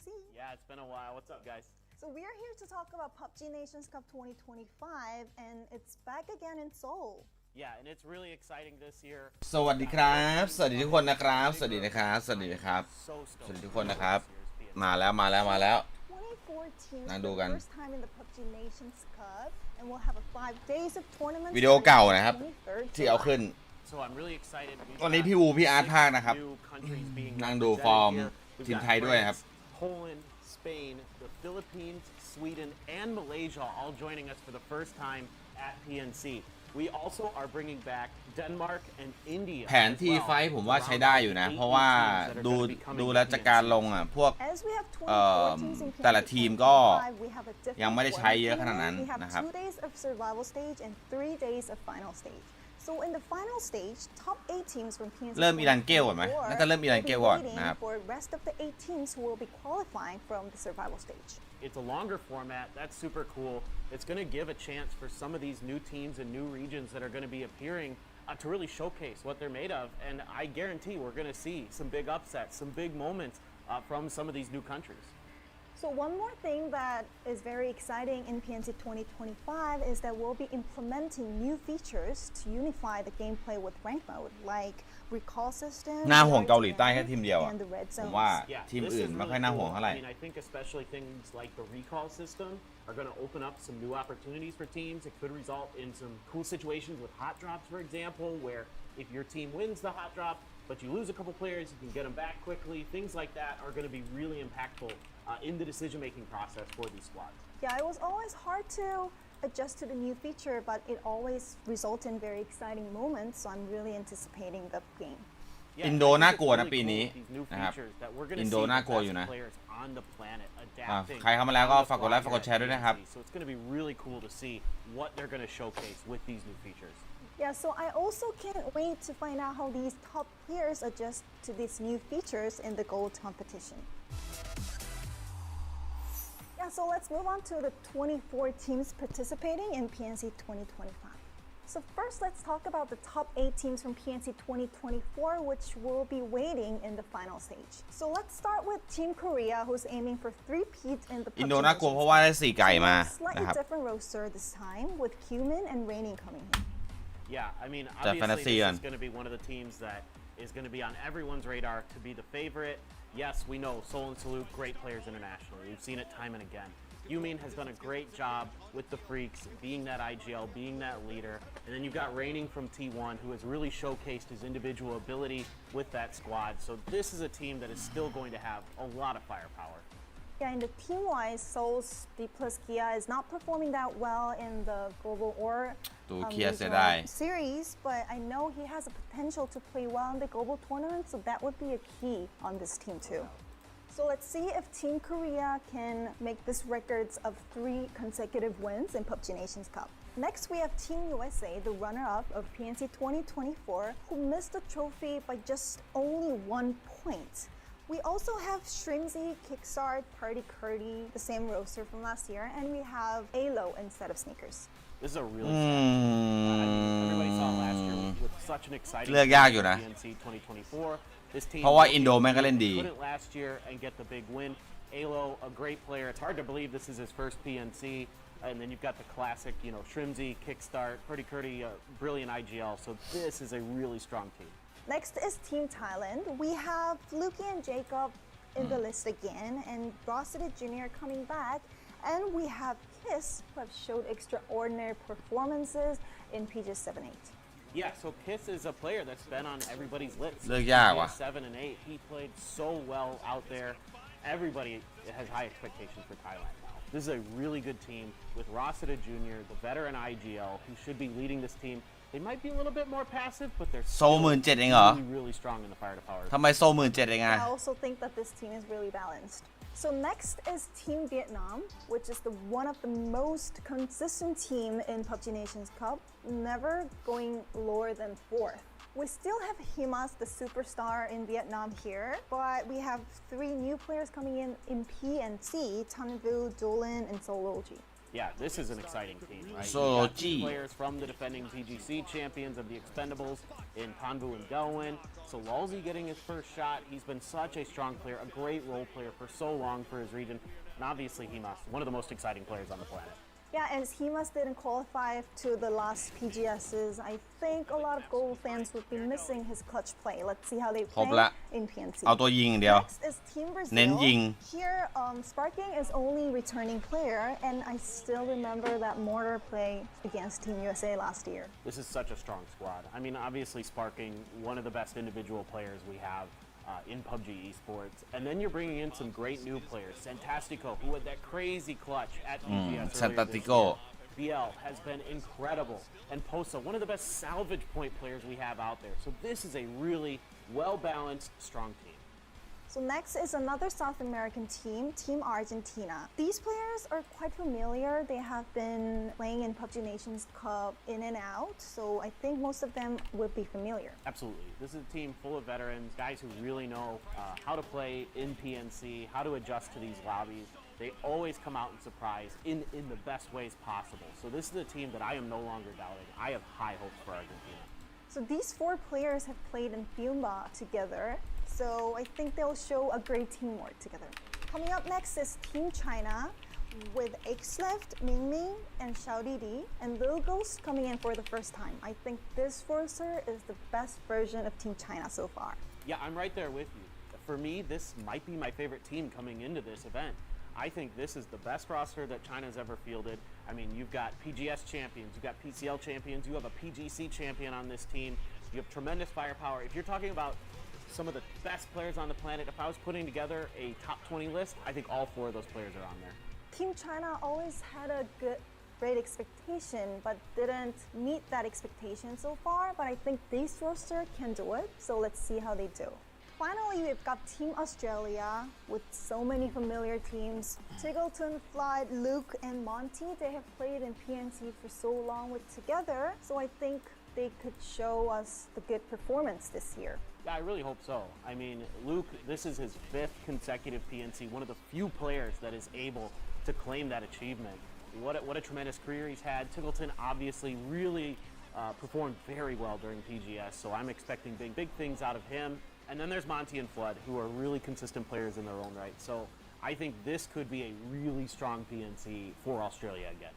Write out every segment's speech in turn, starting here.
see. Yeah, it's been a while. What's up, guys? So we are here to talk about PUBG Nations Cup 2025, and it's back again in Seoul. Yeah, and it's really exciting this year. สวัสดีครับสวัสดีทุกคนนะครับสวัสดีนะครับสวัสดีนะครับสวัสดีทุกคนนะครับมาแล้ว 24 teams for the first time in the PUBG Nations Cup, and we'll have a 5 days of tournament. วิดีโอเก่านะครับที่เอาขึ้น So I'm really excited. ตอนนี้พี่วูพี่อาร์ตภาคนะครับนั่งดูฟอร์มทีมไทยด้วยครับ Poland, Spain, the Philippines, Sweden, and Malaysia all joining us for the first time at PNC. We also are bringing back Denmark and India. แผนทีไฟผมว่าใช้ได้อยู่นะเพราะว่าดูแลจากการลงอ่ะพวกแต่ละทีมก็ยังไม่ได้ใช้เยอะขนาดนั้นนะครับ So in the final stage, top 8 teams from PNC เริ่มอิรันเกลก่อนไหมน่าจะเริ่มอิรันเกลก่อนนะครับ for rest of the 8 teams who will be qualifying from the survival stage. It's a longer format. That's super cool. It's going to give a chance for some of these new teams and new regions that are going to be appearing to really showcase what they're made of. And I guarantee we're going to see some big upsets, some big moments from some of these new countries. So one more thing that is very exciting in PNC 2025 is that we'll be implementing new features to unify the gameplay with rank mode, like recall system. น่าห่วงเกาหลีใต้แค่ทีมเดียวอ่ะผมว่าทีมอื่นไม่ค่อยน่าห่วงเท่าไหร่ I think especially things like the recall system are going to open up some new opportunities for teams. It could result in some cool situations with hot drops, for example, where if your team wins the hot drop, but you lose a couple players, you can get them back quickly. Things like that are going to be really impactful in the decision-making process for these squads. Yeah, it was always hard to adjust to the new feature, but it always results in very exciting moments, so I'm really anticipating the game. อินโดน่ากลัวนะปีนี้นะครับอินโดน่ากลัวอยู่นะใครเข้ามาแล้วก็ฝากกดไลค์ฝากกดแชร์ด้วยนะครับ So it's going to be really cool to see what they're going to showcase with these new features. Yeah, so I also can't wait to find out how these top players adjust to these new features in the gold competition. Yeah, so let's move on to the 24 teams participating in PNC 2025. So first, let's talk about the top 8 teams from PNC 2024, which will be waiting in the final stage. So let's start with Team Korea, who's aiming for 3-peat in the อินโดน่ากลัวเพราะว่าได้4ไก่มา Slightly different roster this time, with Cumin and Raining coming in. Yeah, I mean, obviously this is going to be one of the teams that is going to be on everyone's radar to be the favorite. Yes, we know Seoul and Salute, great players internationally. We've seen it time and again. Yumin has done a great job with the Freaks, being that IGL, being that leader. And then you've got Raining from T1, who has really showcased his individual ability with that squad. So this is a team that is still going to have a lot of firepower. Yeah, in the team-wise, Seoul's D plus Kia is not performing that well in the global or series, but I know he has a potential to play well in the global tournament, so that would be a key on this team too. So let's see if Team Korea can make this records of 3 consecutive wins in PUBG Nations Cup. Next, we have Team USA, the runner-up of PNC 2024, who missed the trophy by just only 1 point. We also have Shrimzy, Kickstart, Party Curdy, the same roster from last year, and we have Alo instead of Sneakers. This is a really everybody saw last year with such an exciting PNC 2024. This team เพราะว่าอินโดแม่งก็เล่นดี put it last year and get the big win. Alo, a great player. It's hard to believe this is his first PNC. And then you've got the classic, Shrimzy, Kickstart, Party Curdy, brilliant IGL. So this is a really strong team. Next is Team Thailand. We have Fluky and Jacob in the list again, and Rossity Jr. coming back. And we have Kiss, who have showed extraordinary performances in PGS 7-8. Yeah, so Kiss is a player that's been on everybody's list. เลือกยากว่ะ 7 and 8, he played so well out there. Everybody has high expectations for Thailand now. This is a really good team with Rossita Jr., the veteran IGL, who should be leading this team. They might be a little bit more passive, but they're really, really strong in the fire to power. ทำไมโซ17,000เองอ่ะ I also think that this team is really balanced. So next is Team Vietnam, which is one of the most consistent team in PUBG Nations Cup, never going lower than 4th. We still have Himas, the superstar in Vietnam here, but we have 3 new players coming in PNC, Tanvu, Dolan, and Soloji. Yeah, this is an exciting team, right? So, You got gee. players from the defending PGC champions of the Expendables in Panvu and Delwyn. So Lalzi getting his first shot. He's been such a strong player, a great role player for so long for his region. And obviously Himas, one of the most exciting players on the planet. Yeah, as Himas didn't qualify to the last PGSs, I think a lot of Global fans would be missing his clutch play. Let's see how they ครบ play ละ in PNC. เอาตัวยิงอย่างเดียว Next is Team เน้น Brazil. ยิง Here, Sparking is only returning player, and I still remember that mortar play against Team USA last year. This is such a strong squad. I mean, obviously Sparking, one of the best individual players we have in PUBG esports. And then you're bringing in some great new players. Santastico, who had that crazy clutch at PGS earlier this Santastico. year. BL has been incredible. And Posa, one of the best salvage point players we have out there. So this is a really well-balanced, strong team. So next is another South American team, Team Argentina. These players are quite familiar. They have been playing in PUBG Nations Cup in and out, so I think most of them would be familiar. Absolutely. This is a team full of veterans, guys who really know how to play in PNC, how to adjust to these lobbies. They always come out and surprise in the best ways possible. So this is a team that I am no longer doubting. I have high hopes for Argentina. So these four players have played in Fiumba together, so I think they'll show a great teamwork together. Coming up next is Team China with Xleft, Mingming, and Xiao Didi, and Little Ghost coming in for the first time. I think this roster is the best version of Team China so far. Yeah, I'm right there with you. For me, this might be my favorite team coming into this event. I think this is the best roster that China's ever fielded. I mean, you've got PGS champions, you've got PCL champions, you have a PGC champion on this team. You have tremendous firepower. If you're talking about some of the best players on the planet, if I was putting together a top 20 list, I think all four of those players are on there. Team China always had a great expectation, but didn't meet that expectation so far. But I think this roster can do it, so let's see how they do. Finally, we've got Team Australia with so many familiar teams. Tiggleton, Flood, Luke, and Monty, they have played in PNC for so long together, so I think they could show us the good performance this year. Yeah, I really hope so. I mean, Luke, this is his 5th consecutive PNC, one of the few players that is able to claim that achievement. What a tremendous career he's had. Tiggleton obviously really performed very well during PGS, so I'm expecting big things out of him. And then there's Monty and Flood, who are really consistent players in their own right. So I think this could be a really strong PNC for Australia again.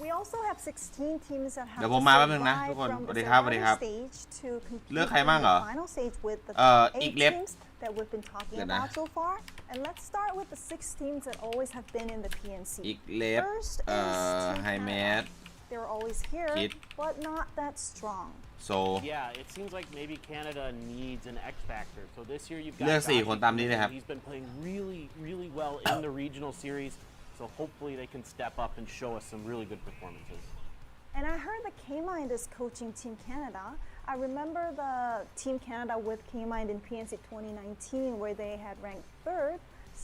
We also have 16 teams that have เดี๋ยว to ผมมาแป๊บนึงนะ survive ทุกคน from สวัส the ดีครับสวัสดีครับ survivor stage to compete เลือกใคร in บ้างเหรอ the final stage with the อี 8 กเล็บ teams that we've been talking เดี๋ยวนะ about so far. And let's start with the 6 teams that always have been in the PNC. อีกเล็บ First is Team ไฮแม Canada. ส They're always here, Kid. but not that strong. โซ Yeah, it seems like maybe Canada needs an X factor. So this year you've got เลือก4 Josh คนตามนี้เลยครับ He's been playing really well in the regional series. So hopefully they can step up and show us some really good performances. And I heard that K-Mind is coaching Team Canada. I remember the Team Canada with K-Mind in PNC 2019 where they had ranked 3rd.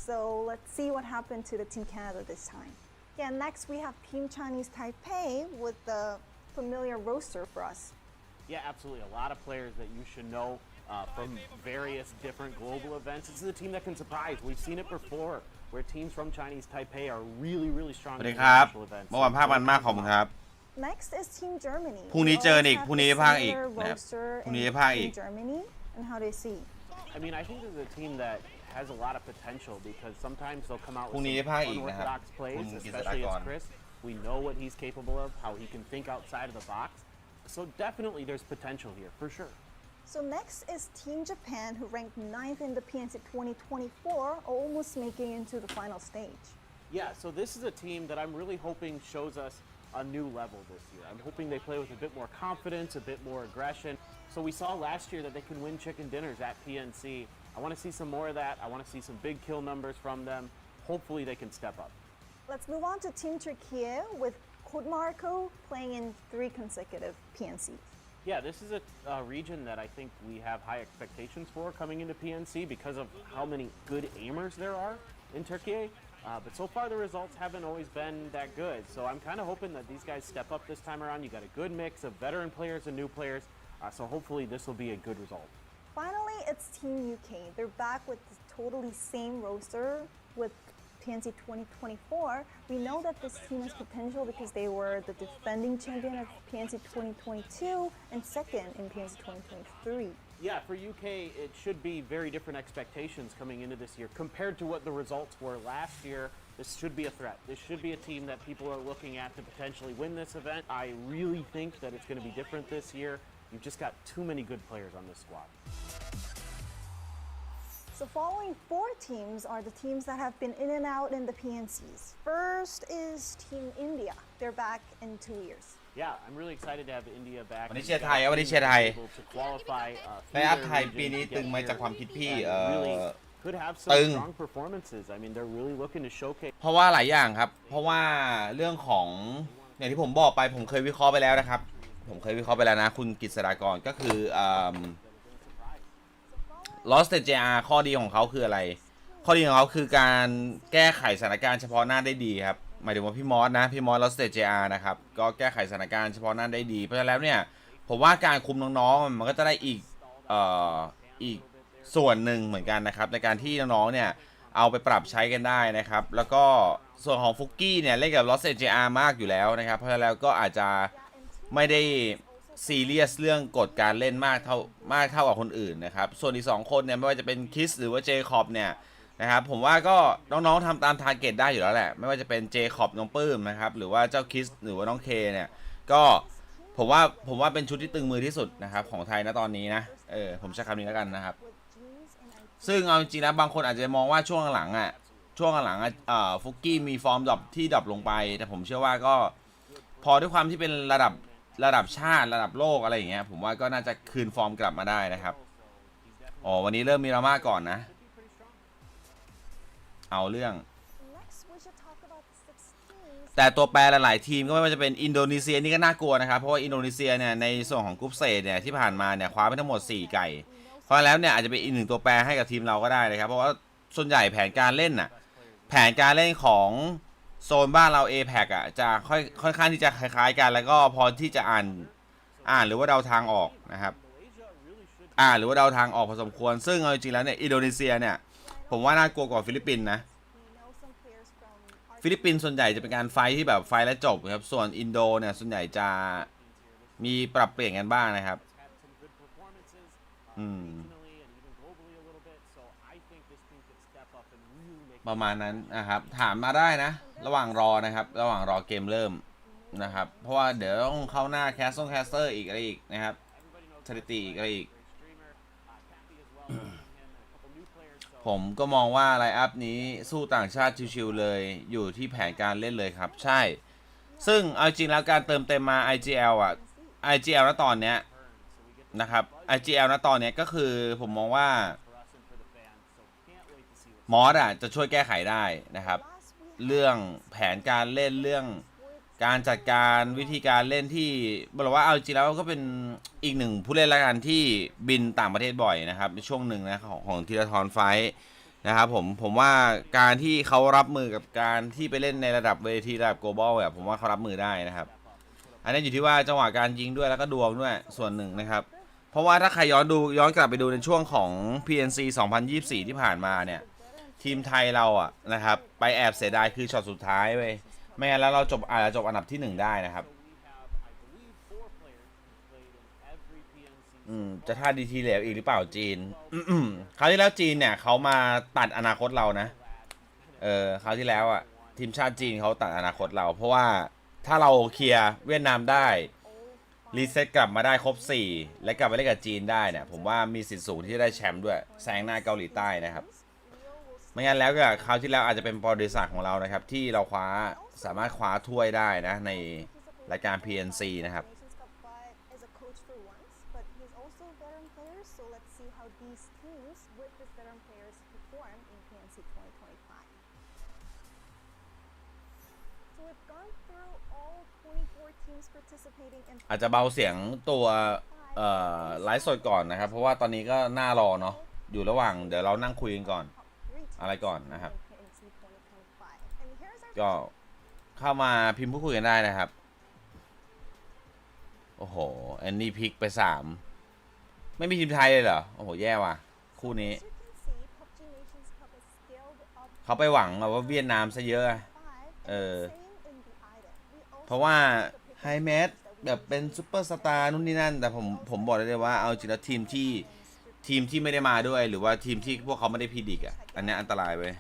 So let's see what happened to the Team Canada this time. Yeah, next we have Team Chinese Taipei with the familiar roster for us. Yeah, absolutely. A lot of players that you should know from various different global events. This is a team that can surprise. We've seen it before where teams from Chinese Taipei are really strong สวัส in ดีครับ international events. เมื่อวานภาคมันมากขอบคุณครับ Next is Team Germany. พรุ่งนี้เจออีก We always have พรุ่งนี้ the ภาคอีก similar นะครับ roster พรุ่ง in นี้ภาคอีก Team Germany, and how do you see? I mean, I think this is a team that has a lot of potential because sometimes they'll come out พรุ่ง with นี้ some ภาคอีกนะครับ unorthodox คุ plays, ณกฤษฎา especially ก as ร Chris. We know what he's capable of, how he can think outside of the box. So definitely there's potential here, for sure. So next is Team Japan, who ranked 9th in the PNC 2024, almost making into the final stage. Yeah, so this is a team that I'm really hoping shows us a new level this year. I'm hoping they play with a bit more confidence, a bit more aggression. So we saw last year that they can win chicken dinners at PNC. I want to see some more of that. I want to see some big kill numbers from them. Hopefully they can step up. Let's move on to Team Turkey with Kodmarko playing in 3 consecutive PNCs. Yeah, this is a region that I think we have high expectations for coming into PNC because of how many good aimers there are in Turkey. But so far the results haven't always been that good. So I'm kind of hoping that these guys step up this time around. You got a good mix of veteran players and new players. So hopefully this will be a good result. Finally, it's Team UK. They're back with the totally same roster with PNC 2024, we know that this team has potential because they were the defending champion of PNC 2022 and second in PNC 2023. Yeah, for UK, it should be very different expectations coming into this year compared to what the results were last year. This should be a threat. This should be a team that people are looking at to potentially win this event. I really think that it's going to be different this year. You've just got too many good players on this squad. So following 4 teams are the teams that have been in and out in the PNCs. First is Team India. They're back in 2 years. Yeah, I'm really excited to have India back. วันนี้เชียร์ไทยวันนี้เชียร์ไทย To qualify ในอัพไทยปีนี้ตึงมาจากความคิดพี่could have some strong performances. I mean, they're really looking to showcase. เพราะว่าหลายอย่างครับเพราะว่าเรื่องของอย่างที่ผมบอกไปผมเคยวิเคราะห์ไปแล้วนะครับผมเคยวิเคราะห์ไปแล้วนะคุณกฤษฎากรก็คือLost JR ข้อดีของเขาคืออะไรข้อดีของเขาคือการแก้ไขสถานการณ์เฉพาะหน้าได้ดีครับหมายถึงว่าพี่มอสนะพี่มอส Lost JR นะครับก็แก้ไขสถานการณ์เฉพาะหน้าได้ดีเพราะฉะนั้นแล้วเนี่ยผมว่าการคุมน้องๆมันก็จะได้อีกส่วนหนึ่งเหมือนกันนะครับในการที่น้องๆเนี่ยเอาไปปรับใช้กันได้นะครับแล้วก็ส่วนของฟุกกี้เนี่ยเล่นกับ Lost JR มากอยู่แล้วนะครับเพราะฉะนั้นแล้วก็อาจจะไม่ได้ซีเรียสเรื่องกฎการเล่นมากเท่ากับคนอื่นนะครับส่วนอีก2คนเนี่ยไม่ว่าจะเป็นคิสหรือว่าเจคอบเนี่ยนะครับผมว่าก็น้องๆทำตามทาร์เก็ตได้อยู่แล้วแหละไม่ว่าจะเป็นเจคอบน้องปื้มนะครับหรือว่าเจ้าคิสหรือว่าน้องเคเนี่ยก็ผมว่าเป็นชุดที่ตึงมือที่สุดนะครับของไทยนะตอนนี้นะผมใช้คำนี้แล้วกันนะครับซึ่งเอาจริงๆนะบางคนอาจจะมองว่าช่วงหลังฟุกกี้มีฟอร์มดรอปที่ดรอปลงไปแต่ผมเชื่อว่าก็พอด้วยความที่เป็นระดับชาติระดับโลกอะไรอย่างเงี้ยผมว่าก็น่าจะคืนฟอร์มกลับมาได้นะครับวันนี้เริ่มมีดราม่าก่อนนะเอาเรื่องแต่ตัวแปรหลายๆทีมก็ไม่ว่าจะเป็นอินโดนีเซียนี่ก็น่ากลัวนะครับเพราะว่าอินโดนีเซียเนี่ยในส่วนของกรุ๊ปเซเนี่ยที่ผ่านมาเนี่ยคว้าไปทั้งหมด4ไก่เพราะแล้วเนี่ยอาจจะเป็นอีก1ตัวแปรให้กับทีมเราก็ได้นะครับเพราะว่าส่วนใหญ่แผนการเล่นของโซนบ้านเรา APAC อ่ะจะค่อนข้างที่จะคล้ายๆกันแล้วก็พอที่จะอ่านหรือว่าเดาทางออกนะครับหรือว่าเดาทางออกพอสมควรซึ่งเอาจริงๆแล้วเนี่ยอินโดนีเซียเนี่ยผมว่าน่ากลัวกว่าฟิลิปปินส์นะฟิลิปปินส์ส่วนใหญ่จะเป็นการไฟที่แบบไฟและจบครับส่วนอินโดเนี่ยส่วนใหญ่จะมีปรับเปลี่ยนกันบ้างนะครับประมาณนั้นนะครับถามมาได้นะระหว่างรอนะครับระหว่างรอเกมเริ่มนะครับเพราะว่าเดี๋ยวต้องเข้าหน้าแคสเตอร์อีกอะไรอีกนะครับสถิติอีกอะไรอีก ผมก็มองว่าไลน์อัพนี้สู้ต่างชาติชิวๆเลยอยู่ที่แผนการเล่นเลยครับใช่ซึ่งเอาจริงแล้วการเติมเต็มมา IGL ณตอนเนี้ยนะครับ IGL ณตอนเนี้ยก็คือผมมองว่ามอสจะช่วยแก้ไขได้นะครับเรื่องแผนการเล่นเรื่องการจัดการวิธีการเล่นที่บอกว่าเอาจริงแล้วก็เป็นอีกหนึ่งผู้เล่นละกันที่บินต่างประเทศบ่อยนะครับในช่วงหนึ่งนะของธีรทรไฟท์นะครับผมว่าการที่เขารับมือกับการที่ไปเล่นในระดับเวทีระดับ global แบบผมว่าเขารับมือได้นะครับอันนี้อยู่ที่ว่าจังหวะการยิงด้วยแล้วก็ดวงด้วยส่วนหนึ่งนะครับเพราะว่าถ้าใครย้อนกลับไปดูในช่วงของ PNC 2024 ที่ผ่านมาเนี่ยทีมไทยเรานะครับไปแอบเสียดายคือช็อตสุดท้ายเว้ยไม่งั้นแล้วเราจบอันดับที่1ได้นะครับจะท่าดีทีเหลวอีกหรือเปล่าจีนคราวที่แล้วจีนเนี่ยเขามาตัดอนาคตเรานะคราวที่แล้วทีมชาติจีนเขาตัดอนาคตเราเพราะว่าถ้าเราเคลียร์เวียดนามได้รีเซ็ตกลับมาได้ครบ4และกลับไปเล่นกับจีนได้เนี่ยผมว่ามีสิทธิ์สูงที่จะได้แชมป์ด้วยแซงหน้าเกาหลีใต้นะครับไม่งั้นแล้วก็คราวที่แล้วอาจจะเป็นประวัติศาสตร์ของเรานะครับที่เราสามารถคว้าถ้วยได้นะในรายการ PNC นะครับอาจจะเบาเสียงตัวไลฟ์สดก่อนนะครับเพราะว่าตอนนี้ก็น่ารอเนาะอยู่ระหว่างเดี๋ยวเรานั่งคุยกันก่อนอะไรก่อนนะครับก็เข้ามาพิมพ์พูดคุยกันได้นะครับโอ้โหแอนนี่พลิกไป3ไม่มีทีมไทยเลยเหรอโอ้โหแย่ว่ะคู่นี้เข เขาไปหวังว่าเวียดนามซะเยอะเพราะว่าไฮแมทแบบเป็นซุปเปอร์สตาร์นู่นนี่นั่นแต่ผมบอกเลยว่าเอาจริงแล้วทีมที่ไม่ได้มาด้วยหรือว่าทีมที่พวกเขาไม่ได้พีดิกอ่ะอันนี้อันตรายเว้ย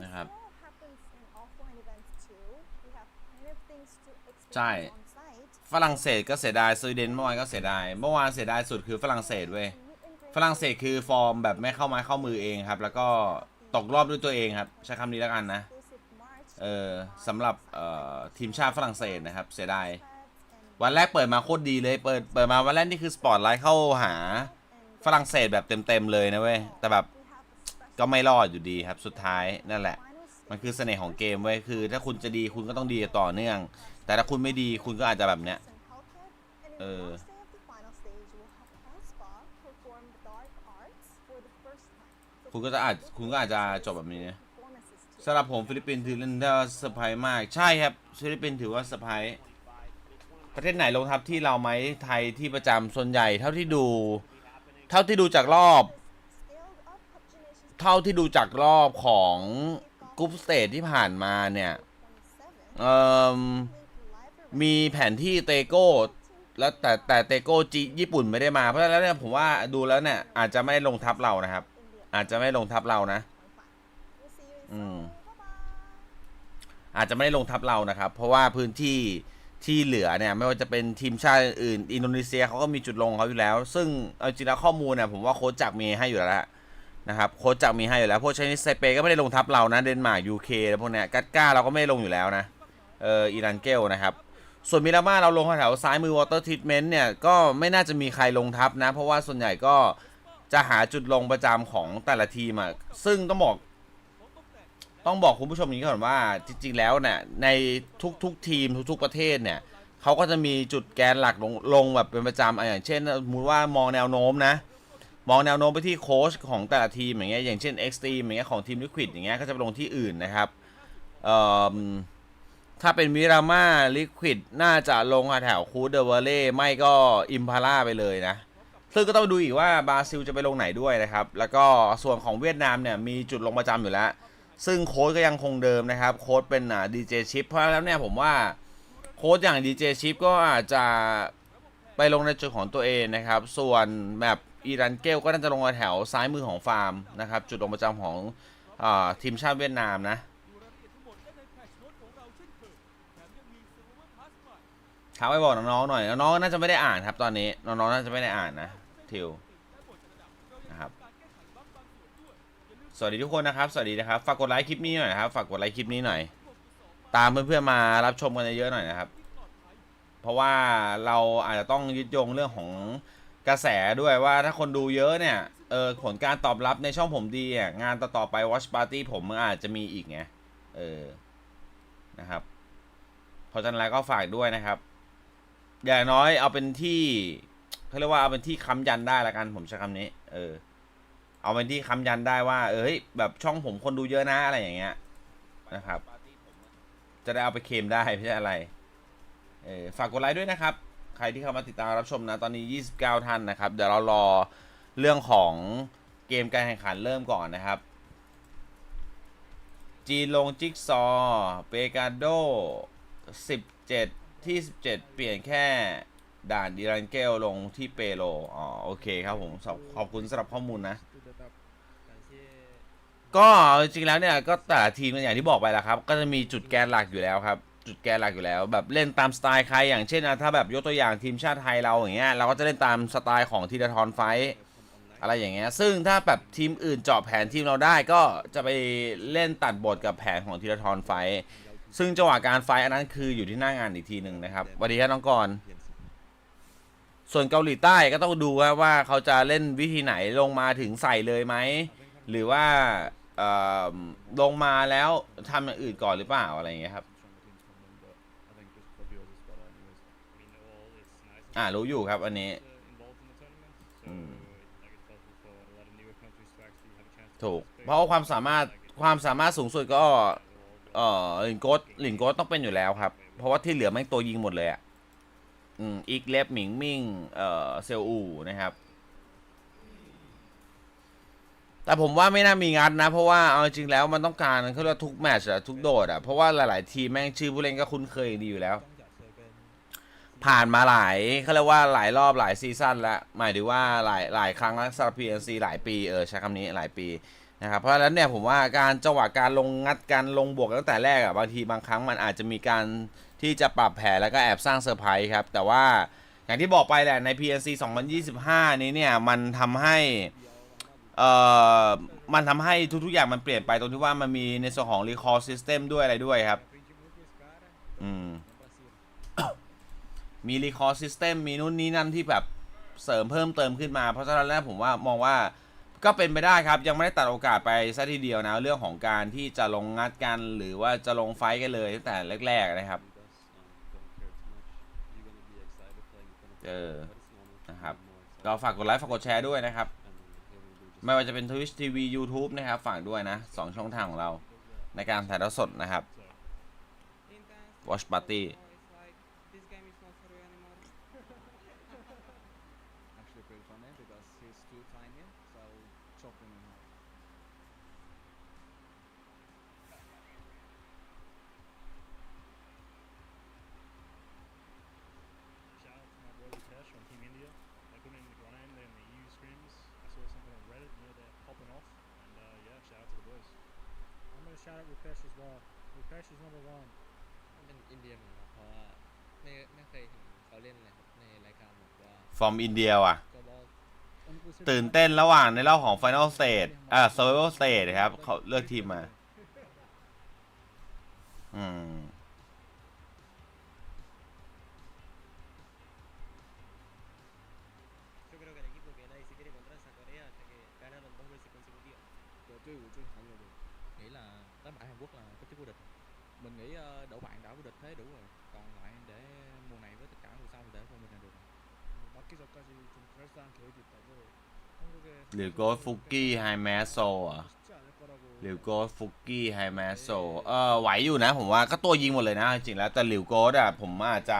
นะครับใช่ฝรั่งเศสก็เสียดายสวีเดนเมื่อวานก็เสียดายเมื่อวานเสียดายสุดคือฝรั่งเศสเว้ยฝรั่งเศสคือฟอร์มแบบไม่เข้าไม้เข้ามือเองครับแล้วก็ตกรอบด้วยตัวเองครับใช้คำนี้แล้วกันนะสำหรับทีมชาติฝรั่งเศสนะครับเสียดายวันแรกเปิดมาโคตรดีเลยเปิดมาวันแรกนี่คือสปอตไลท์เข้าหาฝรั่งเศสแบบเต็มเลยนะเว้ยแต่แบบก็ไม่รอดอยู่ดีครับสุดท้ายนั่นแหละมันคือเสน่ห์ของเกมเว้ยคือถ้าคุณจะดีคุณก็ต้องดีต่อเนื่องแต่ถ้าคุณไม่ดีคุณก็อาจจะแบบเนี้ยคุณก็อาจจะจบแบบนี้นะสำหรับผมฟิลิปปินส์ถือเล่นได้เซอร์ไพรส์มากใช่ครับฟิลิปปินส์ถือว่าเซอร์ไพรส์ประเทศไหนลงทับที่เราไหมไทยที่ประจำส่วนใหญ่เท่าที่ดูจากรอบของกรุ๊ปสเตจที่ผ่านมาเนี่ยมีแผนที่เตโก้แล้วแต่เตโก้ญี่ปุ่นไม่ได้มาเพราะฉะนั้นเนี่ยผมว่าดูแล้วเนี่ยอาจจะไม่ลงทับเรานะครับอาจจะไม่ลงทับเรานะอาจจะไม่ได้ลงทับเรานะครับเพราะว่าพื้นที่ที่เหลือเนี่ยไม่ว่าจะเป็นทีมชาติอื่นอินโดนีเซียเขาก็มีจุดลงเขาอยู่แล้วซึ่งเอาจริงแล้วข้อมูลเนี่ยผมว่าโค้ชจักรมีให้อยู่แล้วนะครับโค้ชจักรมีให้อยู่แล้วพวกไชนีสไซเปก็ไม่ได้ลงทับเรานะเดนมาร์ก UK แล้วพวกเนี้ยกัตก้าเราก็ไม่ลงอยู่แล้วนะอิรันเกลนะครับส่วนมิราม่าเราลงแถวซ้ายมือวอเตอร์ทรีทเมนต์เนี่ยก็ไม่น่าจะมีใครลงทับนะเพราะว่าส่วนใหญ่ก็จะหาจุดลงประจำของแต่ละทีมอ่ะซึ่งต้องบอกคุณผู้ชมอย่างนี้ก่อนว่าจริงๆแล้วเนี่ยในทุกทีมทุกประเทศเนี่ยเขาก็จะมีจุดแกนหลักลงแบบเป็นประจำอย่างเช่นสมมติว่ามองแนวโน้มนะมองแนวโน้มไปที่โค้ชของแต่ละทีมอย่างเงี้ยอย่างเช่น Extreme อย่างเงี้ยของทีม Liquid อย่างเงี้ยก็จะไปลงที่อื่นนะครับถ้าเป็นมิราม่า Liquid น่าจะลงแถวคูเดเวเล่ไม่ก็อิมพาร่าไปเลยนะซึ่งก็ต้องดูอีกว่าบราซิลจะไปลงไหนด้วยนะครับแล้วก็ส่วนของเวียดนามเนี่ยมีจุดลงประจำอยู่แล้วซึ่งโค้ชก็ยังคงเดิมนะครับโค้ชเป็นดีเจชิปเพราะแล้วเนี่ยผมว่าโค้ชอย่างดีเจชิปก็อาจจะไปลงในจุดของตัวเองนะครับส่วนแบบอีรันเกลก็น่าจะลงแถวซ้ายมือของฟาร์มนะครับจุดลงประจำของทีมชาติเวียดนามนะถามไปบอกน้องๆหน่อยน้องๆน่าจะไม่ได้อ่านครับตอนนี้น้องๆน่าจะไม่ได้อ่านนะทิวนะครับสวัสดีทุกคนนะครับสวัสดีนะครับฝากกดไลค์คลิปนี้หน่อยนะครับฝากกดไลค์คลิปนี้หน่อยตามเพื่อนๆมารับชมกันเยอะๆหน่อยนะครับเพราะว่าเราอาจจะต้องยึดโยงเรื่องของกระแสด้วยว่าถ้าคนดูเยอะเนี่ยผลการตอบรับในช่องผมดีงานต่อๆไป WatchParty ผมอาจจะมีอีกไงนะครับเพราะฉะนั้นแล้วก็ฝากด้วยนะครับอย่างน้อยเอาเป็นที่เขาเรียกว่าเอาเป็นที่ค้ำยันได้ละกันผมใช้คำนี้เอาเป็นที่ค้ำยันได้ว่าแบบช่องผมคนดูเยอะนะอะไรอย่างเงี้ยนะครับจะได้เอาไปเคลมได้ไม่ใช่อะไรฝากกดไลค์ด้วยนะครับใครที่เข้ามาติดตามรับชมนะตอนนี้29ท่านนะครับเดี๋ยวเรารอเรื่องของเกมการแข่งขันเริ่มก่อนนะครับจีลงจิ๊กซอเปกาโด17ที่17เปลี่ยนแค่ด่านดิรันเกลลงที่เปโลโอเคครับผมขอบคุณสำหรับข้อมูลนะก็จริงๆแล้วเนี่ยก็แต่ทีมอย่างที่บอกไปแล้วครับก็จะมีจุดแกนหลักอยู่แล้วครับจุดแกนหลักอยู่แล้วแบบเล่นตามสไตล์ใครอย่างเช่นถ้าแบบยกตัวอย่างทีมชาติไทยเราอย่างเงี้ยเราก็จะเล่นตามสไตล์ของธีรทรไฟอะไรอย่างเงี้ยซึ่งถ้าแบบทีมอื่นเจาะแผนทีมเราได้ก็จะไปเล่นตัดบทกับแผนของธีรทรไฟซึ่งจังหวะการไฟอันนั้นคืออยู่ที่หน้างานอีกทีหนึ่งนะครับสวัสดีครับน้องกรส่วนเกาหลีใต้ก็ต้องดูว่าเขาจะเล่นวิธีไหนลงมาถึงใส่เลยไหมหรือว่าลงมาแล้วทำอย่างอื่นก่อนหรือเปล่าอะไรอย่างเงี้ยครับรู้อยู่ครับอันนี้ถูกเพราะว่าความสามารถ ความสามารถสูงสุดก็หลินโกสต้องเป็นอยู่แล้วครับเพราะว่าที่เหลือแม่งตัวยิงหมดเลยอ่ะอีกเล็บหมิงมิ่งเซลอูนะครับแต่ผมว่าไม่น่ามีงัดนะเพราะว่าเอาจริงแล้วมันต้องการเขาเรียกทุกแมตช์อะทุกโดดอะเพราะว่าหลายๆทีมแม่งชื่อผู้เล่นก็คุ้นเคยดีอยู่แล้วผ่านมาหลายเขาเรียกว่าหลายรอบหลายซีซั่นแล้วหมายถึงว่าหลายครั้งแล้วสำหรับ PNC หลายปีใช้คำนี้หลายปีนะครับเพราะฉะนั้นเนี่ยผมว่าการจังหวะการลงงัดการลงบวกตั้งแต่แรกอะบางทีบางครั้งมันอาจจะมีการที่จะปรับแผนแล้วก็แอบสร้างเซอร์ไพรส์ครับแต่ว่าอย่างที่บอกไปแหละใน PNC 2025 นี้เนี่ยมันทำให้ทุกๆอย่างมันเปลี่ยนไปตรงที่ว่ามันมีในส่วนของ recall system ด้วยอะไรด้วยครับมี recall system มีนู่นนี่นั่นที่แบบเสริมเพิ่มเติมขึ้นมาเพราะฉะนั้นแล้วผมว่ามองว่าก็เป็นไปได้ครับยังไม่ได้ตัดโอกาสไปซะทีเดียวนะเรื่องของการที่จะลงงัดกันหรือว่าจะลงไฟกันเลยตั้งแต่แรกๆนะครับนะครับก็ฝากกดไลค์ฝากกดแชร์ด้วยนะครับไม่ว่าจะเป็น Twitch TV YouTube นะครับฝากด้วยนะ2ช่องทางของเราในการถ่ายทอดสดนะครับ WatchParty shout out Rupesh as well. Rupesh is number one. เป็นอินเดียเหมือนกันเพราะว่าไม่เคยเห็นเขาเล่นเลยในรายการแบบว่าฟอร์มอินเดียว่ะตื่นเต้นระหว่างในรอบของ Final Stage Survival Stage ครับเขาเลือกทีมมาnghĩ là tới bại Hàn Quốc là có chức vô địch mình nghĩ đậu bạn đã vô địch thế đủ rồi còn lại để mùa này với tất cả mùa sau để không mình làm được 막기 전까지 좀 그럴싸한 계획이 있다고 한국의 หรือโกสฟุกกี้ไฮแมสโซอ่ะหรือโกสฟุกกี้ไฮแมสโซไหวอยู่นะผมว่าก็ตัวยิงหมดเลยนะจริงแล้วแต่หลิวโกสอ่ะผมอาจจะ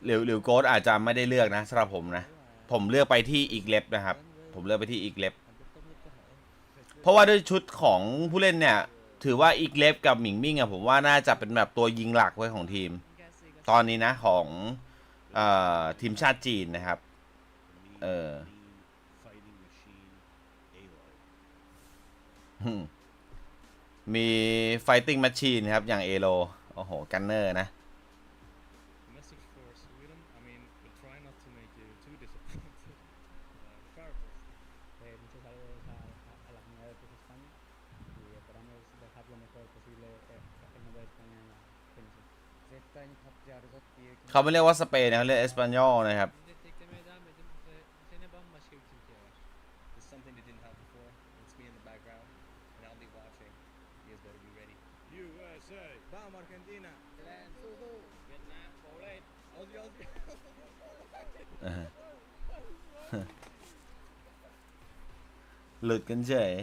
หลิวโกสอาจจะไม่ได้เลือกนะสำหรับผมนะผมเลือกไปที่อีกเล็บนะครับผมเลือกไปที่อีกเล็บเพราะว่าด้วยชุดของผู้เล่นเนี่ยถือว่าอีกเล็บกับหมิงมิ่งอะผมว่าน่าจะเป็นแบบตัวยิงหลักไว้ของทีมตอนนี้นะของทีมชาติจีนนะครับมี Fighting Machine ครับอย่างเอโลโอ้โหกันเนอร์นะเขาไม่เรียกว่าสเปนนะเขาเรียกเอสปานยอลนะครับหลุดกันเฉย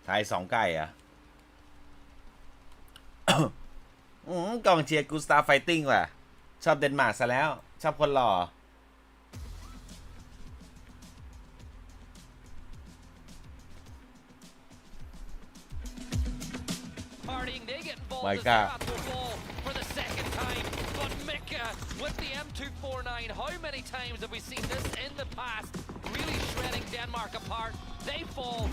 ไทย2 ไก่อะกองเชียร์กูสตาร์ไฟติ้งว่ะชอบเดนมาร์กซะแล้วชอบคนหล่อไม่กล้าWith the M249, how many times have we seen this in the past? Really shredding Denmark apart. They fall.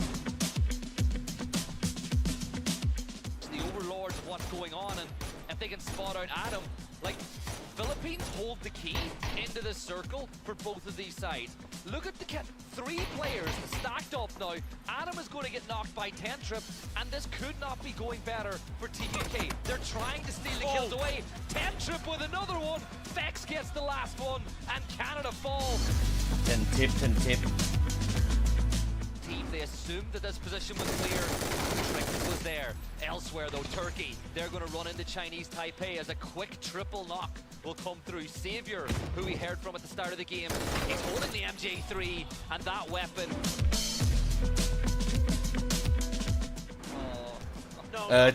The overlords of what's going on, and if they can spot out Adam, like Philippines hold the key into the circle for both of these sides. Look at the 3 players stacked up now. Adam is going to get knocked by Tentrip, and this could not be going better for Team UK. They're trying to steal the kills away. Tentrip with another one. Vex gets the last one, and Canada fall. 10 tip Team, they assumed that this position was clear. Trick was there. Elsewhere though, Turkey, they're going to run into Chinese Taipei as a quick triple knock will come through. Savior, who we heard from at the start of the game, he's holding the MJ3 and that weapon.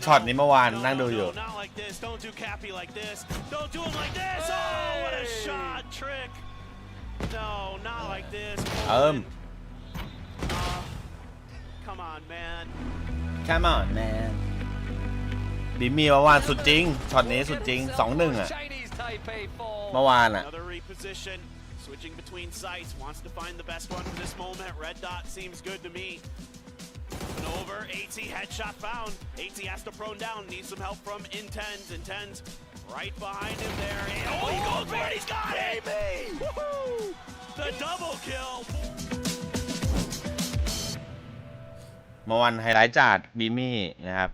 ช็อตนี้เมื่อวานนั่งดูอยู่ Not like this. Don't do Cappy like this. Don't do him like this. Oh, what a shot, Trick. No, not like this. Come on, man. Come on man บิมมี่เมื่อวานสุดจริงช็อตนี้สุดจริง 2-1 อ่ะ เมื่อวานอ่ะ Another reposition. Switching between sites. Wants to find the best one for this moment. Red dot seems good to me. Over. AT headshot found. AT has to prone down. Needs some help from Intens. Intens right behind him there. Oh, he goes for it. He's got it. Woohoo! The double kill. เมื่อวันไฮไลท์จัดบิมมี่นะครับ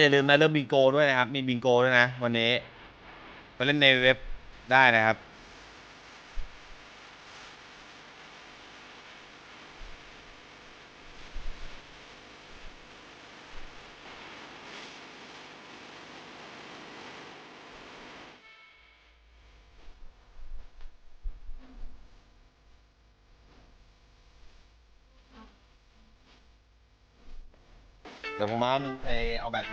อย่าลืมนะเริ่มบิงโกด้วยนะครับมีบิงโกด้วยนะวันนี้ไปเล่นในเว็บได้นะครับเดี๋ยวผมมาเอาแบบ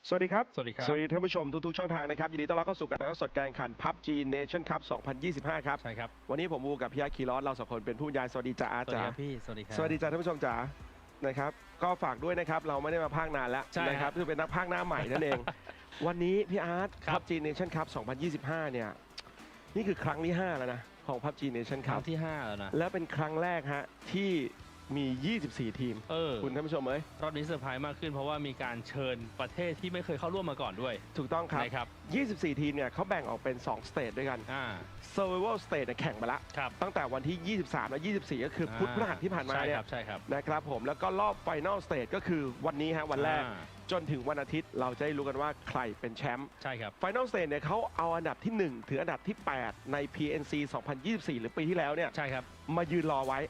สวัสดีครับสวัสดีท่านผู้ชมทุกช่องทางนะครับยินดีต้อนรับเข้าสู่การถ่ายทอดสดการแข่งขัน PUBG Nation Cup 2025 ครับใช่ครับวันนี้ผมวูกับพี่อาร์คีรอสเราสองคนเป็นผู้บรรยายสวัสดีจ้าอาร์จ๋าพี่สวัสดีครับสวัสดีจ้าท่านผู้ชมจ๋านะครับก็ฝากด้วยนะครับเราไม่ได้มาพากนานแล้วนะครับคือเป็นนักพากหน้าใหม่นั่นเองวันนี้พี่อาร์ต PUBG Nation Cup 2025 เนี่ยนี่คือครั้งที่5แล้วนะของ PUBG Nation Cup ครั้งที่5แล้วนะและเป็นครั้งแรกฮะที่มี24ทีมคุณท่านผู้ชมรอบนี้เซอร์ไพรส์มากขึ้นเพราะว่ามีการเชิญประเทศที่ไม่เคยเข้าร่วมมาก่อนด้วยถูกต้องครับ24ทีมเนี่ยเขาแบ่งออกเป็น2สเตจด้วยกัน Survival Stage แข่งไปแล้วตั้งแต่วันที่23และ24ก็คือพุธพฤหัสที่ผ่านมาเนี่ยนะครับผมแล้วก็รอบ Final Stage ก็คือวันนี้ฮะวันแรกจนถึงวันอาทิตย์เราจะได้รู้กันว่าใครเป็นแชมป์ใช่ครับ Final Stage เนี่ยเขาเอาอันดับที่1ถึงอันดับที่8ใน PNC 2024 หรือปีที่แล้วเนี่ยใช่ครับมายืนรอไว้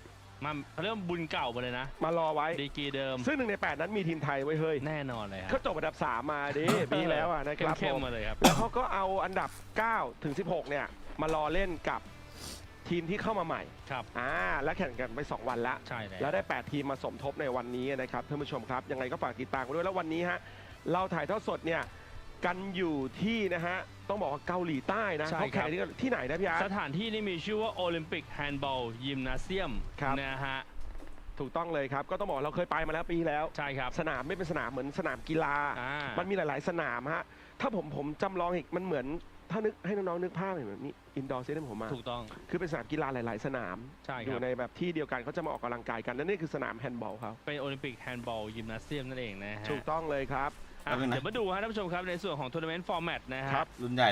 มาเริ่มบุญเก่าไปเลยนะมารอไว้ดีกีเดิมซึ่ง1ใน8นั้นมีทีมไทยไว้เฮ้ยแน่นอนเลยครับเขาจบอันดับ3มาดิปีแล้วอ่ะนะครับเข้มมาเลยครับแล้วเขาก็เอาอันดับ9ถึง16เนี่ยมารอเล่นกับทีมที่เข้ามาใหม่ครับและแข่งกันไป2วันละใช่แล้วได้8ทีมมาสมทบในวันนี้นะครับท่านผู้ชมครับยังไงก็ฝากติดตามกันด้วยแล้ววันนี้ฮะเราถ่ายทอดสดเนี่ยกันอยู่ที่นะฮะต้องบอกว่าเกาหลีใต้นะเขาแข่งที่ไหนนะพี่อาร์ตสถานที่นี่มีชื่อว่าโอลิมปิกแฮนด์บอลยิมนาเซียมนะฮะถูกต้องเลยครับก็ต้องบอกเราเคยไปมาแล้วปีแล้วใช่ครับสนามไม่เป็นสนามเหมือนสนามกีฬามันมีหลายๆสนามฮะถ้าผมจำลองอีกมันเหมือนถ้านึกให้น้องๆนึกภาพเหมือนนี่อินดอร์สเตเดียมผมมาถูกต้องคือเป็นสนามกีฬาหลายๆสนามอยู่ในแบบที่เดียวกันเขาจะมาออกกำลังกายกันนั่นนี่คือสนามแฮนด์บอลเขาเป็นโอลิมปิกแฮนด์บอลยิมนาเซียมนั่นเองนะฮะถูกต้องเลยครับเดี๋ยวมาดูฮะท่านผู้ชมครับในส่วนของทัวร์นาเมนต์ฟอร์แมตนะครับรุ่นใหญ่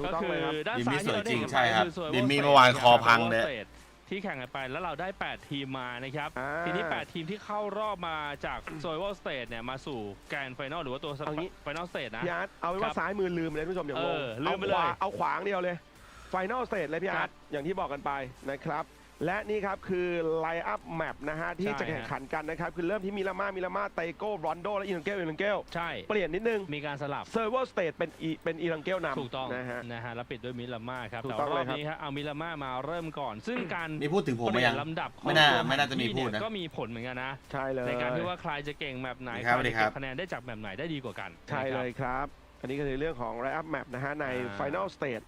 ก็คือด้านซ้ายที่เราได้เห็นไปคือส่วนบิมมี่เมื่อวานคอพังเลย ที่แข่งกันไปแล้วเราได้8ทีมมานะครับทีนี้8ทีมที่เข้ารอบมาจากโซเวอร์สเตทเนี่ยมาสู่แกรนด์ไฟนอลหรือว่าตัวไฟนอลสเตทนะพี่อาร์ตเอาไว้ว่าซ้ายมือลืมเลยท่านผู้ชมอย่างงง ลืมไปเลยเอาขวางเดียวเลยไฟนอลสเตทเลยพี่อาร์ตอย่างที่บอกกันไปนะครับและนี่ครับคือไลน์อัพแมปนะฮะที่จะแข่งขันกันนะครับคือเริ่มที่มิลาม่าไตโก้รอนโดและอีลังเกลใช่เปลี่ยนนิดนึงมีการสลับเซิร์ฟเวอร์สเตทเป็นอีลังเกลนำถูกต้องนะฮะแล้วปิดด้วยมิลาม่าครับแต่รอบนี้ครับเอามิลาม่ามาเริ่มก่อนซึ่งการมีพูดถึงผมไหมยังลำดับไม่น่าจะมีพูดนะก็มีผลเหมือนกันนะใช่เลยในการที่ว่าใครจะเก่งแมปไหนใครจะเก็บคะแนนได้จากแมปไหนได้ดีกว่ากันใช่เลยครับอันนี้ก็คือเรื่องของไลน์อัพแมปนะฮะในไฟนอลสเตท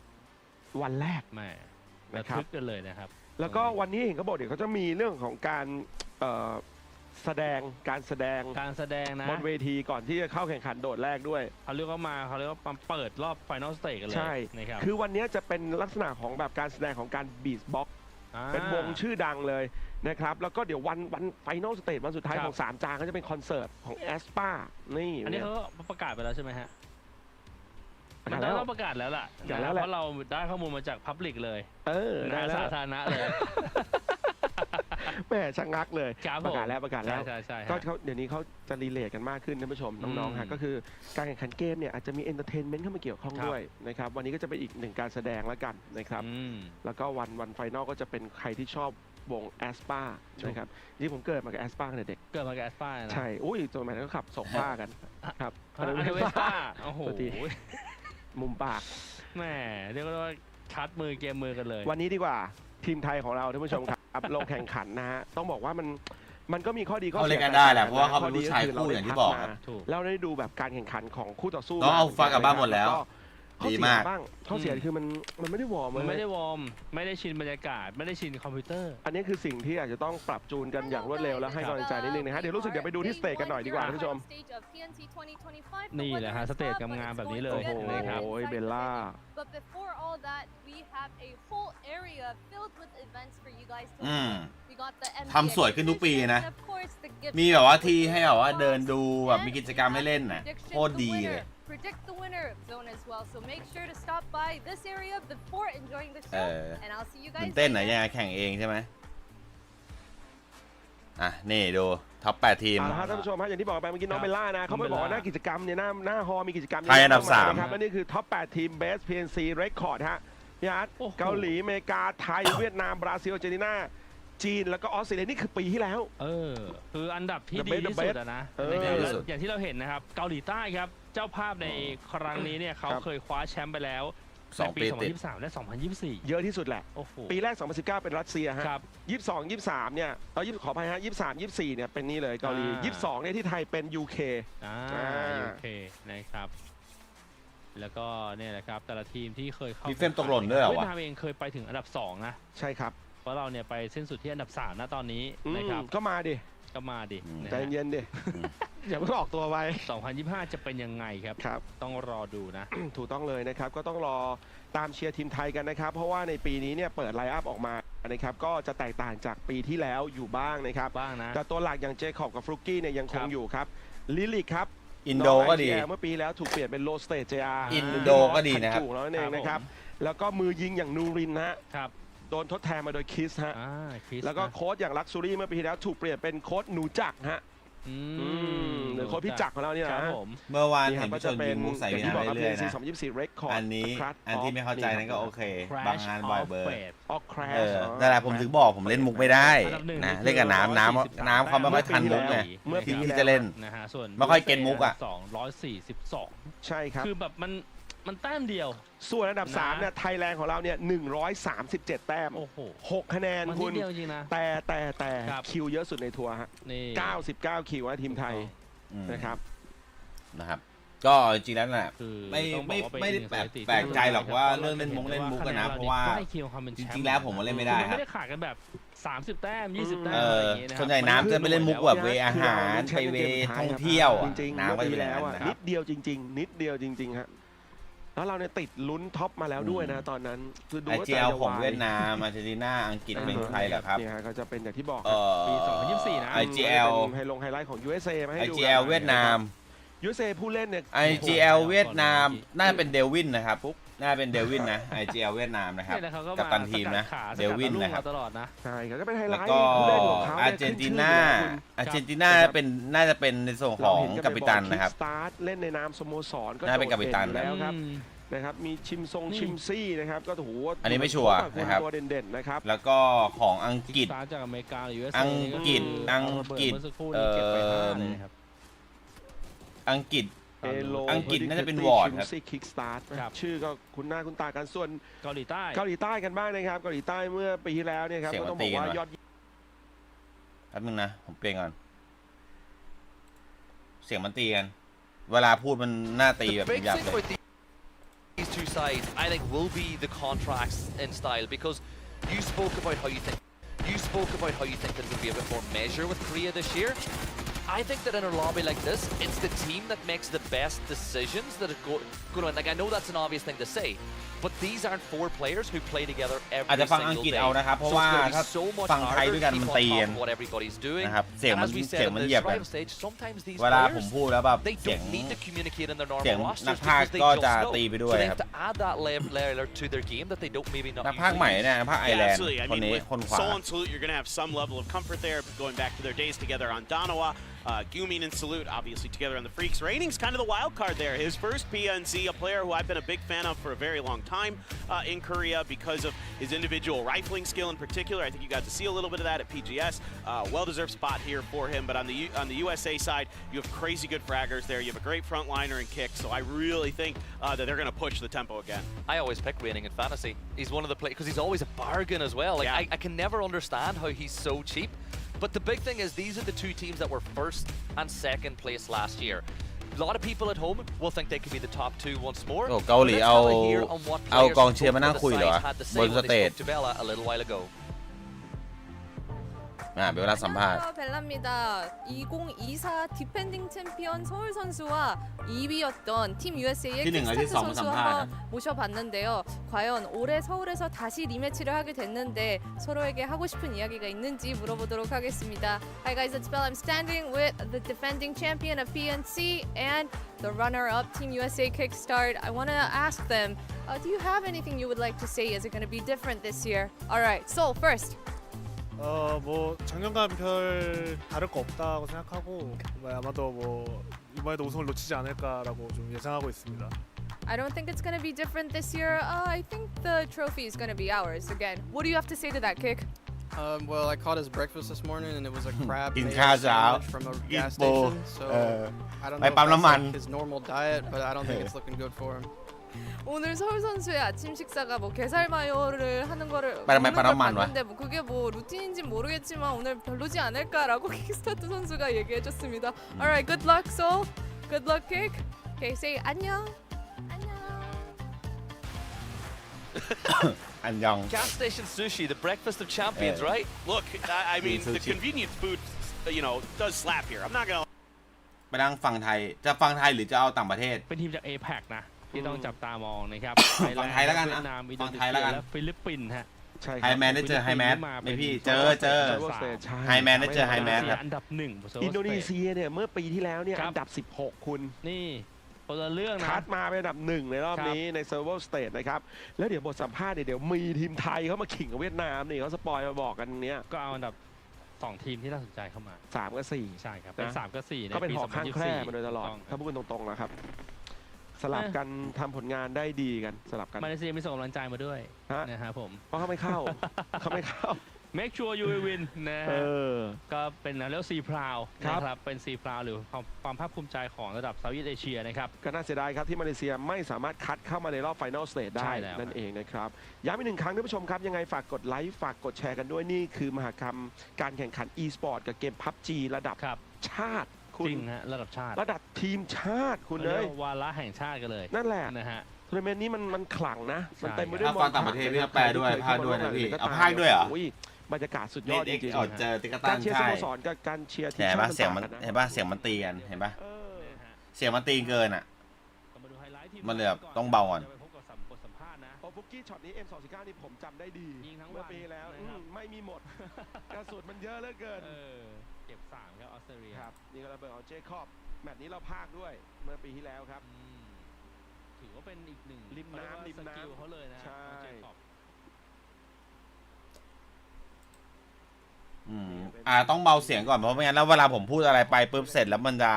วันแรกแม่ระทึกกันเลยนะครับแล้วก็วันนี้เห็นเขาบอกเดี๋ยวเขาจะมีเรื่องของการแสดงนะบนเวทีก่อนที่จะเข้าแข่งขันโดดแรกด้วยเขาเรียกว่าเปิดรอบไฟนอลสเตจกันเลยใช่นะครับคือวันนี้จะเป็นลักษณะของแบบการแสดงของการบีทบ็อกซ์เป็นวงชื่อดังเลยนะครับแล้วก็เดี๋ยววันไฟนอลสเตจวันสุดท้ายของ3จานก็จะเป็นคอนเสิร์ตของแอสปานี่อันนี้เขาประกาศไปแล้วใช่ไหมฮะมันต้องประกาศแล้วล่ะเพราะเราได้ข้อมูลมาจากพับลิกเลยสาธารณะเลยแม่ชะงักเลยประกาศแล้วใช่ก็เดี๋ยวนี้เขาจะรีเลทกันมากขึ้นท่านผู้ชมน้องๆฮะก็คือการแข่งขันเกมเนี่ยอาจจะมีเอนเตอร์เทนเมนต์เข้ามาเกี่ยวข้องด้วยนะครับวันนี้ก็จะเป็นอีกหนึ่งการแสดงแล้วกันนะครับแล้วก็วันไฟนอลก็จะเป็นใครที่ชอบวงแอสปานะครับนี่ผมเกิดมากับแอสปาตั้งแต่เด็กเกิดมากับแอสปานะใช่อุ้ยตัวใหม่ก็ขับส่งผ้ากันครับอันนี้เวสป้าโอ้โหมุมปากแหมเรียกว่าชัดมือเกมมือกันเลยวันนี้ดีกว่าทีมไทยของเราท่านผู้ชมครับลงแข่งขันนะฮะต้องบอกว่ามันก็มีข้อดีข้อเสียกันได้แหละเพราะว่าเขาเป็นผู้ชายคู่อย่างที่บอกเราได้ดูแบบการแข่งขันของคู่ต่อสู้น้องเอาฟังกับบ้านหมดแล้วดีมากข้อเสียคือมันไม่ได้วอร์มไม่ได้ชินบรรยากาศไม่ได้ชินคอมพิวเตอร์อันนี้คือสิ่งที่อาจจะต้องปรับจูนกันอย่างรวดเร็วแล้วให้กำลังใจนิดนึงนะฮะเดี๋ยวรู้สึกอยากไปดูที่สเตจกันหน่อยดีกว่าท่านผู้ชมนี่แหละฮะสเตจงามแบบนี้เลยนะครับโอ้ยเบลล่าทำสวยขึ้นทุกปีนะมีแบบว่าที่ให้แบบว่าเดินดูแบบมีกิจกรรมให้เล่นน่ะโคตรดีเลยpredict the winner zone as well so make sure to stop by this area before enjoying the show and I'll see you guys เต้นไหนยังไงแข่งเองใช่ไหมนี่ดูท็อป8ทีมท่านผู้ชมฮะอย่างที่บอกไปเมื่อกี้น้องเบลล่านะเขาไปบอกว่าหน้ากิจกรรมเนี่ยหน้าฮอมีกิจกรรมไทยอันดับ3ครับและนี่คือท็อป8ทีม Best PNC Record ฮะพี่อาร์ตเกาหลีอเมริกาไทยเวียดนามบราซิลอาร์เจนตินาจีนแล้วก็ออสเตรเลียนี่คือปีที่แล้วคืออันดับที่ดีที่สุดนะอย่างที่เราเห็นนะครับเกาหลีใต้ครับเจ้าภาพในครั้งนี้เนี่ยเขาเคยคว้าแชมป์ไปแล้วในปี2023และ2024เยอะที่สุดแหละปีแรก2019เป็นรัสเซียฮะ22 23เนี่ยขออภัยฮะ23 24เนี่ยเป็นนี่เลยเกาหลี22เนี่ยที่ไทยเป็น UK UK นะครับแล้วก็เนี่ยแหละครับแต่ละทีมที่เคยเข้ามีเฟรมตกหล่นด้วยเหรอวะเวียดนามเองเคยไปถึงอันดับ2นะใช่ครับเพราะเราเนี่ยไปสิ้นสุดที่อันดับ3นะตอนนี้นะครับก็มาดิใจเย็นดิอย่าเพิ่งออกตัวไป2025จะเป็นยังไงครับต้องรอดูนะถูกต้องเลยนะครับก็ต้องรอตามเชียร์ทีมไทยกันนะครับเพราะว่าในปีนี้เนี่ยเปิดไลน์อัพออกมานะครับก็จะแตกต่างจากปีที่แล้วอยู่บ้างนะครับแต่ตัวหลักอย่างเจคอบกับฟลุกกี้เนี่ยยังคงอยู่ครับลิลิกครับอินโดก็ดีเมื่อปีแล้วถูกเปลี่ยนเป็นโลสเตจJRอินโดก็ดีนะครับถูกแล้วนั่นเองนะครับแล้วก็มือยิงอย่างนูรินนะครับโดนทดแทนมาโดยคิสฮะแล้วก็โค้ชอย่างลักซูรี่เมื่อปีที่แล้วถูกเปลี่ยนเป็นโค้ชหนูจักรฮะหรือโค้ชพี่จักรของเราเนี่ยนะเมื่อวานเห็นผู้ชมยิงมุกใส่วินาทีเรื่อยๆนะ2024 record อันที่ไม่เข้าใจนั่นก็โอเคบางงานบ่อยเบอร์นั่นแหละผมถึงบอกผมเล่นมุกไม่ได้นะเล่นกับน้ำเขาไม่ค่อยทันมุกไงเมื่อที่จะเล่นไม่ค่อยเก็ตมุก242ใช่ครับคือแบบมันแต้มเดียวส่วนอันดับ3เนี่ยไทยแลนด์ของเราเนี่ย137แต้ม6คะแนนคุณแต่คิวเยอะสุดในทัวร์ฮะ99คิวนะทีมไทยนะครับก็จริงแล้วน่ะไม่ได้แปลกใจหรอกว่าเรื่องเล่นมุกกันนะเพราะว่าจริงๆแล้วผมเล่นไม่ได้ไม่ได้ขาดกันแบบ30แต้ม20แต้มส่วนใหญ่น้ำจะไปเล่นมุกแบบเวอาหารไปเวท่องเที่ยวน้ำไปแล้วนิดเดียวจริงๆฮะแล้วเราเนี่ยติดลุ้นท็อปมาแล้วด้วยนะตอนนั้นคือดูว่าจะของเวียดนามอาร์เจนตินาอังกฤษเป็นใครเหรอครับนี่ฮะก็จะเป็นอย่างที่บอกปี2024นะ IGL ไฮไลท์ของ USA มาให้ดู IGL เวียดนาม USA ผู้เล่นเนี่ย IGL เวียดนามน่าเป็นเดวินนะครับน่าเป็นเดวินนะ IGL เวียดนามนะครับกัปตันทีมนะเดวินนะครับตลอดนะใช่ครับก็เป็นไฮไล แล้ว ท์ ก็ ผู้เล่นของเขา อาร์เจนตินาน่าจะเป็นในส่วนของกัปตันนะครับ สตาร์ทเล่นในนามสโมสรก็ น่าเป็นกัปตัน แล้วครับนะครับมีชิมซี่นะครับก็ถือว่าอันนี้ไม่ชัวร์นะครับตัวเด่นๆนะครับแล้วก็ของอังกฤษจากอเมริกาหรือ USA อังกฤษอังกฤษอังกฤษน่าจะเป็นวอร์ดครับคิกสตาร์ทชื่อก็คุณหน้าคุณตากันส่วนเกาหลีใต้กันบ้างนะครับเกาหลีใต้เมื่อปีที่แล้วเนี่ยครับก็ต้องบอกว่ายอดแป๊บนึงนะผมเปลี่ยนก่อนเสียงมันตีกันเวลาพูดมันน่าตีแบบยับเลย These two sides, I think, will be the contracts in style because you spoke about how you think there's going to be a bit more measure with Korea this year. I think that in a lobby like this, it's the team that makes the best decisions that are going to win. Like I know that's an obvious thing to say, but these aren't four players who play together every อาจจะฟังอังกฤษเอานะครับเพราะว่าถ้าฟังไทยด้วยกันมันตีกันนะครับเสียงมันเหยียบกันเวลาผมพูดแล้วแบบเสียงนักพากย์ก็จะตีไปด้วยครับนักพากย์ใหม่เนี่ยนักพากย์ไอร์แลนด์คนนี้คนขวา You're going to have some level of comfort there going back to their days together on Danawa. Gumin and Salute obviously together on the Freaks. Raining's kind of the wild card there. His first PNC, a player who I've been a big fan of for a very long time in Korea because of his individual rifling skill in particular. I think you got to see a little bit of that at PGS. Well-deserved spot here for him. But on the USA side, you have crazy good fraggers there. You have a great frontliner and kick. So I really think that they're going to push the tempo again. I always pick Raining in fantasy. He's one of the players because he's always a bargain as well. Like I can never understand how he's so cheap. But the big thing is these are the two teams that were first and second place last year. A lot of people at home will think they could be the top two once more. เกาหลีเอากองเชียร์มานั่งคุยเหรอบนสเตจเวลาสัมภาษณ์ 벨라입니다. 2024 디펜딩 챔피언 서울 선수와 2위였던 팀 USA의 킥스타트 선수 한번 모셔봤는데요. 과연 올해 서울에서 다시 리매치를 하게 됐는데 서로에게 하고 싶은 이야기가 있는지 물어보도록 하겠습니다. Hi guys, it's Bella. I'm standing with the defending champion of PNC and the runner-up Team USA Kickstart. I want to ask them, do you have anything you would like to say? Is it going to be different this year? All right, so first. 뭐 작년과 별 다를 거 없다고 생각하고 아마도 뭐 이번에도 우승을 놓치지 않을까라고 좀 예상하고 있습니다. I don't think it's going to be different this year. I think the trophy is going to be ours again. What do you have to say to that, Kick? Well, I caught his breakfast this morning and it was a crab sandwich from a gas station. So I don't know if that's like his normal diet, but I don't think it's looking good for him. 오늘 서울 선수의 아침 식사가 뭐 게살 마요를 하는 거를 봤는데 뭐 그게 뭐 루틴인지는 모르겠지만 오늘 별로지 않을까라고 킥스타트 선수가 얘기해줬습니다. Alright, good luck, Seoul. Good luck, Kick. Okay, say 안녕. 안녕. Gas station sushi, the breakfast of champions, right? Look, I mean, the convenience food, does slap here. I'm not gonna. ไปนั่งฟังไทยจะฟังไทยหรือจะเอาต่างประเทศเป็นทีมจาก APAC นะที่ต้องจับตามองนะครับ ฟังไทยแล้วกันนะฟังไทยแล้วกันฟิลิปปินส์ฮะไฮแมนได้เจอไฮแมนไม่พี่เจอไฮแมนได้เจอไฮแมนครับอันดับ1อินโดนีเซียเนี่ยเมื่อปีที่แล้วเนี่ยอันดับ16คุณนี่คนละเรื่องนะคัดมาเป็นอันดับ1ในรอบนี้ในเซอร์เวอร์สเตทนะครับแล้วเดี๋ยวบทสัมภาษณ์เดี๋ยวมีทีมไทยเข้ามาขิงกับเวียดนามนี่เขาสปอยมาบอกกันเนี้ยก็เอาอันดับ2ทีมที่น่าสนใจเข้ามา3กับ4ใช่ครับเป็น3กับ4ก็เป็นหอกข้างแคร่มาโดยตลอดถ้าพูดกันตรงๆนะครับสลับกันทำผลงานได้ดีกันสลับกันมาเลเซียมีส่งกำลังใจมาด้วยนะครับผมเพราะเขาไม่เข้า Make sure you win นะฮะก็เป็นเรียกซีพราวนะครับเป็นซีพราวหรือความภาคภูมิใจของระดับเซาท์อีสต์เอเชียนะครับก็น่าเสียดายครับที่มาเลเซียไม่สามารถคัดเข้ามาในรอบไฟนอลสเตจได้นั่นเองนะครับย้ำอีก1 ครั้งท่านผู้ชมครับยังไงฝากกดไลค์ฝากกดแชร์กันด้วยนี่คือมหกรรมการแข่งขัน e-sport กับเกม PUBG ระดับชาติจริงฮะระดับชาติระดับทีมชาติคุณเลยวาระแห่งชาติกันเลยนั่นแหละนะฮะทัวร์นาเมนต์นี้มันขลังนะมันเต็มไปด้วยฟังต่างประเทศพี่แปลด้วยภาคด้วยนะพี่เอาภาคด้วยเหรอบรรยากาศสุดยอดจริงๆการเชียร์สโมสรกับการเชียร์ทีมชาติเสียงมันเห็นป่ะเสียงมันตีกันเห็นป่ะเสียงมันตีเกินอ่ะมันเลยแบบต้องเบาก่อนฟุกกี้ช็อตนี้ M249นี่ผมจำได้ดีเมื่อปีแล้วไม่มีหมดกระสุนมันเยอะเหลือเกินเก็บ3ครับออสเตรเลียครับนี่ก็ระเบิดเอาเจคอบ แมตช์นี้เราพากด้วยเมื่อปีที่แล้วครับถือว่าเป็นอีกหนึ่ง ริมน้ำสกิลเขาเลยนะ ใช่ ต้องเบาเสียงก่อนเพราะไม่งั้นแล้วเวลาผมพูดอะไรไปปุ๊บเสร็จแล้วมันจะ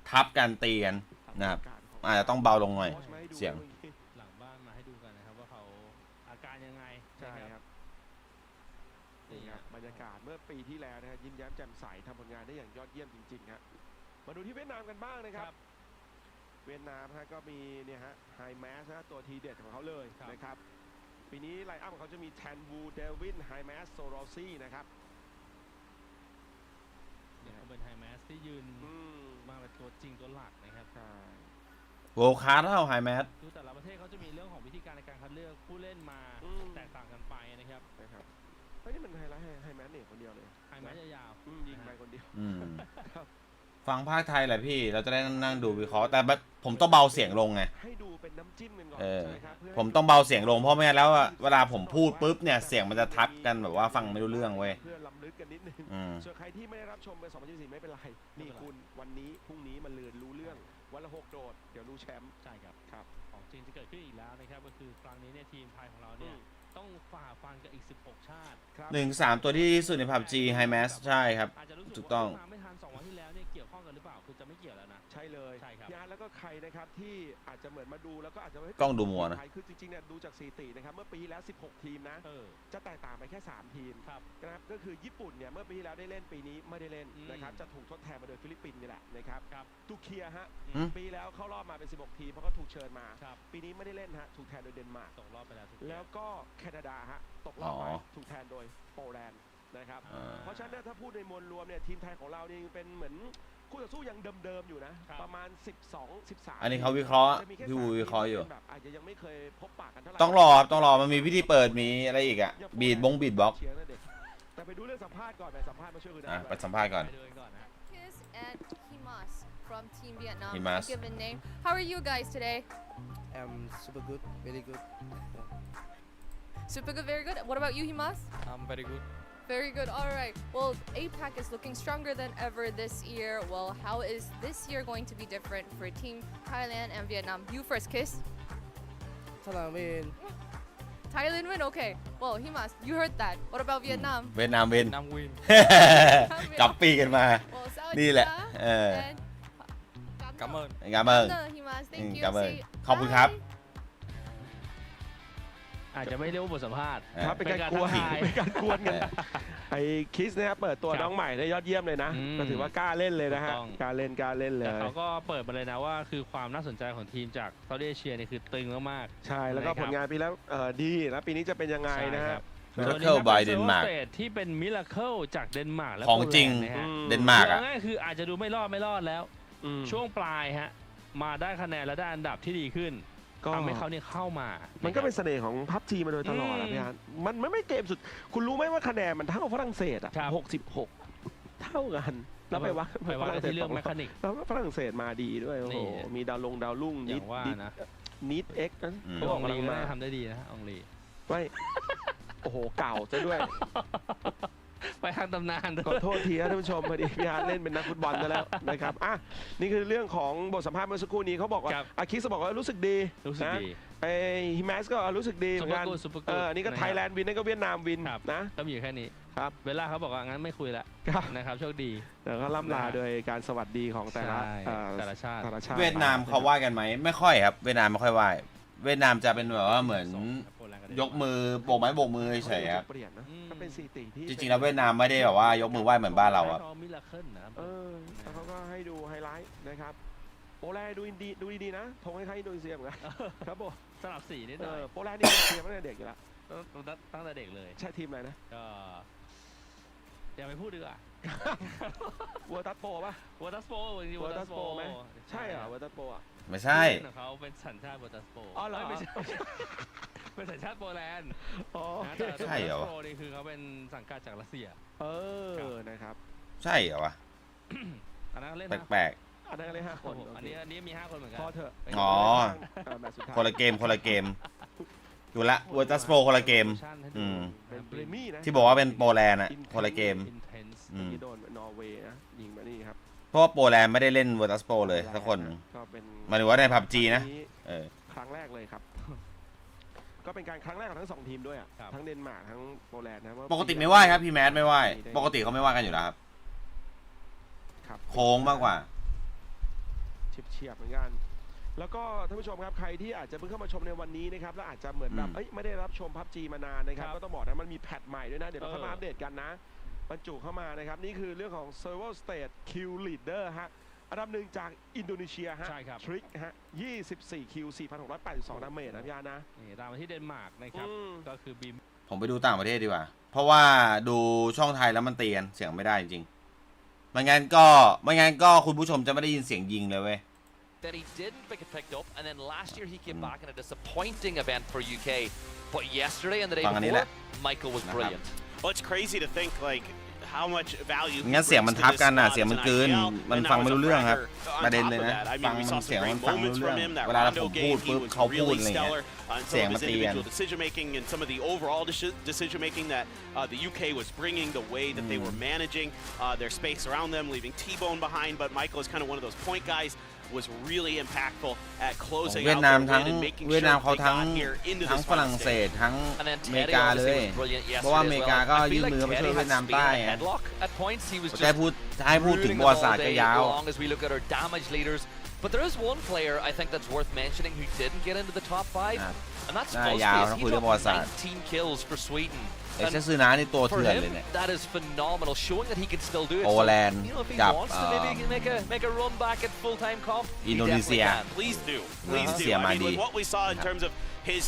ทับกันตีกันนะครับอาจจะต้องเบาลงหน่อยเสียงหลังบ้านมาให้ดูกันนะครับว่าเขาอาการยังไง ใช่ครับนี่ครับบรรยากาศเมื่อปีที่แล้วนะครับยิ้มแย้มแจ่มใสทำผลงานได้อย่างยอดเยี่ยมจริงๆครับมาดูที่เวียดนามกันบ้างนะครับเวียดนามฮะก็มีเนี่ยฮะไฮแมสนะตัวทีเด็ดของเขาเลยนะครับปีนี้ไลน์อัพของเขาจะมีแทนวูเดวินไฮแมสโซโรซี่นะครับเขาเป็นไฮแมสที่ยืนมาเป็นตัวจริงตัวหลักนะครับโวลคาร์เท่าไฮแมสดูแต่ละประเทศเขาจะมีเรื่องของวิธีการในการคัดเลือกผู้เล่นมาแตกต่างกันไปนะครับเฮ้ยนี่มันไฮไลท์ไฮแมสเนี่ยคนเดียวเลยไฮแมสยาวๆยิงไปคนเดียวฟังภาคไทยแหละพี่เราจะได้นั่งดูวิเคราะห์แต่ผมต้องเบาเสียงลงไงให้ดูเป็นน้ำจิ้มกันก่อนผมต้องเบาเสียงลงเพราะไม่งั้นแล้วเวลาผมพูดปุ๊บเนี่ยเสียงมันจะทับกันแบบว่าฟังไม่รู้เรื่องเว้ยเพื่อล้ำลึกกันนิดนึงส่วนใครที่ไม่ได้รับชมไป2024ไม่เป็นไรนี่คุณวันนี้พรุ่งนี้มันเลือนรู้เรื่องวันละ6โดดเดี๋ยวรู้แชมป์ใช่ครับของจริงจะเกิดขึ้นอีกแล้วนะครับก็คือครั้งนี้เนี่ยทีมไทยของเราเนี่ยต้องฝ่าฟันกับอีก16ชาติ1-3ตัวที่ดีสุดใน PUBG High Mass ใช่ครับถูกต้องไม่ทัน2วันที่แล้วเนี่ยเกี่ยวข้องกันหรือเปล่าคือจะไม่เกี่ยวแล้วนะใช่เลยใช่ครับแล้วก็ใครนะครับที่อาจจะเหมือนมาดูแล้วก็อาจจะไม่กล้องดูมัวนะคือจริงๆเนี่ยดูจากสถิตินะครับเมื่อปีที่แล้ว16ทีมนะจะแตกต่างไปแค่3ทีมนะครับก็คือญี่ปุ่นเนี่ยเมื่อปีที่แล้วได้เล่นปีนี้ไม่ได้เล่นนะครับจะถูกทดแทนมาโดยฟิลิปปินส์นี่แหละนะครับตุรกีฮะปีแล้วเข้ารอบมาเป็น16ทีมเพราะก็ถูกเชิญมาปีนี้ไม่ได้เล่นฮะถูกแทนโดยเดนมาร์กตกรอบไปแล้วก็แคนาดาฮะตกรอบไปถูกแทนโดยโปแลนด์นะครับเพราะฉะนั้นถ้าพูดในมวลรวมเนี่ยทีมไทยของเรานี่เป็นเหมือนคู่ต่อสู้ยังเดิมๆอยู่นะประมาณ12-13อันนี้เขาวิเคราะห์พี่วูวิเคราะห์อยู่อาจจะยังไม่เคยพบปะกันเท่าไหร่ต้องรอมันมีพิธีเปิดมีอะไรอีกอ่ะบีทบ็อกแต่ไปดูเรื่องสัมภาษณ์ก่อนไปสัมภาษณ์มาช่วยกันไปสัมภาษณ์ก่อนFrom Team Vietnam, given name. How are you guys today? Super good, very good. Super good, very good. What about you, Himas? Very good. Very good. All right. Well, APAC is looking stronger than ever this year. Well, how is this year going to be different for Team Thailand and Vietnam? You first, Kiss. Thailand win. Thailand win. Okay. Well, Himas, you heard that. What about Vietnam? Vietnam win. Vietnam win. กลับปีกันมานี่แหละCảm ơn. Cảm ơn. Cảm ơn. ขอบคุณครับอาจจะไม่เรียกว่าบทสัมภาษณ์ครับเป็นการกวนกันไอ้คิสนะครับเปิดตัวน้องใหม่ได้ยอดเยี่ยมเลยนะก็ถือว่ากล้าเล่นเลยนะฮะกล้าเล่นเลยแต่เขาก็เปิดมาเลยนะว่าคือความน่าสนใจของทีมจากเซาท์เอเชียนี่คือตึงมากๆใช่แล้วก็ผลงานปีแล้วดีแล้วปีนี้จะเป็นยังไงนะฮะMiracle by เดนมาร์กที่เป็นมิราเคิลจากเดนมาร์กและของจริงเดนมาร์กอ่ะคืออาจจะดูไม่รอดแล้วช่วงปลายฮะมาได้คะแนนและได้อันดับที่ดีขึ้นทำให้เขาเนี่ยเข้ามามันก็เป็นเสน่ห์ของพับจีมาโดยตลอดนะพี่ฮันมันไม่เกมสุดคุณรู้ไหมว่าคะแนนมันเท่าฝรั่งเศสอ่ะ66เท่ากันแล้วไปวัดที่เรื่องแมคานิกแล้วฝรั่งเศสมาดีด้วยโอ้โหมีดาวรุ่งนิดเอ็กซ์นะองลีก็ทำได้ดีนะองลีไม่โอ้โหเก่าซะด้วยไปทางตำนานขอโทษทีนะท่านผู้ชมพอดีพี่อาร์ตเล่นเป็นนักฟุตบอลแล้วนะครับนี่คือเรื่องของบทสัมภาษณ์เมื่อสักครู่นี้เขาบอกว่าอาคิสบอกว่ารู้สึกดีนะไอ้ฮิมสก็รู้สึกดีเหมือนกันนี่ก็ไทยแลนด์วินนี่ก็เวียดนามวินนะก็มีอยู่แค่นี้ครับเวลาเขาบอกว่างั้นไม่คุยละนะครับโชคดีแล้วก็ล่ำลาโดยการสวัสดีของแต่ละชาติเวียดนามเขาไหว้กันไหมไม่ค่อยครับเวียดนามไม่ค่อยไหว้เวียดนามจะเป็นแบบว่าเหมือนยกมือโบกไม้โบกมือเฉยครับจริงๆแล้วเวียดนามไม่ได้แบบว่ายกมือไหว้เหมือนบ้านเราครับแล้วเขาก็ให้ดูไฮไลท์นะครับโปแลนด์ดูดีนะธงคล้ายๆอินโดนีเซียเหมือนกันครับผมสลับสีนิดหน่อยโปแลนด์นี่เชียร์ตั้งแต่เด็กอยู่แล้วตั้งแต่เด็กเลยใช่ทีมอะไรนะก็อย่าไปพูดดีกว่าวัวตัสโปป่ะวัวตัสโปวัวตัสโปไหมใช่เหรอวัวตัสโปอ่ะไม่ใช่เขาเป็นสัญชาติวัวตัสโปอ๋อเหรอไม่ใช่เป็นสัญชาติโปแลนด์ใช่เหรอนี่คือเขาเป็นสังกัดจากรัสเซียนะครับใช่เหรอวะอันนั้นเล่นแปลกอันนั้นเล่น5 คนอันนี้มี5 คนเหมือนกันพอเถอะอ๋อคนละเกมอยู่ละวัวตัสโปคนละเกมที่บอกว่าเป็นโปแลนด์อ่ะคนละเกมที่โดนนอร์เวย์นะยิงมานี่ครับ เพราะว่าโปแลนด์ไม่ได้เล่น Virtus Pro เลยสักคนหมายถึงว่าใน PUBG นะครั้งแรกเลยครับก็เป็นการครั้งแรกของทั้ง2ทีมด้วยอ่ะทั้งเดนมาร์กทั้งโปแลนด์นะปกติไม่ว่าครับพี่แมทไม่ว่าปกติเขาไม่ว่ากันอยู่แล้วครับโค้งมากกว่าเฉียบเหมือนกันแล้วก็ท่านผู้ชมครับใครที่อาจจะเพิ่งเข้ามาชมในวันนี้นะครับแล้วอาจจะเหมือนแบบไม่ได้รับชม PUBG มานานนะครับก็ต้องบอกนะมันมีแพทใหม่ด้วยนะเดี๋ยวเราเข้ามาอัปเดตกันนะบรรจุเข้ามานะครับนี่คือเรื่องของ Server State Kill Leader ฮะอันดับ1จากอินโดนีเซียฮะทริกฮะ24คิว 4,682 ดาเมจนะพี่อาร์นะนี่ตามมาที่เดนมาร์กนะครับก็คือบีมผมไปดูต่างประเทศดีกว่าเพราะว่าดูช่องไทยแล้วมันเตียนเสียงไม่ได้จริงๆไม่งั้นก็คุณผู้ชมจะไม่ได้ยินเสียงยิงเลยเว้ยthat he didn't pick it picked up and then last year he came back in a disappointing event for UK but yesterday and the day before Michael was brilliant well it's crazy to think like how much value งั้นเสียงมันทับกันน่ะเสียงมันเกินมันฟังไม่รู้เรื่องครับประเด็นเลยนะฟังเสียงมันฟังไม่รู้เรื่องเวลาผมพูดปุ๊บเขาพูดอะไรเงี้ยเสียงมันเตียน decision making and some of the overall decision making that the UK was bringing the way that they were managing their space around them leaving T-Bone behind but Michael is kind of one of those point guys was really impactful at closing out their win and making sure they got here into this ฝรั่งเศสทั้งอเมริกาเลยเพราะว่าอเมริกาก็ยื่นมือมาช่วยเวียดนามใต้จะให้พูดถึงประวัติศาสตร์ก็ยาว But there is one player I think that's worth mentioning who didn't get into the top 5 and that's Fuzzface. He dropped 19 kills for Swedenไอ้เชซื้อน้านี่ตัวเถื่อนเลยเนี่ย That is phenomenal showing that he can still do it โปแลนด์ you know if he กับ wants to maybe he can make a run back at full time comp อินโดนีเซีย please do I mean with what we saw in terms of his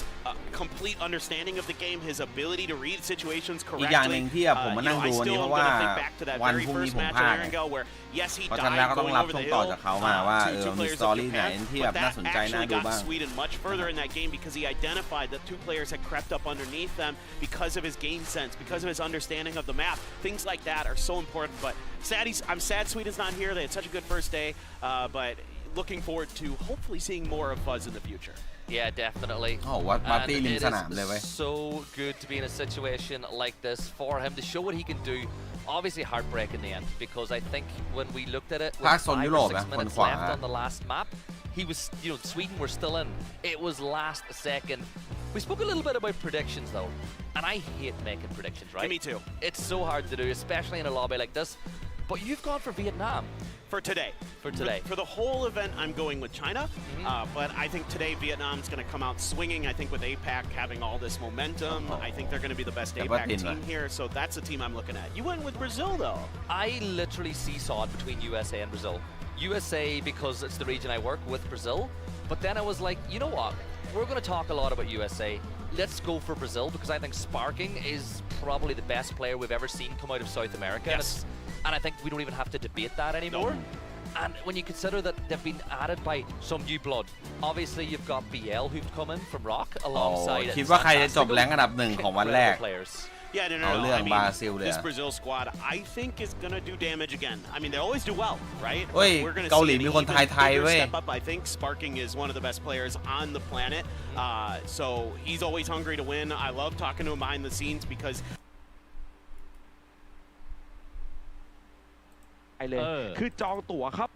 complete understanding of the game his ability to read situations correctly อีกอย่างหนึ่งที่ผมมานั่งดูวันนี้เพราะว่าวันพรุ่งนี้ผมพลาดเพราะฉะนั้นแล้วก็ต้องรับช่วงต่อจากเขามาว่ามีสตอรี่ไหนที่แบบน่าสนใจน่าดูบ้าง Sweden much further in that game because he identified that 2 players had crept up underneath them because of his game sense because of his understanding of the map things like that are so important but I'm sad Sweden's not here they had such a good first day but looking forward to hopefully seeing more of Fuzz in the future Yeah, definitely. Oh, what party and it is so good to be in a situation like this for him to show what he can do. Obviously, heartbreak in the end because I think when we looked at it, with 5 or 6 minutes left on the last map, he was, Sweden were still in. It was last second. We spoke a little bit about predictions though, and I hate making predictions, right? Me too. It's so hard to do, especially in a lobby like this. But you've gone for Vietnam. For today. For the whole event, I'm going with China. But I think today Vietnam's going to come out swinging. I think with APAC having all this momentum, I think they're going to be the best APAC team here. So that's the team I'm looking at. You went with Brazil, though. I literally seesawed between USA and Brazil. USA because it's the region I work with Brazil. But then I was like, you know what? We're going to talk a lot about USA. Let's go for Brazil because I think Sparking is probably the best player we've ever seen come out of South America. Yes. And I think we don't even have to debate that anymore. And when you consider that they've been added by some new blood, obviously you've got BL who've come in from Rock alongside. คิดว่าใครจะจบแรงอันดับ1ของวันแรก Yeah, no. I mean, this Brazil squad, I think, is going to do damage again. I mean, they always do well, right? We're going to see an even bigger step up. I think Sparking is one of the best players on the planet. So he's always hungry to win. I love talking to him behind the scenes because คือจองตั๋วครับ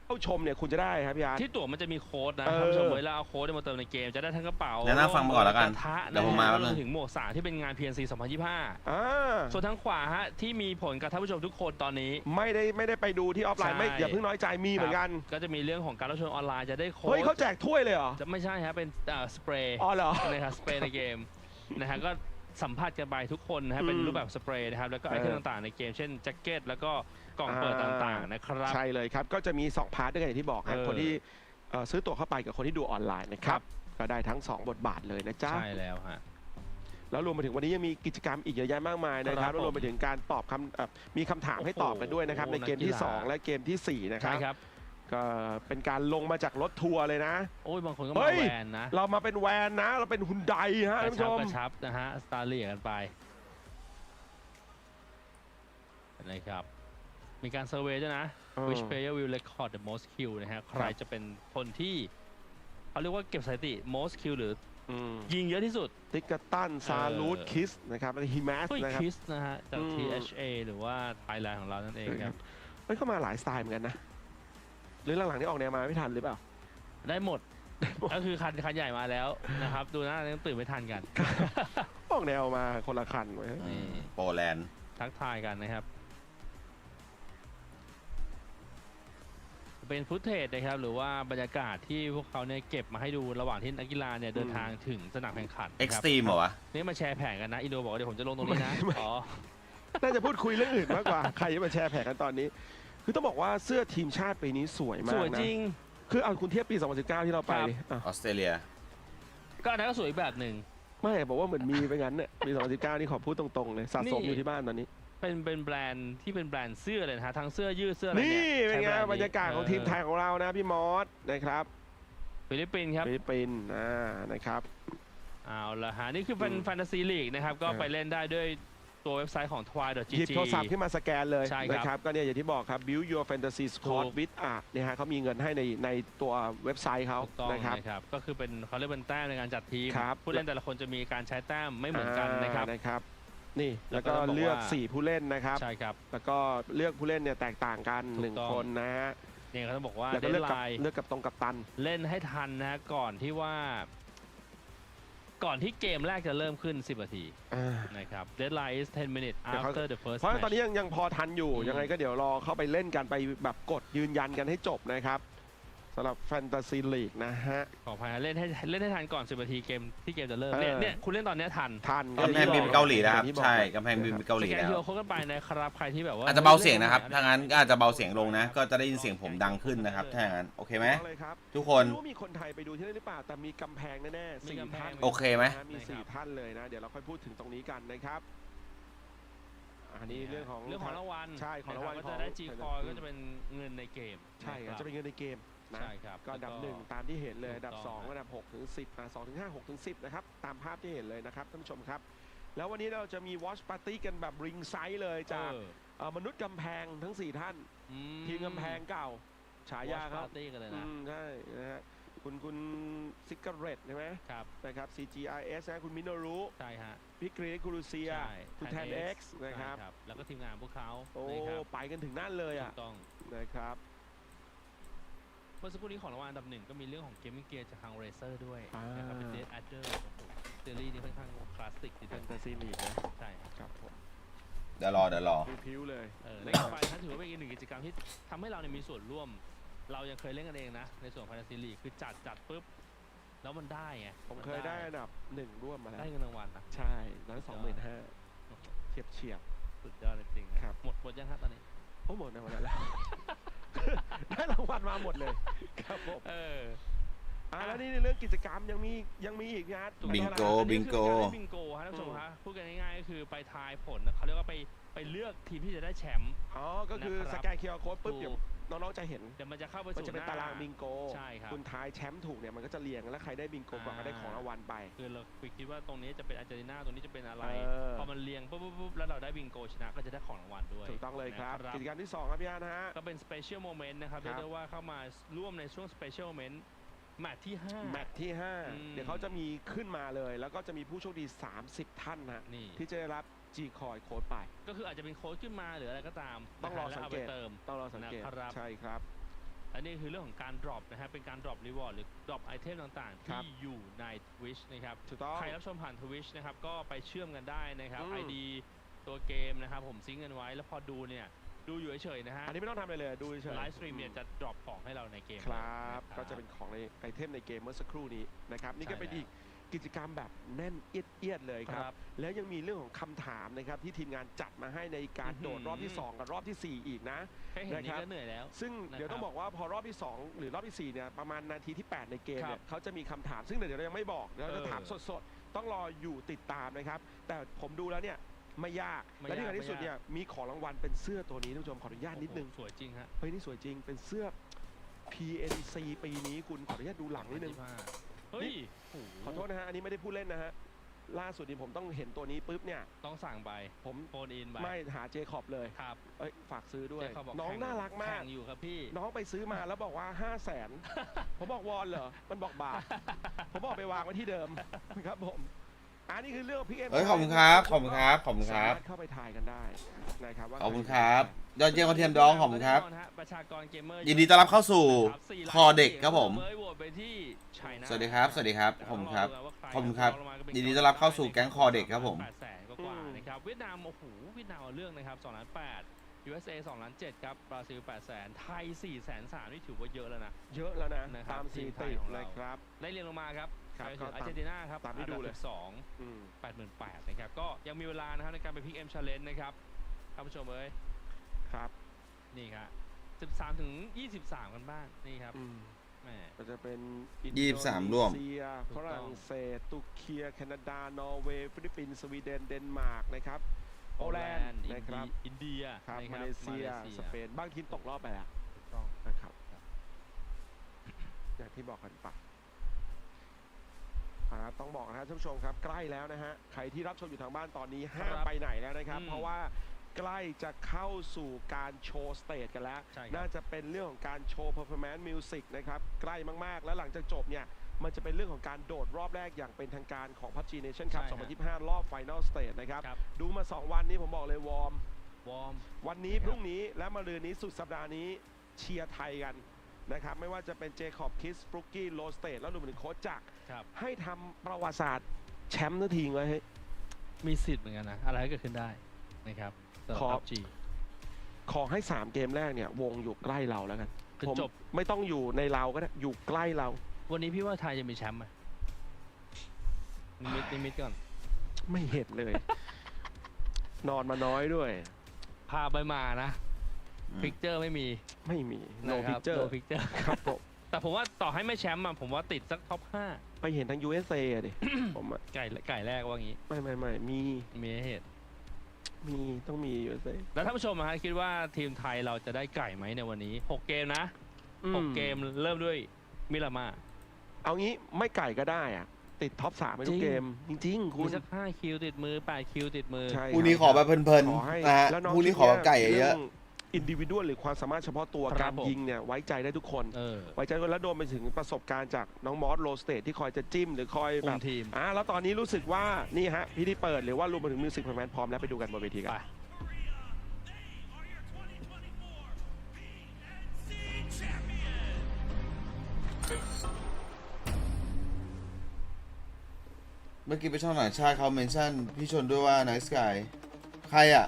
เข้าชมเนี่ยคุณจะได้ครับพี่อาร์ที่ตั๋วมันจะมีโค้ดนะท่านผู้ชมเวลาเอาโค้ดมาเติมในเกมจะได้ทั้งกระเป๋าแล้วน่าฟังมาก่อนแล้วกันเดี๋ยวผมมาแล้วถึงหมวก3ที่เป็นงาน PNC 2025ส่วนทางขวาฮะที่มีผลกับท่านผู้ชมทุกคนตอนนี้ไม่ได้ไปดูที่ออฟไลน์ไม่อย่าเพิ่งน้อยใจมีเหมือนกันก็จะมีเรื่องของการรับชมออนไลน์จะได้โค้ดเฮ้ยเขาแจกถ้วยเลยเหรอจะไม่ใช่ฮะเป็นสเปรย์อ๋อเหรอนะครับสเปรย์ในเกมนะฮะก็สัมผัสกันไปทุกคนนะฮะเป็นรูปแบบสเปรย์นะครับแล้วก็ไอเทมต่างๆในเกมเช่นแจ็คเก็ตแล้วก็กล่องเปิดต่างๆนะครับใช่เลยครับก็จะมี2พาร์ทด้วยกันอย่างที่บอกครับคนที่ซื้อตั๋วเข้าไปกับคนที่ดูออนไลน์นะครับก็ได้ทั้ง2บทบาทเลยนะจ๊ะใช่แล้วฮะแล้วรวมไปถึงวันนี้ยังมีกิจกรรมอีกเยอะแยะมากมายนะครับรวมไปถึงการตอบมีคำถามให้ตอบกันด้วยนะครับในเกมที่2และเกมที่4นะครับก็เป็นการลงมาจากรถทัวร์เลยนะโอ้ยบางคนก็มาแวนนะเรามาเป็นแวนนะเราเป็นฮุนไดฮะท่านผู้ชมกระชับนะฮะสตาร์เลียกันไปนะครับมีการเซอร์เวย์ด้วยนะ which player will record the most kill นะฮะใครจะเป็นคนที่เขาเรียกว่าเก็บสถิติ most kill หรือยิงเยอะที่สุดติกตันซาลูดคิสนะครับฮิมัสนะครับคิสนะฮะจาก THA หรือว่าไทยแลนด์ของเรานั่นเองครับ เข้ามาหลายสไตล์เหมือนกันนะหรือหลังๆนี่ออกแนวมาไม่ทันหรือเปล่าได้หมดก็คือคันใหญ่มาแล้วนะครับดูนะยังตื่นไม่ทันกันออกแนวมาคนละคันไว้โปแลนด์ทักทายกันนะครับเป็นฟุตเทจนะครับหรือว่าบรรยากาศที่พวกเขาเนี่ยเก็บมาให้ดูระหว่างที่นักกีฬาเนี่ยเดินทางถึงสนามแข่งขันเอ็กซ์ตรีมเหรอวะนี่มาแชร์แผนกันนะอินโดบอกเดี๋ยวผมจะลงตรงนี้นะอ๋อน่าจะพูดคุยเรื่องอื่นมากกว่าใครจะมาแชร์แผนกันตอนนี้คือต้องบอกว่าเสื้อทีมชาติปีนี้สวยมากนะสวยจริงคือเอาคุณเทียบปี 2019 ที่เราไปออสเตรเลียก็อันนั้นก็สวยแบบหนึ่งไม่บอกว่าเหมือนมีไปงั้นเนี่ยปี 2019 นี่ขอพูดตรงๆเลยสะสมอยู่ที่บ้านตอนนี้เป็นแบรนด์ที่เป็นแบรนด์เสื้อเลยนะฮะทั้งเสื้อยืดเสื้ออะไรเนี่ยนี่เป็นไงบรรยากาศของทีมไทยของเรานะพี่มอสนะครับฟิลิปปินส์ครับฟิลิปปินส์นะครับเอาละฮะนี่คือเป็นแฟนตาซีลีกนะครับก็ไปเล่นได้ด้วยตัวเว็บไซต์ของ twine.gg หยิบโทรศัพท์ขึ้นมาสแกนเลยนะครับก็เนี่ยอย่างที่บอกครับ build your fantasy squad with art เนี่ยฮะเขามีเงินให้ในตัวเว็บไซต์เขานะครับก็คือเป็นเขาเรียกเป็นแต้มในการจัดทีมผู้เล่นแต่ละคนจะมีการใช้แต้มไม่เหมือนกันนะครับนี่แล้วก็เลือก4ผู้เล่นนะครับใช่ครับแล้วก็เลือกผู้เล่นเนี่ยแตกต่างกัน1คนนะฮะเนี่ยเขาต้องบอกว่าเลือกกับตรงกับตันเล่นให้ทันนะก่อนที่เกมแรกจะเริ่มขึ้น10 นาทีนะครับ deadline is 10 minutes after the first เพราะตอนนี้ยังพอทันอยู่ยังไงก็เดี๋ยวรอเข้าไปเล่นกันไปแบบกดยืนยันกันให้จบนะครับสำหรับแฟนตาซีลีกนะฮะขออภัยเล่นให้ทันก่อน10 นาทีเกมที่เกมจะเริ่มเนี่ยคุณเล่นตอนนี้ทันกำแพงบินเกาหลีนะครับใช่กำแพงบินเกาหลีแล้วสแกน QR Code กันไปนะครับใครที่แบบว่าอาจจะเบาเสียงนะครับถ้างั้นอาจจะเบาเสียงลงนะก็จะได้ยินเสียงผมดังขึ้นนะครับถ้าอย่างนั้นโอเคไหมทุกคนมีคนไทยไปดูที่นั่นหรือเปล่าแต่มีกำแพงแน่ๆ4 ท่านโอเคไหมมี4 ท่านเลยนะเดี๋ยวเราค่อยพูดถึงตรงนี้กันนะครับอันนี้เรื่องของรางวัลใช่ของรางวัลก็จะได้ G Coin ก็จะเป็นเงินในเกมใช่จะเป็นเงินในเกมใช่ครับก็อันดับ1ตามที่เห็นเลยอันดับ2อันดับ6 ถึง 10 2 ถึง 5 6 ถึง 10นะครับตามภาพที่เห็นเลยนะครับท่านผู้ชมครับแล้ววันนี้เราจะมี Watch Party กันแบบริงไซส์เลยจากมนุษย์กำแพงทั้ง4 ท่านทีมกำแพงเก่าฉายาครับใช่นะฮะคุณซิกเกอร์เรตใช่ไหมครับนะครับ CGIS นะคุณมิโนรุใช่ฮะพี่กรีกูรูเซียคุณแทน X นะครับแล้วก็ทีมงานพวกเขาโอ้ไปกันถึงนั่นเลยอ่ะต้องนะครับเมื่อสักครู่นี้ของรางวัลอันดับ1ก็มีเรื่องของเกมมิ่งเกียร์จากทางเรเซอร์ด้วยนะครับเป็นเดดแอดเดอร์ซีรีส์นี้ค่อนข้างคลาสสิกแฟนตาซีลีกนะใช่ครับผมเดี๋ยวรอพิ้วเลยในต่อไปถือว่าเป็นอีกหนึ่งกิจกรรมที่ทำให้เรามีส่วนร่วมเรายังเคยเล่นกันเองนะในส่วนแฟนตาซีลีกคือจัดปุ๊บแล้วมันได้ไงผมเคยได้อันดับ1ร่วมมาแล้วได้เงินรางวัลนะใช่แล้ว25,000เฉียบสุดยอดจริงครับหมดยังครับตอนนี้หมดในวันนั้นแล้วได้รางวัลมาหมดเลยครับผมแล้วนี่ในเรื่องกิจกรรมยังมีอีกนะบิงโกบิงโกฮะท่านผู้ชมฮะพูดกันง่ายๆก็คือไปทายผลเขาเรียกว่าไปเลือกทีมที่จะได้แชมป์ก็คือสแกนQR Codeปุ๊บเดี๋ยวน้องๆจะเห็นเดี๋ยวมันจะเข้าไปสู่จะเป็นตารางบิงโกใช่ครับคุณทายแชมป์ถูกเนี่ยมันก็จะเรียงแล้วใครได้บิงโกก่อนก็ได้ของรางวัลไปคือเราคิดว่าตรงนี้จะเป็นอาร์เจนตินาตรงนี้จะเป็นอะไรพอมันเรียงปุ๊บแล้วเราได้บิงโกชนะก็จะได้ของรางวัลด้วยถูกต้องเลยครับกิจกรรมที่2ครับพี่อาร์นะฮะก็เป็นสเปเชียลโมเมนต์นะครับเรียกได้ว่าเข้ามาร่วมในช่วงสเปเชียลโมเมนต์แมตช์ที่5เดี๋ยวเขาจะมีขึ้นมาเลยแล้วก็จะมีผู้โชคดี30 ท่านนะที่จะได้รับG Coin โค้ดไปก็คืออาจจะเป็นโค้ดขึ้นมาหรืออะไรก็ตามต้องรอสังเกตใช่ครับอันนี้คือเรื่องของการ drop นะฮะเป็นการ drop reward หรือ drop ไอเทมต่างๆที่อยู่ใน Twitch นะครับใครรับชมผ่าน Twitch นะครับก็ไปเชื่อมกันได้นะครับ ID ตัวเกมนะครับผมซิงค์กันไว้แล้วพอดูเนี่ยดูอยู่เฉยๆนะฮะอันนี้ไม่ต้องทำอะไรเลยดูเฉยไลฟ์สตรีมเนี่ยจะ drop ของให้เราในเกมครับก็จะเป็นของในไอเทมในเกมเมื่อสักครู่นี้นะครับนี่ก็เป็นอีกกิจกรรมแบบแน่นเอียดเลยครับแล้วยังมีเรื่องของคำถามนะครับที่ทีมงานจัดมาให้ในการโดดรอบที่2กับรอบที่4อีกนะนะครับเหนื่อยแล้วซึ่งเดี๋ยวต้องบอกว่าพอรอบที่2หรือรอบที่4เนี่ยประมาณนาทีที่8ในเกมเนี่ยเขาจะมีคำถามซึ่งเดี๋ยวเรายังไม่บอกเราจะถามสดๆต้องรออยู่ติดตามนะครับแต่ผมดูแล้วเนี่ยไม่ยากและที่สำคัญที่สุดเนี่ยมีของรางวัลเป็นเสื้อตัวนี้ท่านผู้ชมขออนุญาตนิดนึงสวยจริงฮะเฮ้ยนี่สวยจริงเป็นเสื้อ PNC ปีนี้คุณขออนุญาตดูหลังนิดนึงเฮ้ยขอโทษนะฮะอันนี้ไม่ได้พูดเล่นนะฮะล่าสุดนี้ผมต้องเห็นตัวนี้ปุ๊บเนี่ยต้องสั่งไปผมโฟนอินไปไม่หาเจคอบเลยครับฝากซื้อด้วยน้องน่ารักมากอยู่ครับพี่น้องไปซื้อมาแล้วบอกว่า500,000ผมบอกวอนเหรอมันบอกบาทผมบอกไปวางไว้ที่เดิมครับผม อันนี้คือเรื่องพี่เอ็ม เฮ้ยขอบคุณครับขอบคุณครับขอบคุณครับ สามารถเข้าไปทายกันได้นะครับว่า ขอบคุณครับยอดเยี่ยมกระเทียมดองขอบคุณครับ ประชากรเกมเมอร์ ยินดีต้อนรับเข้าสู่คอเด็กครับผม โหวตไปที่ China สวัสดีครับสวัสดีครับขอบคุณครับขอบคุณครับยินดีต้อนรับเข้าสู่แก๊งคอเด็กครับผม 800,000กว่าๆนะครับเวียดนามโอ้โหเวียดนามเอาเรื่องนะครับ2.8 ล้านUSA 2.7 ล้านครับบราซิล800,000ไทย430,000นี่ถือว่าเยอะแล้วนะ เยอะแล้วนะ นะครับ ตามสถิตินะครับ ไล่เรียงลงมาครับ ครับ ไป ก็ ถึงอาร์เจนตินาครับ ตามที่ดูเลย 88,000นะครับก็ยังมีเวลานะครับในการไปพิกเอ็มชาเลนจ์นะครับท่านผู้ชมเอ้ย ครับ นี่ครับ13 ถึง 23 กันบ้างนี่ครับแหม ก็จะเป็น 23ร่วม อินโดนีเซียฝรั่งเศสตุรกีแคนาดานอร์เวย์ฟิลิปปินส์สวีเดนเดนมาร์กนะครับโปแลนด์นะครับ อินเดีย ครับ นะ มาเลเซียสเปนบางทีมตกรอบไปแล้ว ถูกต้อง นะครับอย่างที่บอกกันไปต้องบอกนะครับท่านผู้ชมครับใกล้แล้วนะฮะใครที่รับชมอยู่ทางบ้านตอนนี้ห้ามไปไหนแล้วนะครับ เพราะว่าใกล้จะเข้าสู่การโชว์สเตจกันแล้ว น่าจะเป็นเรื่องของการโชว์ performance music นะครับใกล้มากๆแล้วหลังจากจบเนี่ยมันจะเป็นเรื่องของการโดดรอบแรกอย่างเป็นทางการของ PUBG Nation Cup 2025 รอบ Final Stage นะครับดูมา2วันนี้ผมบอกเลยวอร์มวันนี้พรุ่งนี้และมะรืนนี้สุดสัปดาห์นี้เชียร์ไทยกันนะครับไม่ว่าจะเป็นเจคอบคิสฟรุกกี้โลสเตทแล้วรวมถึงโค้ชจักรให้ทำประวัติศาสตร์แชมป์นาทีไว้ให้มีสิทธิ์เหมือนกันนะอะไรก็เกิดขึ้นได้นะครับสำหรับ PUBG ขอให้3เกมแรกเนี่ยวงอยู่ใกล้เราแล้วกัน คือ ผม จบ ไม่ต้องอยู่ในเราก็ได้อยู่ใกล้เรา วันนี้พี่ว่าไทยจะมีแชมป์ไหมนิมิตก่อน ไม่เห็นเลย นอนมาน้อยด้วย พาไปมานะพิกเจอร์ไม่มี no picture พิกเจอร์ ครับผม แต่ผมว่าต่อให้ไม่แชมป์อะผมว่าติดสักท็อป ไปเห็นทาง USA อะดิ ผมอะ 5 ไก่แรกว่างี้ ไม่มี ให้เหตุ ต้องมี USA แล้วท่านผู้ชมนะฮะคิดว่าทีมไทยเราจะได้ไก่ไหมในวันนี้6เกมนะ6เกมเริ่มด้วยมิรามา เอางี้ไม่ไก่ก็ได้อะติดท็อป3ไปทุกเกม จริงๆ คุ มี ณ สัก5คิวติดมือ8คิวติดมือ ใช่ คู่นี้ขอแบบเพลิน ขอให้ ๆนะฮะ แล้วน้อง คู่นี้ขอแบบไก่เยอะ อินดิวิดวลหรือความสามารถเฉพาะตัว ครั กา บ ร ผม ยิงเนี่ยไว้ใจได้ทุกคน ไว้ใจคนแล้วโดนไปถึงประสบการณ์จากน้องมอสโลสเตทที่คอยจะจิ้มหรือคอยแบบ ทีม แล้วตอนนี้รู้สึกว่านี่ฮะพิธีเปิดหรือว่ารวมไปถึงมิวสิกเพอร์แมนพร้อมแล้วไปดูกันบนเวทีกัน เมื่อกี้ไปช่องหนังชาติเขาเมนชั่นพี่ชนด้วยว่า Nice Guy ใครอ่ะ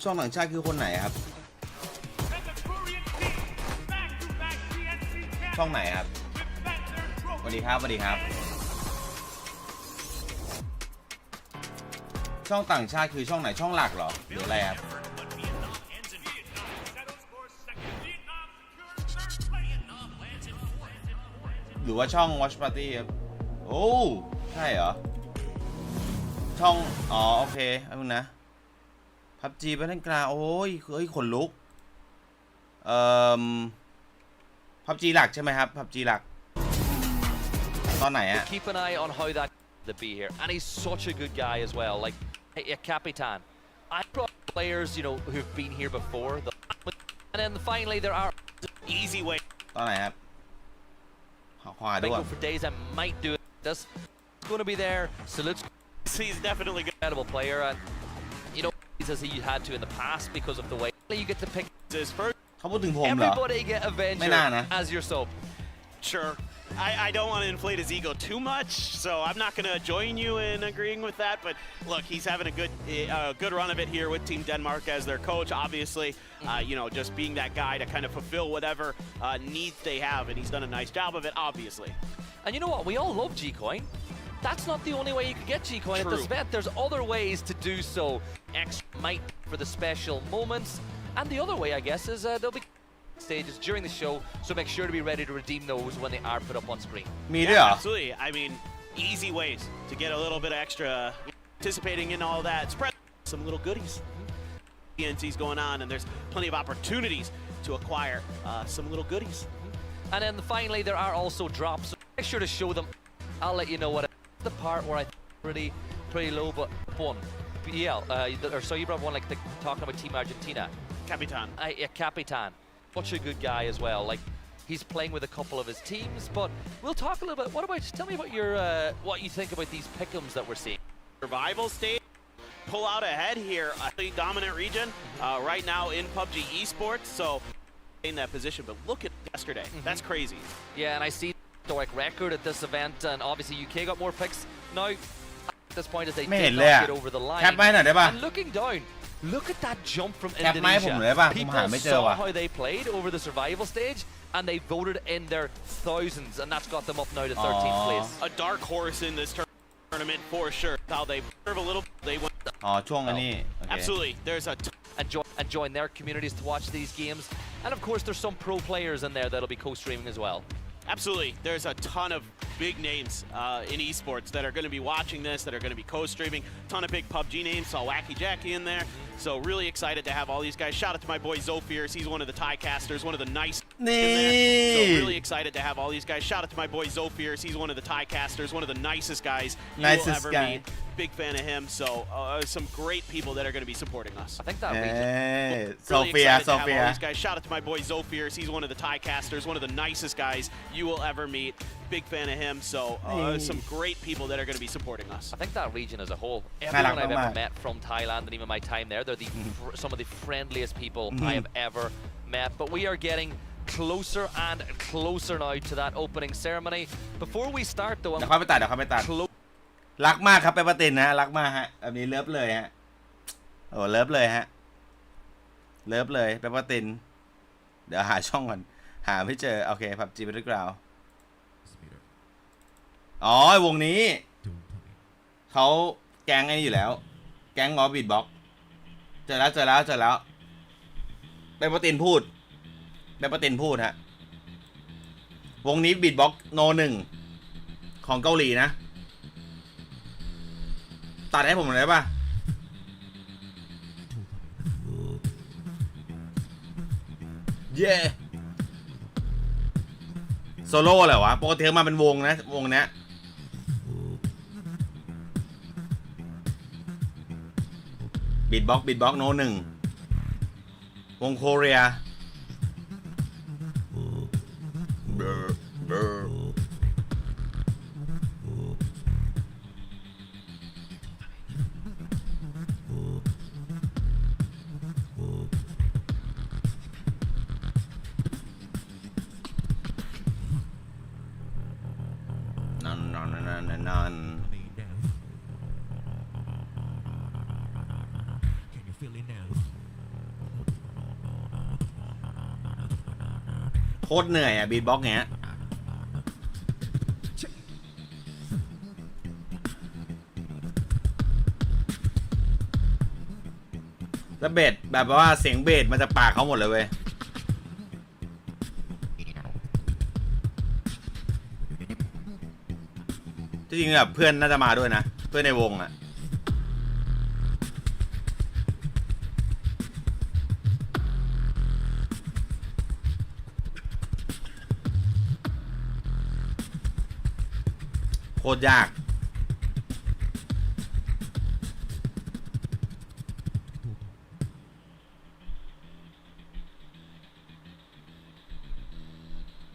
ช่องหนังชาติคือคนไหนครับ ช่องไหนครับสวัสดีครับสวัสดีครับ ช่องต่างชาติคือช่องไหนช่องหลักเหรอหรืออะไรครับหรือว่าช่อง WatchParty ครับโอ้ใช่เหรอช่องอ๋อโอเคเอามึงนะ PUBG ไปเล่นกลางโอ้ยเฮ้ยขนลุกPUBG หลักใช่ไหมครับ PUBG หลักตอนไหนอะ Keep an eye on how that to be here, and he's such a good guy as well. Like a Capitan. I brought players, you know, who've been here before. And then finally there are easy way. ตอนไหนครับขวาด้วย Bingo for days. I might do it. This is going to be there. Salutes. He's definitely a incredible player, and you know, as he had to in the past because of the way you get to pick his first. เขาพูดถึงผมเหรอ Everybody get Avenger as your sub. Sure. I don't want to inflate his ego too much, so I'm not going to join you in agreeing with that. But look, he's having a good run of it here with Team Denmark as their coach. Obviously, you know, just being that guy to kind of fulfill whatever needs they have, and he's done a nice job of it, obviously. And you know what? We all love G-Coin. That's not the only way you can get G-Coin at this event. There's other ways to do so. Extra might for the special moments, and the other way, I guess, is there'll be stages during the show, so make sure to be ready to redeem those when they are put up on screen. Yeah, absolutely. I mean, easy ways to get a little bit of extra participating in all that. Spread some little goodies. PNC's going on, and there's plenty of opportunities to acquire some little goodies. And then finally, there are also drops. So make sure to show them. I'll let you know what the part where I pretty low, but one. Yeah, so you brought one like talking about Team Argentina. Capitan. Yeah, Capitan. Such a good guy as well. Like, He's playing with a couple of his teams, but we'll talk a little bit. What about? Tell me about your what you think about these pick'ems that we're seeing. Survival stage. Pull out ahead here, dominant region right now in PUBG esports, so in that position. But look at yesterday, that's crazy. Yeah, and I see historic record at this event, and obviously UK got more picks now. At this point, as they did not get over the line. แคปไว้หน่อยได้ป่ะ And looking down, look at that jump from แคปไม้ผมเลยป่ะ Indonesia. ผมหาไม่เจอ People ว่ะ saw how they played over the survival stage, and they voted in their thousands, and that's got them up now to 13th place. A dark horse in this tournament for sure. How they serve a little, they went. อ๋อช่วงอันนี้ Absolutely, there's a. And join their communities to watch these games, and of course, there's some pro players in there that'll be co-streaming as well. Absolutely, there's a ton of big names in esports that are going to be watching this, that are going to be co-streaming. Ton of big PUBG names. Saw Wacky Jackie in there, so really excited to have all these guys. Shout out to my boy Zophirs. He's one of the tie casters, one of the nice in there. So really excited to have all these guys. Shout out to my boy Zophirs. He's one of the tie casters, one of the nicest guys you will ever meet. Big fan of him. So some great people that are going to be supporting us. I think that region. Really excited to have all these guys. Shout out to my boy Zophirs. He's one of the tie casters, one of the nicest guys you will ever meet. Big fan of him. So some great people that are going to be supporting us. I think that region as a whole, everyone I've ever met from Thailand and even my time there, they're some of the friendliest people I have ever met. But we are getting closer and closer now to that opening ceremony. Before we start though, เดี๋ยวเข้าไปตัดรักมากครับเปเปอร์ตินนะรักมากฮะแบบนี้เลิฟเลยฮะโอ้เลิฟเลยฮะเลิฟเลยเปเปอร์ตินเดี๋ยวหาช่องก่อนหาไม่เจอโอเคพับจีไปด้วยกราวอ๋อวงนี้เขาแก๊งไอ้นี่อยู่แล้วแก๊งงอบิดบ็อกเจอแล้วเปเปอร์ตินพูดฮะวงนี้บิดบ็อกโน1ของเกาหลีนะตัดให้ผมหน่อยได้ป่ะเย้โซโล่เหรอวะปกติมาเป็นวงนะวงเนี้ยบิดบ็อกโน1วงโคเรียนั่นโคตรเหนื่อยอ่ะบีทบ็อกซ์เงี้ยแล้วเบสแบบว่าเสียงเบสมันจะปากเขาหมดเลยเว้ยจริงๆแบบเพื่อนน่าจะมาด้วยนะเพื่อนในวงอ่ะโคตรยาก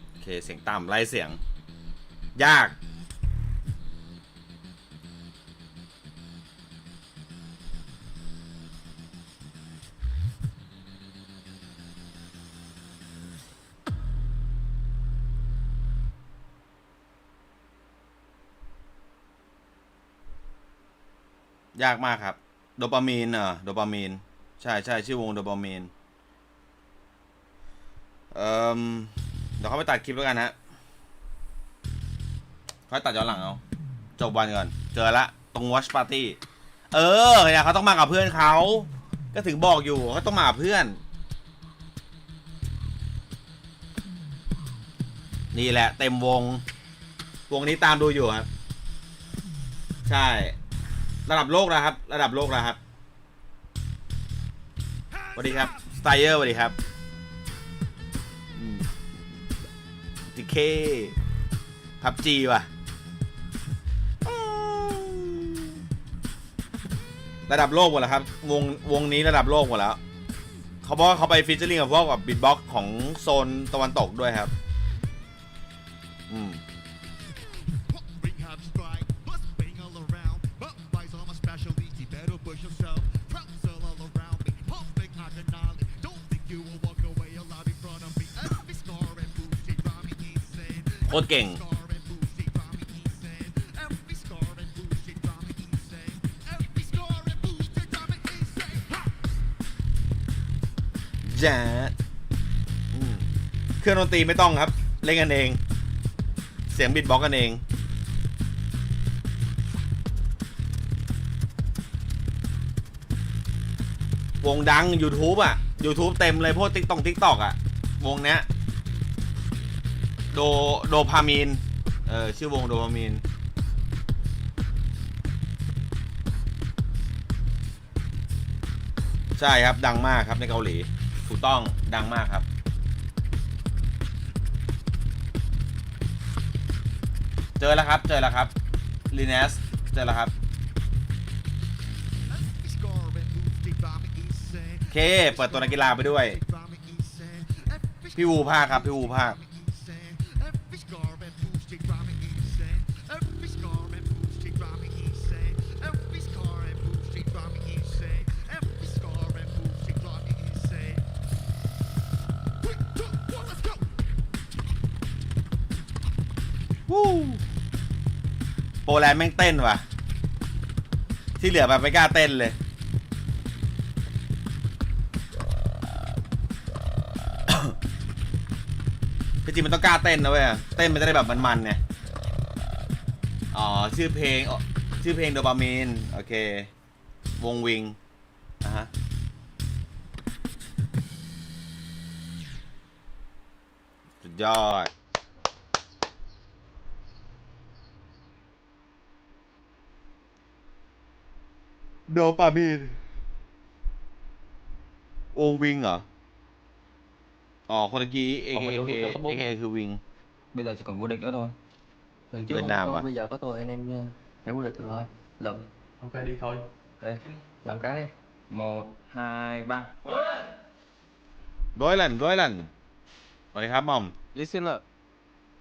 โอเคเสียงต่ำไล่เสียงยากยากมากครับโดปามีนโดปามีนใช่ชื่อวงโดปามีนเดี๋ยวเขาไปตัดคลิปแล้วกันฮะเขาตัดย้อนหลังเอาจบวันก่อนเจอละตรง WatchParty เนี่ยเขาต้องมากับเพื่อนเขาก็ถึงบอกอยู่เขาต้องมากับเพื่อนนี่แหละเต็มวงนี้ตามดูอยู่ครับใช่ระดับโลกแล้วครับสวัสดีครับสไตเออร์สวัสดีครับดิเคพับจีว่ะระดับโลกหมดแล้วครับวงนี้ระดับโลกหมดแล้วเขาบอกว่าเขาไปฟีเจอริ่งกับพวกแบบบิทบ็อกซ์ของโซนตะวันตกด้วยครับ โคตรเก่งจ้าเครื่องดนตรีไม่ต้องครับเล่นกันเองเสียงบิทบ็อกซ์กันเองวงดัง YouTube อ่ะ YouTube เต็มเลยพวกTikTok อ่ะวงเนี้ยโดพามีนชื่อวงโดพามีนใช่ครับดังมากครับในเกาหลีถูกต้องดังมากครับเจอแล้วครับลีเนสเจอแล้วครับโอเคเปิดตัวนักกีฬาไปด้วยพี่วูภาคครับพี่วูภาคโปแลนด์แม่งเต้นว่ะที่เหลือแบบไม่กล้าเต้นเลยจริงๆมันต้องกล้าเต้นนะเว้ยเต้นมันจะได้แบบมันๆไงอ๋อชื่อเพลงโดปามีนโอเควงวิงฮะสุดยอดโดปามีนวงวิงเหรออ๋อคนเมื่อกี้เอคือวิง Bây giờ chỉ còn vô địch nữa thôi. Lần trước Việt Nam không có, à? bây giờ có tôi anh em hãy vô địch được thôi. Lượm. Ok đi thôi. Đây, làm cái đi. 1, 2, 3. ร้อยลันสวัสดีครับหม่อม Listen up.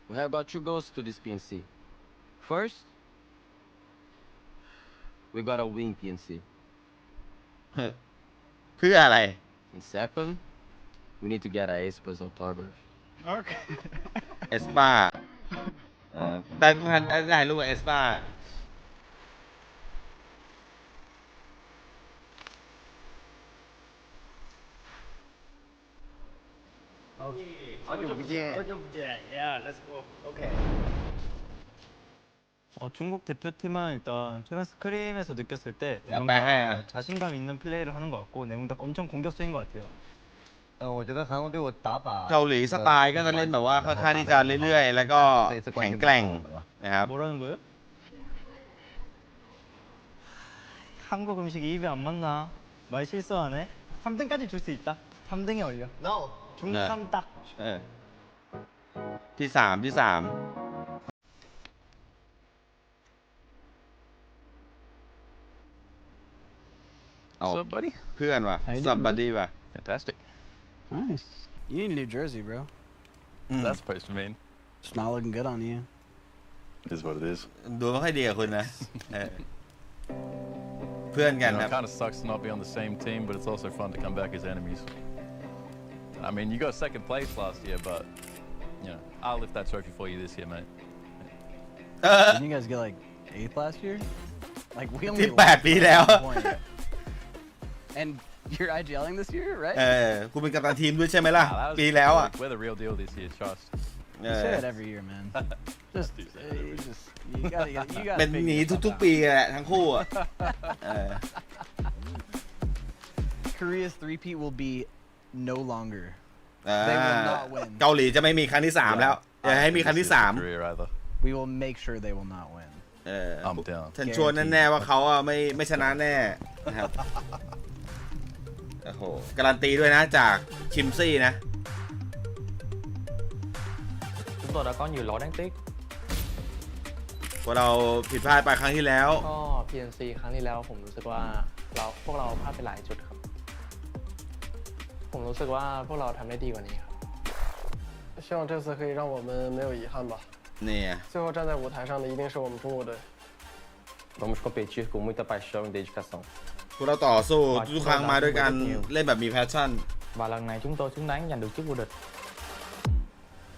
We have got 2 goals to this PNC. First, we gotta win PNC. เพื่ออะไร And second, we need to get a ace plus October. เอสปาแต่ถ่ายรูปกับเอสปา중국 대표팀은 일단 최근 스크림에서 느꼈을 때 자신감 있는 플레이를 하는 것 같고 내용도 엄청 공격적인 것 같아요. เกาหลีสไตล์ก็จะเล่นแบบว่าค่อนข้างที่จะเรื่อยๆแล้วก็แข็งแกร่งนะครับ 뭐라는 거예요? 한국 음식 입에 안 맞나? 말 실수하네. 3등까지 줄 수 있다. 3등에 올려. No. 중3 딱. ที่สามWhat's up, buddy? เพื่อนว่ะซับบัดดี้ว่ะ Fantastic. Nice. You need a new jersey, bro. What's that supposed to mean? It's not looking good on you. It is what it is. ดูไม่ค่อยดีกับคุณนะเพื่อนกันครับ It kind of sucks to not be on the same team, but it's also fun to come back as enemies. I mean, you got second place last year, but you know, I'll lift that trophy for you this year, mate. Didn't you guys get like 8th last year? Like we only ที่8 ปีแล้ว And you're IGLing this year, right? คุณเป็นกัปตันทีมด้วยใช่ไหมล่ะปีแล้วอ่ะ We're the real deal this year, trust. You say that every year, man. Just you gotta เป็นหนีทุกๆปีแหละทั้งคู่อ่ะ Korea's three-peat will be no longer. เกาหลีจะไม่มีครั้งที่3แล้วอย่าให้มีครั้งที่3 We will make sure they will not win. I'm down. ฉันชวนแน่ๆว่าเขาอ่ะไม่ชนะแน่นะครับโอ้โหการันตีด้วยนะจากชิมซี่นะ Chúng tôi đã có nhiều lỗi đáng tiếc. พวกเราผิดพลาดไปครั้งที่แล้ว ก็ PNC ครั้งที่แล้วผมรู้สึกว่าพวกเราพลาดไปหลายจุดครับผมรู้สึกว่าพวกเราทำได้ดีกว่านี้ครับ希望这次可以让我们没有遗憾吧。เนี่ย 最后站在舞台上的一定是我们中国队。Vamos competir com muita paixão e dedicação. พวกเราต่อสู้ทุกครั้งมาด้วยกันเล่นแบบมีแพชชั่น Và lần này chúng tôi xứng đáng giành được chức vô địch.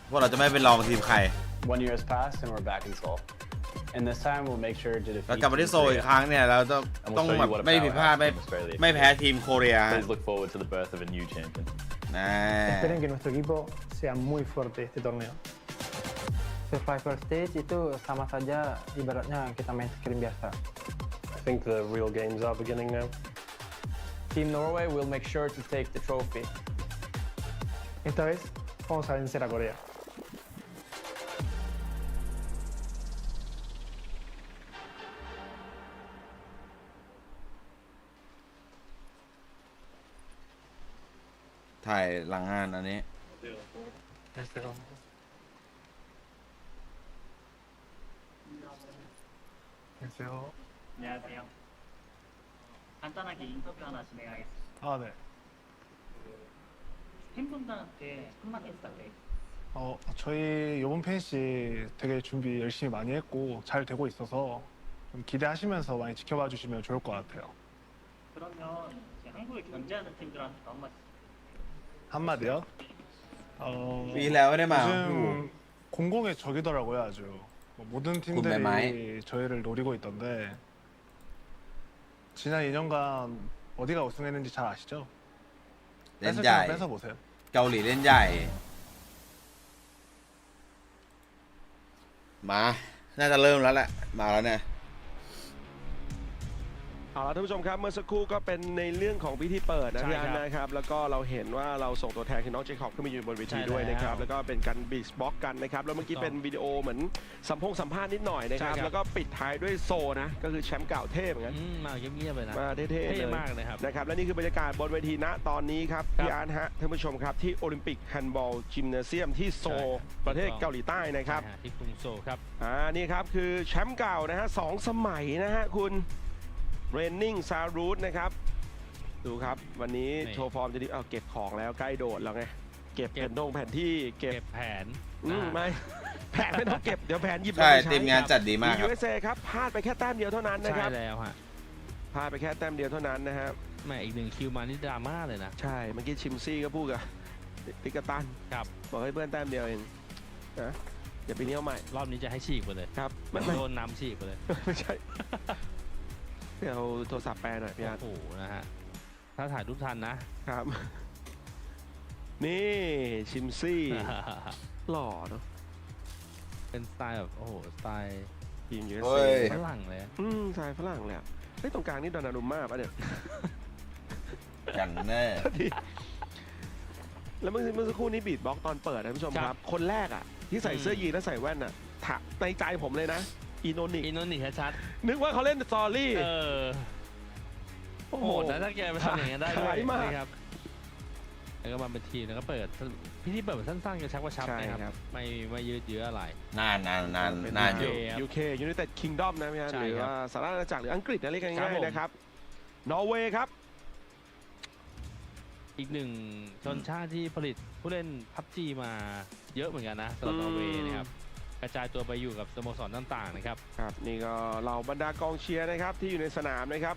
พวกเราจะไม่เป็นรองทีมใคร 1 year has passed and we're back in Seoul. And this time we'll make sure to เรา defeat กลับมาที่โซลอีกครั้งเนี่ยเราต้องแบบไม่ผิดพลาดไม่แพ้ทีมโคเรีย Please look forward to the birth of a new champion. Esperen que nuestro equipo sea muy fuerte este torneo. Survivor stage itu sama saja ibaratnya kita main scrim biasa. I think the real games are beginning now. Team Norway will make sure to take the trophy. Esta vez vamos a vencer a Corea. ถ่ายหลังงานอันนี้ 안녕하세요. 간단하게 인터뷰 하나 진행하겠습니다. 아, 네. 팬분들한테 한마디 부탁드립니다. 저희 이번 팬시 되게 준비 열심히 많이 했고 잘 되고 있어서 좀 기대하시면서 많이 지켜봐 주시면 좋을 것 같아요. 그러면 한국에 견제하는 팀들한테 한마디요? ปีแล้วไม่ได้มา 요즘 공공의 적이더라고요, 아주. 모든 팀들이 굿매마이. 저희를 노리고 있던데 지난 2년간 어디가 우승했는지 잘 아시죠? เล่น 뺏을 ใหญ่ 때만 뺏어보세요. เกาหลีเล่นใหญ่มาน่าจะเริ่มแล้วแหละมาแล้วเนี่ย เอาละท่านผู้ชมครับเมื่อสักครู่ก็เป็นในเรื่องของพิธีเปิดนะพี่อันนะครับแล้วก็เราเห็นว่าเราส่งตัวแทนคือน้องเจคอบขึ้นมาอยู่บนเวทีด้วยนะครับแล้วก็เป็นการบีชบ็อกกันนะครับแล้วเมื่อกี้เป็นวิดีโอเหมือนสัมภาษณ์นิดหน่อยนะครับแล้วก็ปิดท้ายด้วยโซนะก็คือแชมป์เก่าเทพเหมือนกัน มาเงียบๆเลยนะ มาเท่ๆเลย มากเลยครับ นะครับและนี่คือบรรยากาศบนเวทีณตอนนี้ครับพี่อาร์ตฮะท่านผู้ชมครับที่โอลิมปิกแฮนด์บอลจิมเนเซียมที่โซลประเทศเกาหลีใต้นะครับ ที่กรุงโซลครับ นี่ครับคือแชมป์เก่านะฮะ2 สมัยนะฮะคุณเรนนิ่งซารูทนะครับดูครับวันนี้โชว์ฟอร์มจะดีเก็บของแล้วใกล้โดดแล้วไงเก็บแผนที่เก็บแผน ไม่แผนไม่ต้องเก็บเดี๋ยวแผนหยิบ ใช่ทีมงานจัดดีมากครับ USA ครับพลาดไปแค่แต้มเดียวเท่านั้นนะครับ ใช่แล้วฮะ พลาดไปแค่แต้มเดียวเท่านั้นนะฮะ แม่อีก1 คิวมานี่ดราม่าเลยนะ ใช่เมื่อกี้ชิมซี่ก็พูดกับปิกาตัน ครับ บอกให้เพื่อนแต้มเดียวเองนะเดี๋ยวปีนี้เอาใหม่ รอบนี้จะให้ฉีกไปเลย ครับ โดนนำฉีกไปเลย ไม่ใช่เดี๋ยวโทรศัพท์แปลหน่อยพี่อาร์ต โอ้โหนะฮะถ้าถ่ายรูปทันนะครับ นี่ชิมซี่หล่อเนาะ เป็นสไตล์แบบโอ้โหสไตล์ ทีม เฮ้ USA ย ฝรั่งเลย สไตล์ฝรั่งเลยอะเฮ้ยตรงกลางนี่ดอนารุมม่าปะเนี่ย อย่างแน่ แล้วเมื่อสักครู่นี้บีทบ็อกซ์ตอนเปิดนะท่านผู้ชมครับ คนแรกอ่ะที่ใส่เสื้อยีนและใส่แว่นอ่ะในใจผมเลยนะอินโนนิก ชัด นึกว่าเขาเล่นสตอรี่ โอ้โหนะถ้าแกไปทำอย่างนี้ได้ด้วย ขายมาก นะครับแล้วก็มาเป็นทีมแล้วก็เปิดพิธีเปิดแบบสั้นๆกระชับนะครับไม่ยืดเยื้ออะไร นานอยู่ UK United Kingdom นะพี่ฮะ ใช่ หรือ ครับ ว่าสหราชอาณาจักรหรืออังกฤษนะเรียก ครั ง่า บ ย ผม ๆนะครับนอร์เวย์ครับ อีกหนึ่งชนชาติที่ผลิตผู้เล่นพับจีมาเยอะเหมือนกันนะสำหรับนอร์เวย์นะครับกระจายตัวไปอยู่กับสโมสรต่างๆนะครับ ครับนี่ก็เหล่าบรรดากองเชียร์นะครับที่อยู่ในสนามนะครับ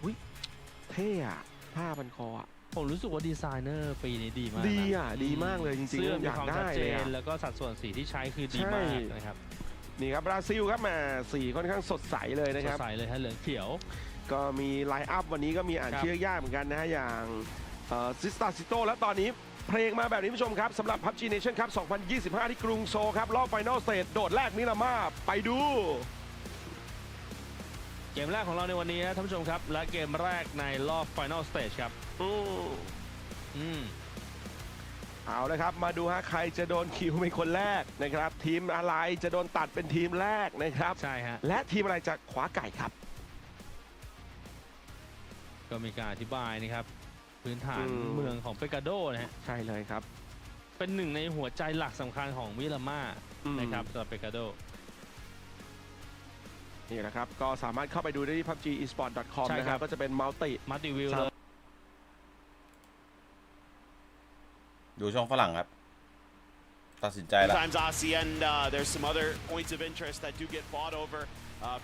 อุ๊ยเท่อะผ้าพันคออะ ผมรู้สึกว่าดีไซเนอร์ปีนี้ดีมาก ดีอ่ะดีมากเลยจริง เสื้อ ๆ มี อยาก ความ ได้ ชัดเจ เลย น อะ แล้วก็สัดส่วนสีที่ใช้คือดีมากนะครับ นี่ครับบราซิลครับแหมาสีค่อนข้างสดใสเลยนะ ส ค ด รับ ใสเลยฮะเหลืองเขียว ก็มีไลน์อัพวันนี้ก็มีอ่าน ครับ ชื่อยากเหมือนกันนะฮะอย่างซิสตาซิโตและตอนนี้เพลงมาแบบนี้ผู้ชมครับสำหรับ PUBG Nation ครับ 2025 ที่กรุงโซลครับรอบไฟนอลสเตจโดดแรกมิลามาไปดู เกมแรกของเราในวันนี้นะท่านผู้ชมครับและเกมแรกในรอบ Final Stage ครับเอาเลยครับมาดูฮะใครจะโดนคิวเป็นคนแรกนะครับทีมอะไรจะโดนตัดเป็นทีมแรกนะครับ ใช่ฮะ และทีมอะไรจะคว้าไก่ครับ ก็มีการอธิบายนะครับพื้นฐานเมืองของเปกาโดนะฮะ ใช่เลยครับ เป็นหนึ่งในหัวใจหลักสำคัญของมิลาม่านะครับสำหรับเปกาโด นี่แหละครับก็สามารถเข้าไปดูได้ที่ PUBGEsport.com ใช่ นะ ค ค รั รับ บก็จะเป็นมัลติ วิวเลย ดูช่องฝรั่งครับ ตัดสินใจแล้ว Sometimes Aussie and there's some other points of interest that do get fought over.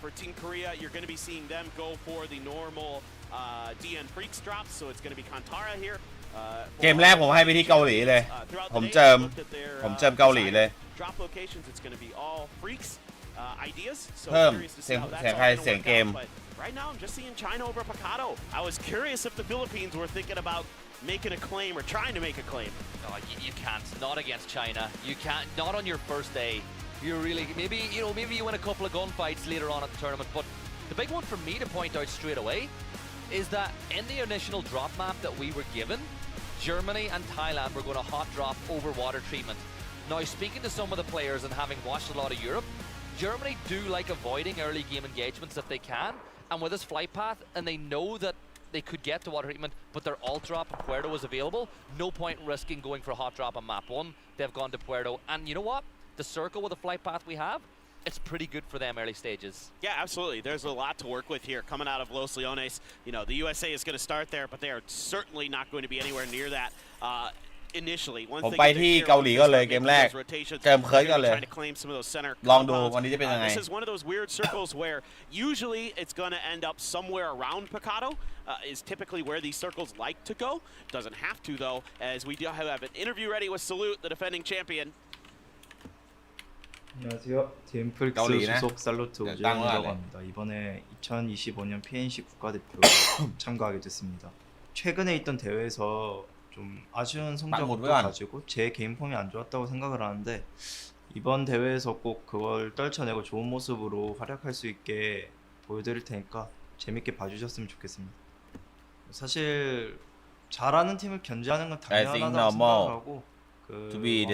For Team Korea, you're going to be seeing them go for the normal DN Freaks drops, so it's going to be Kantara here. เกมแรกผมให้ไปที่เกาหลีเลยผมเจิมเกาหลีเลย Drop locations, it's going to be all Freaks ideas. So เพิ่ม curious to เสี see ยง how that's เสียง all ใคร going to เสียง work เกม out. But right now, I'm just seeing China over Picado. I was curious if the Philippines were thinking about making a claim or trying to make a claim. No, you can't. Not against China. You can't. Not on your first day. You're really maybe you win a couple of gunfights later on at the tournament. But the big one for me to point out straight away is that in the initial drop map that we were given, Germany and Thailand were going to hot drop over water treatment. Now, speaking to some of the players and having watched a lot of Europe, Germany do like avoiding early game engagements if they can. And with this flight path, and they know that they could get to water treatment, but their alt drop of Puerto was available. No point risking going for a hot drop on map 1. They've gone to Puerto. And you know what? The circle with the flight path we have, it's pretty good for them early stages. Yeah, absolutely. There's a lot to work with here coming out of Los Leones. You know, the USA is going to start there, but they are certainly not going to be anywhere near that. Initially, ผมไปที่เกาหลีก็เลยเกมแรกเจิมเคิร์ดก็เลยลองดูวันนี้จะเป็นยังไง This is one of those weird circles where usually it's going to end up somewhere around Picado. Is typically where these circles like to go. Doesn't have to though, as we do have an interview ready with Salute, the defending champion. 안녕하세요. DM플릭스 소속 살로트 오재영이라고 합니다. 이번에 2025년 PNC 국가대표 참가하게 됐습니다. 최근에 있던 대회에서 좀 아쉬운 성적도 가지고 제 개인 폼이 안 좋았다고 생각을 하는데 이번 대회에서 꼭 그걸 떨쳐내고 좋은 모습으로 활약할 수 있게 보여드릴 테니까 재밌게 봐주셨으면 좋겠습니다. 사실 잘하는 팀을 견제하는 건 당연하다고 생각하고 그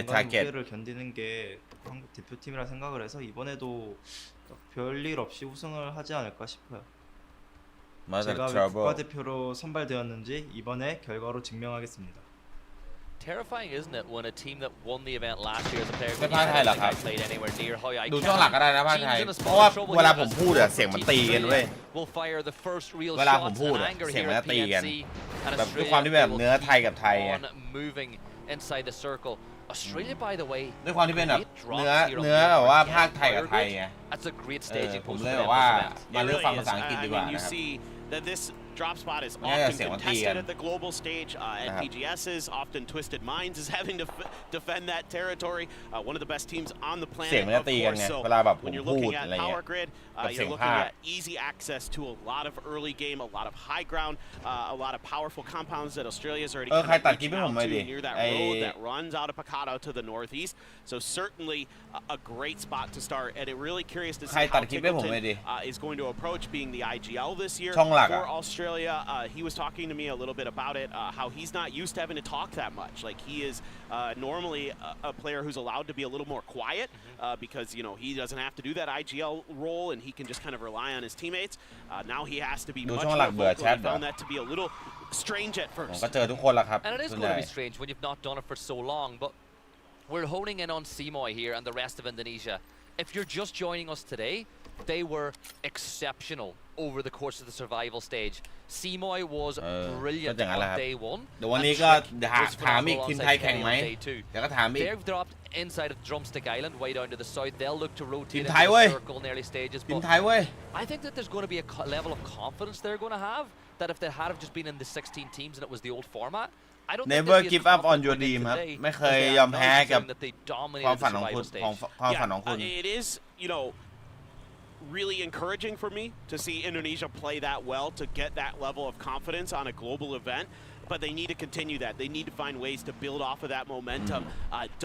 왕관무게를 견디는 게 한국 대표팀이라 생각을 해서 이번에도 별일 없이 우승을 하지 않을까 싶어요. 제가 왜 국가대표로 선발되었는지 이번에 결과로 증명하겠습니다. Terrifying, isn't it, when a team that won the event last year as a player ไม่พลาดไทยหรอครับ played anywhere near how I ดูช่องหลักก็ได้นะภาคไทยเพราะว่าเวลาผมพูดอะเสียงมันตีกันเว้ย เวลาผมพูดอะเสียงมันตีกันแบบด้วยความที่แบบเนื้อไทยกับไทยไง inside the circle. Australia, by the way, ด้วยความที่เป็นแบบเนื้อแบบว่าภาคไทยกับไทยไง That's a great staging ผม post เลย for แบ them บว่า this event. มาเลือกฟังภาษาอังกฤษดีกว่า I mean, you นะครับ see that this drop spot is often contested at the global stage. At PGS's, often Twisted Minds is having to defend that territory. One of the best teams on the planet, of course. So when you're looking at Power Grid, you're looking at easy access to a lot of early game, a lot of high ground, a lot of powerful compounds that Australia's already kind of reaching out to near that road that runs out of Picado to the northeast. So certainly a great spot to start, and I'm really curious to see how Tickleton is going to approach being the IGL this year for Australia. He was talking to me a little bit about it, how he's not used to having to talk that much. Like he is normally a player who's allowed to be a little more quiet because you know he doesn't have to do that IGL role and he can just kind of rely on his teammates. Now he has to be much more vocal. I found that to be a little strange at first. ผมก็เจอทุกคนแล้วครับ And it is going to be strange when you've not done it for so long, but we're honing in on Simoy here and the rest of Indonesia. If you're just joining us today, they were exceptional over the course of the survival stage. Simoy was brilliant on day 1. เดี๋ยววันนี้ก็ถามอีกทีมไทยแข่งไหมเดี๋ยวก็ถามอีก They've dropped inside of Drumstick Island, way down to the south. They'll look to rotate into the circle in the early stages. But I think that there's going to be a level of confidence they're going to have that if they had just been in the 16 teams and it was the old format, I don't Never think give up on your dream ครับไม่เคยยอมแพ้กับความฝันของคุณ It is, you know, really encouraging for me to see Indonesia play that well to get that level of confidence on a global event. But they need to continue that. They need to find ways to build off of that momentum.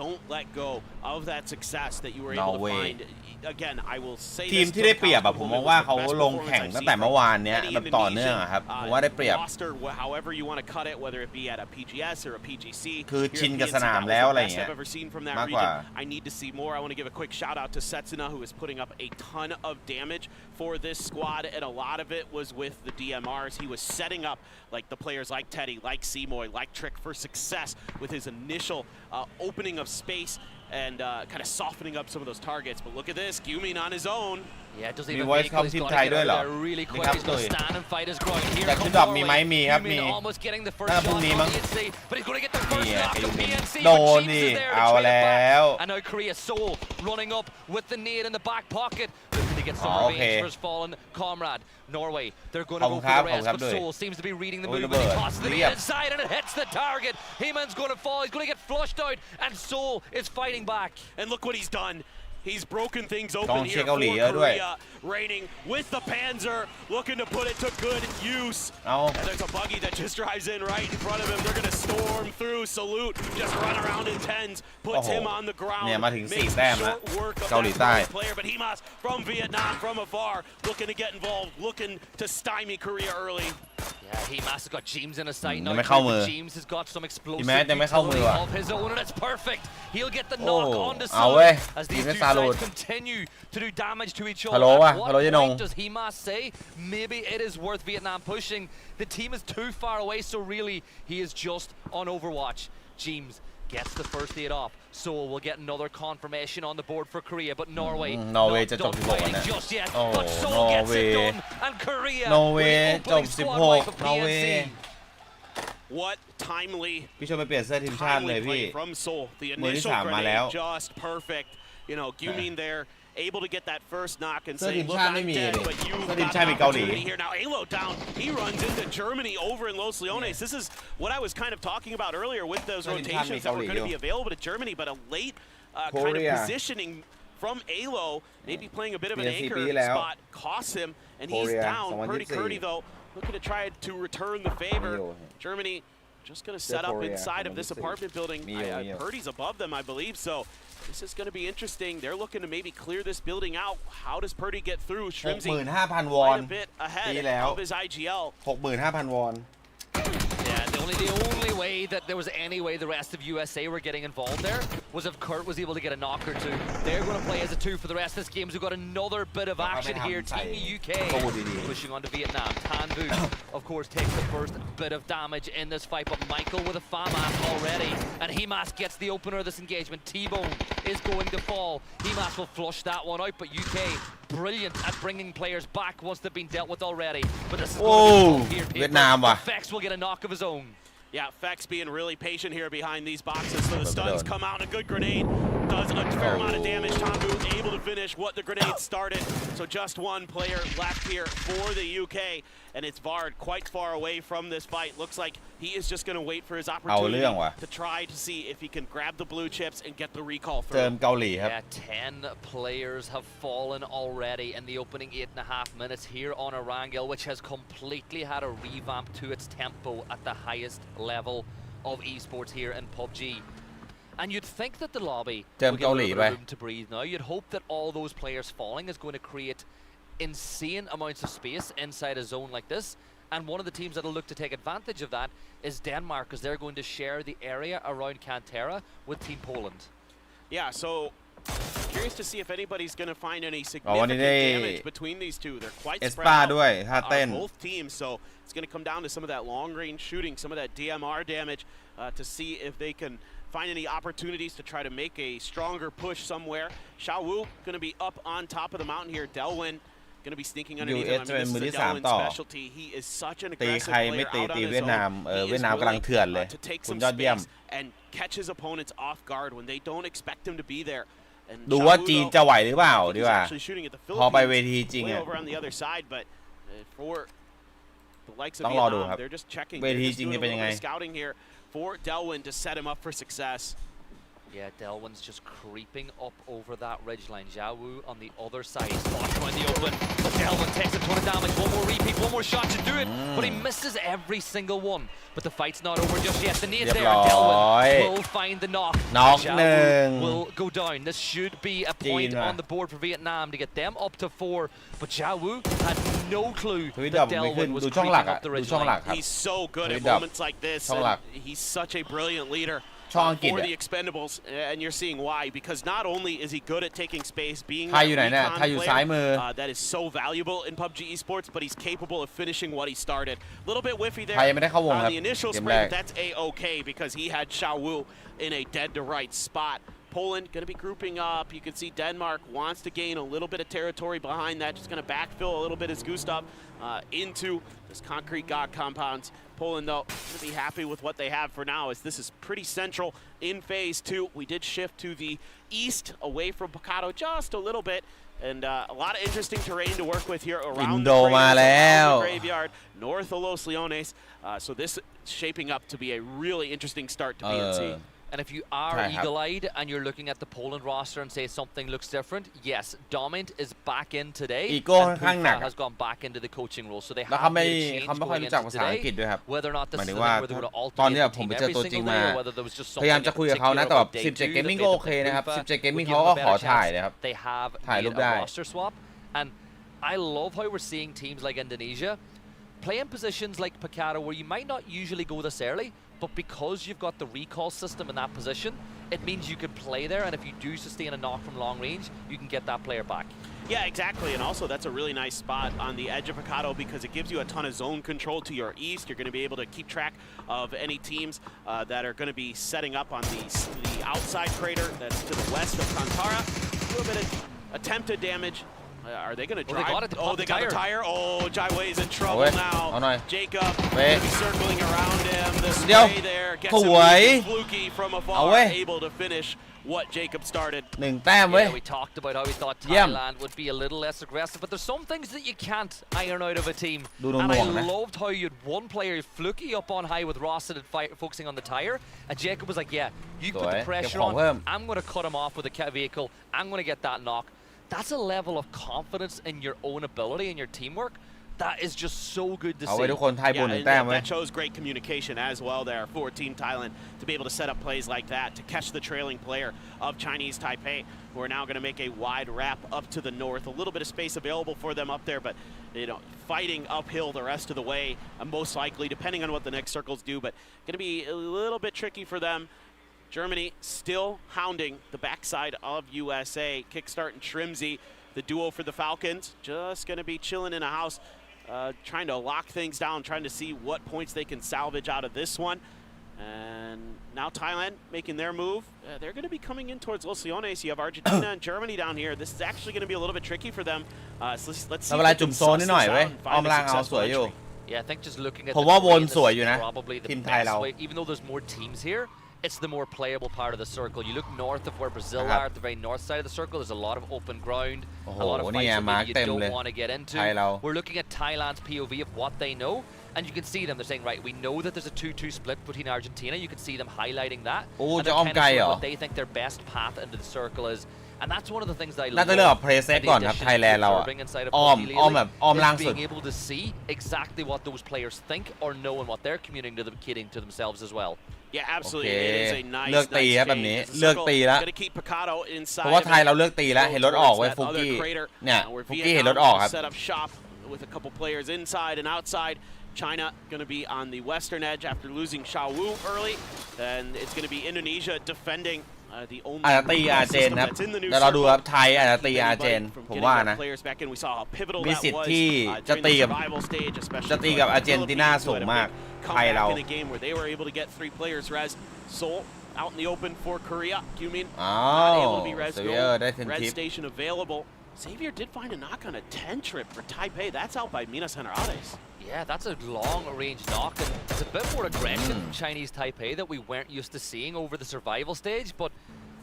Don't let go of that success that you were able to find. Again, I will say ทีมที่ได้เปรียบผมมองว่าเขาลงแข่งตั้งแต่เมื่อวานเนี้ยแบบต่อเนื่องครับผมว่าได้เปรียบ However you want to cut it, whether it be at a PGS or a PGC. คือชินกับสนามแล้วอะไรเงี้ยมากกว่า I need to see more. I want to give a quick shout out to Setsuna, who is putting up a ton of damage for this squad, and a lot of it was with the DMRs. He was setting up like the players like Teddy, like Seymour, like Trick for success with his initial opening of space and kind of softening up some of those targets. But look at this, Gyumin on his own. Yeah, it doesn't มี even voice vehicle. คอม He's ทีม got ไท to ย get ด้วย out เหรอ there really นี่ quick. ครับ He's ตุ going ย to stand and fight his ground. Here แต่ชุด comes ดรอปมีไหม Norway. มีครับ มี Gyumin almost getting the firstน่า shot พรุ่งนี้ on มั้ง PNC, but he's going to get the first นี่ knock ไง of PNC. โด But น James ดิ is there to เอา train it แล้ back. ว And now Korea Seoul running up with the nade in the back pocket, looking to get some โอเค revenge for his fallen comrade. Norway, they're going ข to อบคุ go ณครับ for the ขอบคุณ rest, ครับ but ด้วย Seoul seems to be reading the โอ้ย move. ระเบิ He ด tosses the เรี nade ยบ inside, and it hits the target. Heeman's going to fall. He's going to get flushed out, and Seoul is fighting back. And look what he's done. He's broken things ต้ open องเชีย here ร์เกาหลี for เยอะด้วย Korea, raining with the Panzer, looking to put it to good use. เอา And there's a buggy that just drives in right in front of him. They're going to storm through. Salute, just run around in tens, puts him on the ground. เนี่ยมาถึง Makes 4 แต้มแล้ว short work of เกาหลี that ใต้ player, but Himas from Vietnam, from afar, looking to get involved, looking to stymie Korea early. Yeah, Himas has got James in his sight ยั now. งไม่เข้ามือ James has got some explosive พี่แมทยังไม่เข้ามือ utility ว่ะ of his own, and it's perfect. He'll get the โอ้ knock on the เอาเว้ย side as ที these ม two ซาลูด sides continue to do damage to each ฮัล other. โหลว่ะ At ฮัลโหล what ยนง point does Himas say maybe it is worth Vietnam pushing? The team is too far away, so really he is just on Overwatch. James gets the first aid off. Seoul will get another confirmation on the board for Korea, but Norway นอร์เว not ย์จะจบ done 16 fighting นะ just yet. โอ้ But น Seoul อร์ gets เว it ย์ done, and Korea นอร์เว with ย์ the จบ opening squad wipe of 16 นอร์เว PNC. ย์ What timely พี่ชวนไปเปลี่ยนเสื้อทีมชาติเลย timely พี่ play from Seoul. The มือที่ initial 3 มาแล้ว grenade just perfect. You know, Gyumin there, able to get that first knock and เสื้อ say, ทีม look, ชาติ I'm ไม่มี dead, ดิ but you เสื้อทีม got ชาติ an มีเกาหลี opportunity here. Now Alo down, he runs into Germany over in Los Leones. This is what I was kind of talking about earlier with those เสื้อทีมชาติมี rotations เกา that ห were ลี going อ to ยู่ be available to Germany, but a late kind of Korea positioning from Alo, maybe playing a bit of an PNC anchor ปีแล้ว spot, costs him, and he's Korea down. Purdy 2024 Curdy, though, looking to try to return the favor. มีอยู่ Germany just going to set up Korea inside of this 2024 apartment building. มีอยู่ Purdy's above them, I believe, so this is going to be interesting. They're looking to maybe clear this building out. How does Purdy get through? Shrimsy 65,000 วอน quite a bit ahead ปีแล้ว of his IGL. 65,000 วอน Yeah, the only way that there was any way the rest of USA were getting involved there was if Kurt was able to get a knock or two. They're going to play as a 2 for the rest of this game. So we've got another bit of action here. Team UK pushing on to Vietnam. Tanvu, of course, takes the first bit of damage in this fight, but Michael with a FAMAS already. And Himas gets the opener of this engagement. T-Bone is going to fall. Himas will flush that one out, but UK brilliant at bringing players back once they've been dealt with already. But this is going to be here, people. เวียดนามว่ะ Fex will get a knock of his own. Yeah, Fex being really patient here behind these boxes. So the stuns come out. A good grenade does a fair amount of damage. Tanvu able to finish what the grenade started. So just one player left here for the UK. And it's Vard quite far away from this fight. Looks like he is just going to wait for his opportunity to try to see if he can grab the blue chips and get the recall เติม through. เกาหลีครับ Yeah, 10 players have fallen already in the opening 8.5 minutes here on Erangel, which has completely had a revamp to its tempo at the highest level of esports here in PUBG. And you'd think that the lobby would get a little bit of room to breathe now. You'd hope that all those players falling is going to create insane amounts of space inside a zone like this. And one of the teams that'll look to take advantage of that is Denmark, because they're going to share the area around Cantera with Team Poland. Yeah, so curious to see if anybody's going to find any significant damage between these two. They're quite spread out on both teams, so it's going to come down to some of that long-range shooting, some of that DMR damage to see if they can find any opportunities to try to make a stronger push somewhere. Xiao Wu going to be up on top of the mountain here. Delwyn going to be sneaking underneath him. I mean, this is a Delwyn specialty. He is such an aggressive player out on his own. He is willing to take some space and catch his opponents off guard when they don't expect him to be there. ดูว่าจีนจะไหวหรือเปล่าดีกว่าพอไปเวทีจริง way อ่ะ over on the other side, but for the likes of ต้องรอดู Vietnam, ครับ they're just checking. เวที They're จริง just จะ doing เป็น a ยัง little ไง bit of scouting here for Delwyn to set him up for success. Yeah, Delwyn's just creeping up over that ridgeline. Xiao Wu on the other side. Spot in the open. But Delwyn takes a ton of damage. One more repeat, one more shot to do it. But he misses every single one. But the fight's not over just yet. The nade's there. Delwyn will find the knock. Xiao Wu will go down. This should be a point on the board for Vietnam to get them up to 4. But Xiao Wu had no clue that Delwyn was creeping up the ridgeline. He's so good at moments like this. And he's such a brilliant leader. For the Expendables, and you're seeing why, because not only is he good at taking space, being a recon player that is so valuable in PUBG esports, but he's capable of finishing what he started. A little bit whiffy there on the initial sprint, but that's a-okay because he had Xiao Wu in a dead to right spot. Poland going to be grouping up. You can see Denmark wants to gain a little bit of territory behind that, just going to backfill a little bit as Gustav into this concrete god compounds. Poland, though, going to be happy with what they have for now, as this is pretty central in phase 2. We did shift to the east, away from Picado just a little bit, and a lot of interesting terrain to work with here around the graveyard, north of Los Leones. So this is shaping up to be a really interesting start to PNC. And if you are eagle-eyed and you're looking at the Poland roster and say something looks different, yes, Dominant is back in today, and Puka has gone back into the coaching role, so they have made a change going into today. Whether or not this is the thing where they're going to alternate the team every single day, or whether there was just something in particular about day 2 that they did with Puka, they have made a roster swap. And I love how we're seeing teams like Indonesia play in positions like Picado where you might not usually go this early, but because you've got the recall system in that position, it means you can play there, and if you do sustain a knock from long range, you can get that player back. Yeah, exactly, and also that's a really nice spot on the edge of Picado because it gives you a ton of zone control to your east. You're going to be able to keep track of any teams that are going to be setting up on the outside crater that's to the west of Kantara. A little bit of attempted damage. Are they going to drive? They got the tire. Oh, Jai Wei's in trouble now. Jacob going to be circling around him. The spray there gets him fluky from afar, able to finish what Jacob started. Yeah, we talked about how we thought Thailand would be a little less aggressive, but there's some things that you can't iron out of a team. And I loved how you had one player fluky up on high with Rosset focusing on the tire, and Jacob was like, yeah, you put the pressure on, I'm going to cut him off with a vehicle, I'm going to get that knock. That's a level of confidence in your own ability and your teamwork that is just so good to see. That shows great communication as well there for Team Thailand to be able to set up plays like that to catch the trailing player of Chinese Taipei, who are now going to make a wide wrap up to the north. A little bit of space available for them up there, but fighting uphill the rest of the way, most likely, depending on what the next circles do, but going to be a little bit tricky for them. Germany still hounding the backside of USA. Kickstart and Trimsy, the duo for the Falcons, just going to be chilling in a house, trying to lock things down, trying to see what points they can salvage out of this one. And now Thailand making their move. They're going to be coming in towards Los Leones. You have Argentina and Germany down here. This is actually going to be a little bit tricky for them. So let's see if they can suss this out and find a successful entry. Yeah, I think just looking at the terrain, this is probably the best way, even though there's more teams here. It's the more playable part of the circle. You look north of where Brazil are, at the very north side of the circle, there's a lot of open ground, a lot of fights that you don't want to get into. We're looking at Thailand's POV of what they know, and you can see them, they're saying, right, we know that there's a 2-2 split between Argentina. You can see them highlighting that. And they're kind of showing what they think their best path into the circle is. And that's one of the things that I love. น่าจะเลือกเพลย์เซตก่อนครับไทยแลนด์เราอะอ้อมแบบอ้อมล่างสุด being able to see exactly what those players think or know and what they're communicating to themselves as well. Yeah, absolutely. It is a nice เลือกตีครับแบบนี้เลือกตีแล้วเพราะว่าไทยเราเลือกตีแล้วเห็นรถออกไว้ฟุกกี้เนี่ยฟุกกี้เห็นรถออกครับ Set up shop with a couple players inside and outside. China going to be on the western edge after losing Xiao Wu early, and it's going to be Indonesia defending the only อาจจะตีอาร์เจนครับแต่เราดูครับไทยอาจจะตีอาร์เจนผมว่านะมีสิทธิ์ที่จะตีกับอาร์เจนตินาสูงมากไทยเรา out in the open for Korea. Gyumin อ้า not ว able to be res เซเวียร์ได้เซน red ทิป station available. Xavier did find a knock on a 10 trip for Taipei. That's out by Minas Generales. Yeah, that's a long-range knock, and it's a bit more aggression from Chinese Taipei that we weren't used to seeing over the survival stage, but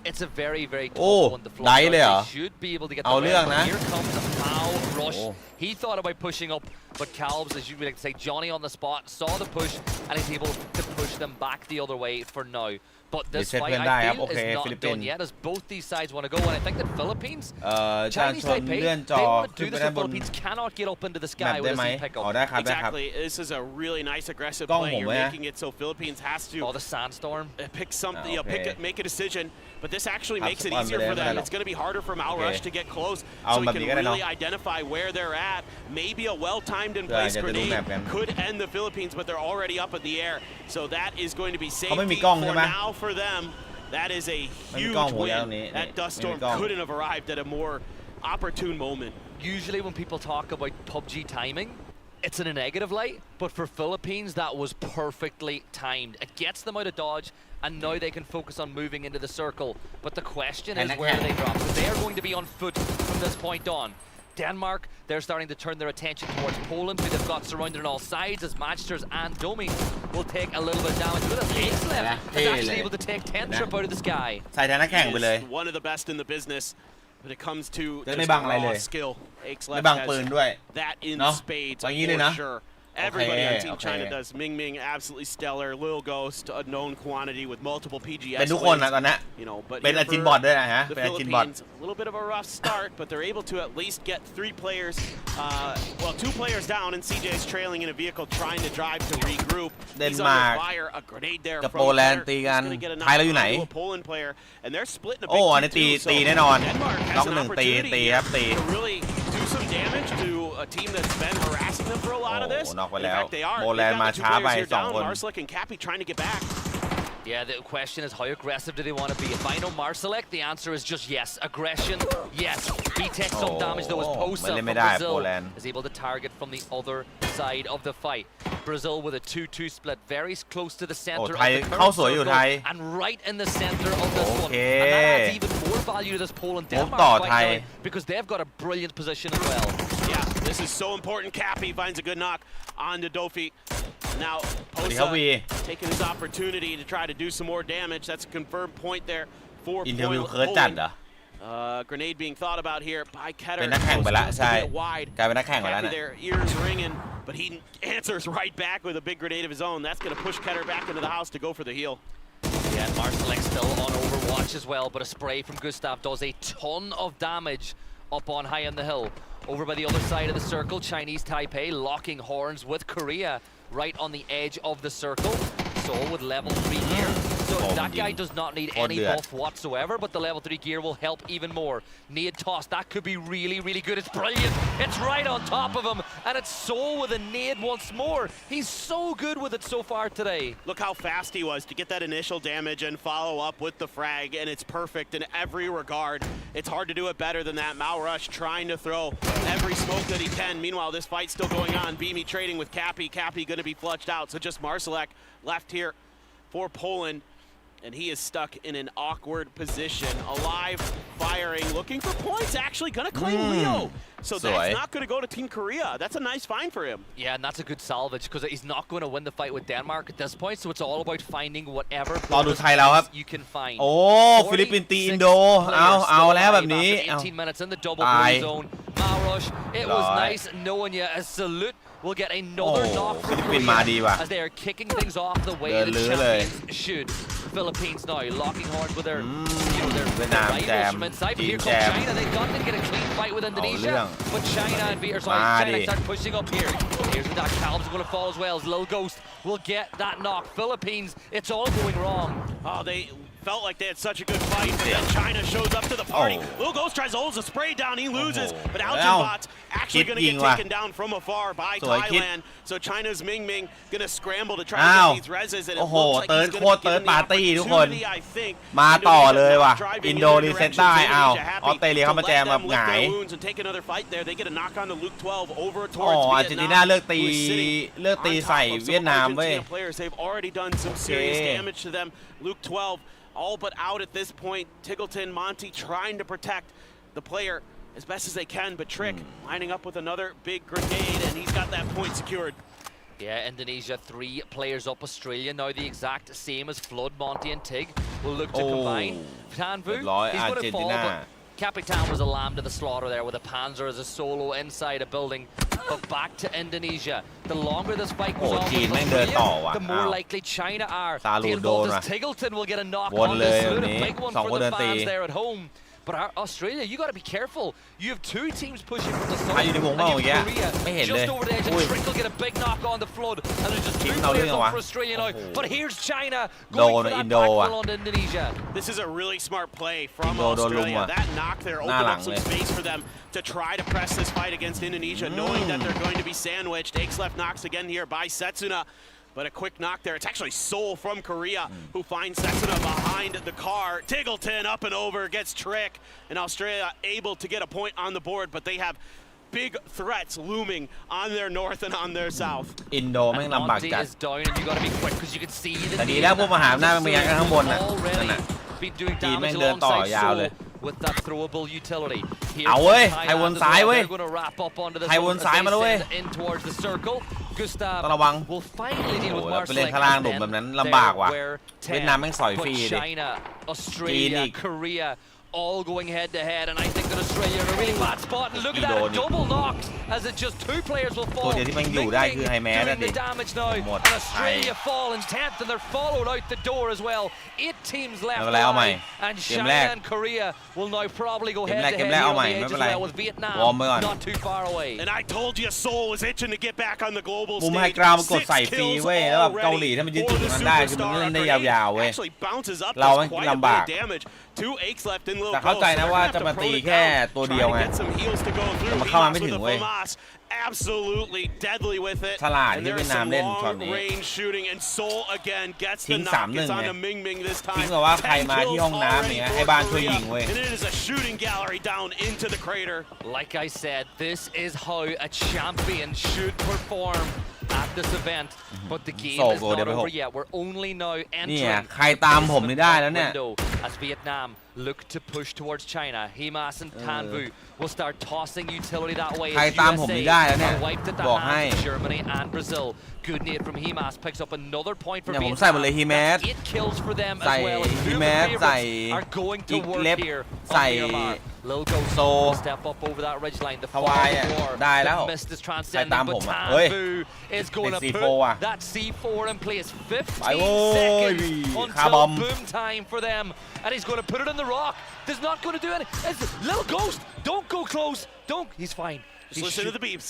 it's a very, very tough one to float out. They should be able to get the red, but here comes the foul rush. He thought about pushing up, but Calbs, as you would like to say, Johnny on the spot, saw the push, and he's able to push them back the other way for now. But this fight, I feel, is not done yet, as both these sides want to go, and I think that Philippines, Chinese Taipei, they want to do this, and Philippines cannot get up into the sky with a pickup. Exactly. This is a really nice aggressive play. You're making it so Philippines has to the sandstorm. Pick something, make a decision. But this actually makes it easier for them. It's going to be harder for Malrush to get close, so he can really identify where they're at. Maybe a well-timed in place grenade could end the Philippines, but they're already up in the air. So that is going to be safety for now for them. That is a huge win. That dust storm couldn't have arrived at a more opportune moment. Usually when people talk about PUBG timing, It's in a negative light, but for Philippines, that was perfectly timed. It gets them out of dodge, and now they can focus on moving into the circle. But the question is, where do they drop? So they are going to be on foot from this point on. Denmark, they're starting to turn their attention towards Poland, who they've got surrounded on all sides as Matchsters and Domi will take a little bit of damage. With a ace left, it's actually able to take 10 trip out of the sky. ใส่แทนนักแข่งไปเลย One of the best in the business when it comes to ไม่บังอะไรเลย skill. ไม่บังปืนด้วย That in spades อย่างนี้เลยนะ for sure. Everybody on Team China does. Ming Ming absolutely stellar. Lil Ghost, a known quantity with multiple PGS. เป็นทุกคนนะตอนนี้ but เป็นอาจินบอดด้วยนะฮะ the เป็นอาจินบอด Philippines, a little bit of a rough start, but they're able to at least get 3 players, well, 2 players down, and CJ is trailing in a vehicle trying to drive to regroup. He's under fire. A grenade there กับ from โปแลนด์ Ketter. ตี He's กัน gonna get a ไทยเราอยู่ไหน knock onto a Poland player, and they're splitting a โอ้ big อันนี้ตี 2-2, ตี so แน่นอน Denmark น็อ has ก an หนึ่งตี opportunity ตีครับตี to really do some damage to a team that's been harassing them for a lot of this. น็อกไป In แล้ว fact, they are. โปแลนด์มาช้าไป 2 คน Marsalek and Cappy trying to get back. Yeah, the question is how aggressive do they want to be? If I know Marsalek, the answer is just yes. Aggression, yes. He takes some damage though as Posa from Brazil is able to target from the other side of the fight. Brazil with a 2-2 split, very close to the center of the current circle, and right in the center of this one. And that adds even more value to this Poland-Denmark fight now, because they've got a brilliant position as well. Yeah, this is so important. Cappy finds a good knock on to Dofi. Now, Posa taking his opportunity to try to do some more damage. That's a confirmed point there for Poland. Grenade being thought about here by Ketter. เป็นนักแข่งไปแล้วใช่กลายเป็นนักแข่งไปแล้วนะ Their ears ringing, but he answers right back with a big grenade of his own. That's going to push Ketter back into the house to go for the heal. Yeah, Marsalek still on Overwatch as well, but a spray from Gustav does a ton of damage up on high on the hill. Over by the other side of the circle, Chinese Taipei locking horns with Korea right on the edge of the circle. Seoul with level 3 gear. So that guy does not need any buff whatsoever, but the level 3 gear will help even more. Nade toss, that could be really, really good. It's brilliant. It's right on top of him, and it's Seoul with a nade once more. He's so good with it so far today. Look how fast he was to get that initial damage and follow up with the frag, and it's perfect in every regard. It's hard to do it better than that. Mal Rush trying to throw every smoke that he can. Meanwhile, this fight's still going on. Beamy trading with Cappy. Cappy going to be flushed out, so just Marsalek left here for Poland, and he is stuck in an awkward position. Alive, firing, looking for points, actually gonna claim Leo. So that's not gonna go to Team Korea. That's a nice find for him. Yeah, and that's a good salvage, because he's not going to win the fight with Denmark at this point, so it's all about finding whatever you can find. โอ้ฟิลิปปินส์ตีอินโดเอาแล้วแบบนี้ 18 minutes in the double blue zone. Malrush, it was nice knowing you. A salute will get another knock from Korea as they are kicking things off the way the champions should. Philippines now locking horns with their rivals from inside. But here comes China. They got to get a clean fight with Indonesia, but China start pushing up here. Here's where that Calb's going to fall as well as Lil Ghost will get that knock. Philippines, it's all going wrong. Oh, they felt like they had such a good fight, but then China shows up to the party. Lil Ghost tries to hold the spray down, he loses, but Algenbot's actually going to get taken down from afar by Thailand. So China's Ming Ming going to scramble to try to get these reses, and it looks like he's going to get the opportunity, I think. มาต่อเลยว่ะอินโดนีเซียใต้ออสเตรเลียเข้ามาแจมแบบหงาย and take another fight there. They get a knock on to Luke 12 over อ๋อ towards อาร์เจนตินาเลือกตีใส่เวียดนามเว้ย players. They've already done some serious damage to them. Luke 12 all but out at this point. Tiggleton, Monty trying to protect the player as best as they can, but Trick lining up with another big grenade, and he's got that point secured. Yeah, Indonesia 3 players up. Australia now the exact same as Flood, Monty and Tig will look to combine. Tanvu, he's going to fall, but Kapitan was a lamb to the slaughter there with a Panzer as a solo inside a building. But back to Indonesia. The longer this fight goes on with Australia, the more likely China are. Tiggleton will get a knock on this salute, a big one for the fans there at home. But Australia, you got to be careful. You have 2 teams pushing from the side, and you have Korea just over the edge, and Trick will get a big knock on the Flood, and there's just 2 players up for Australia now. But here's China going for that backfill on Indonesia. This is a really smart play from Australia. That knock there opened up some space for them to try to press this fight against Indonesia, knowing that they're going to be sandwiched. Aches left knocks again here by Setsuna. But a quick knock there. It's actually Seoul from Korea who finds Setsuna behind the car. Tiggleton up and over, gets Trick. And Australia able to get a point on the board, but they have big threats looming on their north and on their south. อินโดแม่งลำบากจัด is down and you got to be quick because you can see the แต่ดีแล้วพวกมหาอำนาจมันมีกันข้างบนน่ะนั่นน่ะ been doing ทีมแม่ง damage เดินต่อยาว alongside เลย Seoul with that throwable utility. เอาเว้ยไทยวนซ้ายเว้ย They're going to wrap up onto the ไทยวนซ้ายมาแล้วเว้ย in towards the circle. Gustav ต้องระวัง will finally deal โอ้ with โหแล้วไป Marshall เล่นข้างล่างหลุมแบบนั้นลำบากว่ะเวียดนามแม่งสอยฟรีดิ China, Australia, Korea all going head to head, and I think that Australia are in a really bad spot. And look at that, double knocks as it just 2 players will fall. ตัวเดียวที่มันอยู่ได้คือไฮแมส doing the damage now, and Australia fall in 10th, and they're followed out the door as well. 8 teams left alive, and China and Korea will now probably go head to head here on the edge as well with Vietnam not too far away. And I told you Seoul was itching to get back on the global มุม stage. ไฮกราวมันกดใส่ฟรีเว้ยแล้วแบบเกาหลีถ้ามันยืนจุดตรงนั้นได้คือมันเล่นได้ยาวๆเว้ย Actually bounces up เราไม่ quite a ลำบาก bit of damage. 2 aches left in Lil แต่เข้าใจนะว่าจะมาตีแค่ตัวเดียวไงแต่มันเข้ามาไม่ถึงเว้ย Absolutely deadly with it. ฉลาด And ที่ there เวี is ยดนาม some เล่นช็อต long นี้ range shooting, and Seoul again gets the ทิ้ง knock. 3-1 It's on ไง to Ming Ming this ทิ้ง time. แบบว่าใคร 10 มาที่ห้อง kills น้ำ already เนี่ย for ให้บ้านช่วย Korea. ยิงเว้ย And it is a shooting gallery down into the crater. Like I said, this is how a champion should perform at this event. But the game is not over yet. We're only now เนี่ย entering ใครตามผมนี่ได้แล้วเนี่ย window as Vietnam look to push towards China. Himas and Tanvu will start tossing utility that way. ใครตามผมนี่ได้แล้วเนี่ย wiped at the บอกให้ hands of Germany and Brazil. Good nade from Himas picks up another point for เนี่ยผม Vietnam. ใส่หมดเลย Himas That's 8 kills for them ใส่ as well. And two of the Himas ใส่ favorites are going to อีก work เล็บ here ใส่ on Myanmar. Lil Ghost โซ will step up over that ridge line. The ฮาวายอ่ะ war ได้แล้ว the mist is ใคร transcending, ตามผ but มอ่ะเฮ้ย Tanvu is going to เด็ก put C4 อ่ะ that C4 in place. ไปโว้ 15 ย seconds คาร์บอ until ม boom time for them, and he's going to put it in the rock. There's not going to do anything. It's Lil Ghost. Don't go close. Don't. He's fine. Just listen to the beeps.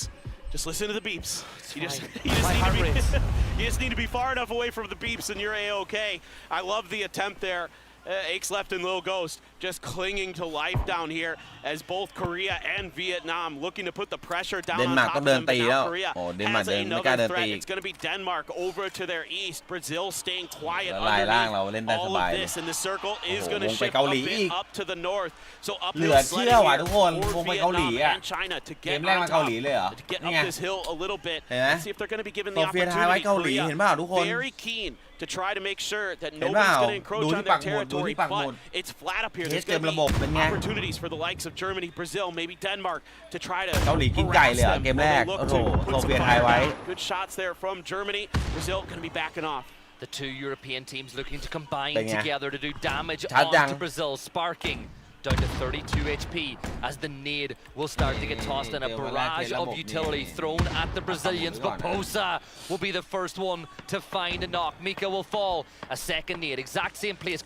Just listen to the beeps. You just My heart rates. you just need to be far enough away from the beeps and you're A-OK. I love the attempt there. Aches left and Lil Ghost just clinging to life down here as both Korea and Vietnam looking to put the pressure down on top of them. But now Korea has another threat. It's going to be Denmark over to their east. Brazil staying quiet underneath all of this, and the circle is going to shift a bit up to the north. So uphill sledding here for Vietnam and China to get on top, to get up this hill a little bit. Let's see if they're going to be given the opportunity. Korea very keen to try to make sure that nobody's going to encroach on their territory, but it's flat up here. There's going to be opportunities for the likes of Germany, Brazil, maybe Denmark to try to harass them. Good shots there from Germany. Brazil going to be backing off. The 2 European teams looking to combine together to do damage ชัดยัง onto Brazil, sparking down to 32 HP as the nade will start to get tossed and a barrage of utility thrown at the Brazilians. But Posa will be the first one to find a knock. Mika will fall. A second nade, exact same place.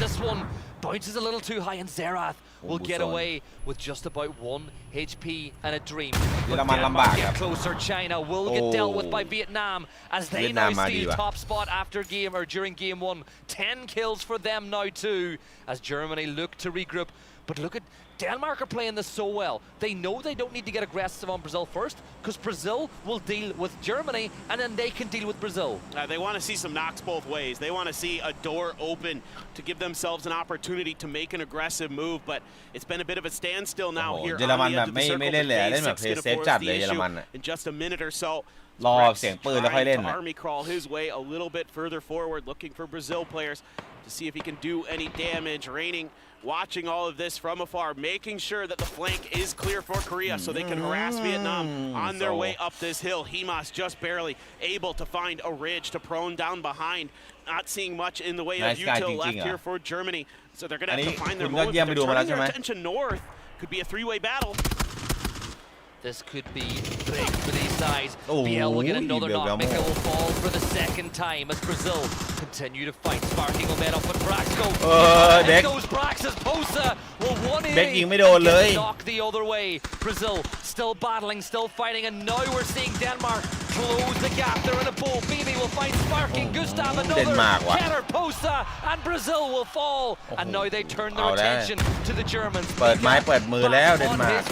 This one bounces a little too high, and Zerath will get away with just about 1 HP and a dream. But Denmark get closer. China will get dealt with by Vietnam as they now steal top spot after game or during game 1. 10 kills for them now too as Germany look to regroup. But look at Denmark are playing this so well. They know they don't need to get aggressive on Brazil first because Brazil will deal with Germany and then they can deal with Brazil. They want to see some knocks both ways. They want to see a door open to give themselves an opportunity to make an aggressive move, but it's been a bit of a standstill now here on the edge of the circle. In just a minute or so. รอเสียงปืนแล้วค่อยเล่น Army crawl his way a little bit further forward, looking for Brazil players to see if he can do any damage. Raining, watching all of this from afar, making sure that the flank is clear for Korea so they can harass Vietnam on their way up this hill. Himas just barely able to find a ridge to prone down behind. Not seeing much in the way of util left here for Germany, so they're going to have to find their moment. They're turning their attention north. Could be a 3-way battle. This could be big for these sides. BL will get another knock. Mika will fall for the second time as Brazil continue to fight. Sparking will met up with Brax. There goes Brax as Posa will 180 and get knocked the other way. Brazil still battling, still fighting, and now we're seeing Denmark close the gap. They're in a bowl. Bibi will find Sparking. Gustav another. Keller, Posa, and Brazil will fall. And now they turn their attention to the Germans. เปิดไม้เปิดมือแล้วเดนมาร์ก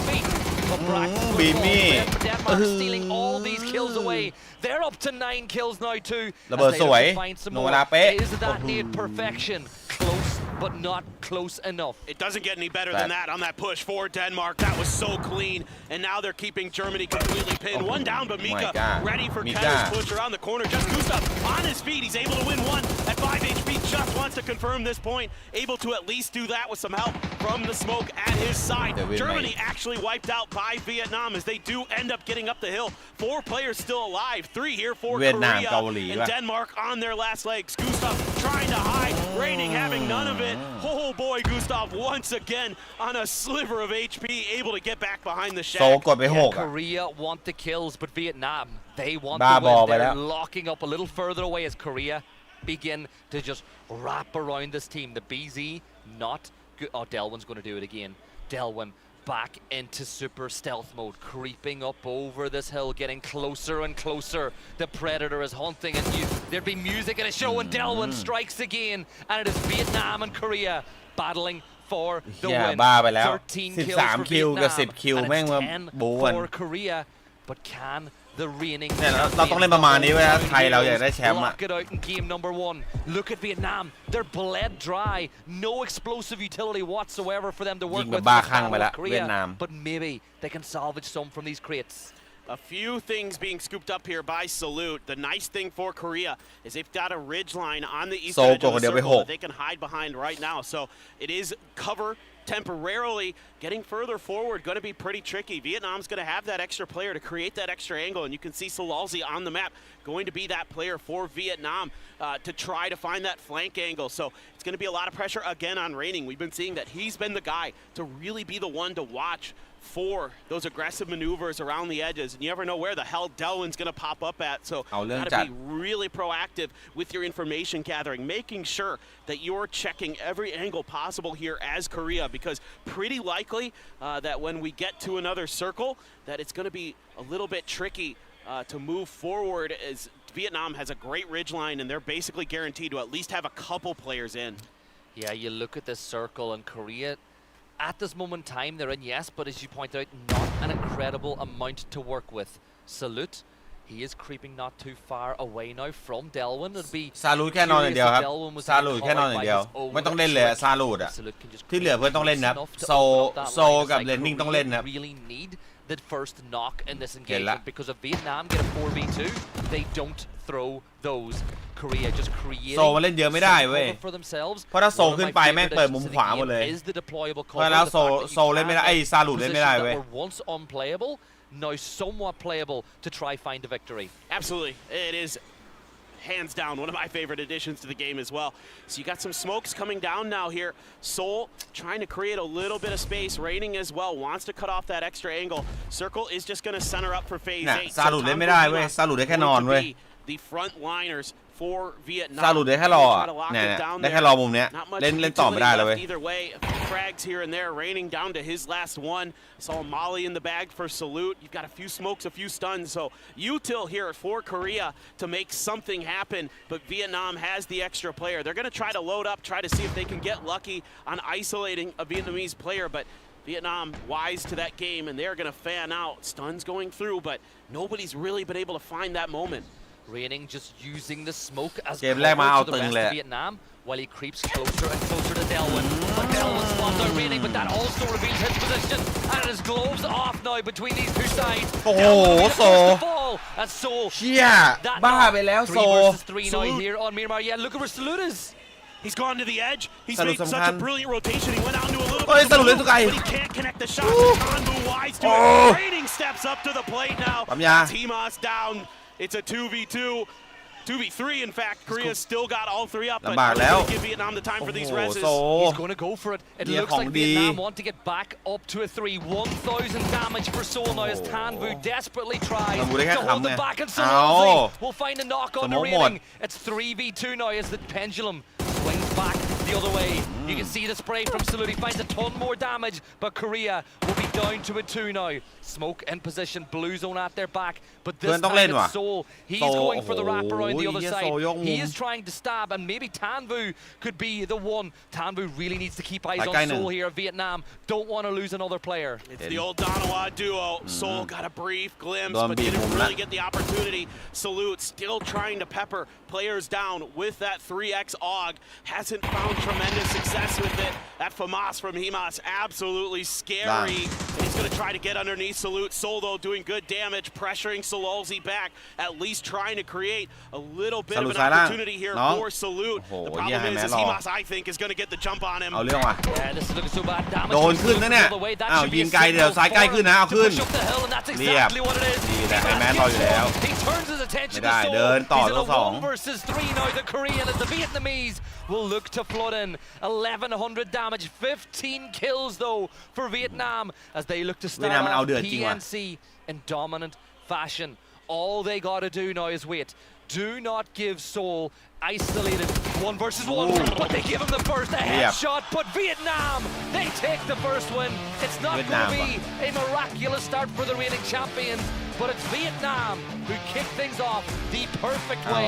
บีมี่ Denmark stealing all these kills away. They're up to 9 kills now too. ระเบิดสวย find some หนู more. เวลาเป๊ะ Is that near perfection? Close but not close enough. It doesn't get any better than that on that push for Denmark. That was so clean, and now they're keeping Germany completely pinned. One down, but Mika ready for Kenner's push around the corner. Just Gustav on his feet. He's able to win one at 5 HP. Just wants to confirm this point. Able to at least do that with some help from the smoke at his side. Germany actually wiped out by Vietnam as they do end up getting up the hill. 4 players still alive. 3 here for Korea and Denmark on their last legs. Gustav trying to hide. Raining having none of it. Oh boy, Gustav once again on a sliver of HP, able to get back behind the shack. Korea want the kills, but Vietnam, they want the win. They're locking up a little further away as Korea begin to just wrap around this team. The BZ not good. Oh, Delwyn's going to do it again. Delwyn back into super stealth mode, creeping up over this hill, getting closer and closer. The Predator is hunting, and there'd be music in a show, and Delwyn strikes again, and it is Vietnam and Korea battling for the win. 13 kills for Vietnam, and it's 10 for Korea, but can the reigning เราต้องเล่นประมาณนี้เว้ยถ้าไทยเราอยากได้แชมป์อะ lock it out in game number 1. Look at Vietnam. They're bled dry. No explosive utility whatsoever for them to work with. Korea, but maybe they can salvage some from these crates. A few things being scooped up here by Salute. The nice thing for Korea is they've got a ridge line on the east edge of the circle that they can hide behind right now. So it is cover temporarily. Getting further forward, going to be pretty tricky. Vietnam's going to have that extra player to create that extra angle, and you can see Salalzi on the map going to be that player for Vietnam to try to find that flank angle. So it's going to be a lot of pressure again on Raining. We've been seeing that he's been the guy to really be the one to watch for those aggressive maneuvers around the edges, and you never know where the hell Delwyn's going to pop up at. So got to be really proactive with your information gathering, making sure that you're checking every angle possible here as Korea, because pretty likely that when we get to another circle, that it's going to be a little bit tricky to move forward, as Vietnam has a great ridge line, and they're basically guaranteed to at least have a couple players in. Yeah, you look at this circle, and Korea, at this moment in time, they're in, yes, but as you point out, not an incredible amount to work with. Salute, he is creeping not too far away now from Delwyn. It'd be ซาลูดแค่นอนอย่างเดียวครับซาลูดแค่นอนอย่างเดียวไม่ต้องเล่นเลยซาลูดอะที่เหลือเพื่อนต้องเล่นนะโซกับเลนนิ่งต้องเล่นนะ the first knock in this engagement because of Vietnam get a 4v2. They don't throw those. Korea just creating โซมาเล่นเยอะไม่ได้เว้ยเพราะถ้าโซขึ้นไปแม่งเปิดมุมขวาหมดเลยเพราะแล้วโซเล่นไม่ได้ไอ้ซาลูดเล่นไม่ได้เว้ย once unplayable, now somewhat playable to try find a victory. Absolutely, it is hands down one of my favorite additions to the game as well. So you got some smokes coming down now here. Seoul trying to create a little bit of space. Raining as well wants to cut off that extra angle. Circle is just going to center up for phase 8. ซาลูดเล่นไม่ได้เว้ยซาลูดได้แค่นอนเว้ย The front liners for Vietnam. ซาลูดได้แค่รอเนี่ยได้แค่รอมุมเนี้ยเล่นต่อไม่ได้เลยเว้ย Either way, a few frags here and there. Raining down to his last one. Saw Molly in the bag for Salute. You've got a few smokes, a few stuns. So util here for Korea to make something happen. But Vietnam has the extra player. They're going to try to load up, try to see if they can get lucky on isolating a Vietnamese player. But Vietnam wise to that game, and they're going to fan out. Stuns going through, but nobody's really been able to find that moment. Raining just using the smoke as เกมแรกมาเอาตึงเลย Vietnam while he creeps closer and closer to Delwyn. But Delwyn spots out Raining, but that also reveals his position, and his gloves off now between these two sides. โอ้โหโซ That's so เชี่ยบ้าไปแล้วโซ 3 versus 3 now here on Myanmar. Yeah, look at where Salute is. He's gone to the edge. He's made such a brilliant rotation. He went out into a little bit, but he can't connect the shot. Tanbu wise to it. Raining steps up to the plate now. Timas down. It's a 2v2. 2v3, in fact. Korea's still got all 3 up, but going to give Vietnam the time for these reses. He's going to go for it. It looks like Vietnam want to get back up to a 3. 1,000 damage for Seoul now as Tanbu desperately tries to hold it back, and Salalzi will find a knock on the Raining. It's 3v2 now as the pendulum swings back the other way. You can see the spray from Salute. He finds a ton more damage, but Korea will be down to a 2 now. Smoke in position, blue zone at their back, but this time it's Seoul. He's going for the wrap around the other side. He is trying to stab, and maybe Tanvu could be the one. Tanvu really needs to keep eyes on Seoul here. Vietnam don't want to lose another player. It's the old Donawa duo. Seoul got a brief glimpse, but didn't really get the opportunity. Salute still trying to pepper players down with that 3x AUG. Hasn't found tremendous success. success with it. That FAMAS from Himas, absolutely scary. He's going to try to get underneath Salute. Sol, though, doing good damage, pressuring Sololzi back, at least trying to create a little bit of an opportunity here for Salute. The problem is Himas, I think, is going to get the jump on him. เอาเรื่องว่ะ Yeah, this is looking so bad. Damage โดนขึ้นนะเนี่ย all the way. That อ้าว should be ยิ a งไกลเดี๋ยว signal ซ้ายใกล้ for ขึ้น him นะเอา to ขึ้น push up the hill, and that's เรียบ exactly what it is. ดีแต่ไฮ Himas แมนรออยู่ gets แล้ว Sol. He turns his attention ไม่ได้ to Sol. เดินต่อ He's in ต่อ a สอง 1 versus 3 now. The Korean as the Vietnamese will look to flood in 1,100 damage, 15 kills though for Vietnam as they look to เวียด start นามมันเอา off เดือดจริงว่ะ PNC in dominant fashion. All they gotta do now is wait. Do not give Seoul isolated 1 versus 1, but they give him the first headshot. But Vietnam, they take the first win. It's not going to be a miraculous start for the reigning champions, but it's Vietnam who kicked things off the perfect way.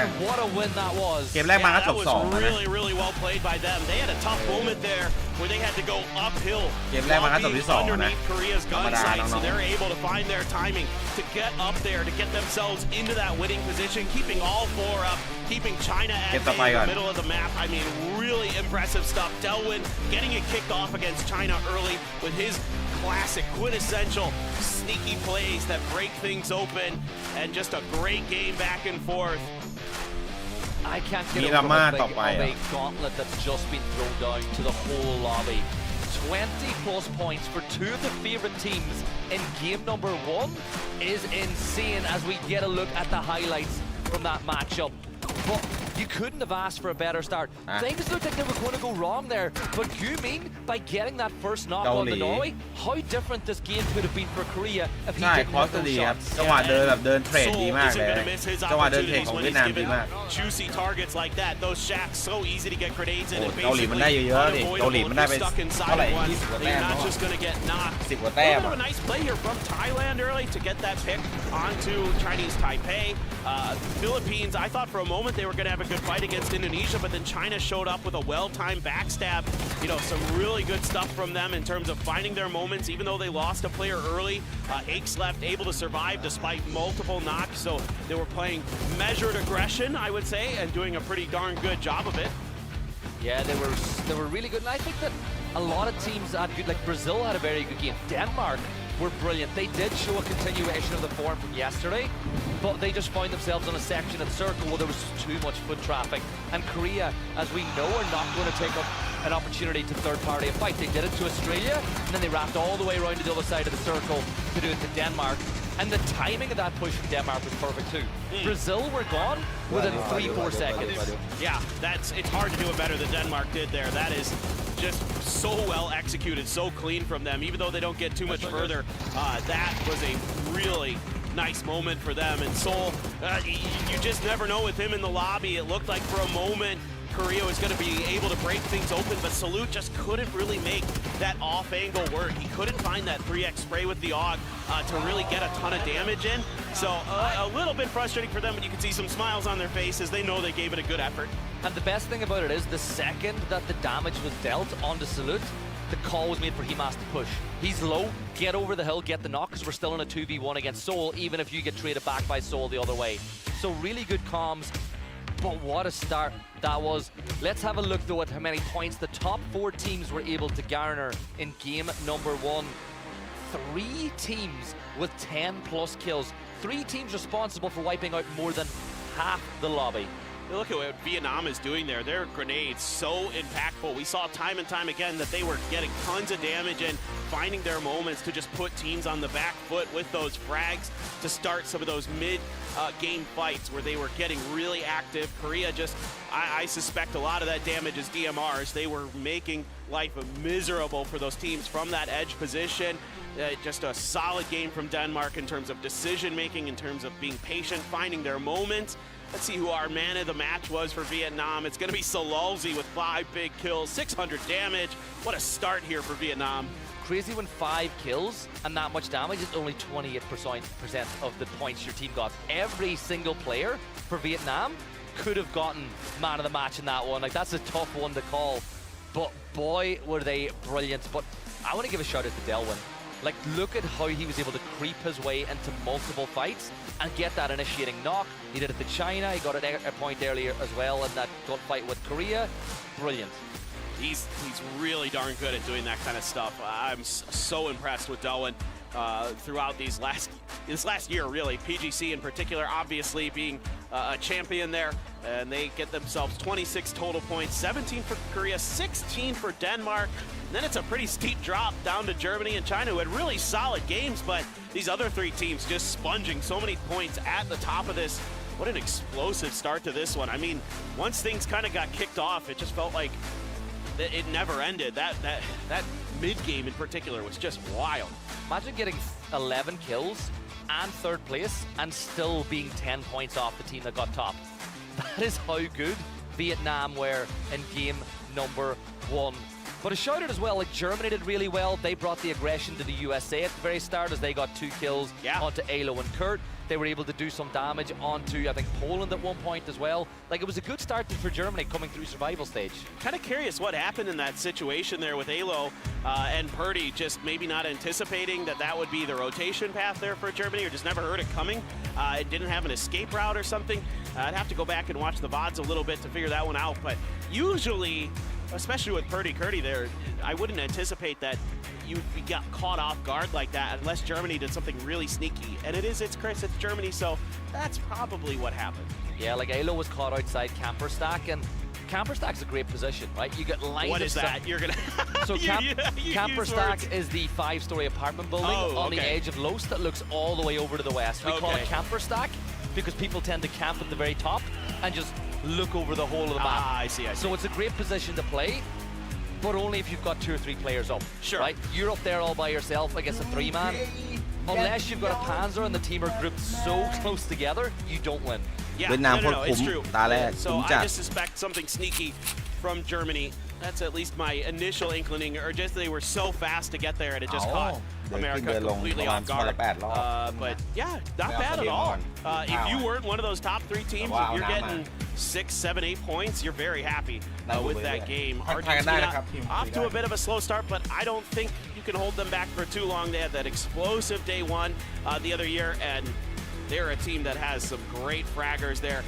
And what a win that was. เกมแรกมาก็จบ That 2 was นะ really, really well played by them. They had a tough moment there where they had to go uphill. เกมแรกมาก็จบที่ 2 นะ Underneath Korea's ธรรม gun ดา sight, น้ so อง they're able to find their timing to get up there, to get themselves into that winning position, keeping all 4 up, keeping China at the middle of the map. I mean, really impressive stuff. Delwyn getting it kicked off against China early with his classic, quintessential, sneaky plays that break things open, and just a great game back and forth. I can't get over how big of a gauntlet that's just been thrown down to the whole lobby. 20 plus points for 2 of the favorite teams in game number 1 is insane as we get a look at the highlights from that matchup. But you couldn't have asked for a better start. Things looked like they were going to go wrong there, but you mean by getting that first knock on the Norway, how different this game could have been for Korea if he didn't hit those shots. จังหวะเดินแบบเดินเทรดดีมากเลยจังหวะเดินเทรดของเวียดนามดีมาก Juicy targets like that, those shacks so easy to get grenades in and เกาหลีมันได้เยอะๆดิเกาหลีมันได้ไปเท่าไหร่20 กว่าแต้ม not just going to get knocked. 10 กว่าแต้ม A nice play here from Thailand early to get that pick onto Chinese Taipei. Philippines, I thought for a moment they were going to have a good fight against Indonesia, but then China showed up with a well-timed backstab. You know, some really good stuff from them in terms of finding their moments, even though they lost a player early. Hakes left able to survive despite multiple knocks, so they were playing measured aggression, I would say, and doing a pretty darn good job of it. Yeah, they were really good, and I think that a lot of teams had good, like Brazil had a very good game. Denmark were brilliant. They did show a continuation of the form from yesterday, but they just found themselves on a section and circle where there was too much foot traffic. And Korea, as we know, are not going to take up an opportunity to third-party a fight. They did it to Australia, and then they wrapped all the way around to the other side of the circle to do it to Denmark. And the timing of that push from Denmark was perfect too. Brazil were gone within 3-4 seconds. Yeah, it's hard to do it better than Denmark did there. That is just so well executed, so clean from them. Even though they don't get too much further, that was a really nice moment for them. And Seoul, you just never know with him in the lobby. It looked like for a moment Korea was going to be able to break things open, but Salute just couldn't really make that off-angle work. He couldn't find that 3x spray with the AUG to really get a ton of damage in. So a little bit frustrating for them, but you can see some smiles on their faces. They know they gave it a good effort. And the best thing about it is the second that the damage was dealt onto Salute, the call was made for Himas to push. He's low, get over the hill, get the knock, because we're still in a 2v1 against Seoul, even if you get traded back by Seoul the other way. So really good comms. But what a start that was. Let's have a look though at how many points the top 4 teams were able to garner in game number 1. 3 teams with 10 plus kills. 3 teams responsible for wiping out more than half the lobby. Look at what Vietnam is doing there. Their grenades so impactful. We saw time and time again that they were getting tons of damage and finding their moments to just put teams on the back foot with those frags to start some of those mid-game fights where they were getting really active. Korea just, I suspect a lot of that damage is DMRs. They were making life miserable for those teams from that edge position. Just a solid game from Denmark in terms of decision-making, in terms of being patient, finding their moments. Let's see who our man of the match was for Vietnam. It's going to be Sololzi with 5 big kills, 600 damage. What a start here for Vietnam. Crazy when 5 kills and that much damage is only 28% of the points your team got. Every single player for Vietnam could have gotten man of the match in that one. Like, that's a tough one to call. But boy, were they brilliant. But I want to give a shout out to Delwyn. Like, look at how he was able to creep his way into multiple fights and get that initiating knock. He did it to China. He got a point earlier as well in that gunfight with Korea. Brilliant. he's really darn good at doing that kind of stuff. I'm so impressed with Delwyn throughout this last year, really. PGC in particular, obviously being a champion there, and they get themselves 26 total points, 17 for Korea, 16 for Denmark. And then it's a pretty steep drop down to Germany and China, who had really solid games, but these other three teams just sponging so many points at the top of this. What an explosive start to this one. I mean, once things kind of got kicked off, it just felt like it never ended. That mid-game in particular was just wild. Imagine getting 11 kills and third place and still being 10 points off the team that got top. That is how good Vietnam were in game number 1. But a shout out as well, like Germany did really well. They brought the aggression to the USA at the very start as they got 2 kills onto Alo and Kurt. They were able to do some damage onto, I think, Poland at one point as well. Like, it was a good start for Germany coming through survival stage. Kind of curious what happened in that situation there with Alo and Purdy, just maybe not anticipating that would be the rotation path there for Germany, or just never heard it coming. It didn't have an escape route or something. I'd have to go back and watch the VODs a little bit to figure that one out. But usually, especially with Purdy there, I wouldn't anticipate that you got caught off guard like that unless Germany did something really sneaky. And it's Chris, it's Germany, so that's probably what happened. Yeah, like Alo was caught outside camper stack, and camper stack's a great position, right? You get lines What of is that? You're gonna So you camper use stack words. is the 5-story apartment building on the edge of Los that looks all the way over to the west. We call it camper stack because people tend to camp at the very top and just look over the whole of the map. I see. So it's a great position to play, but only if you've got 2 or 3 players up. Sure. Right? You're up there all by yourself against a 3-man. Unless you've got a Panzer and the team are grouped so close together, you don't win. Yeah, no, it's true. So I just suspect something sneaky from Germany. That's at least my initial inkling, or just they were so fast to get there and it just caught America completely off guard. But yeah, not bad at all. If you weren't one of those top 3 teams, if you're getting 6, 7, 8 points, you're very happy with that game. Argentina off to a bit of a slow start, but I don't think you can hold them back for too long. They had that explosive day 1 the other year, and they're a team that has some great fraggers there.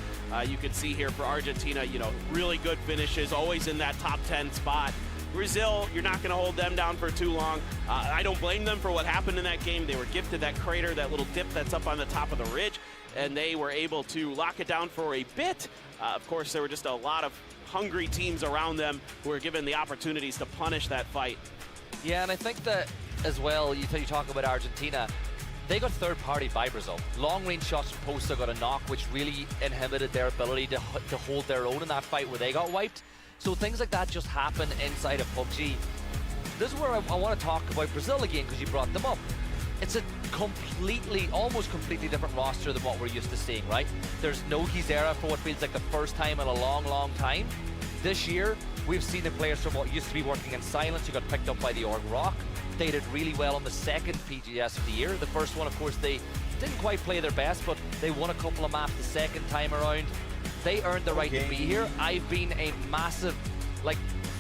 You can see here for Argentina, really good finishes, always in that top 10 spot. Brazil, you're not going to hold them down for too long. I don't blame them for what happened in that game. They were gifted that crater, that little dip that's up on the top of the ridge, and they were able to lock it down for a bit. Of course, there were just a lot of hungry teams around them who were given the opportunities to punish that fight. Yeah, and I think that as well, you talk about Argentina, they got third party by Brazil. Long range shots from Posta got a knock, which really inhibited their ability to hold their own in that fight where they got wiped. So things like that just happen inside of PUBG. This is where I want to talk about Brazil again, because you brought them up. It's a almost completely different roster than what we're used to seeing, right? There's no Gizera for what feels like the first time in a long, long time. This year, we've seen the players from what used to be working in silence who got picked up by the Org Rock. They did really well on the second PGS of the year. The first one, of course, they didn't quite play their best, but they won a couple of maps the second time around. They earned the right to be here. I've been a massive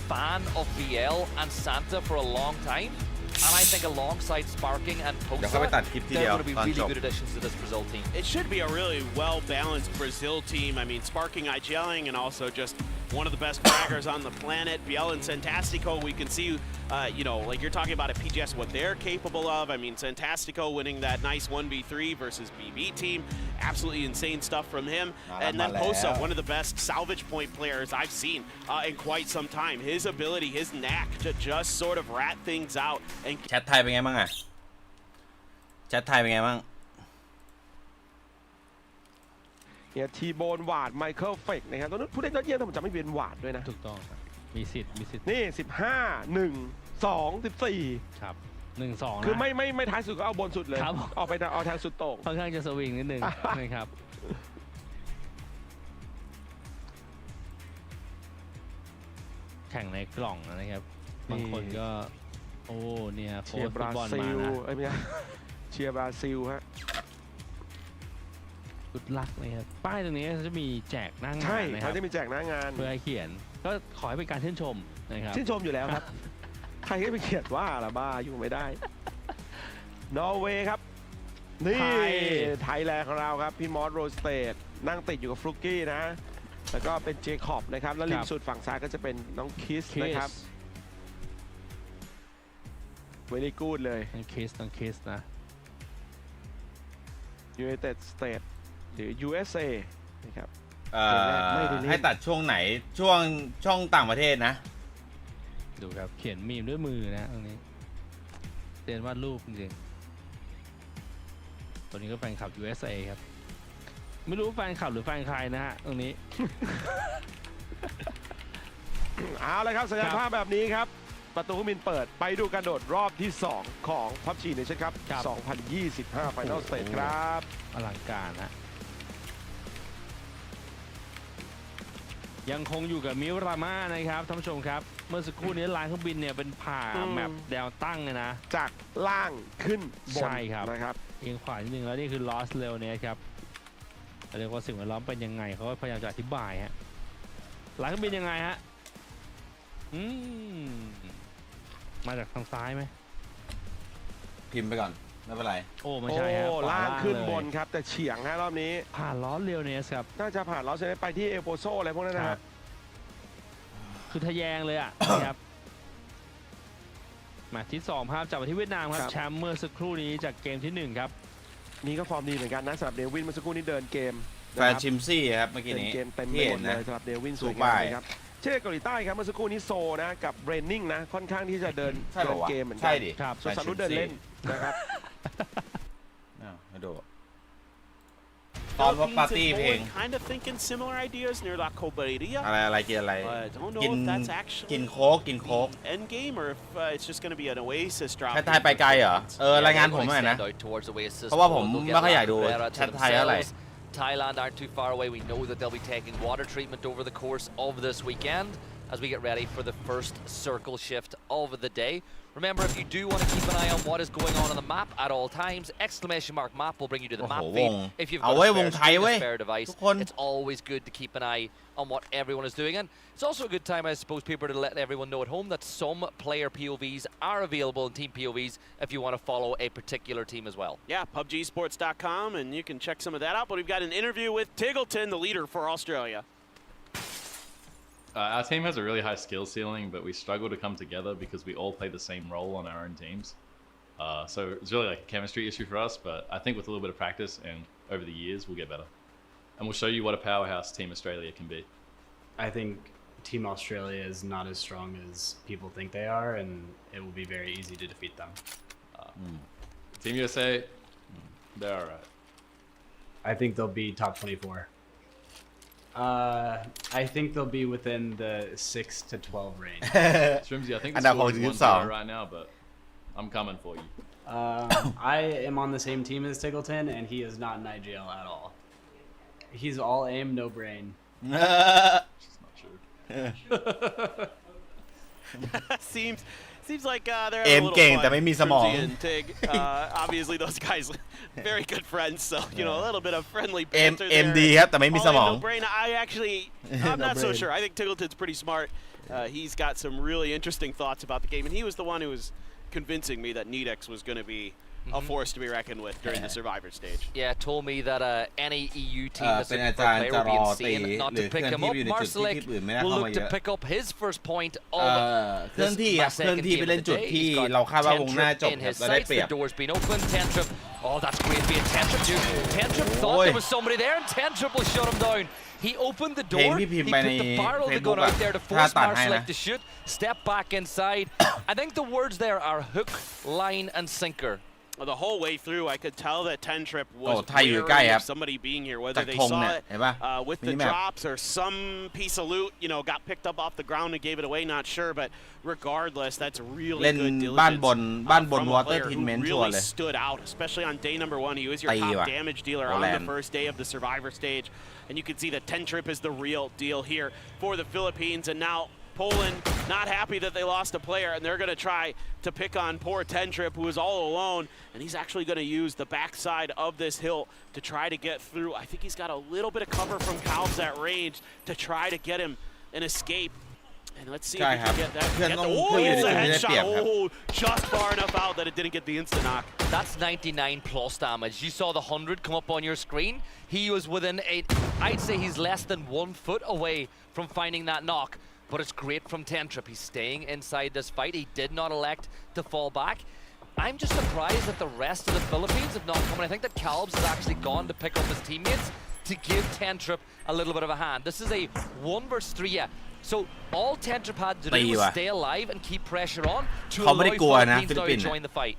fan of VL and Santa for a long time. And I think alongside Sparking and Posa, they're going to be really good additions to this Brazil team. It should be a really well-balanced Brazil team. I mean, Sparking, IGLing, and also just one of the best fraggers on the planet. Biel and Santastico, we can see, like you're talking about at PGS, what they're capable of. I mean, Santastico winning that nice 1v3 versus BB team. Absolutely insane stuff from him. And then Posa, one of the best salvage point players I've seen in quite some time. His ability, his knack to just sort of rat things out. And แชทไทยเป็นไงบ้างอะแชทไทยเป็นไงบ้างเนี่ยทีโบนวาดไมเคิลเฟกนะครับตอนนั้นผู้เล่นยอดเยี่ยมถ้าผมจำไม่ผิดวาดด้วยนะถูกต้องครับมีสิทธิ์นี่15 1 2 14ครับ1-2คือไม่ท้ายสุดก็เอาบนสุดเลยออกไปเอาทางสุดโต่งค่อนข้างจะสวิงนิดนึงนะครับแข่งในกล่องนะครับบางคนก็โอ้เนี่ยโค้ชฟุตบอลมานะเชียร์บราซิลฮะกุดลักนะครับป้ายตรงนี้จะมีแจกหน้างาน ใช่ นะค เขา รับ จะมีแจกหน้างานเพื่อให้เขียนก็ขอให้เป็นการชื่นชมนะครับชื่นชมอยู่แล้วครับใครให้ไปเขียนว่าละบ้าอยู่ไม่ได้นอร์เวย์ครับนี่ไทยแลนด์ของเราครับพี่มอสโรสเตดนั่งติดอยู่กับฟลุกกี้นะ แล้วก็เป็นเจคอบนะครับแล้วริมสุดฝั่งซ้ายก็จะเป็นน้องคิสนะครับเวลี่กูดเลยน้องคิสนะ United States หรือ USA นะครับให้ตัดช่วงไหนช่องต่างประเทศนะดูครับเขียนมีมด้วยมือนะตรงนี้เรียนวาดรูปจริงๆตัวนี้ก็แฟนคลับ USA ครับไม่รู้แฟนคลับหรือแฟนใครนะฮะตรงนี้ เอาเลยครับสัญญาณภาพแบบนี้ครับประตูมินเปิดไปดูการโดดรอบที่ 2 ของ PUBG Nation ครับ 2025 Final Stage ครับอลังการนะยังคงอยู่กับมิวราม่านะครับท่านผู้ชมครับเมื่อสักครู่นี้ลานเครื่องบินเนี่ยเป็นผ่าแมปแนวตั้งเลยนะจากล่างขึ้นบน ใช่ครับ นะครับเอียงขวานิดนึงแล้วนี่คือ lost เร็วเนี่ยครับเรียกว่าสิ่งแวดล้อมเป็นยังไงเขาพยายามจะอธิบายฮะลานเครื่องบินยังไงฮะมาจากทางซ้ายไหมพิมพ์ไปก่อนไม่เป็นไรโอ้ไม่ใช่ฮะล่างขึ้นบนครับแต่เฉียงฮะรอบนี้ผ่านล้อเร็วเนี่ยครับน่าจะผ่านล้อเซนไปที่เอลโปโซอะไรพวกนั้นนะครับคือทะแยงเลยอ่ะครับมาที่2ภาพจากประเทศเวียดนามครับแชมป์เมื่อสักครู่นี้จากเกมที่1ครับนี่ก็ฟอร์มดีเหมือนกันนะสำหรับเดวินเมื่อสักครู่นี้เดินเกมแฟนชิมซี่ครับเมื่อกี้นี้เกมเต็มไปหมดเลยสำหรับเดวินสวยงามเลยครับเช่นเกาหลีใต้ครับเมื่อสักครู่นี้โซนะกับเบรนนิ่งนะค่อนข้างที่จะเดินเกมเหมือนกันส่วนซารุเดินเล่นนะครับให้ดูตอนว่าปาร์ตี้เพลงอะไรกินอะไรกินโค้กให้ทายไปไกลเหรอรายงานผมหน่อยนะเพราะว่าผมไม่ค่อยอยากดูแชทไทยเท่าไหร่ Thailand aren't too far away. We know that they'll be taking water treatment over the course of this weekend as we get ready for the first circle shift of the day. Remember, if you do want to keep an eye on what is going on the map at all times, !map will bring you to the map feed. If you've got a spare device, it's always good to keep an eye on what everyone is doing. And it's also a good time, I suppose, people to let everyone know at home that some player POVs are available in team POVs if you want to follow a particular team as well. Yeah, PUBGsports.com, and you can check some of that out. But we've got an interview with Tiggleton, the leader for Australia. Our team has a really high skill ceiling, but we struggle to come together because we all play the same role on our own teams. So it's really like a chemistry issue for us, but I think with a little bit of practice and over the years, we'll get better. And we'll show you what a powerhouse Team Australia can be. I think Team Australia is not as strong as people think they are, and it will be very easy to defeat them. Team USA, they're all right. I think they'll be top 24. I think they'll be within the 6 to 12 range. Shrimsy, I think the score is 1-0 right now, but I'm coming for you. I am on the same team as Tiggleton, and he is not in IGL at all. He's all aim, no brain. It's not true. Seems like they're a little fun, and Tig. Obviously, those guys very good friends, so you know a little bit of friendly banter there. No brain. I'm not so sure. I think Tiggleton's pretty smart. He's got some really interesting thoughts about the game, and he was the one who was convincing me that Nedex was going to be a force to be reckoned with during the survivor stage. Yeah, told me that any EU team that's looking for a player would be insane not to pick him up. Marcelik will look to pick up his first point of this second game of the day. He's got Tentrip in his sights. The door's been opened. Tentrip, oh, that's great being Tentrip too. Tentrip thought there was somebody there, and Tentrip will shut him down. He opened the door, he put the barrel of the gun out there to force Marcelik to shoot, step back inside. I think the words there are hook, line, and sinker. The whole way through, I could tell that Tentrip was wary of somebody being here, whether they saw it with the drops or some piece of loot, you know, got picked up off the ground and gave it away, not sure, but regardless, that's really good diligence from a player who really stood out, especially on day number 1. He was your top damage dealer on the first day of the survivor stage, and you can see that Tentrip is the real deal here for the Philippines, and now Poland not happy that they lost a player, and they're going to try to pick on poor Tentrip, who is all alone, and he's actually going to use the backside of this hill to try to get through. I think he's got a little bit of cover from Calves at range to try to get him an escape. And let's see ใช่ if we ครับ can get that. เพื่อน Get ต้ the, อง oh, เพื่อนอยู่ it's ใน a จุดที่ได้เปรียบ headshot. ครับ Oh, just far enough out that it didn't get the insta knock. That's 99 plus damage. You saw the 100 come up on your screen. He was within I'd say he's less than 1 foot away from finding that knock. But it's great from Tentrip. He's staying inside this fight. He did not elect to fall back. I'm just surprised that the rest of the Philippines have not come. And I think that Calbs has actually gone to pick up his teammates to give Tentrip a little bit of a hand. This is a 1 versus 3. Yeah. So all Tentrip had to do was stay alive and keep pressure on to allow Philippines now to join the fight.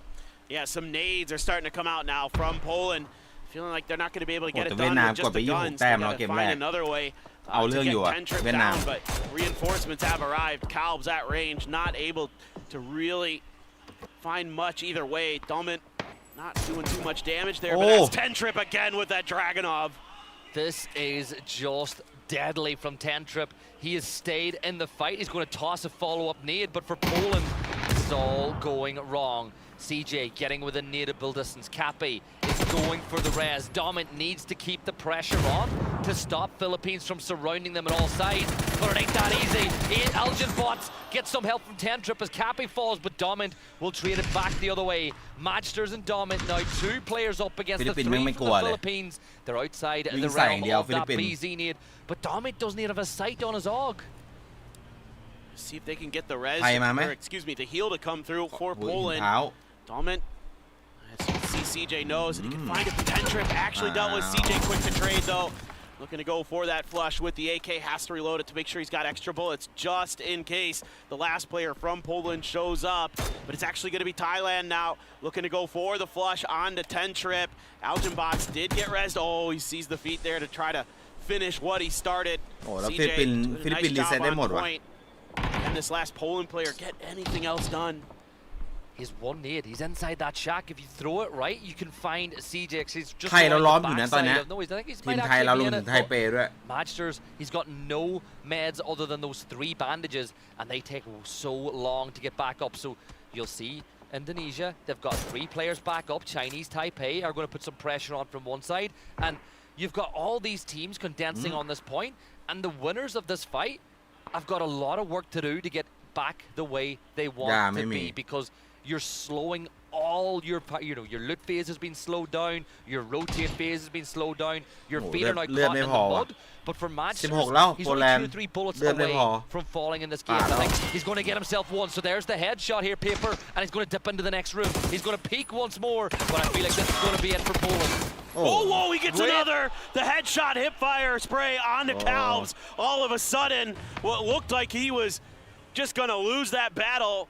Yeah, some nades are starting to come out now from Poland. Feeling like they're not going to be able to get it done with just the guns. They got to find another way to get Tentrip down, but reinforcements have arrived. Calbs at range, not able to really find much either way. Dummett not doing too much damage there, but that's Tentrip again with that Dragunov. This is just deadly from Tentrip. He has stayed in the fight. He's going to toss a follow-up nade, but for Poland, it's all going wrong. CJ getting within nadeable distance. Cappy is going for the res. Domint needs to keep the pressure on to stop Philippines from surrounding them on all sides, but it ain't that easy. Elgin Bots gets some help from Tentrip as Cappy falls, but Domint will trade it back the other way. Matchsters and Domint now 2 players up against the 3 from the Philippines. They're outside the realm of that BZ nade, but Domint doesn't even have a sight on his AUG. See if they can get the res, or excuse me, the heal to come through for Poland. Domint, see CJ knows, and he can find it. Tentrip actually dealt with CJ quick to trade though. Looking to go for that flush with the AK, has to reload it to make sure he's got extra bullets just in case the last player from Poland shows up. But it's actually going to be Thailand now, looking to go for the flush onto Tentrip. Algenbox did get rezzed. Oh, he sees the feet there to try to finish what he started. CJ, nice job on point. Can this last Poland player get anything else done? He's 1 nade. He's inside that shack. If you throw it right, you can find CJ. He's just ไทยเราล้อมอยู่นะตอนนี้ no, I think he's ทีมไทยเรารวมถึงไทเปด้วย Matchsters, he's got no meds other than those 3 bandages, and they take so long to get back up. So you'll see Indonesia, they've got 3 players back up. Chinese Taipei are going to put some pressure on from one side, and you've got all these teams condensing on this point, and the winners of this fight have got a lot of work to do to get back the way they want to be, because you're slowing all your loot phase has been slowed down, your rotate phase has been slowed down, your feet are now caught in the mud. But for Matchsters, he's only 2 or 3 bullets away from falling in this game. I think he's going to get himself one. So there's the headshot here, Paper, and he's going to dip into the next room. He's going to peek once more, but I feel like this is going to be it for Poland. Oh, whoa, he gets another! The headshot hip fire spray onto Calbs. All of a sudden, what looked like he was just going to lose that battle.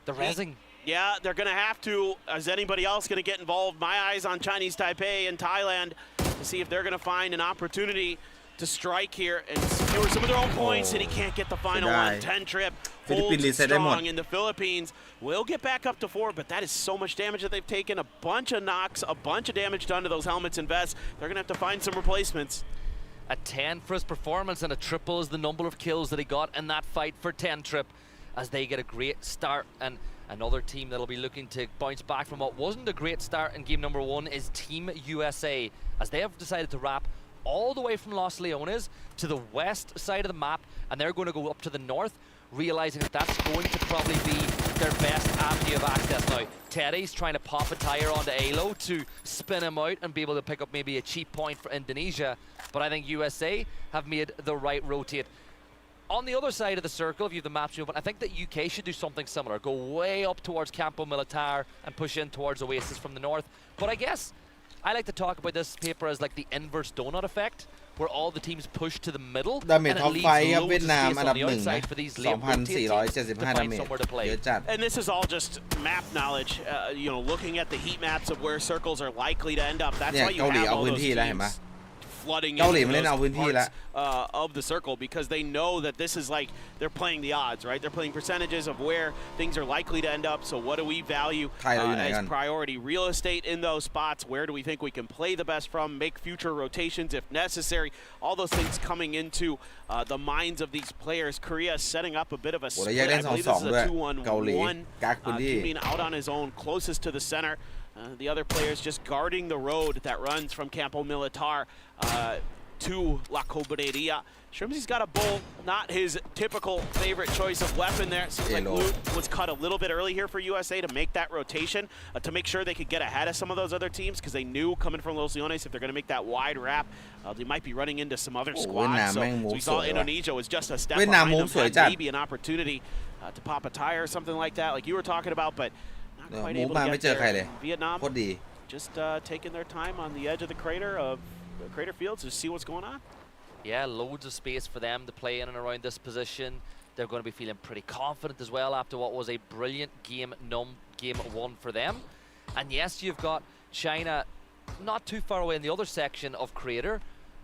The rezzing. Yeah, they're going to have to. Is anybody else going to get involved? My eyes on Chinese Taipei and Thailand to see if they're going to find an opportunity to strike here and secure some of their own points, and he can't get the final one. Tentrip holds strong in the Philippines. Will get back up to 4, but that is so much damage that they've taken. A bunch of knocks, a bunch of damage done to those helmets and vests. They're going to have to find some replacements. A 10 for his performance, and a triple is the number of kills that he got in that fight for Tentrip, as they get a great start. And another team that'll be looking to bounce back from what wasn't a great start in game number 1 is Team USA, as they have decided to wrap all the way from Los Leones to the west side of the map, and they're going to go up to the north, realizing that that's going to probably be their best avenue of access now. Teddy's trying to pop a tire onto Alo to spin him out and be able to pick up maybe a cheap point for Indonesia, but I think USA have made the right rotate. On the other side of the circle, if you have the maps movement, I think that UK should do something similar. Go way up towards Campo Militar and push in towards Oasis from the north. But I guess I like to talk about this paper as like the inverse donut effect, where all the teams push to the middle and it leaves loads of space on the outside for these late rotating teams to find somewhere to play. And this is all just map knowledge, looking at the heat maps of where circles are likely to end up. That's why you have all those teams flooding into those parts of the circle, because they know that this is like they're playing the odds, right? They're playing percentages of where things are likely to end up. So what do we value as priority? Real estate in those spots. Where do we think we can play the best from? Make future rotations if necessary. All those things coming into the minds of these players. Korea setting up a bit of a split. I believe this is a 2-1-1. Keeping out on his own, closest to the center. The other players just guarding the road that runs from Campo Militar. to La Cobreria. Shrimsy's got a bull, not his typical favorite choice of weapon there. Seems like loot was cut a little bit early here for USA to make that rotation, to make sure they could get ahead of some of those other teams, because they knew coming from Los Leones, if they're going to make that wide wrap, they might be running into some other squads. So we saw Indonesia was just a step behind them, had maybe an opportunity to pop a tire or something like that, like you were talking about, but not quite able to get there. Vietnam just taking their time on the edge of the crater fields to see what's going on. Yeah, loads of space for them to play in and around this position. They're going to be feeling pretty confident as well after what was a brilliant game one for them. And yes, you've got China not too far away in the other section of crater,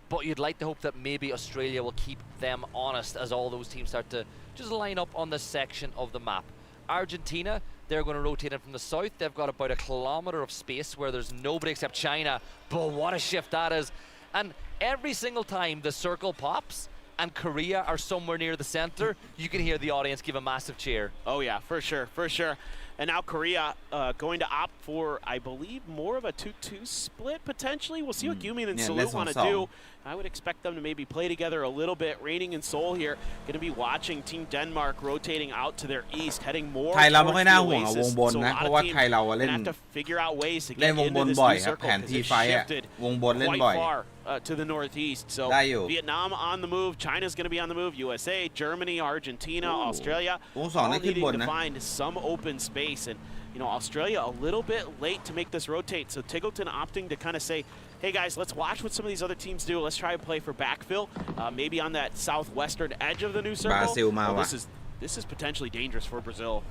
but you'd like to hope that maybe Australia will keep them honest as all those teams start to just line up on this section of the map. Argentina, they're going to rotate in from the south. They've got about 1 kilometer of space where there's nobody except China. But what a shift that is. And every single time the circle pops and Korea are somewhere near the center, you can hear the audience give a massive cheer. Oh yeah, for sure, for sure. And now Korea going to opt for, I believe, more of a 2-2 split potentially. We'll see what Gyumin and Salute want to do. I would expect them to maybe play together a little bit. Reigning in Seoul here, going to be watching Team Denmark rotating out to their east, heading more towards the Oasis. So a lot of teams going to have to figure out ways to get into this new circle because it's shifted quite far to the northeast. So Vietnam on the move, China's going to be on the move, USA, Germany, Argentina, Australia, all needing to find some open space. And you know, Australia a little bit late to make this rotate, so Tiggleton opting to kind of say, hey guys, let's watch what some of these other teams do. Let's try to play for backfill, maybe on that southwestern edge of the new circle. This is potentially dangerous for Brazil.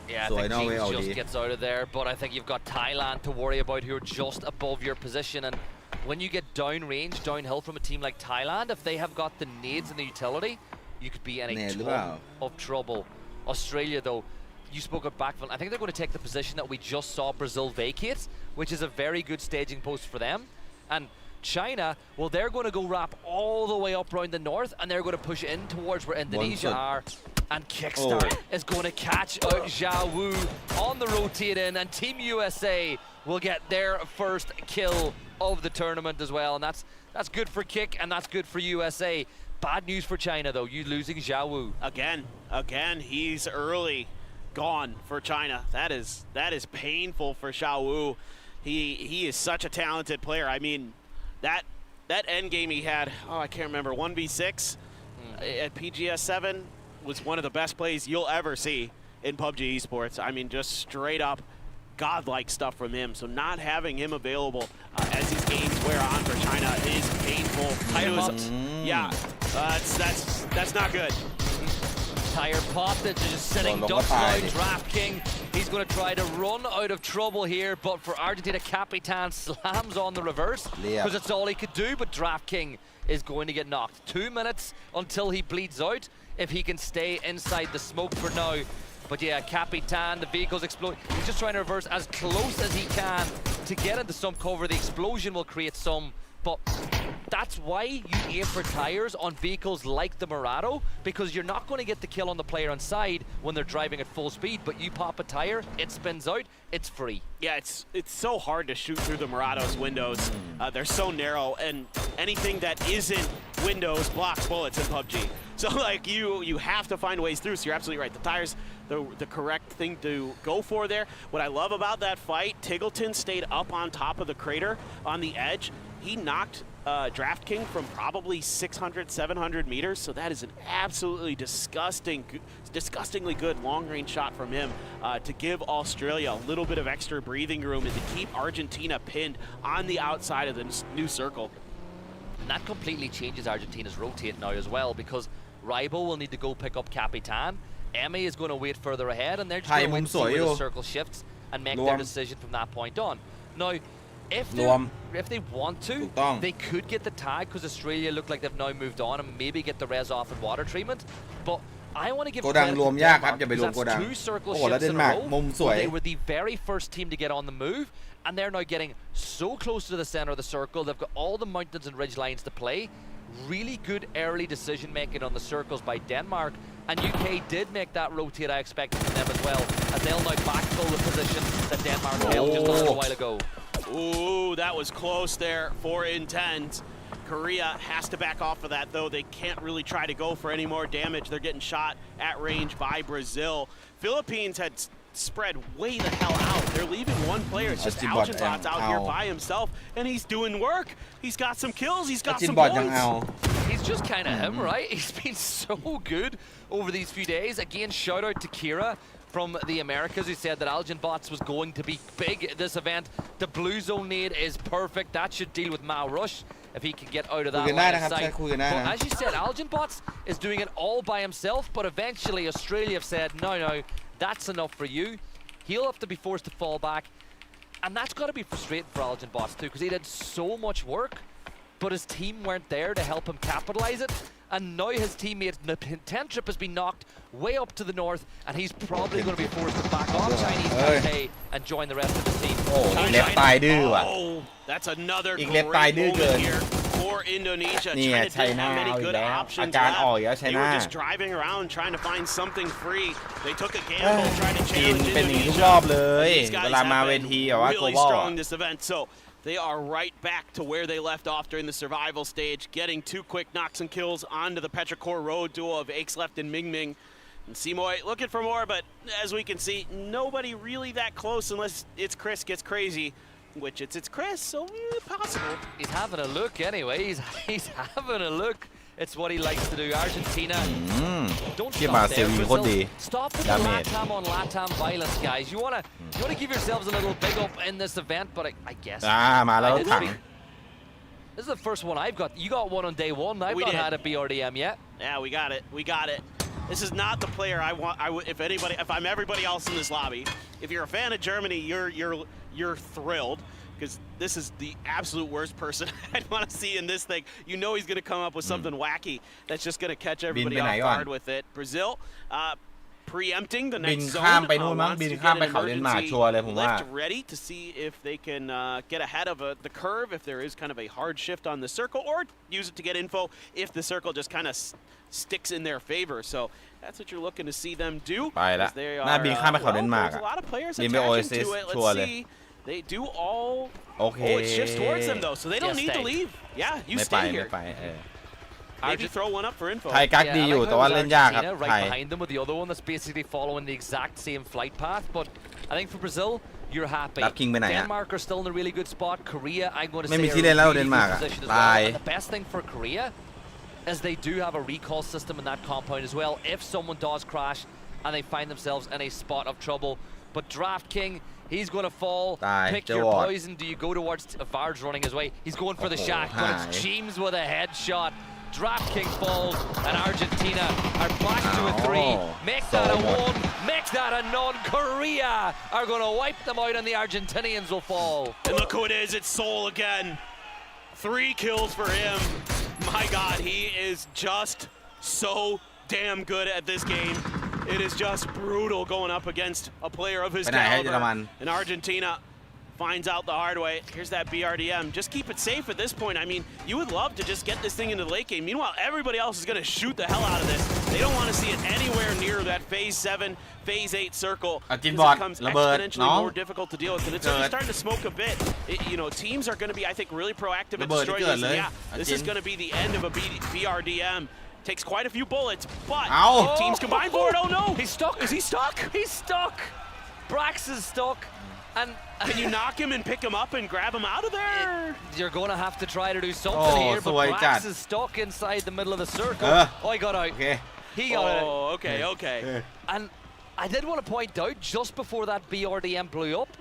Yeah, I think James just gets out of there, but I think you've got Thailand to worry about who are just above your position. And when you get downrange, downhill from a team like Thailand, if they have got the nades and the utility, you could be in a ton of trouble. Australia, though, you spoke of backfill. I think they're going to take the position that we just saw Brazil vacate, which is a very good staging post for them. And China, well, they're going to go wrap all the way up around the north, and they're going to push in towards where Indonesia are. And Kickstart is going to catch out Zhao Wu on the rotate in, and Team USA will get their first kill of the tournament as well. And that's good for Kick, and that's good for USA. Bad news for China, though. You losing Zhao Wu. Again, he's early. Gone for China. That is painful for Zhao Wu. He is such a talented player. I mean, that end game he had, I can't remember, 1v6 at PGS 7 was one of the best plays you'll ever see in PUBG esports. I mean, just straight up godlike stuff from him. So not having him available as these games wear on for China is painful. Yeah, that's not good. Tire pop that's just sitting ducks now. DraftKing, he's going to try to run out of trouble here, but for Argentina, Capitan slams on the reverse because it's all he could do, but DraftKing is going to get knocked. 2 minutes until he bleeds out if he can stay inside the smoke for now. But yeah, Capitan, the vehicle's explode. He's just trying to reverse as close as he can to get into some cover. The explosion will create some, but that's why you aim for tires on vehicles like the Murado, because you're not going to get the kill on the player on side when they're driving at full speed, but you pop a tire, it spins out, it's free. Yeah, it's so hard to shoot through the Murado's windows. They're so narrow, and anything that isn't windows blocks bullets in PUBG. So like you have to find ways through, so you're absolutely right. The tires, the correct thing to go for there. What I love about that fight, Tiggleton stayed up on top of the crater on the edge. He knocked DraftKing from probably 600, 700 meters, so that is an absolutely disgustingly good long-range shot from him to give Australia a little bit of extra breathing room and to keep Argentina pinned on the outside of the new circle. And that completely changes Argentina's rotate now as well, because Ribo will need to go pick up Capitan. Emmy is going to wait further ahead, and they're just going to wait to see where the circle shifts and make their decision from that point on. Now, if they want to, they could get the tag because Australia look like they've now moved on and maybe get the res off and water treatment. But I want to give credit to Denmark because that's 2 circle shifts in a row. They were the very first team to get on the move, and they're now getting so close to the center of the circle. They've got all the mountains and ridge lines to play. Really good early decision making on the circles by Denmark, and UK did make that rotate I expected from them as well, as they'll now backfill the position that Denmark held just a little while ago. Ooh, that was close there. 4 in 10s. Korea has to back off of that, though. They can't really try to go for any more damage. They're getting shot at range by Brazil. Philippines had spread way the hell out. They're leaving one player. It's just Algenbot's out here by himself, and he's doing work. He's got some kills. He's got some points. He's just kind of him, right? He's been so good over these few days. Again, shout out to Kira from the Americas, who said that Algenbots was going to be big at this event. The blue zone nade is perfect. That should deal with Mao Rush if he can get out of that line of sight. But as you said, Algenbots is doing it all by himself, but eventually Australia have said, no, that's enough for you. He'll have to be forced to fall back. And that's got to be frustrating for Algenbots too, because he did so much work, but his team weren't there to help him capitalize it. And now his teammate Tentrip has been knocked way up to the north, and he's probably going to be forced to back off Chinese Taipei and join the rest of the team. Oh, that's another great moment here for Indonesia. China didn't have many good options left. They were just driving around trying to find something free. They took a gamble trying to challenge Indonesia. These guys have been really strong this event. So they are right back to where they left off during the survival stage, getting 2 quick knocks and kills onto the Petrichor Road duo of Akeleft and Mingming. And Simoy looking for more, but as we can see, nobody really that close unless it's Chris gets crazy, which it's Chris, so possible. He's having a look anyway. He's having a look. It's what he likes to do. Argentina, don't stop there. Brazil, stop with the Latam on Latam violence, guys. You wanna give yourselves a little big up in this event, but I guess. This is the first one I've got. You got one on day one. I've not had a BRDM yet. Yeah, we got it. This is not the player I want. If I'm everybody else in this lobby, if you're a fan of Germany, you're thrilled, because this is the absolute worst person I'd want to see in this thing. You know he's going to come up with something wacky that's just going to catch everybody off guard with it. Brazil preempting the next zone. Wants to get an emergency lift ready to see if they can get ahead of the curve, if there is kind of a hard shift on the circle, or use it to get info if the circle just kind of sticks in their favor. So that's what you're looking to see them do. There's a lot of players attaching to it. Let's see. They do all. Oh, it shifts towards them though, so they don't need to leave. Yeah, you stay here. Maybe throw one up for info. Right behind them with the other one that's basically following the exact same flight path. But I think for Brazil, you're happy. Denmark are still in a really good spot. Korea, I'm going to say, are in a really good position as well. And the best thing for Korea is they do have a recall system in that compound as well, if someone does crash and they find themselves in a spot of trouble. But Draft King, he's going to fall. Pick your poison. Do you go towards Vard's running his way? He's going for the shack, but it's James with a headshot. Draft King falls, and Argentina are back to a 3. Make that a 1, make that a none. Korea are going to wipe them out, and the Argentinians will fall. And look who it is, it's Seoul again. 3 kills for him. My God, he is just so damn good at this game. It is just brutal going up against a player of his caliber. And Argentina finds out the hard way. Here's that BRDM. Just keep it safe at this point. I mean, you would love to just get this thing into the late game. Meanwhile, everybody else is going to shoot the hell out of this. They don't want to see it anywhere near that Phase 7, Phase 8 circle. It becomes exponentially more difficult to deal with. And it's already starting to smoke a bit. Teams are going to be, I think, really proactive at destroying this. And yeah, this is going to be the end of a BRDM. Takes quite a few bullets, but if teams combine for it, oh no! He's stuck! Is he stuck? He's stuck! Brax is stuck, and can you knock him and pick him up and grab him out of there? You're going to have to try to do something here, but Brax is stuck inside the middle of the circle. He got out. He got out. Oh, okay. And I did want to point out, just before that BRDM blew up,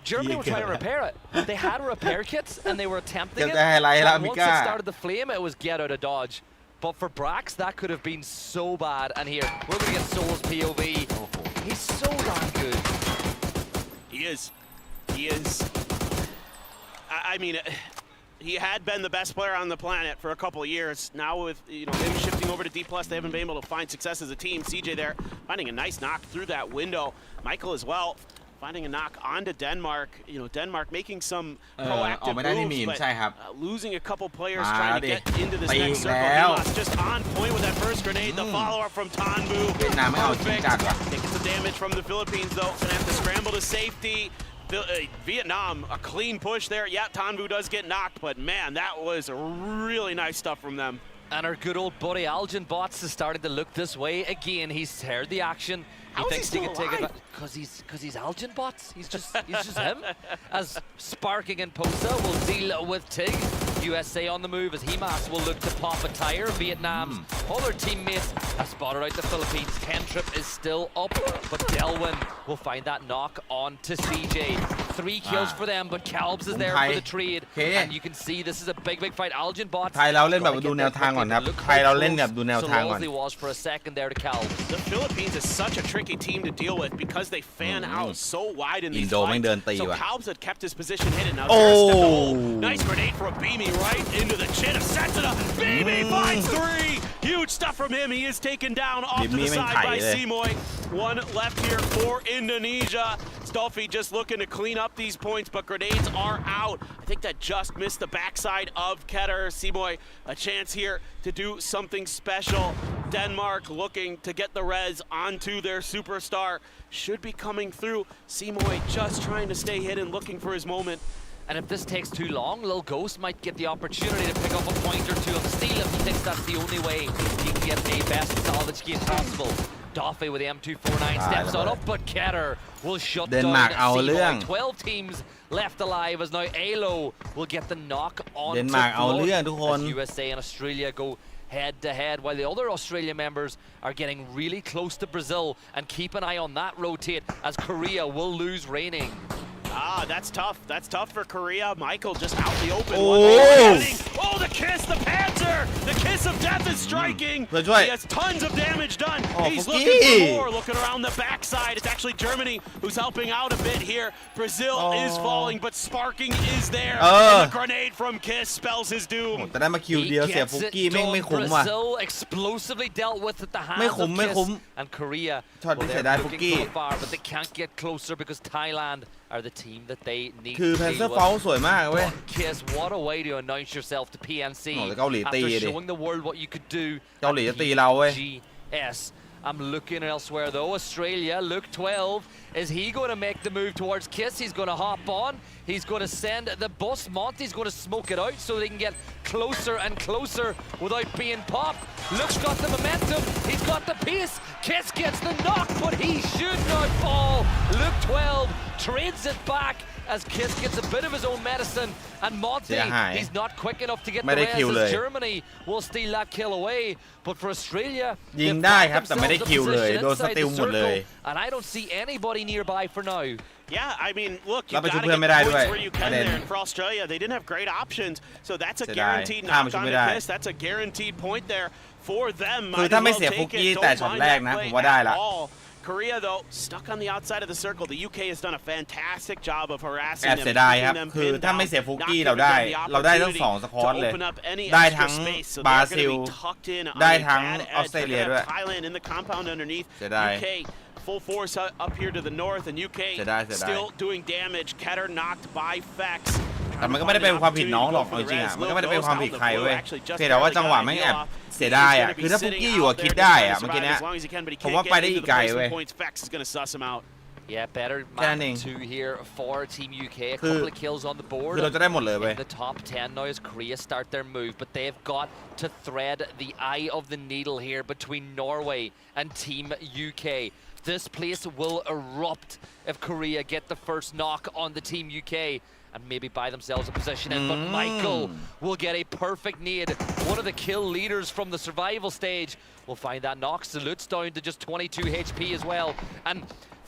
Germany were trying to repair it. They had repair kits, and they were attempting it. But once it started to flame, it was get out of dodge. But for Brax, that could have been so bad. And here, we're going to get Soul's POV. He's so damn good. He is. I mean, he had been the best player on the planet for a couple of years. Now with him shifting over to D+, they haven't been able to find success as a team. CJ there finding a nice knock through that window. Michael as well. Finding a knock onto Denmark. Denmark making some proactive moves, but losing a couple players trying to get into this next circle. Dimas just on point with that first grenade. The follow-up from Tanbu. Perfect. Taking some damage from the Philippines, though. Gonna have to scramble to safety. Vietnam, a clean push there. Yeah, Tanvu does get knocked, but man, that was really nice stuff from them. And our good old buddy Algin Bots is starting to look this way again. He's heard the action. He thinks he can take it because he's Algin Bots. He's just him. As Sparking and Posa will deal with Tig. USA on the move as Himas will look to pop a tire. Vietnam's other teammates have spotted out the Philippines. 10 trip is still up, but Delwyn will find that knock on to CJ. 3 kills for them, but Calbs is there for the trade. And you can see this is a big fight. Algin Bots. ไทยเราเล่นแบบดูแนวทางก่อนครับไทยเราเล่นแบบดูแนวทางก่อน So was for a second there to Calbs. The Philippines is such a tricky team to deal with because they fan out so wide in these อินโดแม่งเดินตี fights. So ว่ะ Calbs had kept his position hidden. Now Zara stepped the hole. Nice grenade for a Beamy right into the chin of Setsuna. Beamy finds 3. Huge stuff from him. He is taken down off to the side by Simoy. 1 left here for Indonesia. Stolfi just looking to clean up these points, but grenades are out. I think that just missed the backside of Keter. Simoy, a chance here to do something special. Denmark looking to get the res onto their superstar. Should be coming through. Simoy just trying to stay hidden, looking for his moment. And if this takes too long, Lil Ghost might get the opportunity to pick up a point or 2 on the steal if he thinks that's the only way he can get a best salvage game possible. Doffy with the M249 steps on up, but Keter will shut down Simoy. 12 teams left alive as now Alo will get the knock on to Floyd as USA and Australia go head-to-head, while the other Australia members are getting really close to Brazil. And keep an eye on that rotate as Korea will lose reigning. That's tough. That's tough for Korea. Michael just out in the open. Oh, the kiss, the Panzer! The kiss of death is striking. He has tons of damage done. He's looking for more. Looking around the backside. It's actually Germany who's helping out a bit here. Brazil is falling, but Sparking is there. And the grenade from Kiss spells his doom. แต่ได้มาคิวเดียวเสียฟุกกี้ไม่คุ้มว่ะ Brazil explosively dealt with at the hands of Kiss. And Korea, well, they're looking so far, but they can't get closer because Thailand are the team that they need คือ to แพนเซอ deal ร์เฟล with. สวยมากเว้ย Kiss, what a way to announce yourself to PNC เกาหลีตี after ดิ showing the world what you could do. เกาหลีจะตีเราเว้ย GS. I'm looking elsewhere though. Australia, look 12. Is he going to make the move towards Kiss? He's going to hop on. He's going to send the bus. Monty's going to smoke it out so they can get closer and closer without being popped. Luke's got the momentum. He's got the pace. Kiss gets the knock, but he should not fall. Luke 12 trades it back as Kiss gets a bit of his own medicine. And Monty, he's not quick enough to get the res as Germany will steal that kill away. But for Australia, ยิงได้ครับแต่ไม่ได้คิวเลยโดนสติลหมดเลย and I don't see anybody nearby for now. Yeah, I mean, look, you got to get points where you can there. And for Australia, they didn't have great options, so that's a guaranteed knock on the Kiss. That's a guaranteed point there for them. คือถ้าไม่เสียฟุกกี้แต่ช็อตแรกนะผมว่าได้ละ Korea, though, stuck on the outside of the circle. The UK has done a fantastic job of harassing แอบ them. เสียดายครับคือถ้าไม่เสียฟุกกี้เราได้ทั้ง2สควอตเลยได้ทั้งบราซิลได้ทั้งออสเตรเลียด้วย Thailand in the compound underneath. เสียดาย UK full force up here to the north, and UK still doing damage. Keter knocked by Fex. แต่มันก็ไม่ได้เป็นความผิดน้องหรอกจริงๆอ่ะมันก็ไม่ได้เป็นความผิดใครเว้ยเพียงแต่ว่าจังหวะไม่แอบเสียดายอ่ะคือถ้าฟุกกี้อยู่คิดได้อ่ะเมื่อกี้เนี้ยผมว่าไปได้อีกไกลเว้ย Yeah, better map 2 here for Team UK. A couple of kills on the board. คือเราจะได้หมดเลยเว้ย In the top 10 now as Korea start their move, but they've got to thread the eye of the needle here between Norway and Team UK. This place will erupt if Korea get the first knock on the Team UK and maybe buy themselves a position in. But Michael will get a perfect nade. One of the kill leaders from the survival stage will find that knock. Salute's down to just 22 HP as well. And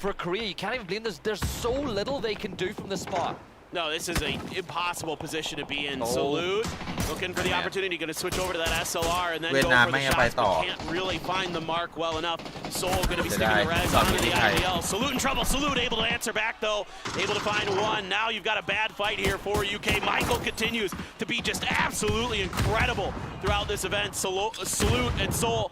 for Korea, you can't even blame this. There's so little they can do from the spot. No, this is an impossible position to be in. Salute, looking for the opportunity, going to switch over to that SLR and then go for the shots, but can't really find the mark well enough. Soul going to be sticking the res onto the IDL. Salute in trouble. Salute able to answer back though, able to find one. Now you've got a bad fight here for UK. Michael continues to be just absolutely incredible throughout this event. Salute and Soul.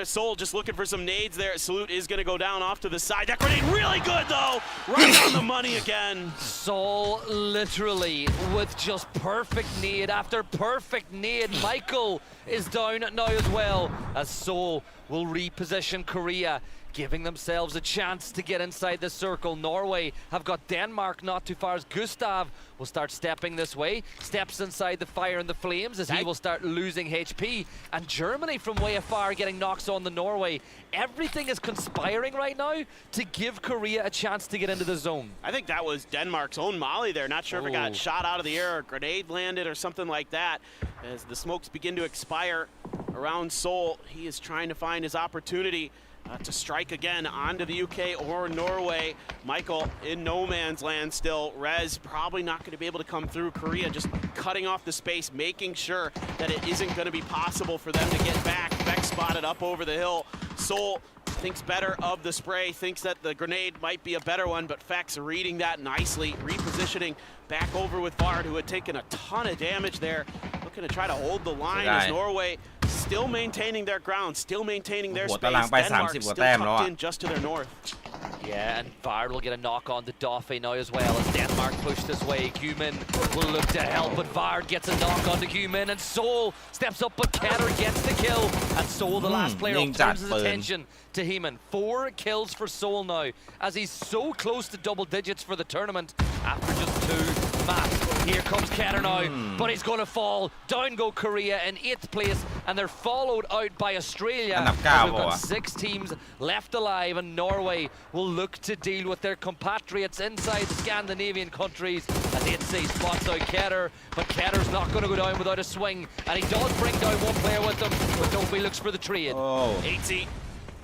Soul just looking for some nades there. Salute is going to go down off to the side. That grenade really good, though. Right on the money again. Soul literally with just perfect nade after perfect nade. Michael is down now as well as Soul will reposition Korea. giving themselves a chance to get inside the circle. Norway have got Denmark not too far as Gustav will start stepping this way, steps inside the fire and the flames as he will start losing HP. And Germany from way afar getting knocks on the Norway. Everything is conspiring right now to give Korea a chance to get into the zone. I think that was Denmark's own Molly there. Not sure if it got shot out of the air or a grenade landed or something like that. As the smokes begin to expire around Seoul, he is trying to find his opportunity to strike again onto the UK or Norway. Michael in no man's land still. Rez probably not going to be able to come through. Korea just cutting off the space, making sure that it isn't going to be possible for them to get back. Beck spotted up over the hill. Seoul thinks better of the spray, thinks that the grenade might be a better one, but Fex reading that nicely, repositioning back over with Vard, who had taken a ton of damage there, looking to try to hold the line as Norway still maintaining their ground, still maintaining their space. Denmark still tucked in just to their north. Yeah, and Vard will get a knock on the Dauphin now as well as Denmark push this way. Human will look to help, but Vard gets a knock onto Human, and Seoul steps up, but Ketter gets the kill. And Seoul, the last player, turns his attention to Heeman. 4 kills for Seoul now, as he's so close to double digits for the tournament after just 2. Matt, here comes Ketter now, but he's going to fall. Down go Korea in 8th place, and they're followed out by Australia. We've got 6 teams left alive, and Norway will look to deal with their compatriots inside the Scandinavian countries as 8C spots out Ketter, but Ketter's not going to go down without a swing, and he does bring down one player with him, but Dofi looks for the trade. 8C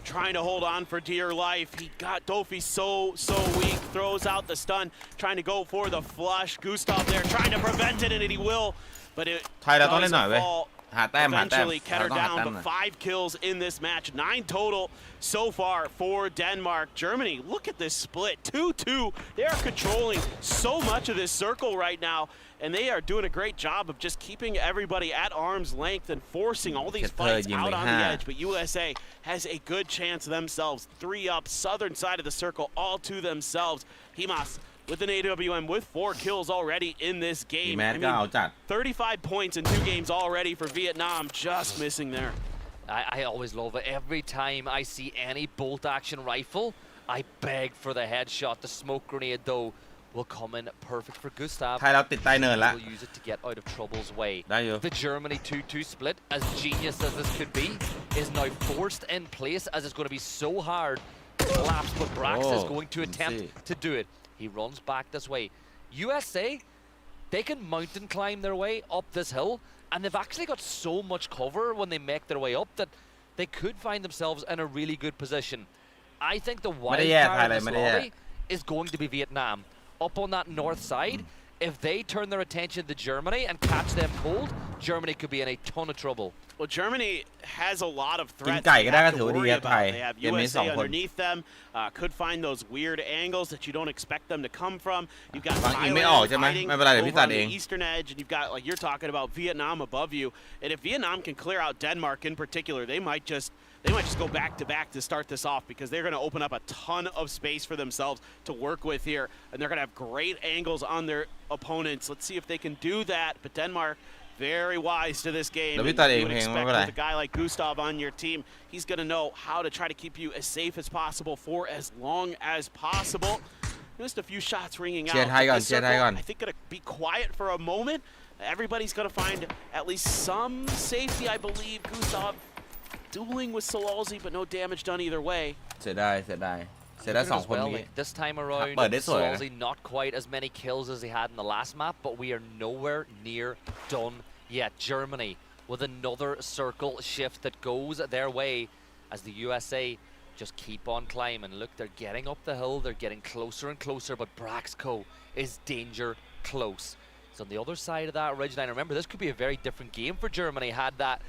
trying to hold on for dear life. He got Dofi so weak, throws out the stun, trying to go for the flush. Gustav there trying to prevent it, and he will, but it does fall. Eventually Ketter down, but 5 kills in this match. 9 total so far for Denmark. Germany, look at this split, 2-2. They are controlling so much of this circle right now, and they are doing a great job of just keeping everybody at arm's length and forcing all these fights out on the edge. But USA has a good chance themselves. 3 up, southern side of the circle, all to themselves. Himas with an AWM with 4 kills already in this game. I mean, 35 points in 2 games already for Vietnam, just missing there. I always love it. Every time I see any bolt action rifle, I beg for the headshot. The smoke grenade, though, will come in perfect for Gustav. We'll use it to get out of trouble's way. The Germany 2-2 split, as genius as this could be, is now forced in place as it's going to be so hard to collapse, but Brax is going to attempt to do it. He runs back this way. USA, they can mountain climb their way up this hill, and they've actually got so much cover when they make their way up that they could find themselves in a really good position. I think the wild card in this lobby is going to be Vietnam. Up on that north side, if they turn their attention to Germany and catch them cold, Germany could be in a ton of trouble. Well, Germany has a lot of threats they have to worry about. They have USA underneath them, could find those weird angles that you don't expect them to come from. You've got Thailand fighting over on the eastern edge, and you've got, like you're talking about, Vietnam above you. And if Vietnam can clear out Denmark in particular, they might just go back-to-back to start this off, because they're going to open up a ton of space for themselves to work with here, and they're going to have great angles on their opponents. Let's see if they can do that, but Denmark very wise to this game. You would expect with a guy like Gustav on your team, he's going to know how to try to keep you as safe as possible for as long as possible. Just a few shots ringing out. I think going to be quiet for a moment. Everybody's going to find at least some safety, I believe. Gustav dueling with Sololzy, but no damage done either way. เสียดายThis time around, Sololzy not quite as many kills as he had in the last map, but we are nowhere near done yet. Germany with another circle shift that goes their way as the USA just keep on climbing. Look, they're getting up the hill, they're getting closer and closer, but Braxco is danger close. So on the other side of that ridgeline, remember, this could be a very different game for Germany had that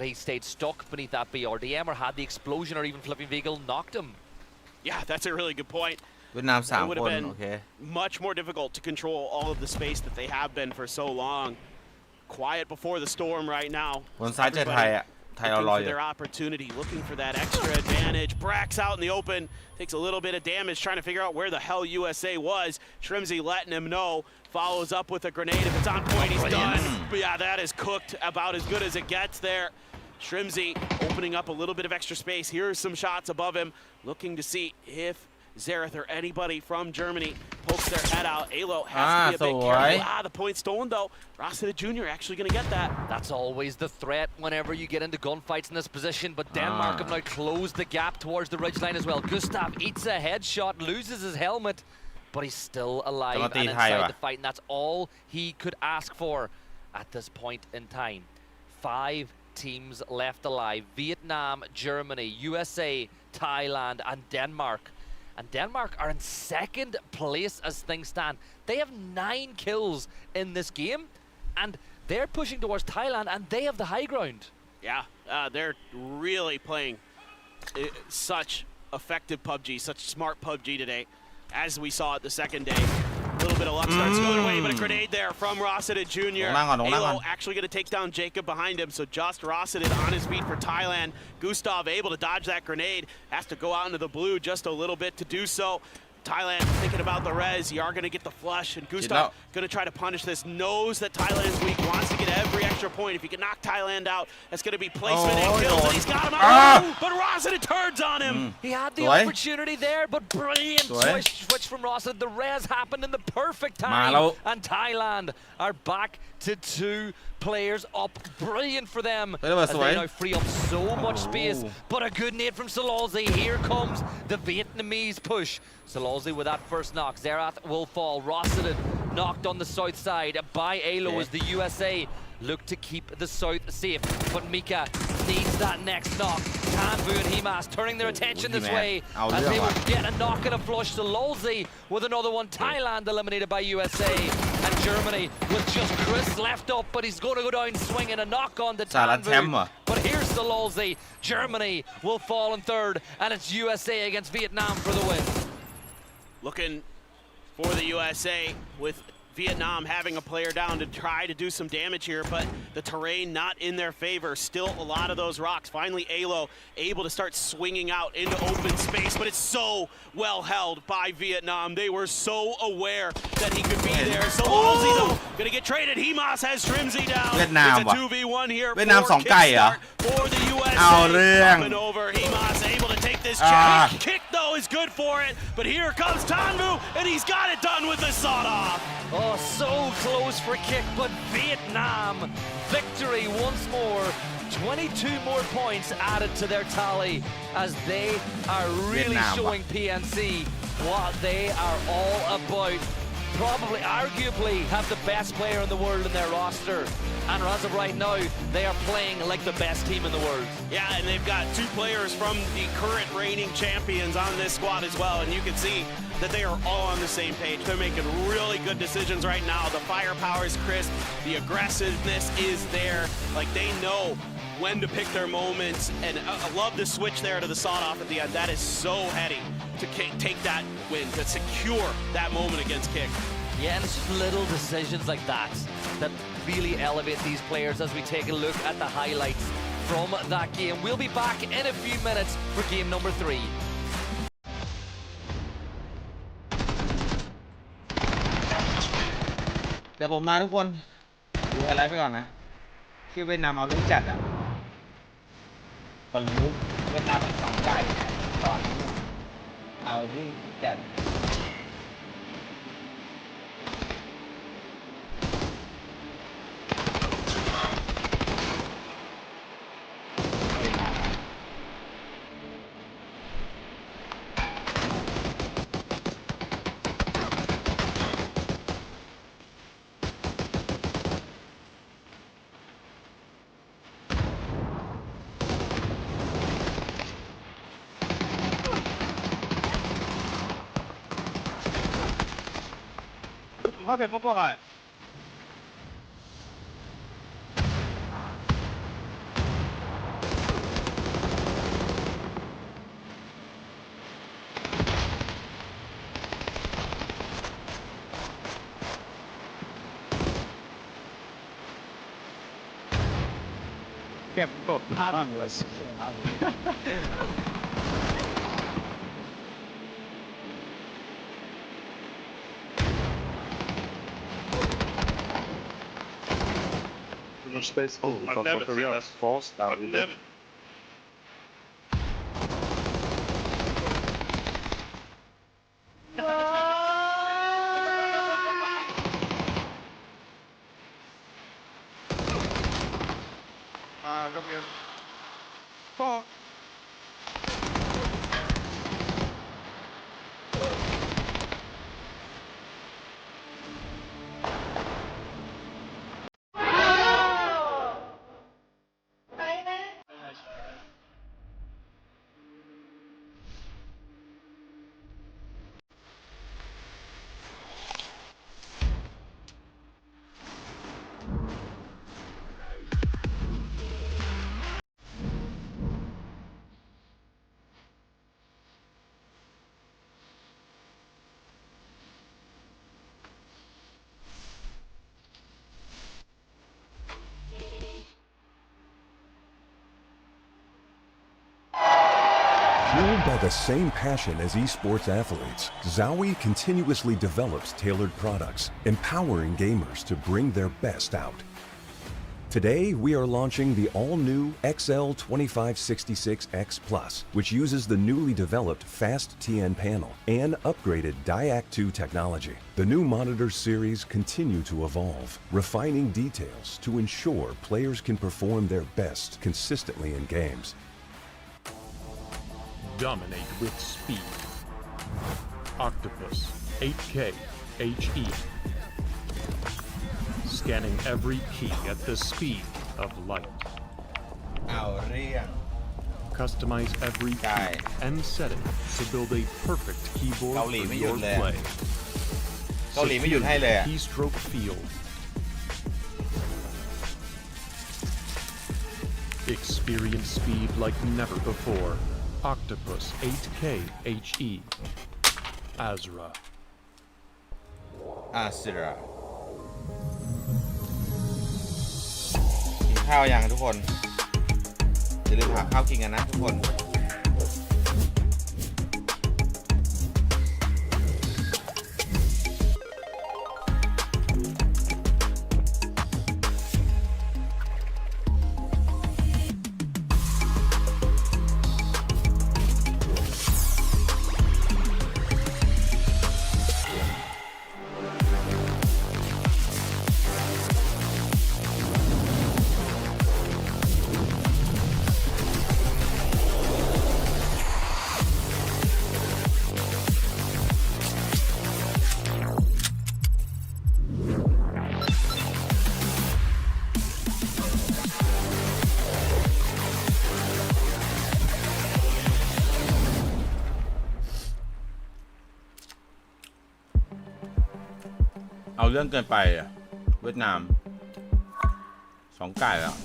he stayed stuck beneath that BRDM, or had the explosion or even flipping vehicle knocked him. Yeah, that's a really good point. It would have been much more difficult to control all of the space that they have been for so long. Quiet before the storm right now. Looking for their opportunity, looking for that extra advantage. Brax out in the open, takes a little bit of damage, trying to figure out where the hell USA was. Shrimsy letting him know, follows up with a grenade. If it's on point, he's done. But yeah, that is cooked about as good as it gets there. Shrimzy opening up a little bit of extra space. Here's some shots above him, looking to see if Xerath or anybody from Germany pokes their head out. Alo has to be a bit careful. The point stolen though. Rossiter Jr. actually going to get that. That's always the threat whenever you get into gunfights in this position, but Denmark have now closed the gap towards the ridgeline as well. Gustav eats a headshot, loses his helmet, but he's still alive and inside the fight, and that's all he could ask for at this point in time. 5 teams left alive: Vietnam, Germany, USA, Thailand, and Denmark. And Denmark are in second place as things stand. They have 9 kills in this game, and they're pushing towards Thailand, and they have the high ground. Yeah, they're really playing such effective PUBG, such smart PUBG today, as we saw it the second day. A little bit of luck starts going away, but a grenade there from Rossiter Jr. Alo actually going to take down Jacob behind him, so just Rossiter on his feet for Thailand. Gustav able to dodge that grenade, has to go out into the blue just a little bit to do so. Thailand thinking about the res. You are going to get the flush, and Gustav going to try to punish this. Knows that Thailand's weak, wants to get every extra point. If he can knock Thailand out, that's going to be placement and kills, and he's got him out. But Rossiter turns on him. He had the opportunity there, but brilliant switch from Rossiter. The res happened in the perfect time, and Thailand are back to 2 players up. Brilliant for them as they now free up so much space. But a good nade from Salolzi. Here comes the Vietnamese push. Salolzi with that first knock. Xerath will fall. Rossiter knocked on the south side by Alo as the USA look to keep the south safe. But Mika needs that next knock. Tanvu and Himas turning their attention this way as they will get a knock and a flush. Salolzi with another one. Thailand eliminated by USA. And Germany with just Chris left up, but he's going to go down swinging a knock on the Tanvu. But here's Salolzi. Germany will fall in third, and it's USA against Vietnam for the win. Looking for the USA with Vietnam having a player down to try to do some damage here, but the terrain not in their favor. Still a lot of those rocks. Finally, Alo able to start swinging out into open space, but it's so well held by Vietnam. They were so aware that he could be there. So Salolzi though, gonna get traded. Himas has Shrimzy down. It's a 2v1 here for the USA. Coming over, Himas able to take this check. Kick though is good for it, but here comes Tanvu, and he's got it done with the sawed-off. Oh, so close for kick, but Vietnam victory once more. 22 more points added to their tally as they are really showing PNC what they are all about. Probably, arguably, have the best player in the world in their roster. And as of right now, they are playing like the best team in the world. Yeah, and they've got 2 players from the current reigning champions on this squad as well. And you can see that they are all on the same page. They're making really good decisions right now. The firepower is crisp. The aggressiveness is there. Like, they know when to pick their moments. And I love the switch there to the sawed-off at the end. That is so heady to take that win, to secure that moment against Kick. Yeah, and it's just little decisions like that that really elevate these players as we take a look at the highlights from that game. We'll be back in a few minutes for game number 3. เดี๋ยวผมมาทุกคนดูอะไรไปก่อนนะที่เวียดนามเอาเรื่องจัดอ่ะตอนนี้เวียดนามเป็น2 ใจตอนนี้เอาที่จัด 화면 뽀뽀가 또 파란 거지. Outer space. Oh, I've never seen this. False down. I've never. ก็มีพ่อ Fueled by the same passion as esports athletes, Zowie continuously develops tailored products, empowering gamers to bring their best out. Today, we are launching the all-new XL2566X Plus, which uses the newly developed Fast TN panel and upgraded Diac2 technology. The new monitor series continue to evolve, refining details to ensure players can perform their best consistently in games. Dominate with speed. Octopus 8K HE. Scanning every key at the speed of light. Customize every key and setting to build a perfect keyboard for your play. Secure keystroke field. Experience speed like never before. Octopus 8K HE. Azra. กินข้าวยังทุกคนอย่าลืมหาข้าวกินกันนะทุกคนเอาเรื่องเกินไปอ่ะเวียดนาม2 ไก่แล้ว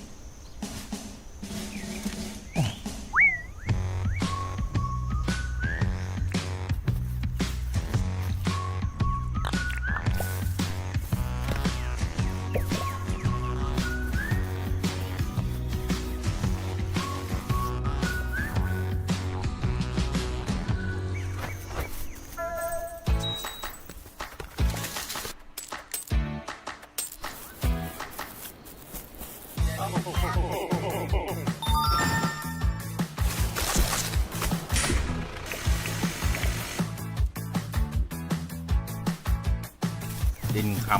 ดินคำ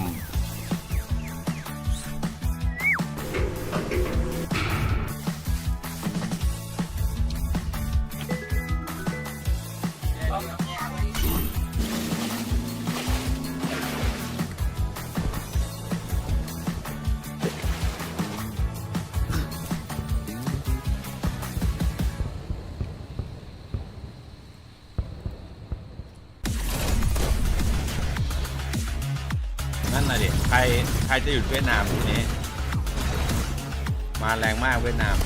นั่นน่ะดิใครจะหยุดเวียดนามทีนี้มาแรงมากเวียดนาม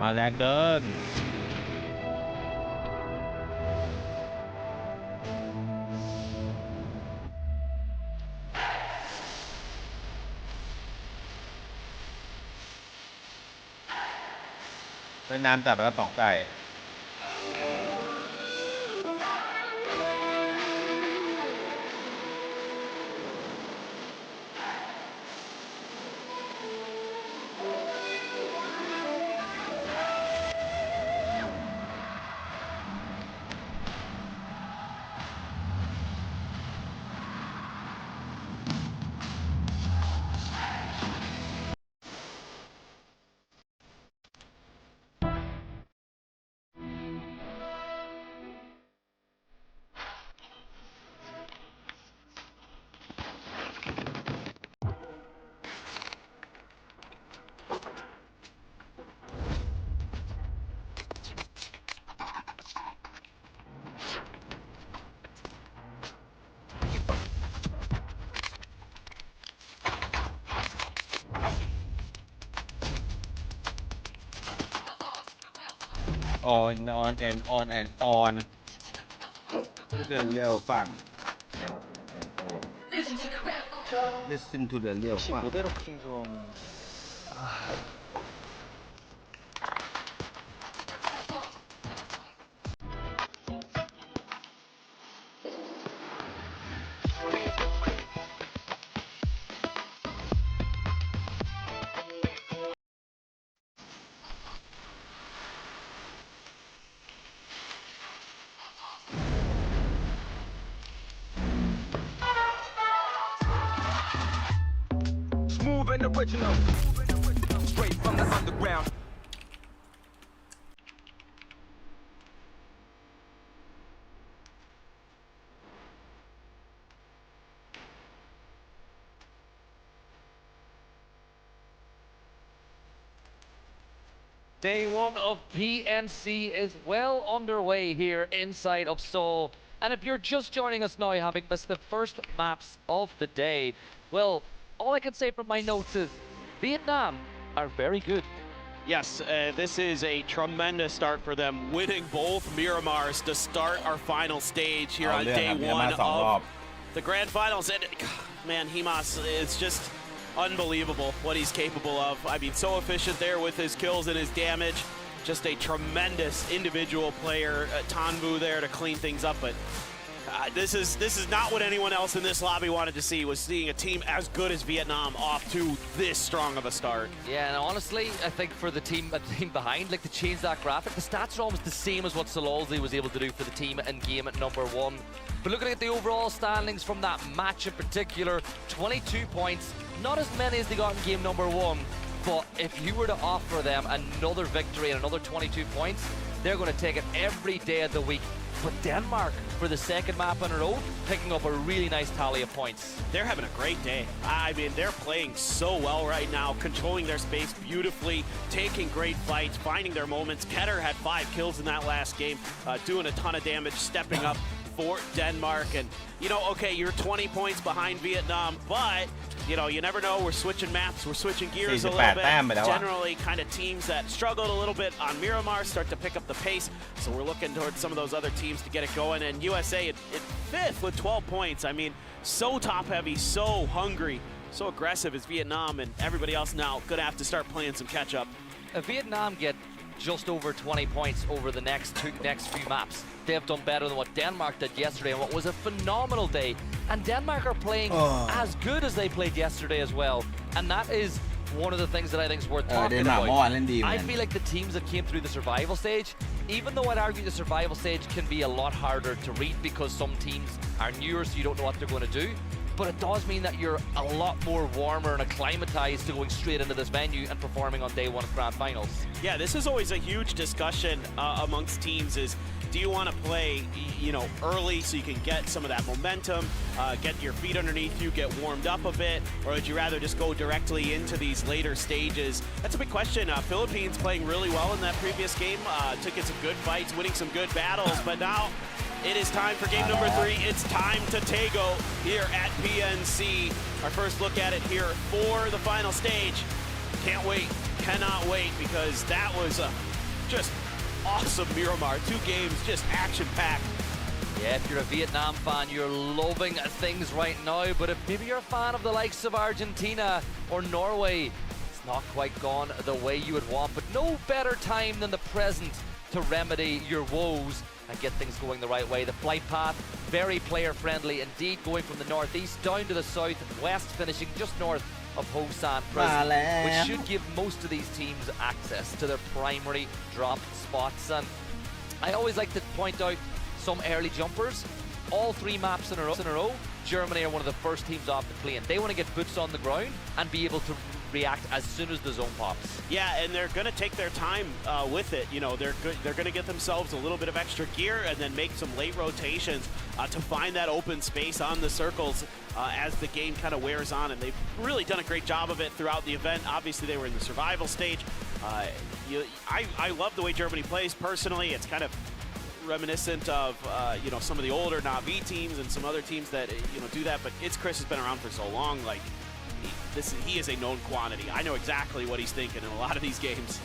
มาแรงเกินเป็นน้ำจัดแล้วก็ตอกไก่on the real fun listen to the real fun 모델 워킹 좀 Smooth and original, straight from the underground. Day one of PNC is well underway here inside of Seoul. And if you're just joining us now, having missed the first maps of the day, well, all I can say from my notes is Vietnam are very good. Yes, this is a tremendous start for them, winning both Miramars to start our final stage here on day one of the grand finals. And man, Himas is just unbelievable what he's capable of. I mean, so efficient there with his kills and his damage. Just a tremendous individual player, Tanvu there to clean things up. But this is not what anyone else in this lobby wanted to see, was seeing a team as good as Vietnam off to this strong of a start. Yeah, and honestly, I think for the team behind, like to change that graphic, the stats are almost the same as what Sololzi was able to do for the team in game at number one. But looking at the overall standings from that match in particular, 22 points, not as many as they got in game number one. But if you were to offer them another victory and another 22 points, they're going to take it every day of the week. But Denmark, for the second map in a row, picking up a really nice tally of points. They're having a great day. I mean, they're playing so well right now, controlling their space beautifully, taking great fights, finding their moments. Ketter had 5 kills in that last game, doing a ton of damage, stepping up for Denmark. And, you know, okay, you're 20 points behind Vietnam, but, you know, you never know. We're switching maps. We're switching gears a little bit. Generally, kind of teams that struggled a little bit on Miramar start to pick up the pace. So we're looking towards some of those other teams to get it going. And USA at 5th with 12 points. I mean, so top-heavy, so hungry, so aggressive is Vietnam. And everybody else now going to have to start playing some catch-up. If Vietnam get just over 20 points over the next few maps, they have done better than what Denmark did yesterday and what was a phenomenal day. And Denmark are playing as good as they played yesterday as well. And that is one of the things that I think is worth talking about. I feel like the teams that came through the survival stage, even though I'd argue the survival stage can be a lot harder to read because some teams are newer, so you don't know what they're going to do. But it does mean that you're a lot more warmer and acclimatized to going straight into this venue and performing on day one of grand finals. Yeah, this is always a huge discussion amongst teams is, do you want to play, you know, early so you can get some of that momentum, get your feet underneath you, get warmed up a bit, or would you rather just go directly into these later stages? That's a big question. Philippines playing really well in that previous game, took in some good fights, winning some good battles, but now it is time for game number 3. It's time to Tego here at PNC. Our first look at it here for the final stage. Can't wait, cannot wait, because that was a just awesome Miramar. 2 games, just action-packed. Yeah, if you're a Vietnam fan, you're loving things right now. But if maybe you're a fan of the likes of Argentina or Norway, it's not quite gone the way you would want. But no better time than the present to remedy your woes and get things going the right way. The flight path, very player-friendly indeed, going from the northeast down to the southwest, finishing just north of Ho San Prison, which should give most of these teams access to their primary drop spots. And I always like to point out some early jumpers. All 3 maps in a row, Germany are one of the first teams off the plane. They want to get boots on the ground and be able to react as soon as the zone pops. Yeah, and they're going to take their time with it. You know, they're going to get themselves a little bit of extra gear and then make some late rotations to find that open space on the circles as the game kind of wears on. And they've really done a great job of it throughout the event. Obviously, they were in the survival stage. I love the way Germany plays personally. It's kind of reminiscent of you know, some of the older Na'Vi teams and some other teams that do that. But Chris has been around for so long. Like, he is a known quantity. I know exactly what he's thinking in a lot of these games.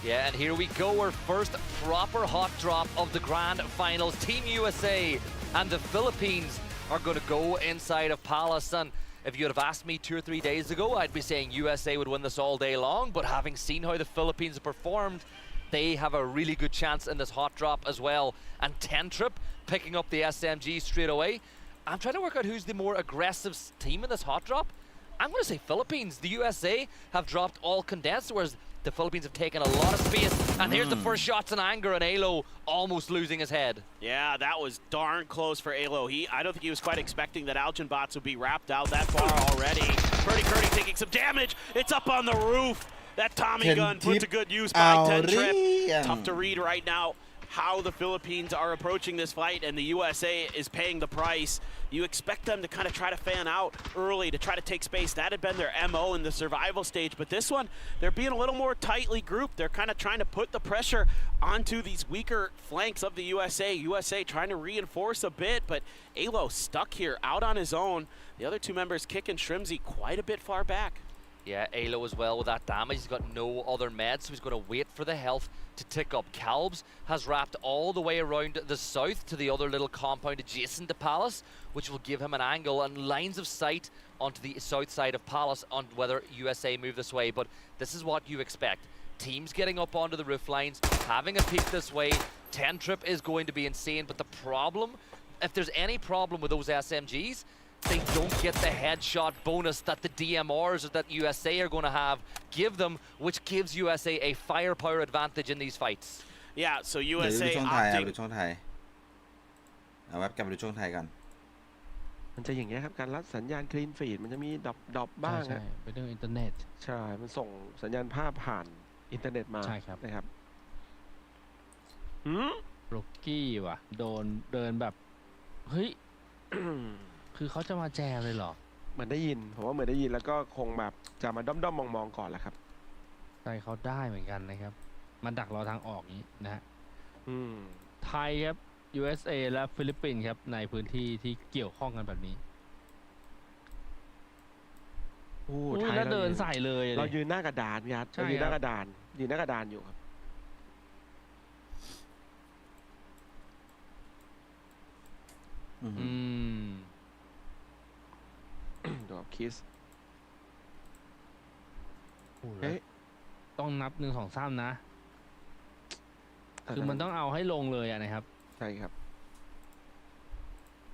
Yeah, and here we go, our first proper hot drop of the grand finals. Team USA and the Philippines are going to go inside of Palace. And if you would have asked me 2 or 3 days ago, I'd be saying USA would win this all day long. But having seen how the Philippines have performed, they have a really good chance in this hot drop as well. And Tentrip picking up the SMG straight away. I'm trying to work out who's the more aggressive team in this hot drop. I'm going to say Philippines. The USA have dropped all condensed, whereas the Philippines have taken a lot of space. And here's the first shots in anger, and Alo almost losing his head. Yeah, that was darn close for Alo. I don't think he was quite expecting that Algin bots would be wrapped out that far already. Curdy taking some damage. It's up on the roof. That Tommy gun put to good use by Tentrip. Tough to read right now how the Philippines are approaching this fight, and the USA is paying the price. You expect them to kind of try to fan out early to try to take space. That had been their MO in the survival stage, but this one, they're being a little more tightly grouped. They're kind of trying to put the pressure onto these weaker flanks of the USA. USA trying to reinforce a bit, but Alo stuck here out on his own. The other 2 members, Kick and Shrimzy, quite a bit far back. Yeah, Alo as well with that damage. He's got no other meds, so he's going to wait for the health to tick up. Calbs has wrapped all the way around the south to the other little compound adjacent to Palace, which will give him an angle and lines of sight onto the south side of Palace on whether USA move this way. But this is what you expect. Teams getting up onto the roof lines, having a peek this way. Tentrip is going to be insane, but the problem, if there's any problem with those SMGs, they don't get the headshot bonus that the DMRs or that USA are going to give them, which gives USA a firepower advantage in these fights. Yeah, so USA ช่วงไทยดูช่วงไทยเอาแบบกลับไปดูช่วงไทยกันมันจะอย่างเงี้ยครับการรับสัญญาณคลีนฟีดมันจะมีดรอปบ้างใช่เป็นเรื่องอินเทอร์เน็ตใช่มันส่งสัญญาณภาพผ่านอินเทอร์เน็ตมาใช่ครับนะครับโรกี้ว่ะโดนเดินแบบเฮ้ย คือเขาจะมาแจมเลยเหรอเหมือนได้ยินผมว่าเหมือนได้ยินแล้วก็คงแบบจะมาด้อมๆมองๆก่อนแหละครับใช่เขาได้เหมือนกันนะครับมันดักรอทางออกนี้นะฮะไทยครับ USA และฟิลิปปินส์ครับในพื้นที่ที่เกี่ยวข้องกันแบบนี้โอ้ไทยแล้วเดินใส่เลยเรายืนหน้ากระดานครับเรายืนหน้ากระดานอยู่ครับดูคิสต้องนับ1 2 3นะคือมันต้องเอาให้ลงเลยนะครับใช่ครับ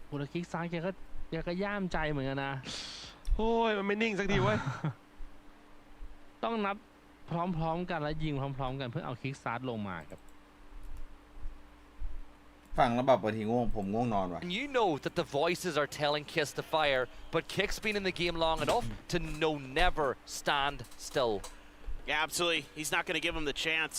โอ้แล้วคิกซ้ายแกก็ย่ามใจเหมือนกันนะโอ้ยมันไม่นิ่งสักทีเว้ยต้องนับพร้อมๆกันและยิงพร้อมๆกันเพื่อเอาคิกซ้ายลงมาครับฟังแล้วแบบบางทีง่วงผมง่วงนอนว่ะ And you know that the voices are telling Kiss to fire, but Kick's been in the game long enough to know never stand still. Yeah, absolutely. He's not going to give him the chance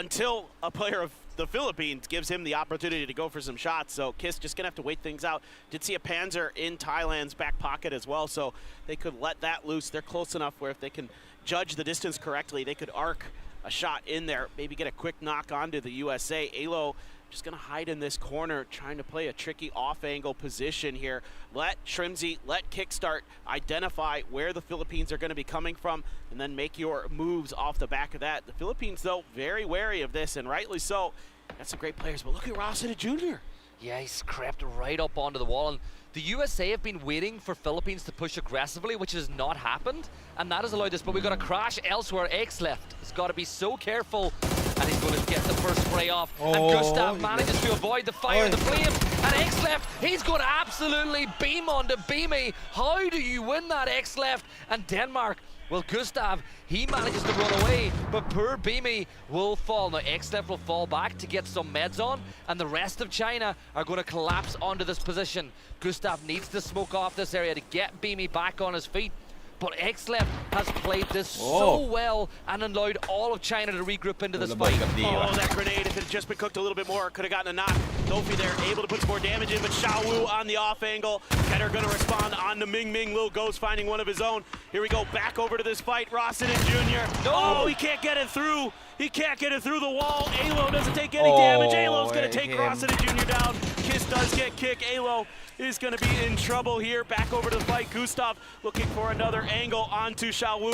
until a player of the Philippines gives him the opportunity to go for some shots. So Kiss just going to have to wait things out. Did see a Panzer in Thailand's back pocket as well, so they could let that loose. They're close enough where if they can judge the distance correctly, they could arc a shot in there, maybe get a quick knock onto the USA. Alo just going to hide in this corner, trying to play a tricky off-angle position here. Let Shrimzy, let Kickstart identify where the Philippines are going to be coming from, and then make your moves off the back of that. The Philippines, though, very wary of this, and rightly so. Got some great players, but look at Rossiter Jr. Yeah, he's crept right up onto the wall, and the USA have been waiting for Philippines to push aggressively, which has not happened, and that has allowed this, but we've got a crash elsewhere. X left has got to be so careful, and he's going to get the first spray off, and Gustav manages to avoid the fire and the flames, and X left, he's going to absolutely beam onto Beamy. How do you win that X left? And Denmark, well, Gustav, he manages to run away, but poor Beamy will fall. Now, X-Left will fall back to get some meds on, and the rest of China are going to collapse onto this position. Gustav needs to smoke off this area to get Beamy back on his feet. But X-Left has played this so well and allowed all of China to regroup into this fight. Oh, that grenade, if it had just been cooked a little bit more, could have gotten a knock. Dofi there, able to put some more damage in, but Xiao Wu on the off angle. Ketter gonna respond on the Ming Ming. Lil Ghost finding one of his own. Here we go, back over to this fight. Rossitten Jr. Oh, he can't get it through. He can't get it through the wall. Alo doesn't take any damage. Alo's gonna take Rossitten Jr. down. Kiss does get kick. Alo is gonna be in trouble here. Back over to the fight. Gustav looking for another angle onto Xiao Wu.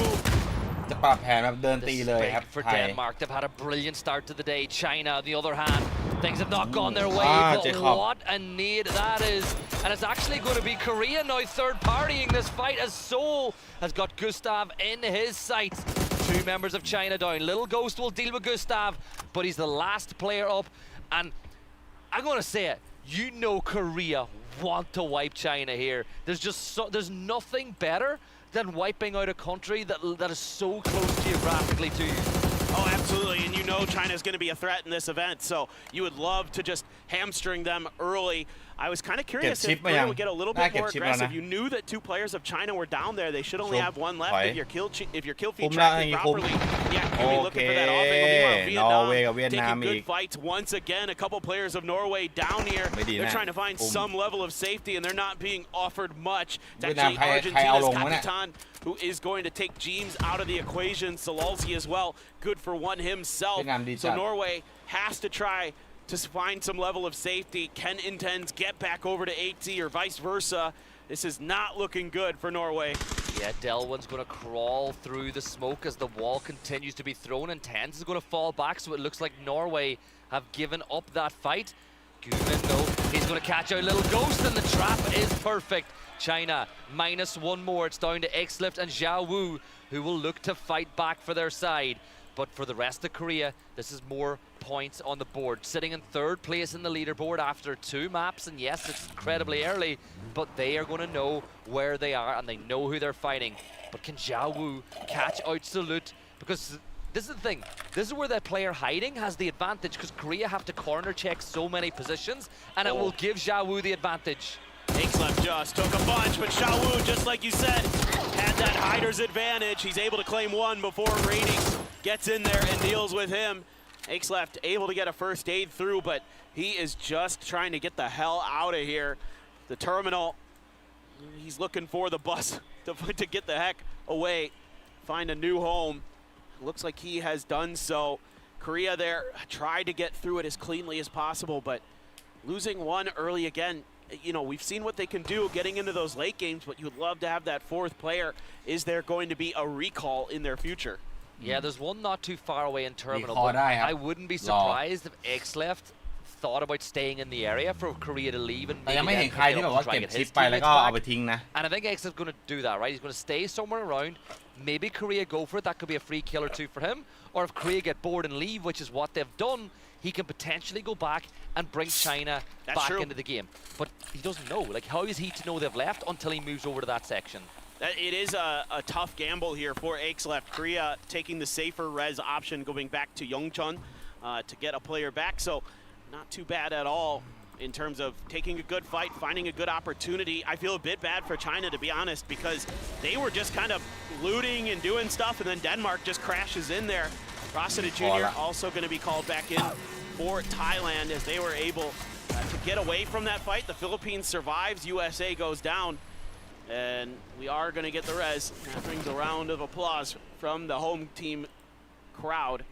จะปรับแผนแบบเดินตีเลยครับ for Denmark. They've had a brilliant start to the day. China, on the other hand, things have not gone their way, but what a need that is. And it's actually going to be Korea now third partying this fight, as Seoul has got Gustav in his sights. Two members of China down. Little Ghost will deal with Gustav, but he's the last player up. And I'm going to say it, you know Korea want to wipe China here. There's nothing better than wiping out a country that is so close geographically to you. Oh, absolutely, and you know China's going to be a threat in this event, so you would love to just hamstring them early. I was kind of curious if Korea would get a little bit more aggressive. You knew that two players of China were down there. They should only have one left if your kill feed tracking properly. Yeah, you'll be looking for that offense. Meanwhile, Vietnam taking good fights once again. A couple players of Norway down here. They're trying to find some level of safety, and they're not being offered much. It's actually Argentina's Capitan who is going to take James out of the equation. Salalski as well, good for one himself. So Norway has to try to find some level of safety. Ken intends get back over to 8T or vice versa. This is not looking good for Norway. Yeah, Delwyn's going to crawl through the smoke as the wall continues to be thrown, and Tens is going to fall back, so it looks like Norway have given up that fight. Guman, though, he's going to catch out Little Ghost, and the trap is perfect. China minus one more. It's down to X-Lift and Xiao Wu, who will look to fight back for their side. But for the rest of Korea, this is more points on the board. Sitting in third place in the leaderboard after two maps, and yes, it's incredibly early, but they are going to know where they are, and they know who they're fighting. But can Xiao Wu catch out Salute? Because this is the thing. This is where that player hiding has the advantage, because Korea have to corner check so many positions, and it will give Xiao Wu the advantage. X-Left just took a bunch, but Xiao Wu, just like you said, had that hider's advantage. He's able to claim one before Ratings gets in there and deals with him. X-Left able to get a first aid through, but he is just trying to get the hell out of here. The terminal, he's looking for the bus to get the heck away, find a new home. Looks like he has done so. Korea there tried to get through it as cleanly as possible, but losing one early again, you know, we've seen what they can do getting into those late games, but you'd love to have that fourth player. Is there going to be a recall in their future? Yeah, there's one not too far away in Terminal, but I wouldn't be surprised if X-Left thought about staying in the area for Korea to leave and maybe then try to get his teammates back. And I think X-Left's going to do that, right? He's going to stay somewhere around. Maybe Korea go for it. That could be a free kill or two for him. Or if Korea get bored and leave, which is what they've done, he can potentially go back and bring China back into the game. But he doesn't know. Like, how is he to know they've left until he moves over to that section? It is a tough gamble here for X-Left. Korea taking the safer res option, going back to Yeongchun to get a player back. So not too bad at all in terms of taking a good fight, finding a good opportunity. I feel a bit bad for China, to be honest, because they were just kind of looting and doing stuff, and then Denmark just crashes in there. Rossiter Jr. also going to be called back in for Thailand as they were able to get away from that fight. The Philippines survives, USA goes down, and we are going to get the res. That brings a round of applause from the home team crowd.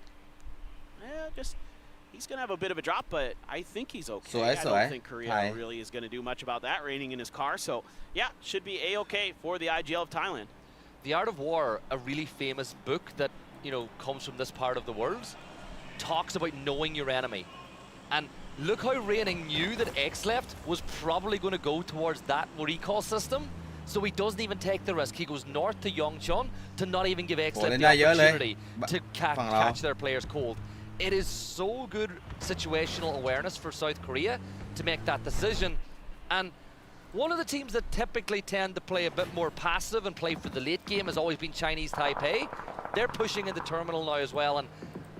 He he's going to have a bit of a drop, but I think he's okay. I don't think Korea really is going to do much about that raining in his car. So, yeah, should be A-okay for the IGL of Thailand. The Art of War, a really famous book that, you know, comes from this part of the world, talks about knowing your enemy. And look how Raining knew that X-Left was probably going to go towards that recall system. So he doesn't even take the risk. He goes north to Yongchon to not even give X-Left the opportunity to catch their players cold. It is so good situational awareness for South Korea to make that decision. And one of the teams that typically tend to play a bit more passive and play for the late game has always been Chinese Taipei. They're pushing into terminal now as well, and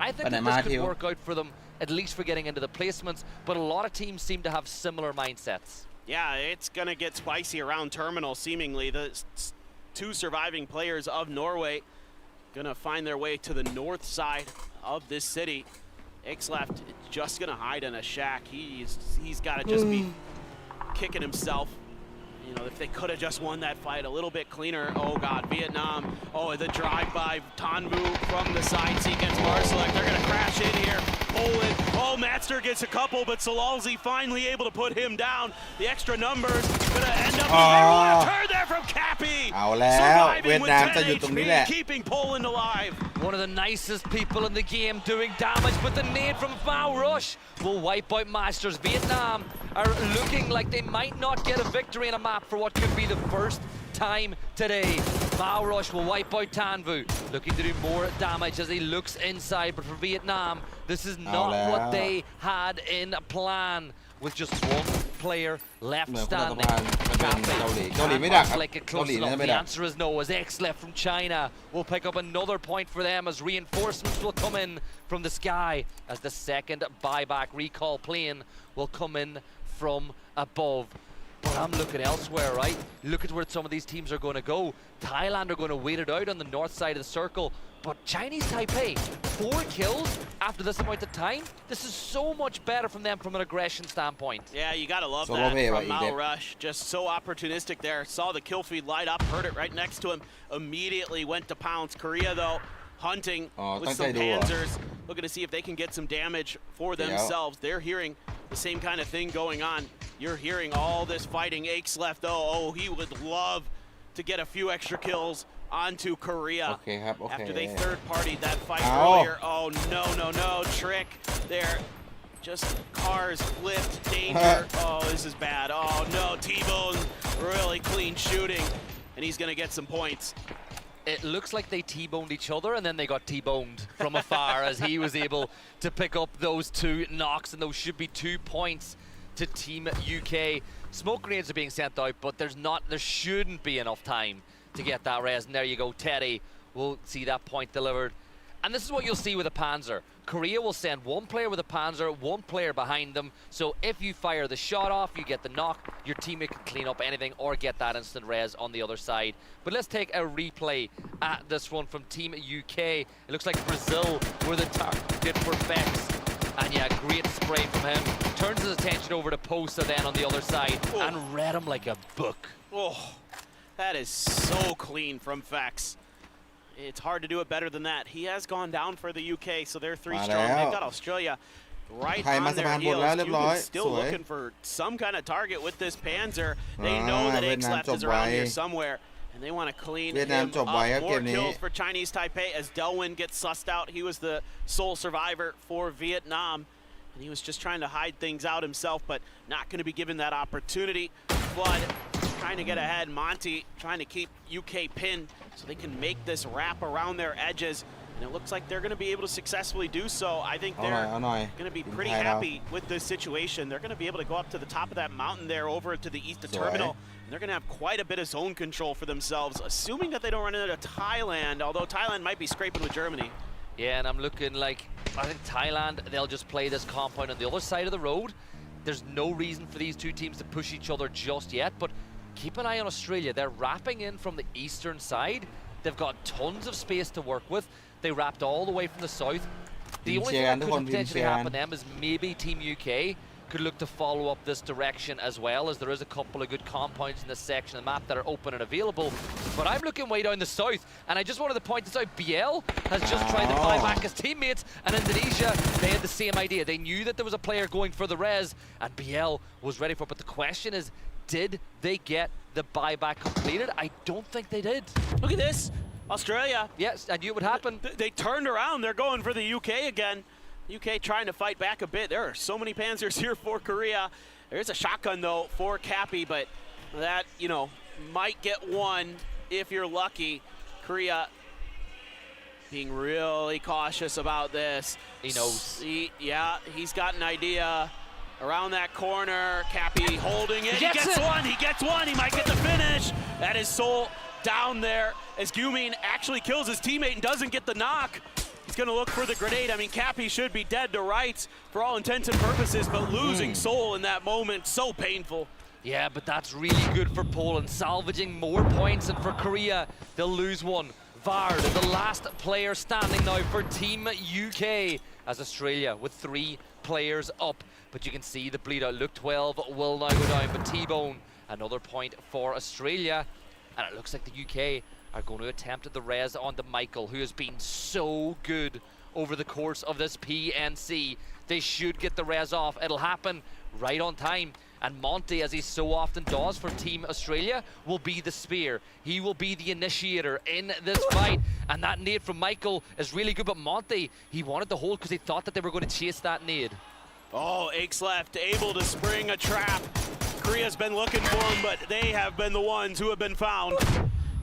I think that this could work out for them, at least for getting into the placements, but a lot of teams seem to have similar mindsets. Yeah, it's going to get spicy around terminal, seemingly. The two surviving players of Norway going to find their way to the north side of this city. X-Left just going to hide in a shack. He's got to just be kicking himself. You know, if they could have just won that fight a little bit cleaner. Oh, God, Vietnam. Oh, the drive by Tanvu from the side seat gets Marsalek. They're going to crash in here. Poland. Oh, Matster gets a couple, but Salalzi finally able to put him down. The extra numbers going to end up what a turn there from Cappy. Surviving with 10 HP, keeping Poland alive. One of the nicest people in the game doing damage, but the nade from Bao Rush will wipe out Masters. Vietnam are looking like they might not get a victory in a map for what could be the first time today. Bao Rush will wipe out Tanvu, looking to do more damage as he looks inside, but for Vietnam, this is not what they had in plan. With just one player left standing. Like a close enough. The answer is no, as X-Left from China will pick up another point for them as reinforcements will come in from the sky as the second buyback recall plane will come in from above. But I'm looking elsewhere, right? Look at where some of these teams are going to go. Thailand are going to wait it out on the north side of the circle. But Chinese Taipei, 4 kills after this amount of time. This is so much better from them from an aggression standpoint. Yeah, you got to love that from Mao Rush. Just so opportunistic there. Saw the kill feed light up, heard it right next to him. Immediately went to pounce. Korea, though, hunting with some panzers. Looking to see if they can get some damage for themselves. They're hearing the same kind of thing going on. You're hearing all this fighting. X-Left, though, oh, he would love to get a few extra kills onto Korea after they third-partied that fight earlier. Oh, no, trick there. Just cars flipped, danger. Oh, this is bad. Oh, no, T-Bone, really clean shooting, and he's going to get some points. It looks like they T-boned each other and then they got T-boned from afar as he was able to pick up those 2 knocks, and those should be 2 points to Team UK. Smoke grenades are being sent out, but there shouldn't be enough time to get that res, and there you go, Teddy will see that point delivered. And this is what you'll see with a Panzer. Korea will send 1 player with a Panzer, 1 player behind them, so if you fire the shot off, you get the knock, your teammate can clean up anything or get that instant res on the other side. But let's take a replay at this one from Team UK. It looks like Brazil were the target for Vex. And yeah, great spray from him. Turns his attention over to Posa then on the other side and read him like a book. Oh, that is so clean from Vex. It's hard to do it better than that. He has gone down for the UK, so they're 3 strong. They've got Australia right on their heels. Cuban's still looking for some kind of target with this Panzer. They know that X-Left is around here somewhere, and they want to clean him up. More kills for Chinese Taipei as Delwin gets sussed out. He was the sole survivor for Vietnam, and he was just trying to hide things out himself, but not going to be given that opportunity. Flood trying to get ahead. Monty trying to keep UK pinned so they can make this wrap around their edges. And it looks like they're going to be able to successfully do so. I think they're going to be pretty happy with this situation. They're going to be able to go up to the top of that mountain there over to the east of Terminal. And they're going to have quite a bit of zone control for themselves, assuming that they don't run into Thailand, although Thailand might be scraping with Germany. Yeah, and I'm looking like, I think Thailand, they'll just play this compound on the other side of the road. There's no reason for these 2 teams to push each other just yet, but keep an eye on Australia. They're wrapping in from the eastern side. They've got tons of space to work with. They wrapped all the way from the south. The only thing that could potentially happen to them is maybe Team UK could look to follow up this direction as well, as there is a couple of good compounds in this section of the map that are open and available. But I'm looking way down the south, and I just wanted to point this out. BL has just tried to buy back his teammates, and Indonesia, they had the same idea. They knew that there was a player going for the res, and BL was ready for it. But the question is, did they get the buyback completed? I don't think they did. Look at this. Australia. Yes, I knew it would happen. They turned around. They're going for the UK again. UK trying to fight back a bit. There are so many Panzers here for Korea. There's a shotgun, though, for Cappy, but that, you know, might get one if you're lucky. Korea being really cautious about this. He knows. He's got an idea. Around that corner, Cappy holding it. He gets one. He might get the finish. That is Seoul down there as Gumin actually kills his teammate and doesn't get the knock. He's going to look for the grenade. I mean, Cappy should be dead to rights for all intents and purposes, but losing Seoul in that moment, so painful. Yeah, but that's really good for Poland, salvaging more points, and for Korea, they'll lose one. Vard, the last player standing now for Team UK, as Australia with 3 players up. But you can see the bleed out. Luke 12 will now go down, but T-Bone, another point for Australia. And it looks like the UK are going to attempt the res onto Michael, who has been so good over the course of this PNC. They should get the res off. It'll happen right on time. And Monty, as he so often does for Team Australia, will be the spear. He will be the initiator in this fight. And that nade from Michael is really good, but Monty, he wanted to hold because he thought that they were going to chase that nade. Oh, Aches left, able to spring a trap. Korea's been looking for him, but they have been the ones who have been found.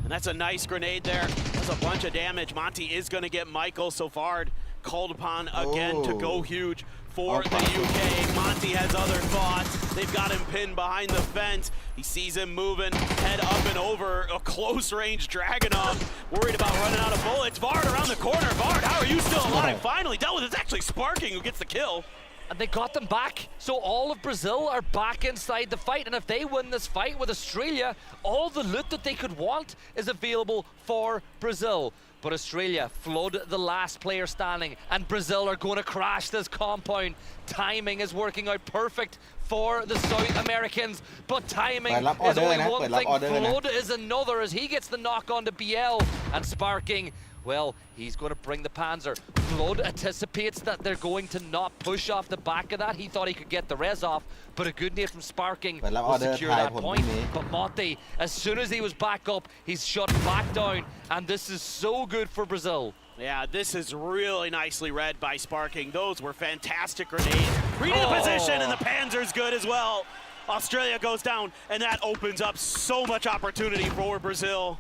And that's a nice grenade there. That's a bunch of damage. Monty is going to get Michael. So far, called upon again to go huge for the UK. Monty has other thoughts. They've got him pinned behind the fence. He sees him moving, head up and over. A close-range Dragunov, worried about running out of bullets. Vard around the corner. Vard, how are you still alive? Finally dealt with it. It's actually Sparking who gets the kill. And they got them back. So all of Brazil are back inside the fight. And if they win this fight with Australia, all the loot that they could want is available for Brazil. But Australia flood the last player standing, and Brazil are going to crash this compound. Timing is working out perfect for the South Americans, but timing is only one thing. Flood is another, as he gets the knock on to BL, and Sparking, well, he's going to bring the Panzer. Flood anticipates that they're going to not push off the back of that. He thought he could get the res off, but a good nade from Sparking will secure that point. But Monty, as soon as he was back up, he's shut back down, and this is so good for Brazil. Yeah, this is really nicely read by Sparking. Those were fantastic grenades. Reading the position, and the Panzer's good as well. Australia goes down, and that opens up so much opportunity for Brazil.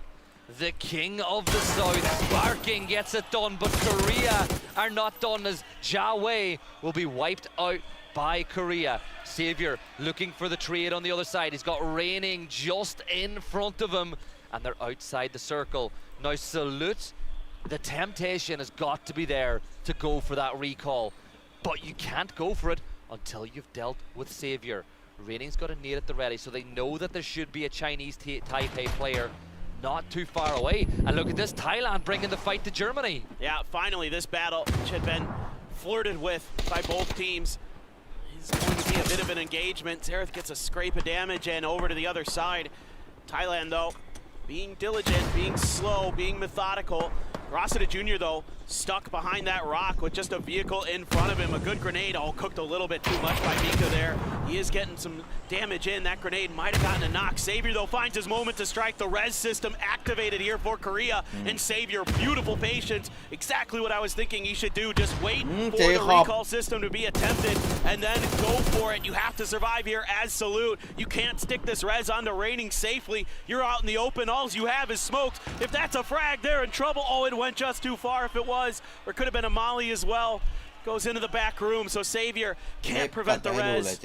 The king of the south, Sparking gets it done, but Korea are not done, as Jia will be wiped out by Korea. Savior looking for the trade on the other side. He's got Raining just in front of him, and they're outside the circle. Now Salute, the temptation has got to be there to go for that recall, but you can't go for it until you've dealt with Savior. Raining's got a nade at the ready, so they know that there should be a Chinese Taipei player not too far away. And look at this, Thailand bringing the fight to Germany. Yeah, finally this battle, which had been flirted with by both teams, is going to be a bit of an engagement. Zareth gets a scrape of damage and over to the other side. Thailand, though, being diligent, being slow, being methodical. Rossiter Jr., though, stuck behind that rock with just a vehicle in front of him. A good grenade, all cooked a little bit too much by Mika there. He is getting some damage in. That grenade might have gotten a knock. Savior, though, finds his moment to strike. The res system activated here for Korea. And Savior, beautiful patience. Exactly what I was thinking he should do. Just wait for the recall system to be attempted and then go for it. You have to survive here as Salute. You can't stick this res onto Raining safely. You're out in the open. All you have is smokes. If that's a frag, they're in trouble. Oh, it went just too far if it was. Or could have been a molly as well. Goes into the back room, so Savior can't prevent the res.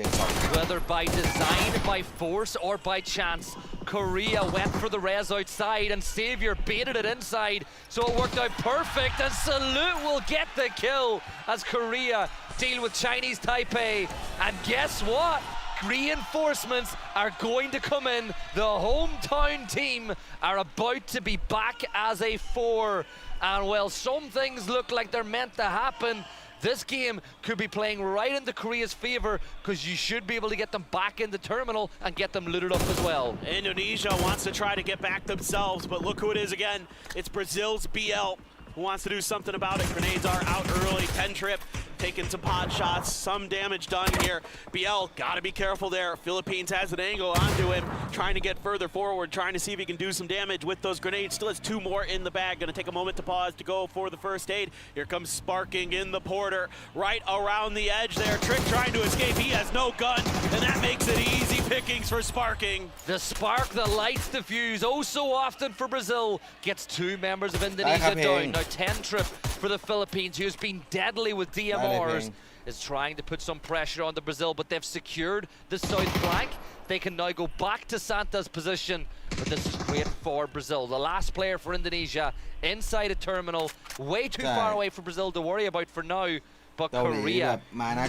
Whether by design, by force, or by chance, Korea went for the res outside and Savior baited it inside, so it worked out perfect, and Salute will get the kill as Korea deal with Chinese Taipei. And guess what? Reinforcements are going to come in. The hometown team are about to be back as a 4. And well, some things look like they're meant to happen. This game could be playing right into Korea's favor because you should be able to get them back in the terminal and get them looted up as well. Indonesia wants to try to get back themselves, but look who it is again. It's Brazil's BL who wants to do something about it. Grenades are out early. 10 trip, taking some pot shots, some damage done here. BL, gotta be careful there. Philippines has an angle onto him, trying to get further forward, trying to see if he can do some damage with those grenades. Still has 2 more in the bag. Gonna take a moment to pause to go for the first aid. Here comes Sparking in the Porter, right around the edge there. Trick trying to escape. He has no gun, and that makes it easy pickings for Sparking. The spark that lights the fuse, oh so often for Brazil, gets 2 members of Indonesia down. Now 10 trip for the Philippines, who's been deadly with DMRs, is trying to put some pressure on the Brazil, but they've secured the south flank. They can now go back to Santa's position, but this is great for Brazil. The last player for Indonesia inside a terminal, way too far away for Brazil to worry about for now. But Korea, 9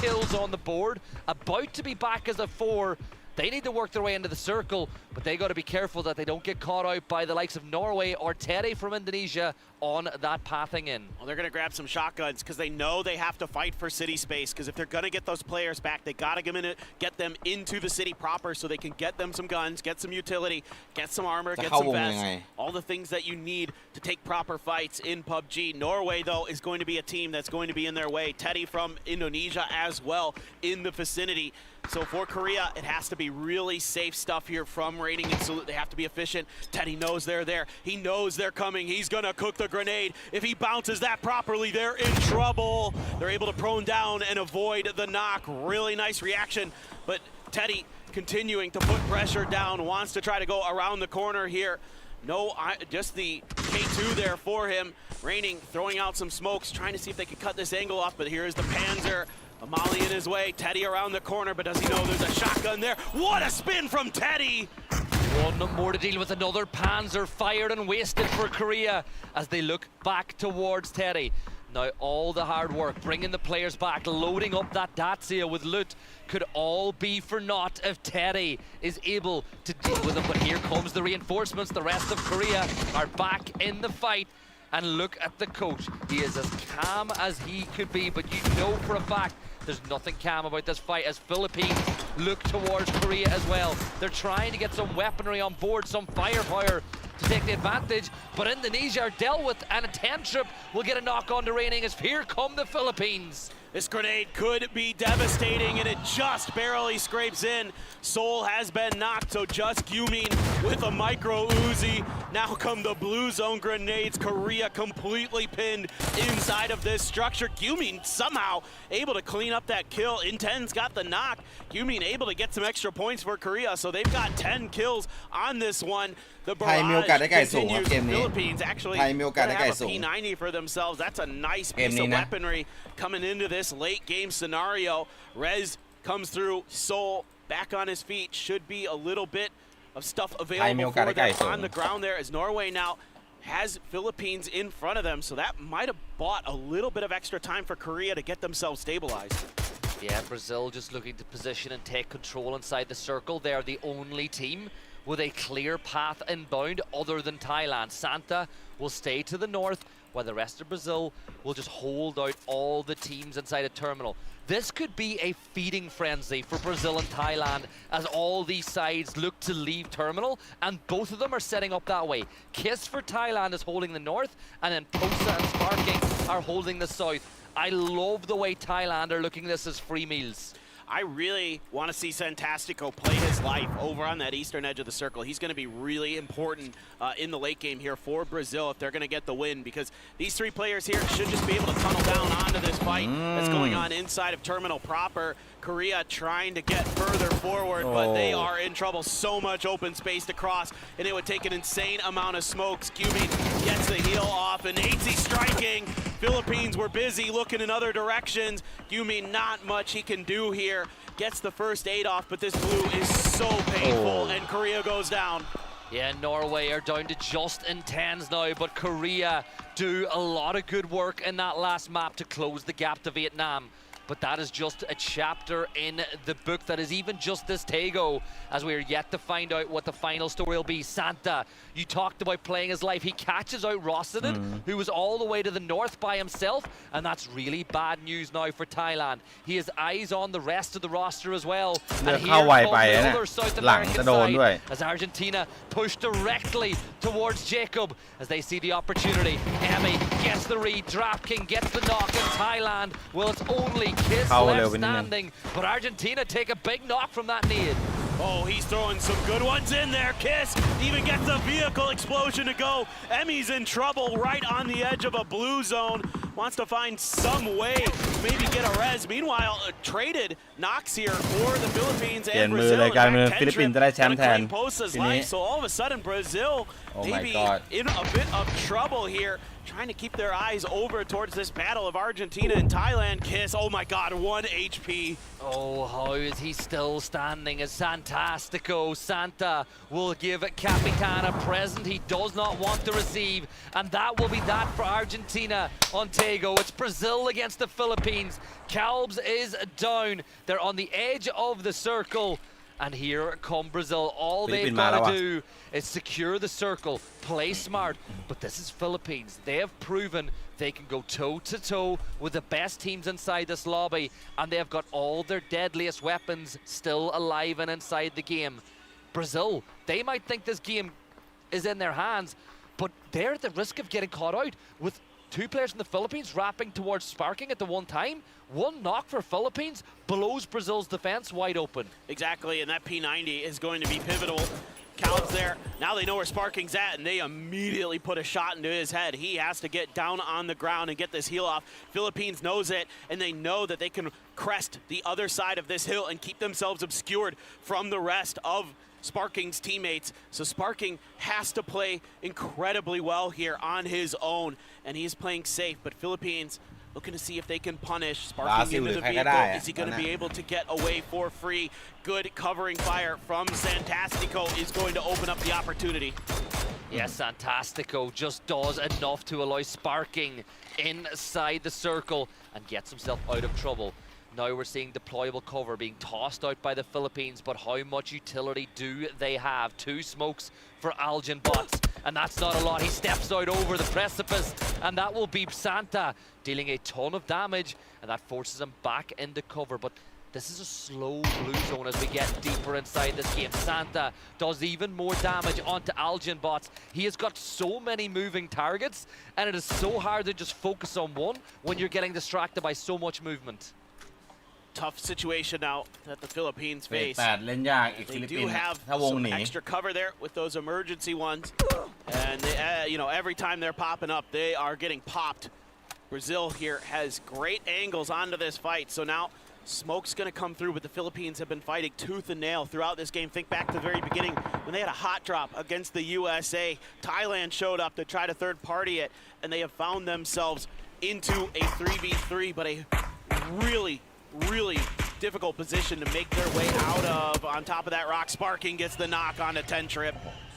kills on the board, about to be back as a 4. They need to work their way into the circle, but they got to be careful that they don't get caught out by the likes of Norway or Teddy from Indonesia on that pathing in. Well, they're going to grab some shotguns because they know they have to fight for city space, because if they're going to get those players back, they got to get them into the city proper so they can get them some guns, get some utility, get some armor, get some vests, all the things that you need to take proper fights in PUBG. Norway, though, is going to be a team that's going to be in their way. Teddy from Indonesia as well in the vicinity. So for Korea, it has to be really safe stuff here from Rating and Salute. They have to be efficient. Teddy knows they're there. He knows they're coming. He's going to cook the grenade. If he bounces that properly, they're in trouble. They're able to prone down and avoid the knock. Really nice reaction. But Teddy continuing to put pressure down, wants to try to go around the corner here. No, just the K2 there for him. Raining, throwing out some smokes, trying to see if they can cut this angle off, but here is the Panzer. Amali in his way, Teddy around the corner, but does he know there's a shotgun there? What a spin from Teddy! One more to deal with, another Panzer fired and wasted for Korea as they look back towards Teddy. Now all the hard work, bringing the players back, loading up that Dacia with loot, could all be for naught if Teddy is able to deal with them. But here comes the reinforcements. The rest of Korea are back in the fight. And look at the coach. He is as calm as he could be, but you know for a fact there's nothing calm about this fight as Philippines look towards Korea as well. They're trying to get some weaponry on board, some firepower to take the advantage, but Indonesia are dealt with, and a 10 trip will get a knock on the Raining as here come the Philippines. This grenade could be devastating, and it just barely scrapes in. Seoul has been knocked, so just Gyumin with a micro Uzi. Now come the blue zone grenades. Korea completely pinned inside of this structure. Gyumin somehow able to clean up that kill. Inten's got the knock. Gyumin able to get some extra points for Korea, so they've got 10 kills on this one. The barrage continues. Philippines actually have a P90 for themselves. That's a nice piece of weaponry coming into this late game scenario. Rez comes through. Seoul back on his feet. Should be a little bit of stuff available for them on the ground there, as Norway now has Philippines in front of them. So that might have bought a little bit of extra time for Korea to get themselves stabilized. Yeah, Brazil just looking to position and take control inside the circle. They're the only team with a clear path inbound other than Thailand. Santa will stay to the north, while the rest of Brazil will just hold out all the teams inside a terminal. This could be a feeding frenzy for Brazil and Thailand as all these sides look to leave terminal, and both of them are setting up that way. Kiss for Thailand is holding the north, and then Posa and Sparking are holding the south. I love the way Thailand are looking at this as free meals. I really want to see Santastico play his life over on that eastern edge of the circle. He's going to be really important in the late game here for Brazil if they're going to get the win, because these 3 players here should just be able to tunnel down onto this fight that's going on inside of terminal proper. Korea trying to get further forward, but they are in trouble. So much open space to cross, and it would take an insane amount of smokes. Gyumin gets the heal off, and 80 striking. Philippines were busy looking in other directions. Gyumin, not much he can do here. Gets the first aid off, but this blue is so painful, and Korea goes down. Yeah, Norway are down to just in 10s now, but Korea do a lot of good work in that last map to close the gap to Vietnam. but that is just a chapter in the book that is even just this Tego, as we are yet to find out what the final story will be. Santa, you talked about playing his life. He catches out Rossinen, who was all the way to the north by himself, and that's really bad news now for Thailand. He has eyes on the rest of the roster as well. And here comes the other South American side as Argentina push directly towards Jacob as they see the opportunity. Emmy gets the read, DraftKing gets the knock, and Thailand, well, it's only Kiss left standing, but Argentina take a big knock from that nade. Oh, he's throwing some good ones in there. Kiss even gets a vehicle explosion to go. Emmy's in trouble right on the edge of a blue zone. Wants to find some way to maybe get a res. Meanwhile, traded knocks here for the Philippines and Brazil. So all of a sudden, Brazil maybe in a bit of trouble here, trying to keep their eyes over towards this battle of Argentina and Thailand. Kiss, oh my god, 1 HP. Oh, how is he still standing as Santastico? Santa will give Capitan a present he does not want to receive, and that will be that for Argentina on Tego. It's Brazil against the Philippines. Calbs is down. They're on the edge of the circle. And here come Brazil. All they've got to do is secure the circle, play smart. But this is Philippines. They have proven they can go toe-to-toe with the best teams inside this lobby. And they have got all their deadliest weapons still alive and inside the game. Brazil, they might think this game is in their hands, but they're at the risk of getting caught out with 2 players from the Philippines wrapping towards Sparking at the one time. One knock for Philippines blows Brazil's defense wide open. Exactly, and that P90 is going to be pivotal. Cal's there. Now they know where Sparking's at, and they immediately put a shot into his head. He has to get down on the ground and get this heal off. Philippines knows it, and they know that they can crest the other side of this hill and keep themselves obscured from the rest of Sparking's teammates. So Sparking has to play incredibly well here on his own, and he's playing safe, but Philippines looking to see if they can punish Sparking into the vehicle. Is he going to be able to get away for free? Good covering fire from Santastico is going to open up the opportunity. Yes, Santastico just does enough to allow Sparking inside the circle and gets himself out of trouble. Now we're seeing deployable cover being tossed out by the Philippines, but how much utility do they have? 2 smokes for Algin Bots, and that's not a lot. He steps out over the precipice, and that will be Santa dealing a ton of damage, and that forces him back into cover. But this is a slow blue zone as we get deeper inside this game. Santa does even more damage onto Algin Bots. He has got so many moving targets, and it is so hard to just focus on one when you're getting distracted by so much movement. Tough situation now that the Philippines face. They do have some extra cover there with those emergency ones, and they, you know, every time they're popping up, they are getting popped. Brazil here has great angles onto this fight, so now smoke's going to come through, but the Philippines have been fighting tooth and nail throughout this game. Think back to the very beginning when they had a hot drop against the USA. Thailand showed up to try to third party it, and they have found themselves into a 3v3, but a really difficult position to make their way out of. On top of that rock, Sparking gets the knock on a 10 trip.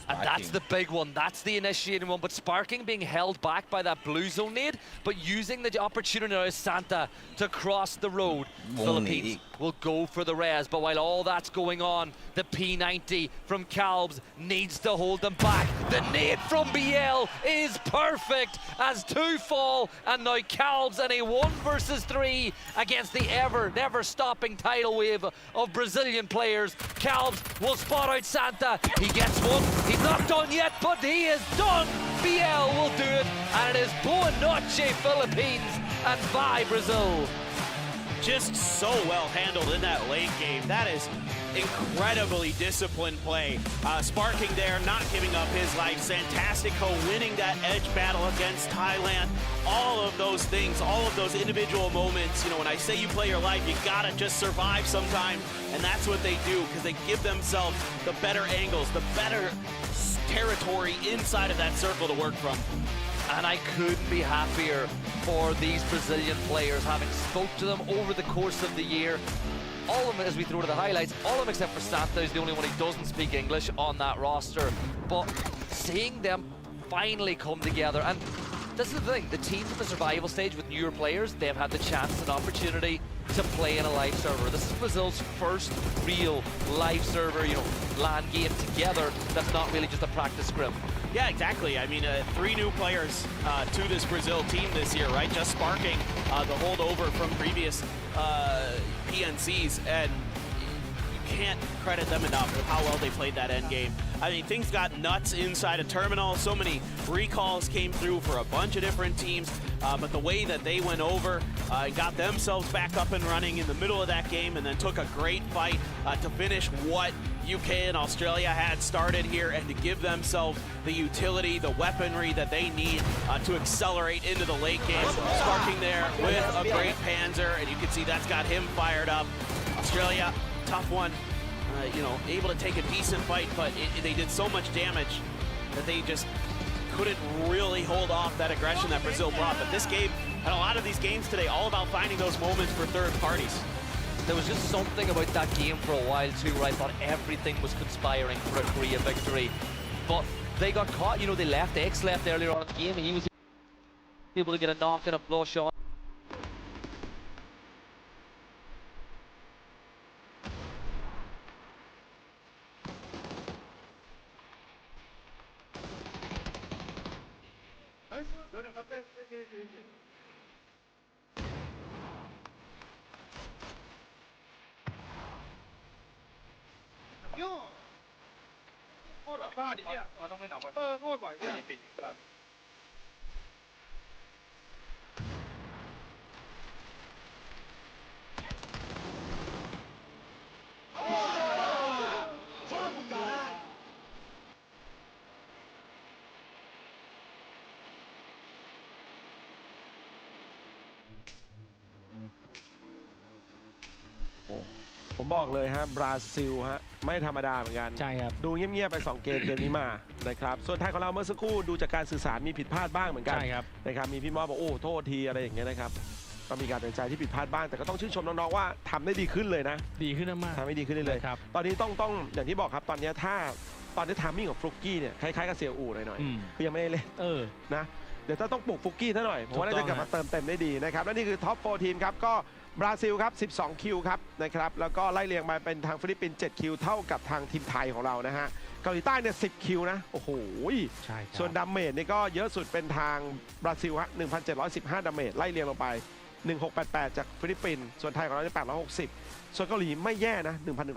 And that's the big one. That's the initiating one. But Sparking being held back by that blue zone nade, but using the opportunity now as Santa to cross the road. Philippines will go for the res. But while all that's going on, the P90 from Calbs needs to hold them back. The nade from BL is perfect as 2 fall. And now Calbs in a 1 versus 3 against the never stopping tidal wave of Brazilian players. Calbs will spot out Santa. He gets one. He's not done yet, but he is done. BL will do it, and it is Boa Noche Philippines and bye Brazil. Just so well handled in that late game. That is incredibly disciplined play. Sparking there, not giving up his life. Santastico winning that edge battle against Thailand. All of those things, all of those individual moments. You know, when I say you play your life, you gotta just survive sometime. And that's what they do, because they give themselves the better angles, the better territory inside of that circle to work from. And I couldn't be happier for these Brazilian players, having spoke to them over the course of the year. All of them, as we throw to the highlights, all of them except for Santa is the only one who doesn't speak English on that roster. But seeing them finally come together, and this is the thing. The teams in the survival stage with newer players, they've had the chance and opportunity to play in a live server. This is Brazil's first real live server, LAN game together. That's not really just a practice scrim. Yeah, exactly. I mean, 3 new players to this Brazil team this year, right? Just sparking the holdover from previous PNCs, and you can't credit them enough with how well they played that end game. I mean, things got nuts inside a terminal. So many recalls came through for a bunch of different teams, but the way that they went over and got themselves back up and running in the middle of that game, and then took a great fight to finish what UK and Australia had started here, and to give themselves the utility, the weaponry that they need to accelerate into the late game. Sparking there with a great Panzer, and you can see that's got him fired up. Australia, tough one, able to take a decent fight, but they did so much damage that they just couldn't really hold off that aggression that Brazil brought. But this game, and a lot of these games today, all about finding those moments for third parties. There was just something about that game for a while too, where I thought everything was conspiring for a Korea victory. But they got caught, they left, X left earlier on in the game, and he was able to get a knock and a blow shot.ผมบอกเลยฮะบราซิลฮะไม่ธรรมดาเหมือนกันใช่ครับดูเงียบๆไป2เกมนี้มานะครับส่วนไทยของเราเมื่อสักครู่ดูจากการสื่อสารมีผิดพลาดบ้างเหมือนกันใช่ครับนะครับมีพี่มอบอกโอ้โทษทีอะไรอย่างเงี้ยนะครับก็มีการตัดสินใจที่ผิดพลาดบ้างแต่ก็ต้องชื่นชมน้องๆว่าทำได้ดีขึ้นเลยนะดีขึ้นมากทำให้ดีขึ้นเลยครับตอนนี้ต้องอย่างที่บอกครับตอนนี้ตอนนี้ทามมิ่งของฟลุกกี้เนี่ยคล้ายๆกับเซียอู่หน่อยๆคือยังไม่ได้เล่นนะเดี๋ยวต้องปลุกฟลุกกี้ซะหน่อยผมว่าน่าจะกลับมาเติมเต็มได้ดีนะครับและนี่คือท็อป4ทีมครับก็บราซิลครับ12คิวครับนะครับแล้วก็ไล่เรียงมาเป็นทางฟิลิปปินส์7คิวเท่ากับทางทีมไทยของเรานะฮะเกาหลีใต้เนี่ย10คิวนะโอ้โหส่วนดาเมจนี่ก็เยอะสุดเป็นทางบราซิลฮะ 1,715 ดาเมจไล่เรียงลงไป1688จากฟิลิปปินส์ส่วนไทยของเราได้860ส่วนเกาหลีไม่แย่นะ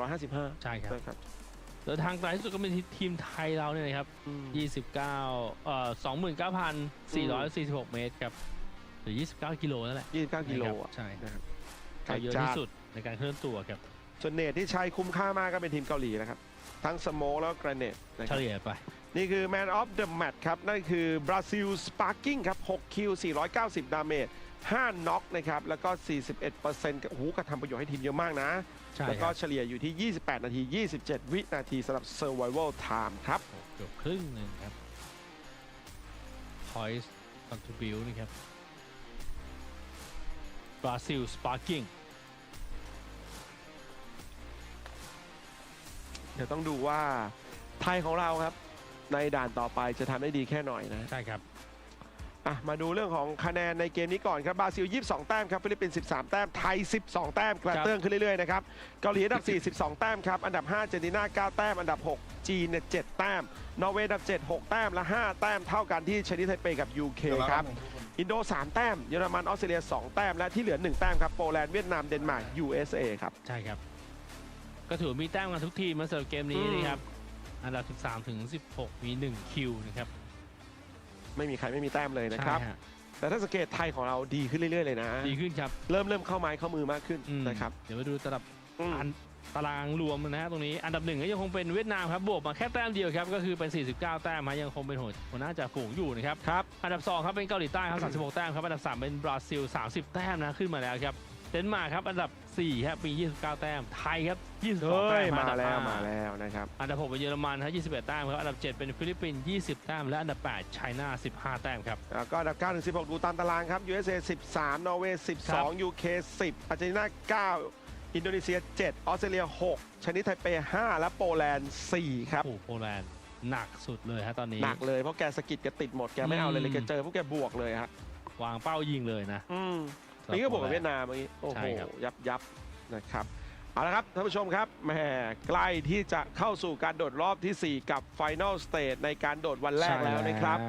1,155 ใช่ครับเดินทางไกลที่สุดก็เป็นทีมไทยเราเนี่ยนะครับ29,446 เมตรครับหรือ29กิโลนั่นแหละ29กิโลใช่นะครับเยอะที่สุดในการเคลื่อนตัวครับส่วนเนตที่ใช้คุ้มค่ามากก็เป็นทีมเกาหลีนะครับทั้งสโมกแล้วก็แกรเนตเฉลี่ยไปนี่คือ Man of the Match ครับนั่นคือบราซิลสปาร์กิ้งครับ6คิว490ดาเมจ5น็อกนะครับแล้วก็ 41% โอ้โหกระทำประโยชน์ให้ทีมเยอะมากนะแล้วก็เฉลี่ยอยู่ที่28นาที27วินาทีสำหรับ Survival Time ครับเกือบครึ่งนึงครับ Points Contribute นะครับบราซิลสปาร์กิ้งเดี๋ยวต้องดูว่าไทยของเราครับในด่านต่อไปจะทำได้ดีแค่หน่อยนะใช่ครับมาดูเรื่องของคะแนนในเกมนี้ก่อนครับบราซิล22แต้มครับฟิลิปปินส์13แต้มไทย12แต้มกระเตื้องขึ้นเรื่อยๆนะครับเกาหลีอันดับ4 12แต้มครับอันดับ5อาร์เจนตินา9แต้มอันดับ6จีนเนี่ย7แต้มนอร์เวย์อันดับ7 6แต้มและ5แต้มเท่ากันที่ชนิดไทเปกับ UK ครับอินโด3แต้มเยอรมันออสเตรเลีย2แต้มและที่เหลือ1แต้มครับโปแลนด์เวียดนามเดนมาร์ก USA ครับใช่ครับก็ถือมีแต้มกันทุกทีมมาเสิร์ฟเกมนี้นะครับอันดับ13ถึง16มี1คิวนะครับไม่มีใครไม่มีแต้มเลยนะครับแต่ถ้าสังเกตไทยของเราดีขึ้นเรื่อยๆเลยนะดีขึ้นครับเริ่มเข้าไม้เข้ามือมากขึ้นนะครับเดี๋ยวมาดูตารางรวมนะฮะตรงนี้อันดับ1ก็ยังคงเป็นเวียดนามครับบวกมาแค่แต้มเดียวครับก็คือเป็น49แต้มยังคงเป็นหัวหน้าจ่าฝูงอยู่นะครับอันดับ2ครับเป็นเกาหลีใต้ครับ36แต้มครับอันดับ3เป็นบราซิล30แต้มนะขึ้นมาแล้วครับเดนมาร์กครับอันดับ4ครับมี29แต้มไทยครับ22แต้มมาแล้วนะครับอันดับ6เป็นเยอรมันครับ21แต้มครับอันดับ7เป็นฟิลิปปินส์20แต้มและอันดับ8ไชน่า15แต้มครับแล้วก็อันดับ9ถึง16ดูตามตารางครับ USA 13นอร์เวย์12 UK 10อาร์เจนตินา9อินโดนีเซีย7ออสเตรเลีย6ชนิดไทเป5และโปแลนด์4ครับโปแลนด์ หนักสุดเลยฮะตอนนี้หนักเลยเพราะแกสกิดแกติดหมดแกไม่เอาเลยแกเจอพวกแกบวกเลยฮะวางเป้ายิงเลยนะนี่ก็บวกกับเวียดนามเมื่อกี้โอ้โหยับนะครับเอาละครับท่านผู้ชมครับแหมใกล้ที่จะเข้าสู่การโดดรอบที่ 4 กับ Final Stage ในการโดดวันแรกแล้วนะครับ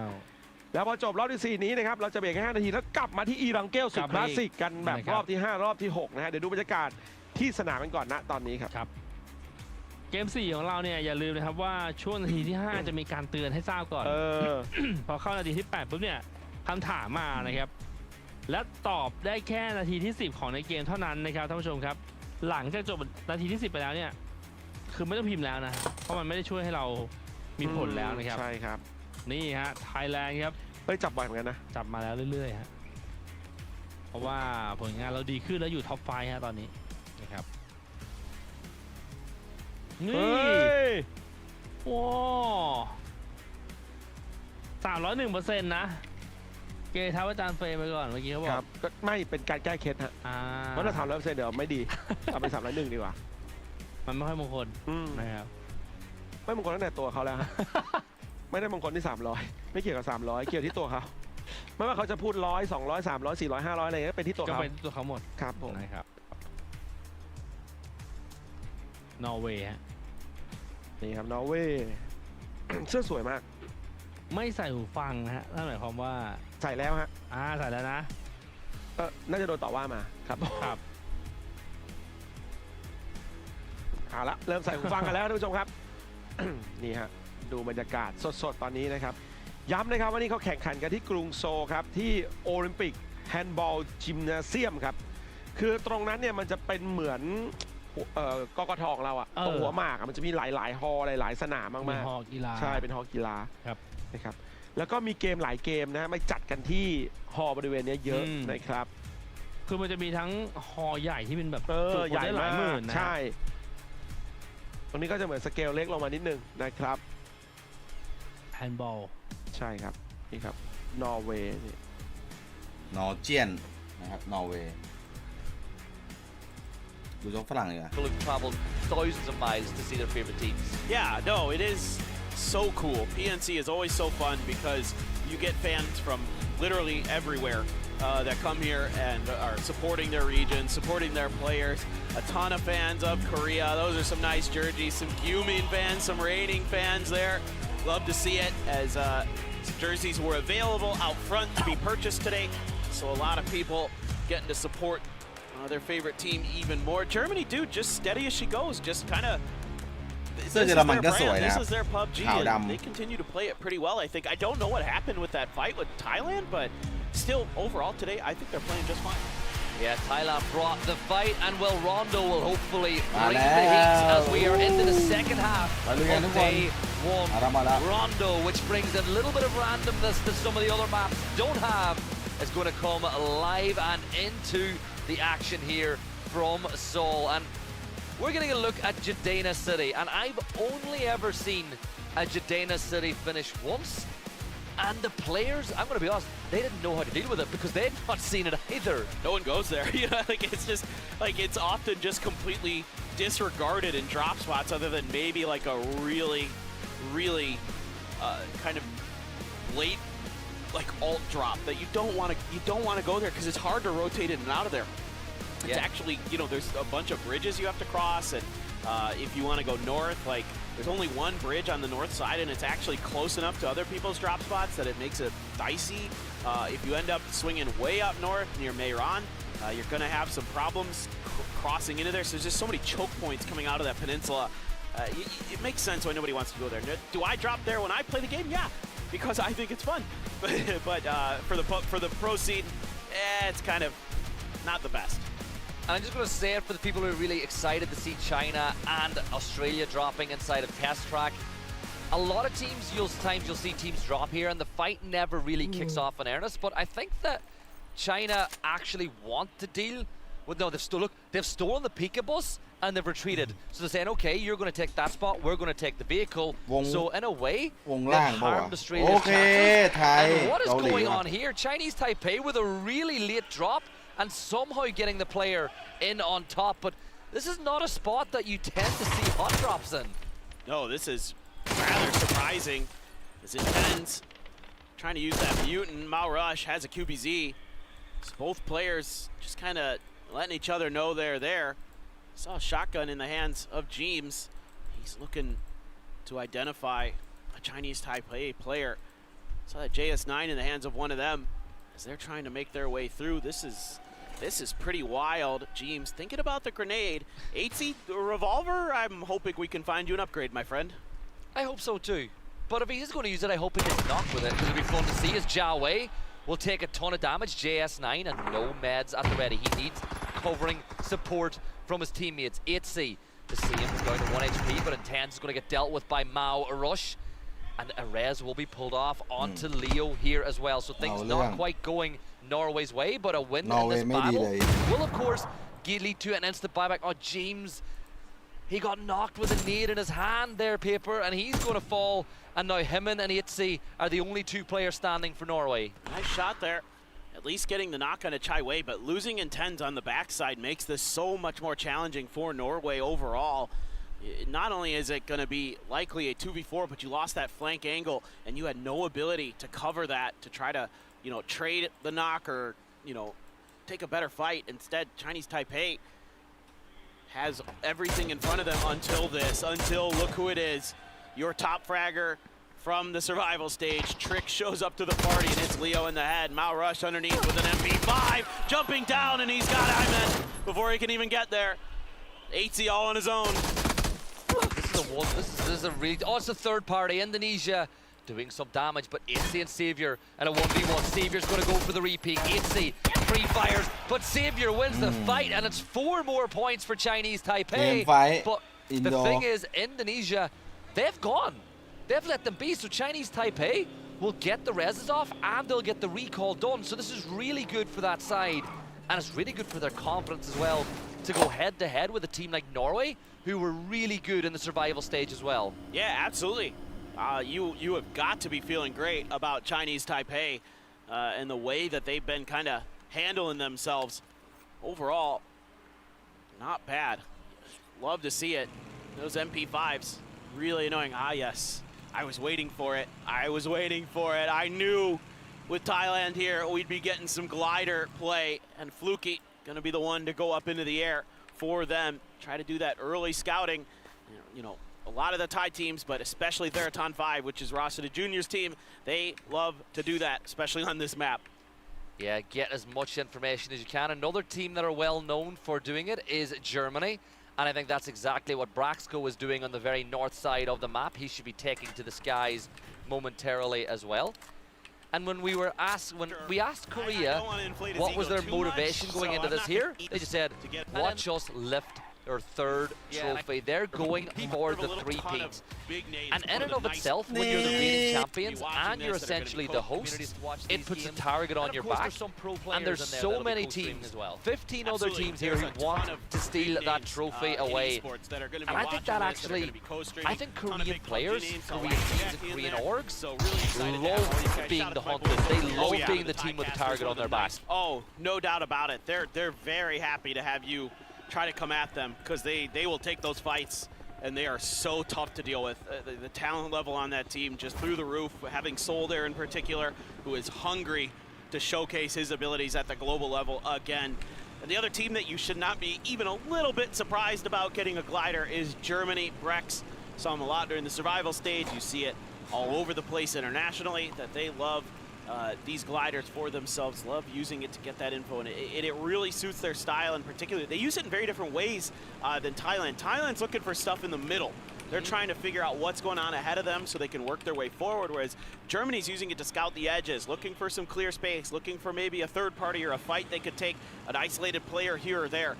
แล้วพอจบรอบที่ 4 นี้นะครับเราจะเบรกแค่5 นาทีแล้วกลับมาที่อีรังเกลสุดคลาสสิกกันแบบรอบที่ 5 รอบที่ 6 นะฮะเดี๋ยวดูบรรยากาศที่สนามกันก่อนนะตอนนี้ครับเกม 4 ของเราเนี่ยอย่าลืมนะครับว่าช่วงนาทีที่ 5 จะมีการเตือนให้ทราบก่อนพอเข้านาทีที่ 8 ปุ๊บเนี่ยคำถามมานะครับและตอบได้แค่นาทีที่ 10 ของในเกมเท่านั้นนะครับท่านผู้ชมครับหลังจากจบนาทีที่ 10 ไปแล้วเนี่ยคือไม่ต้องพิมพ์แล้วนะเพราะมันไม่ได้ช่วยให้เรามีผลแล้วนะครับใช่ครับนี่ฮะไทยแลนด์ครับจับบ่อยเหมือนกันนะจับมาแล้วเรื่อยๆฮะเพราะว่าผลงานเราดีขึ้นแล้วอยู่ท็อปไฟฮะตอนนี้นะครับนี่ว้าว301%นะเกทับอาจารย์เฟรมไปก่อนเมื่อกี้เขาบอกก็ไม่เป็นการแก้เคล็ดฮะเพราะถ้า300%เดี๋ยวไม่ดีเอาเป็น301ดีกว่ามันไม่ค่อยมงคลนะครับไม่มงคลตั้งแต่ตัวเขาแล้วไม่ได้มงคลที่300ไม่เกี่ยวกับ300เกี่ยวที่ตัวเขาไม่ว่าเขาจะพูด100 200 300 400 500อะไรก็เป็นที่ตัวเขาก็เป็นตัวเขาหมดครับผมนะครับนอร์เวย์ฮะนี่ครับนอร์เวย์เสื้อสวยมากไม่ใส่หูฟังนะฮะนั่นหมายความว่าใส่แล้วฮะใส่แล้วนะน่าจะโดนต่อว่ามาครับเอาละเริ่มใส่หูฟังกันแล้วท่านผู้ชมครับนี่ฮะดูบรรยากาศสดๆตอนนี้นะครับย้ำนะครับว่านี่เขาแข่งขันกันที่กรุงโซลครับที่โอลิมปิกแฮนด์บอลจิมนาเซียมครับคือตรงนั้นเนี่ยมันจะเป็นเหมือนกกทของเราอะตรงหัวหมากมันจะมีหลายฮอลหลายสนามมากๆฮอกีฬาใช่เป็นฮอกีฬาครับนะครับแล้วก็มีเกมหลายเกมนะไม่จัดกันที่ฮอบริเวณนี้เยอะนะครับคือมันจะมีทั้งฮอใหญ่ที่เป็นแบบใหญ่หลายหมื่นนะใช่ตรงนี้ก็จะเหมือนสเกลเล็กลงมานิดนึงนะครับแฮนด์บอลใช่ครับนี่ครับนอร์เวย์นี่นอร์เจียนนะครับนอร์เวย์ดูจงฝรั่งเลยPeople have traveled thousands of miles to see their favorite teams. Yeah, no, it is so cool. PNC is always so fun because you get fans from literally everywhere that come here and are supporting their region, supporting their players. A ton of fans of Korea. Those are some nice jerseys. Some Gyumin fans, some reigning fans there. Love to see it as jerseys were available out front to be purchased today. So a lot of people getting to support their favorite team even more. Germany, dude, just steady as she goes. Just kind of. This is their PUBG. And they continue to play it pretty well. I think. I don't know what happened with that fight with Thailand, but still, overall today, I think they're playing just fine. Yeah, Thailand brought the fight, and Rondo will hopefully bring the heat as we are into the second half of day 1. Rondo, which brings a little bit of randomness that some of the other maps don't have, is going to come live and into the action here from Seoul. And we're getting a look at Jadena City, and I've only ever seen a Jadena City finish once. And the players, I'm going to be honest, they didn't know how to deal with it because they'd not seen it either. No one goes there. You know, like it's just like it's often just completely disregarded in drop spots, other than maybe like a really kind of late like alt drop that you don't want to go there because it's hard to rotate in and out of there. It's actually, you know, there's a bunch of bridges you have to cross, and if you want to go north, like there's only one bridge on the north side, and it's actually close enough to other people's drop spots that it makes it dicey. If you end up swinging way up north near Meiran, you're going to have some problems crossing into there. So there's just so many choke points coming out of that peninsula. It makes sense why nobody wants to go there. Do I drop there when I play the game? Yeah, because I think it's fun. But for the pro scene, it's kind of not the best. And I'm just going to say it for the people who are really excited to see China and Australia dropping inside of Test Track. A lot of teams, you'll see teams drop here, and the fight never really kicks off in earnest. But I think that China actually want to deal with. No, they've stolen the Pika bus and they've retreated. So they're saying, okay, you're going to take that spot, we're going to take the vehicle. So in a way, they've harmed Australia's chances. And what is going on here? Chinese Taipei with a really late drop and somehow getting the player in on top. But this is not a spot that you tend to see hot drops in. No, this is rather surprising as it ends. Trying to use that mutant. Mao Rush has a QBZ. So both players just kind of letting each other know they're there. Saw a shotgun in the hands of James. He's looking to identify a Chinese Taipei player. Saw that JS9 in the hands of one of them as they're trying to make their way through. This is pretty wild. James thinking about the grenade. 8C revolver, I'm hoping we can find you an upgrade, my friend. I hope so too. But if he is going to use it, I hope he gets knocked with it, because it'll be fun to see as Jia Wei will take a ton of damage. JS9 and no meds at the ready. He needs covering support from his teammates. 8C to see him down to 1 HP, but Intense is going to get dealt with by Mao Rush. And Erez will be pulled off onto Leo here as well. So things not quite going Norway's way, but a win in this battle will, of course, lead to an instant buyback. Oh, James, he got knocked with a nade in his hand there, Paper, and he's going to fall. And now him and 8C are the only two players standing for Norway. Nice shot there. At least getting the knock on a Chai Wei, but losing Intense on the backside makes this so much more challenging for Norway overall. Not only is it going to be likely a 2v4, but you lost that flank angle and you had no ability to cover that, to try to, trade the knock or, take a better fight. Instead, Chinese Taipei has everything in front of them until look who it is. Your top fragger from the survival stage. Trick shows up to the party and hits Leo in the head. Mao Rush underneath with an MP5, jumping down, and he's got Iman before he can even get there. 8C all on his own. This is a really, it's a third party. Indonesia doing some damage, but 8C and Savior and a 1v1. Savior's going to go for the repeat. 8C free fires, but Savior wins the fight, and it's 4 more points for Chinese Taipei. But the thing is, Indonesia, they've gone. They've let them be, so Chinese Taipei will get the reses off and they'll get the recall done. So this is really good for that side, and it's really good for their confidence as well to go head-to-head with a team like Norway, who were really good in the survival stage as well. Yeah, absolutely. You have got to be feeling great about Chinese Taipei and the way that they've been kind of handling themselves. Overall, not bad. Love to see it. Those MP5s, really annoying. Ah, yes. I was waiting for it. I knew with Thailand here, we'd be getting some glider play, and Fluky gonna be the one to go up into the air for them. Try to do that early scouting. A lot of the Thai teams, but especially Theraton 5, which is Rosada Junior's team, they love to do that, especially on this map. Yeah, get as much information as you can. Another team that are well known for doing it is Germany. And I think that's exactly what Braxco is doing on the very north side of the map. He should be taking to the skies momentarily as well. And when we asked Korea what was their motivation going into this here, they just said, watch us lift their third trophy. They're going for the three-peat. And in and of itself, when you're the reigning champions and you're essentially the host, it puts a target on your back. And there's so many teams, 15 other teams here who want to steal that trophy away. And I think that actually, Korean players, Korean teams and Korean orgs love being the hunted. They love being the team with the target on their back. Oh, no doubt about it. They're very happy to have you try to come at them, because they will take those fights, and they are so tough to deal with. The talent level on that team just through the roof, having Sol there in particular, who is hungry to showcase his abilities at the global level again. And the other team that you should not be even a little bit surprised about getting a glider is Germany. Brex saw him a lot during the survival stage. You see it all over the place internationally, that they love these gliders for themselves, love using it to get that info, and it really suits their style in particular. They use it in very different ways than Thailand. Thailand's looking for stuff in the middle. They're trying to figure out what's going on ahead of them so they can work their way forward, whereas Germany's using it to scout the edges, looking for some clear space, looking for maybe a third party or a fight they could take, an isolated player here or there.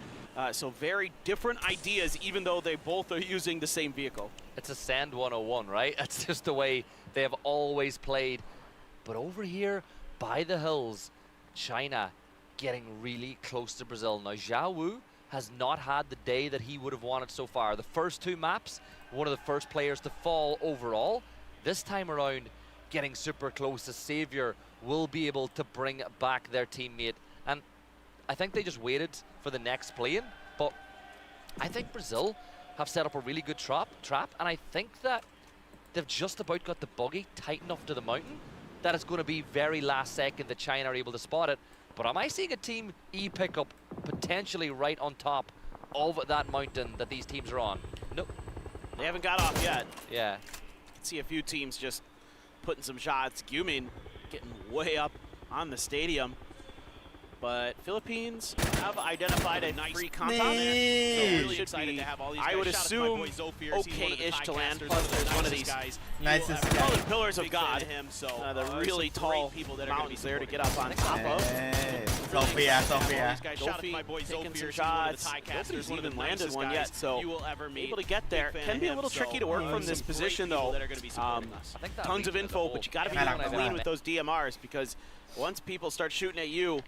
So very different ideas, even though they both are using the same vehicle. It's a Sand 101, right? That's just the way they have always played. But over here, by the hills, China getting really close to Brazil. Now, Zhao Wu has not had the day that he would have wanted so far. The first 2 maps, one of the first players to fall overall. This time around, getting super close. The Savior will be able to bring back their teammate. And I think they just waited for the next plane. But I think Brazil have set up a really good trap. And I think that they've just about got the buggy tight enough to the mountain that it's going to be very last second that China are able to spot it. But am I seeing a team E pick up potentially right on top of that mountain that these teams are on? Nope. They haven't got off yet. Yeah. See a few teams just putting some shots. Gumin getting way up on the stadium. But Philippines have identified a nice free compound there. So really excited to have all these guys. I would assume okay-ish to land. Plus, there's one of these pillars of God. The really tall mountains there to get up on top of. Sophia. Sophie taking some shots. Nobody's even landed one yet, so able to get there. Can be a little tricky to work from this position, though. Tons of info, but you got to be clean with those DMRs because once people start shooting at you,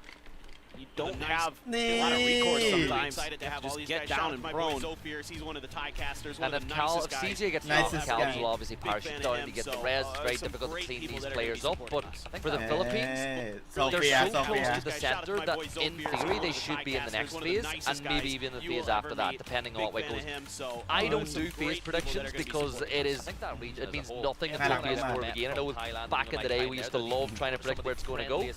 you don't have a lot of recourse sometimes. Excited to have all these get guys down and prone. He's one of the tie casters, one of the nicest guys. CJ gets knocked, Cal's will obviously parachute down to get the res. It's very difficult to clean these players up, but for the Philippines, they're so close to the center that in theory they should be in the next phase and maybe even the phase after that, depending on what way it goes. I don't do phase predictions because it means nothing until phase 4 begin. I know back in the day we used to love trying to predict where it's going to go,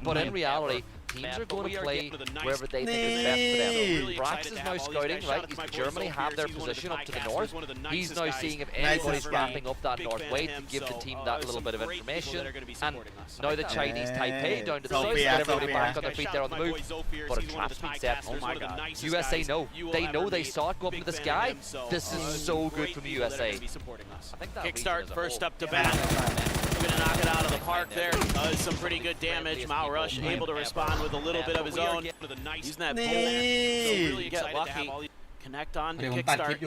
but in reality, teams are going to play wherever they think is best for them. Brax is now scouting, right? Germany have their position up to the north. He's now seeing if anybody's wrapping up that north way to give the team that little bit of information. And now the Chinese Taipei down to the south, get everybody back on their feet there on the move. But a trap's been set. Oh my God. USA know. They know they saw it go up into the sky. This is so good from the USA. Kickstart first up to bat. Gonna knock it out of the park there. Does some pretty good damage. Mao Rush able to respond with a little bit of his own. Using that pole there. So really get lucky. Connect on to kickstart.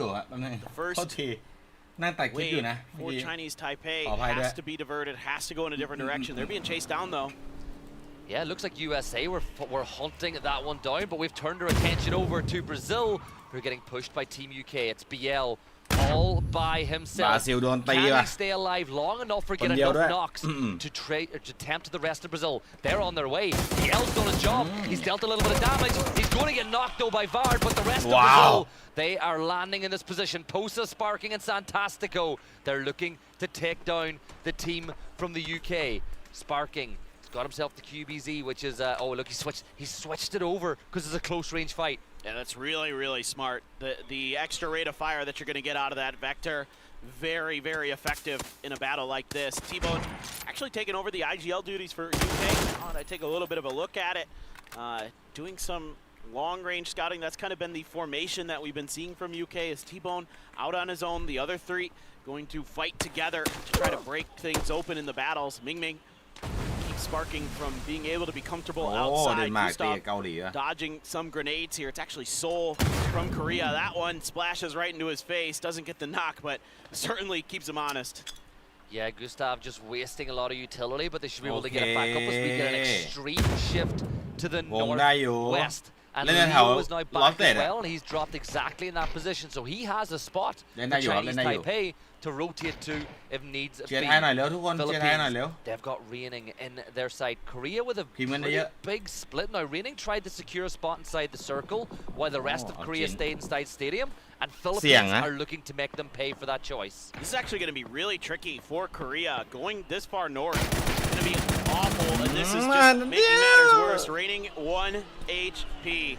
The first wave for Chinese Taipei has to be diverted, has to go in a different direction. They're being chased down though. Yeah, it looks like USA were hunting that one down, but we've turned our attention over to Brazil, who are getting pushed by Team UK. It's BL. All by himself. Can he stay alive long enough for get enough knocks to tempt the rest of Brazil? They're on their way. BL's done his job. He's dealt a little bit of damage. He's going to get knocked though by Vard, but the rest of Brazil, they are landing in this position. Posa, Sparking, and Santastico. They're looking to take down the team from the UK. Sparking got himself the QBZ, which is oh look, he switched it over because it's a close range fight. Yeah, that's really, really smart. The extra rate of fire that you're going to get out of that vector, very, very effective in a battle like this. T-Bone actually taking over the IGL duties for UK. I take a little bit of a look at it. Doing some long-range scouting. That's kind of been the formation that we've been seeing from UK is T-Bone out on his own. The other three going to fight together to try to break things open in the battles. Ming Sparking from being able to be comfortable outside. Gustav dodging some grenades here. It's actually Seoul from Korea. That one splashes right into his face. Doesn't get the knock, but certainly keeps him honest. Yeah, Gustav just wasting a lot of utility, but they should be able to get it back up as we get an extreme shift to the northwest. And Leo is now back as well, and he's dropped exactly in that position. So he has a spot for Chinese Taipei to rotate to if needs be. Philippines, they've got Reining in their side. Korea with a pretty big split. Now, Reining tried to secure a spot inside the circle while the rest of Korea stayed inside stadium. And Philippines are looking to make them pay for that choice. This is actually going to be really tricky for Korea. Going this far north is going to be awful, and this is just making matters worse. Reining 1 HP.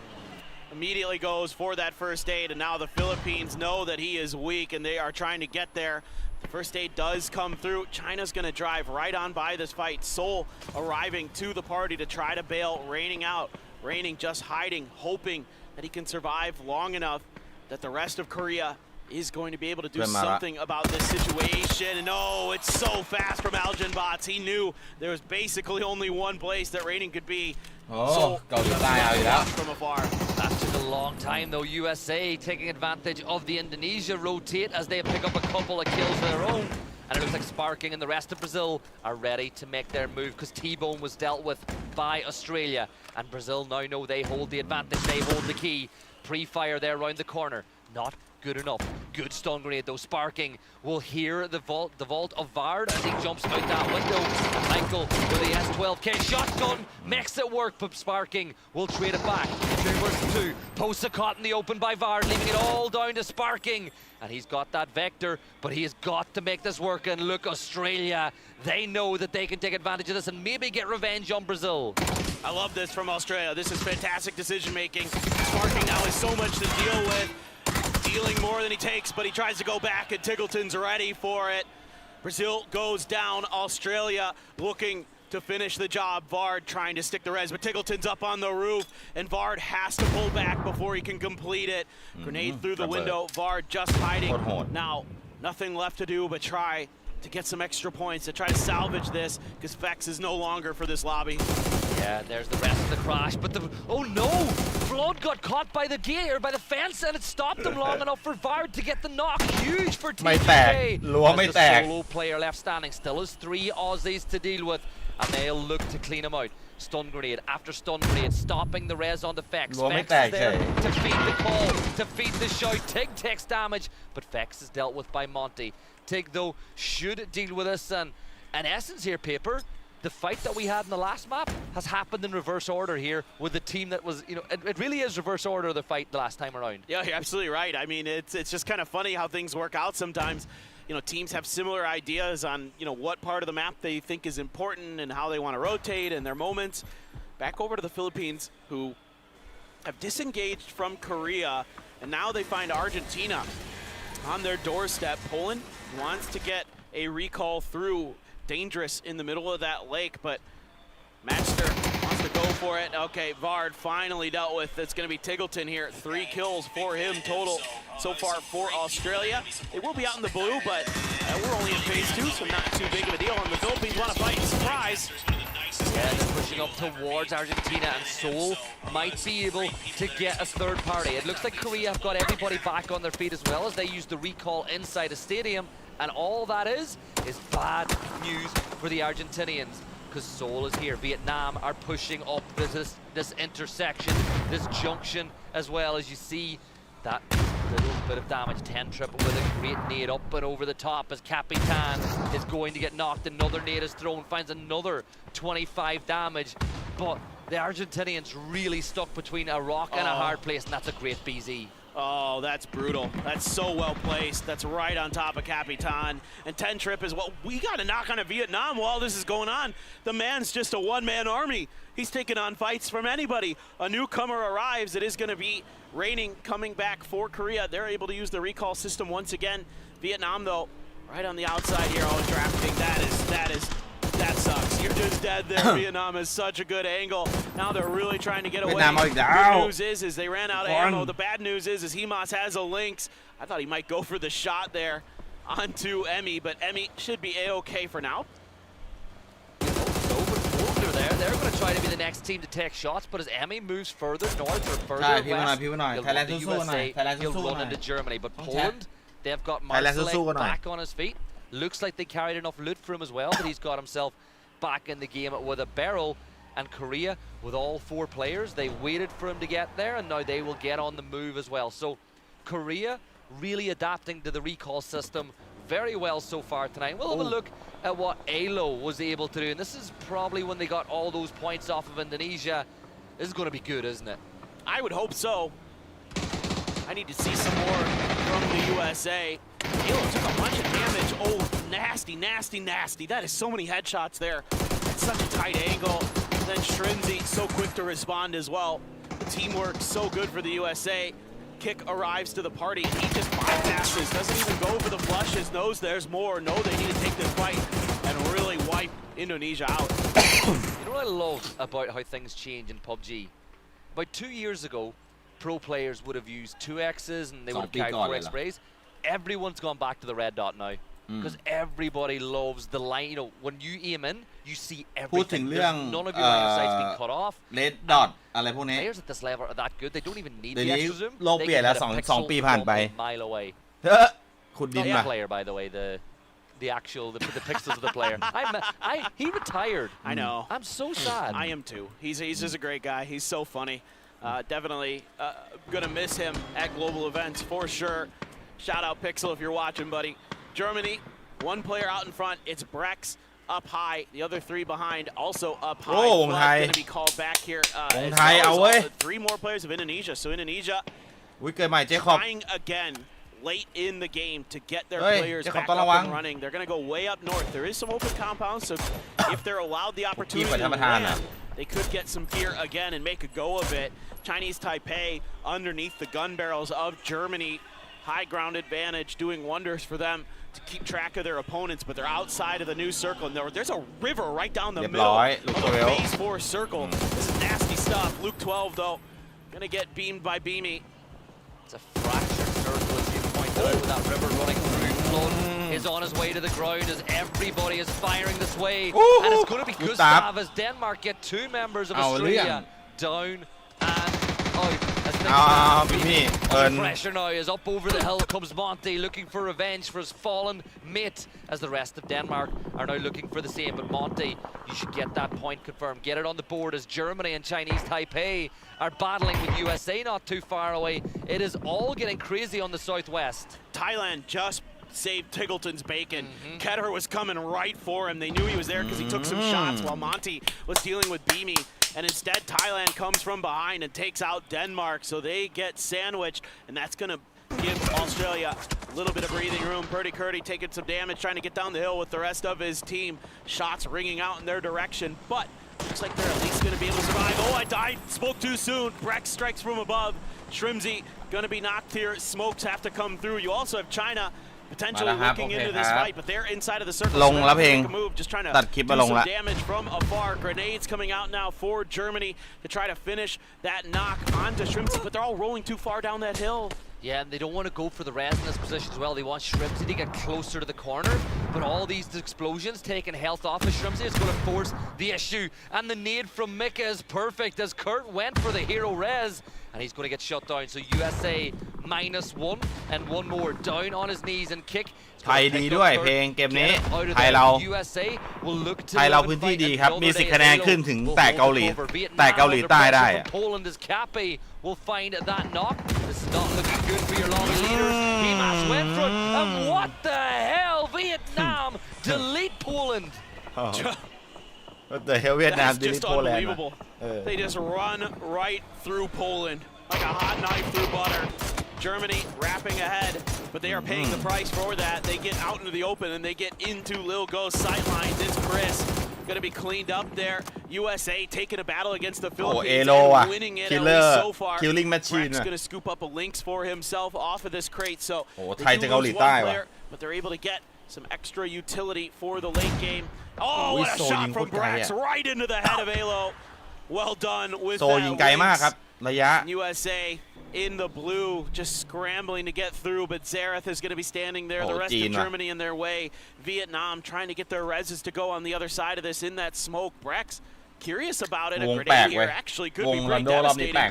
Immediately goes for that first aid, and now the Philippines know that he is weak, and they are trying to get there. The first aid does come through. China's going to drive right on by this fight. Seoul arriving to the party to try to bail Reining out. Reining just hiding, hoping that he can survive long enough that the rest of Korea is going to be able to do something about this situation. And oh, it's so fast from Aljin Bots. He knew there was basically only one place that Reining could be. Oh, from afar. That took a long time though. USA taking advantage of the Indonesia rotate as they pick up a couple of kills of their own. And it looks like Sparking and the rest of Brazil are ready to make their move because T-Bone was dealt with by Australia. And Brazil now know they hold the advantage, they hold the key. Pre-fire there around the corner. Not good enough. Good stun grenade though. Sparking will hear the vault of Vard as he jumps out that window. Michael with the S12K shotgun makes it work, but Sparking will trade it back. 2 versus 2. Posa caught in the open by Vard, leaving it all down to Sparking. And he's got that vector, but he has got to make this work. And look, Australia, they know that they can take advantage of this and maybe get revenge on Brazil. I love this from Australia. This is fantastic decision making. Sparking now has so much to deal with. Dealing more than he takes, but he tries to go back and Tiggleton's ready for it. Brazil goes down. Australia looking to finish the job. Vard trying to stick the res, but Tiggleton's up on the roof, and Vard has to pull back before he can complete it. Grenade through the window. Vard just hiding. Now, nothing left to do but try to get some extra points to try to salvage this, because Fex is no longer for this lobby. Yeah, there's the rest of the crash, but oh no! Flood got caught by the gate or by the fence, and it stopped him long enough for Vard to get the knock. Huge for TPK. As the solo player left standing still has 3 Aussies to deal with, and they'll look to clean him out. Stun grenade after stun grenade, stopping the res on the Fex. Fex is there to feed the call, to feed the shout. Tig takes damage, but Fex is dealt with by Monty. Tig, though, should deal with this, and in essence here, Paper, the fight that we had in the last map has happened in reverse order here with the team that was, it really is reverse order of the fight the last time around. Yeah, you're absolutely right. I mean, it's just kind of funny how things work out sometimes. Teams have similar ideas on, what part of the map they think is important and how they want to rotate and their moments. Back over to the Philippines, who have disengaged from Korea, and now they find Argentina on their doorstep. Poland wants to get a recall through. Dangerous in the middle of that lake, but Matchster wants to go for it. Okay, Vard finally dealt with. It's going to be Tiggleton here. 3 kills for him total so far for Australia. They will be out in the blue, but we're only in phase 2, so not too big of a deal. And the Philippines want to fight. Surprise! Yeah, they're pushing up towards Argentina, and Seoul might be able to get a third party. It looks like Korea have got everybody back on their feet as well as they use the recall inside a stadium. And all that is bad news for the Argentinians, because Seoul is here. Vietnam are pushing up this intersection, this junction, as well as you see that little bit of damage. 10 triple with a great nade up and over the top as Capitan is going to get knocked. Another nade is thrown, finds another 25 damage. But the Argentinians really stuck between a rock and a hard place, and that's a great BZ. Oh, that's brutal. That's so well placed. That's right on top of Capitan. And 10 trip is what we got to knock on a Vietnam while this is going on. The man's just a one-man army. He's taking on fights from anybody. A newcomer arrives. It is going to be raining coming back for Korea. They're able to use the recall system once again. Vietnam, though, right on the outside here. Oh, drafting. That sucks. You're just dead there. Vietnam has such a good angle. Now they're really trying to get away. The good news is they ran out of ammo. The bad news is Hemas has a Lynx. I thought he might go for the shot there onto Emmy, but Emmy should be A-okay for now. They're going to try to be the next team to take shots, but as Emmy moves further north or further west, he'll run to USA, he'll run into Germany. But Poland, they've got Marcel back on his feet. Looks like they carried enough loot for him as well, but he's got himself back in the game with a barrel. And Korea, with all 4 players, they waited for him to get there, and now they will get on the move as well. So Korea really adapting to the recall system very well so far tonight. We'll have a look at what ALO was able to do, and this is probably when they got all those points off of Indonesia. This is going to be good, isn't it? I would hope so. I need to see some more from the USA. ALO took a bunch of damage. Oh, nasty, nasty, nasty. That is so many headshots there. It's such a tight angle. And then Shrinzy so quick to respond as well. The teamwork so good for the USA. Kick arrives to the party, and he just bypasses, doesn't even go for the flushes, knows there's more, know they need to take this fight and really wipe Indonesia out. You know what I love about how things change in PUBG? About 2 years ago, pro players would have used 2Xs and they would have carried 4X sprays. Everyone's gone back to the red dot now. Because everybody loves the line. When you aim in, you see everything. None of your line of sight's been cut off. Red dot อะไรพวกนี้ Players at this level are that good. They don't even need เดี๋ยว the นี้ extra zoom. โลกเปลี่ยนแล้ว2 ปีผ่านไป a mile away. ขุดดิน Not มา the player, by the way. The actual the pixels of the player. He retired. I know. I'm so sad. I am too. He's just a great guy. He's so funny. Definitely gonna miss him at global events for sure. Shout out Pixel if you're watching, buddy. Germany, one player out in front. It's Brex up high. The other three behind also up high. Oh, Flood going to be called back here. Three more players of Indonesia. So Indonesia trying again late in the game to get their players back up and running. They're going to go way up north. There is some open compounds, so if they're allowed the opportunity to land, they could get some gear again and make a go of it. Chinese Taipei underneath the gun barrels of Germany. High ground advantage doing wonders for them to keep track of their opponents, but they're outside of the new circle. And there's a river right down the middle of the phase 4 circle. This is nasty stuff. Luke 12, though, going to get beamed by Beamy. It's a fractured circle, as you pointed out, with that river running through. Flood is on his way to the ground as everybody is firing this way. And it's going to be Gustav as Denmark get 2 members of Australia down and out. Pressure now is up over the hill comes Monty looking for revenge for his fallen mate as the rest of Denmark are now looking for the same. But Monty, you should get that point confirmed. Get it on the board as Germany and Chinese Taipei are battling with USA not too far away. It is all getting crazy on the southwest. Thailand just saved Tiggleton's bacon. Ketter was coming right for him. They knew he was there because he took some shots while Monty was dealing with Beamy. And instead, Thailand comes from behind and takes out Denmark. So they get sandwiched, and that's going to give Australia a little bit of breathing room. Purdy Curdy taking some damage, trying to get down the hill with the rest of his team. Shots ringing out in their direction, but looks like they're at least going to be able to survive. Oh, I died. Spoke too soon. Brex strikes from above. Shrimsy going to be knocked here. Smokes have to come through. You also have China potentially looking into this fight, but they're inside of the circle. ลงแล้วเพลง just trying to ตัดคลิป do มาลง some ละ damage from afar. Grenades coming out now for Germany to try to finish that knock onto Shrimsy, but they're all rolling too far down that hill. Yeah, and they don't want to go for the res in this position as well. They want Shrimsy to get closer to the corner, but all these explosions taking health off of Shrimsy is going to force the issue. And the nade from Mika is perfect as Kurt went for the hero res, and he's going to get shut down. So USA -1 and one more down on his knees and kick. ไทยดีด้วยเพลงเกมนี้ไทยเราพื้นที่ดีครับมี10 คะแนนขึ้นถึงแต่เกาหลีใต้ได้ Poland is Cappy will find that knock. This is not looking good for your lobby leaders. Himas went for it, and what the hell? Vietnam delete Poland. What the hell? Vietnam delete Poland. They just run right through Poland like a hot knife through butter. Germany wrapping ahead, but they are paying the price for that. They get out into the open and they get into Lil Go's sidelines. It's Chris going to be cleaned up there. USA taking a battle against the Philippines and winning it at least so far. Breck's going to scoop up a Lynx for himself off of this crate. So they do lose one player, but they're able to get some extra utility for the late game. Oh, what a shot from Brex right into the head of Alo. Well done with that Lynx. USA in the blue, just scrambling to get through, but Zareth is going to be standing there. The rest of Germany in their way. Vietnam trying to get their reses to go on the other side of this in that smoke. Brex curious about it. A grenade here actually could be pretty devastating.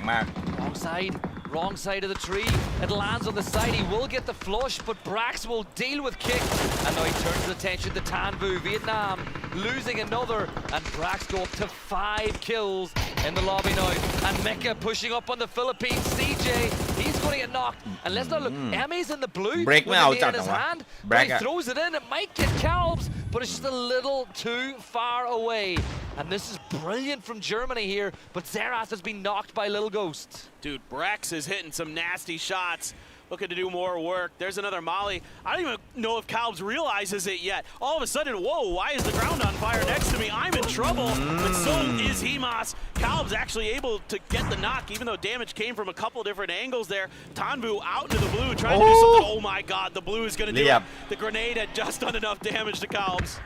Wrong side of the tree. It lands on the side. He will get the flush, but Brax will deal with kick. And now he turns his attention to Tanvu. Vietnam losing another, and Brax go up to 5 kills in the lobby now. And Mecca pushing up on the Philippines. CJ, he's going to get knocked. And let's not look. Emmy's in the blue with the nade in his hand. But he throws it in. It might get Calbs, but it's just a little too far away. And this is brilliant from Germany here, but Zerath has been knocked by Little Ghost. Dude, Brex is hitting some nasty shots, looking to do more work. There's another molly. I don't even know if Calbs realizes it yet. All of a sudden, whoa, why is the ground on fire next to me? I'm in trouble, but so is Himas. Calbs actually able to get the knock, even though damage came from a couple different angles there. Tanvu out into the blue, trying to do something. Oh my God, the blue is going to do it. The grenade had just done enough damage to Calbs.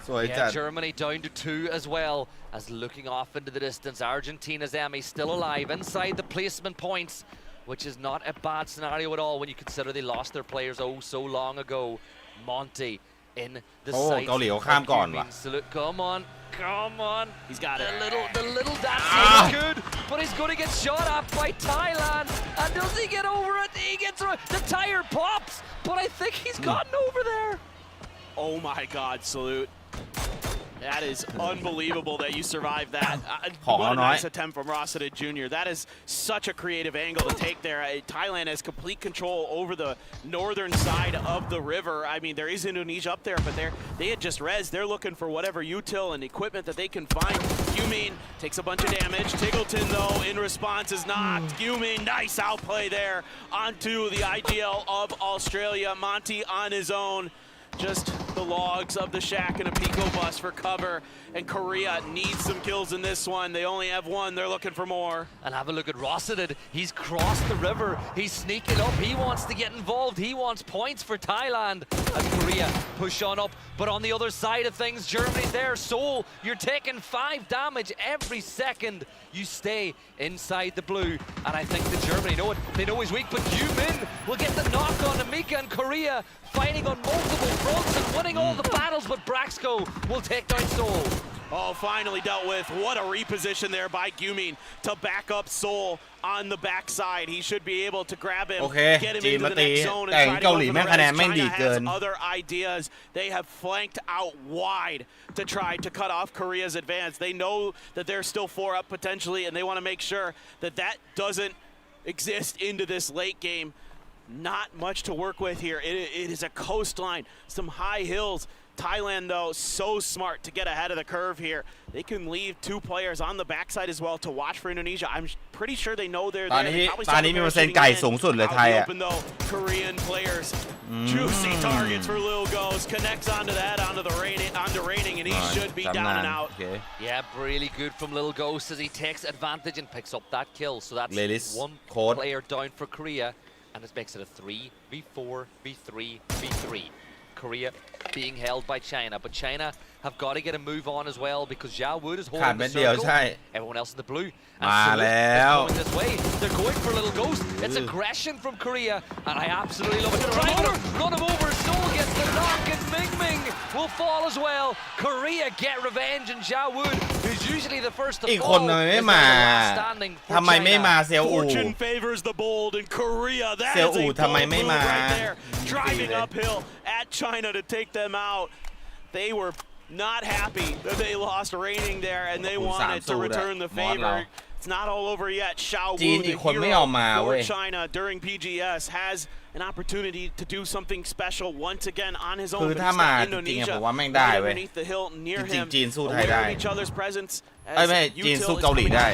Yeah, Germany down to 2 as well, as looking off into the distance. Argentina's Emmy still alive inside the placement points, which is not a bad scenario at all when you consider they lost their players oh so long ago. Monty in the sight. เกาหลีเขาข้ามก่อนว่ะ Come on. He's got it. The little dance is good, but he's going to get shot at by Thailand. And does he get over it? He gets through. The tire pops, but I think he's gotten over there. Oh my God, Salute. That is unbelievable that you survived that. What a nice attempt from Rossiter Jr. That is such a creative angle to take there. Thailand has complete control over the northern side of the river. I mean, there is Indonesia up there, but they had just res. They're looking for whatever util and equipment that they can find. Gyumin takes a bunch of damage. Tiggleton, though, in response is knocked. Gyumin, nice outplay there onto the IGL of Australia. Monty on his own. Just the logs of the shack and a Pico bus for cover, and Korea needs some kills in this one. They only have one, they're looking for more. And have a look at Rossiter. He's crossed the river, he's sneaking up, he wants to get involved, he wants points for Thailand. And Korea push on up, but on the other side of things, Germany's there. Seoul, you're taking 5 damage every second you stay inside the blue. And I think the Germany know it, they know he's weak, but Yumin will get the knock on Amika, and Korea fighting on multiple fronts and winning all the battles, but Braxco will take down Seoul. Oh, finally dealt with. What a reposition there by Gyumin to back up Seoul on the backside. He should be able to grab him, get him into the next zone, and try to go for the rest. China has other ideas. They have flanked out wide to try to cut off Korea's advance. They know that they're still 4 up potentially, and they want to make sure that that doesn't exist into this late game. Not much to work with here. It is a coastline, some high hills. Thailand, though, so smart to get ahead of the curve here. They can leave 2 players on the backside as well to watch for Indonesia. I'm pretty sure they know they're there. ตอนนี้มีเปอร์เซ็นต์ไก่สูงสุดเลยไทยอ่ะ Korean players, juicy targets for Lil Ghost. Connects onto that, onto Raining, and he should be down and out. Yeah, really good from Lil Ghost as he takes advantage and picks up that kill. So that's 1 player down for Korea. And this makes it a 3v4, v3, v3. Korea being held by China, but China have got to get a move on as well because Zhao Wood is holding the circle. Everyone else in the blue. And going this way. They're going for a little ghost. It's aggression from Korea, and I absolutely love it. Run him over. Seoul gets the knock, and Ming Ming will fall as well. Korea get revenge, and Zhao Wood, who's usually the first to fall, is the last standing for China. Fortune favors the bold in Korea. That is a bold move right there. Driving uphill at China to take them out. They were not happy that they lost Raining there, and they wanted to return the favor. It's not all over yet. Xiao Wu, the hero for China during PGS, has an opportunity to do something special once again on his own. But Indonesia underneath the hill near him, aware of each other's presence. ไม่จีนสู้เกาหลีได้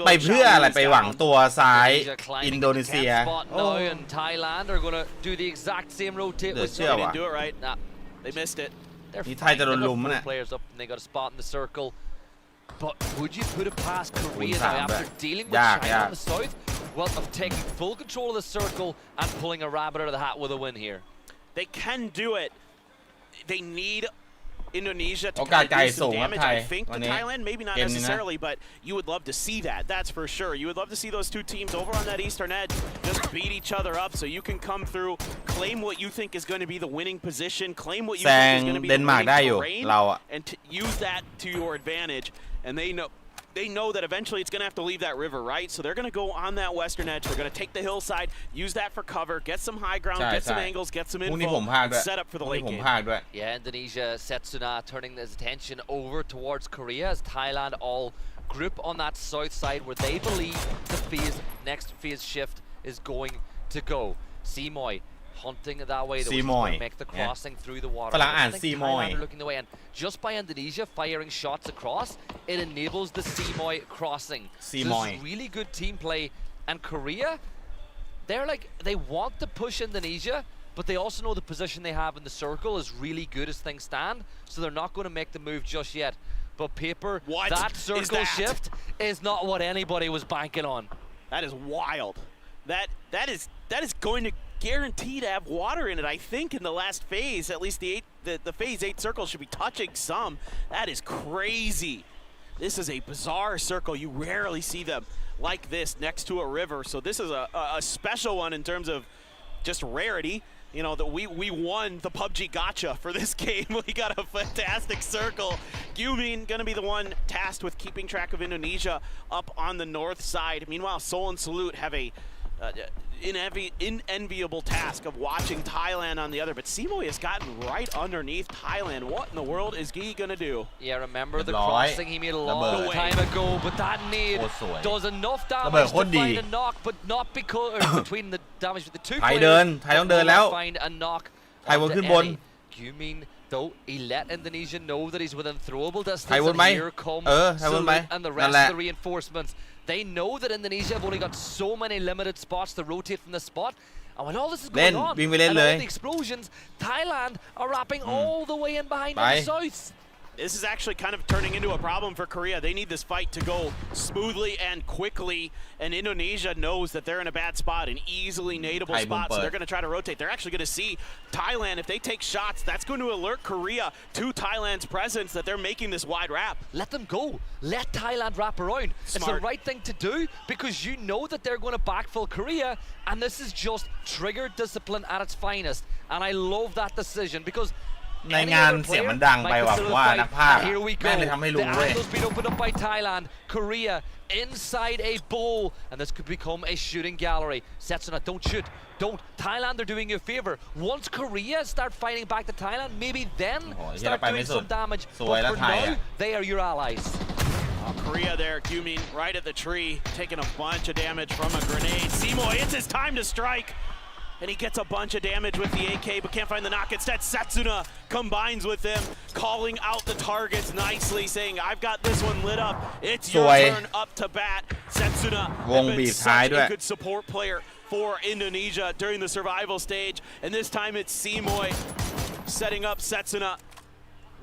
ไปเพื่ออะไรไปหวังตัวซ้ายอินโดนีเซีย Thailand are going to do the exact same rotate. They didn't do it right. They missed it. นี่ไทยจะโดนลุมนะ Players up and they got a spot in the circle. But would you put it past Korea now after dealing with China in the south? Well, of taking full control of the circle and pulling a rabbit out of the hat with a win here. They can do it. They need Indonesia to kind of do some damage, I think, to Thailand. Maybe not necessarily, but you would love to see that. That's for sure. You would love to see those 2 teams over on that eastern edge just beat each other up so you can come through, claim what you think is going to be the winning position, claim what you think is going to be the winning terrain, and use that to your advantage. And they know that eventually it's going to have to leave that river, right? So they're going to go on that western edge. They're going to take the hillside, use that for cover, get some high ground, get some angles, get some info, and set up for the late game. Yeah, Indonesia, Setsuna turning his attention over towards Korea as Thailand all group on that south side where they believe the next phase shift is going to go. Simoy hunting that way, though, to make the crossing through the water. I think Thailand are looking the way, and just by Indonesia firing shots across, it enables the Simoy crossing. So this is really good team play, and Korea, they want to push Indonesia, but they also know the position they have in the circle is really good as things stand, so they're not going to make the move just yet. But Paper, that circle shift is not what anybody was banking on. That is wild. That is going to guarantee to have water in it, I think, in the last phase. At least the phase 8 circle should be touching some. That is crazy. This is a bizarre circle. You rarely see them like this next to a river. So this is a special one in terms of just rarity. You know, that we won the PUBG gacha for this game. We got a fantastic circle. Gyumin gonna be the one tasked with keeping track of Indonesia up on the north side. Meanwhile, Seoul and Salute have a unenviable task of watching Thailand on the other, but Simoy has gotten right underneath Thailand. What in the world is he gonna do? Yeah, remember the crossing he made a long time ago, but that nade does enough damage to find a knock, but not because between the damage with the two players. Find a knock. You mean though he let Indonesia know that he's within throwable distance, and here come Salute and the rest of the reinforcements. They know that Indonesia have only got so many limited spots to rotate from the spot. And when all this is going on, and all the explosions, Thailand are wrapping all the way in behind in the south. This is actually kind of turning into a problem for Korea. They need this fight to go smoothly and quickly, and Indonesia knows that they're in a bad spot, an easily nadeable spot, so they're going to try to rotate. They're actually going to see Thailand. If they take shots, that's going to alert Korea to Thailand's presence, that they're making this wide wrap. Let them go. Let Thailand wrap around. Smart. It's the right thing to do, because you know that they're going to backfill Korea, and this is just trigger discipline at its finest. And I love that decision, because ในงานเสียงมันดังไปแบบว่านักพากย์แม่งเลยทำให้รู้เว้ย The angle's been opened up by Thailand. Korea inside a bowl, and this could become a shooting gallery. Setsuna, don't shoot. Don't. Thailand, they're doing you a favor. Once Korea start fighting back to Thailand, maybe then start doing some damage. But for now, they are your allies. Korea there, Gyumin right at the tree, taking a bunch of damage from a grenade. Simoy, it's his time to strike. And he gets a bunch of damage with the AK, but can't find the knock. Instead, Setsuna combines with him, calling out the targets nicely, saying, I've got this one lit up. It's your turn up to bat. Setsuna has been such a good support player for Indonesia during the survival stage. And this time it's Simoy setting up Setsuna.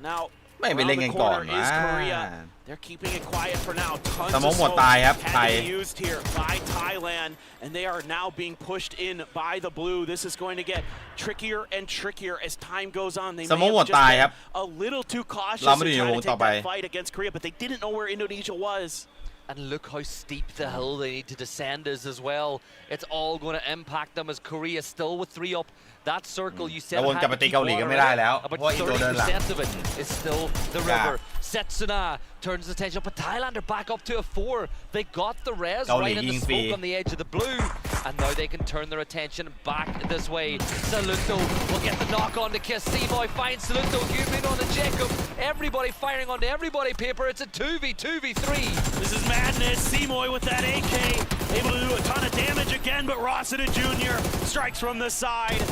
Now, around the corner is Korea. They're keeping it quiet for now. Tons of smoke had to be used here by Thailand, and they are now being pushed in by the blue. This is going to get trickier and trickier as time goes on. They may have just been a little too cautious in trying to take that fight against Korea, but they didn't know where Indonesia was. And look how steep the hill they need to descend is as well. It's all going to impact them as Korea still with 3 up. That circle you said had to keep water, but 30% of it is still the river. Setsuna turns his attention, but Thailand are back up to a 4. They got the res right in the smoke on the edge of the blue, and now they can turn their attention back this way. Saluto will get the knock on to Kiss. Simoy finds Saluto, Gyumin on the Jacob. Everybody firing onto everybody, Paper. It's a 2v3. This is madness. Simoy with that AK, able to do a ton of damage again, but Rossiter Jr. strikes from the side.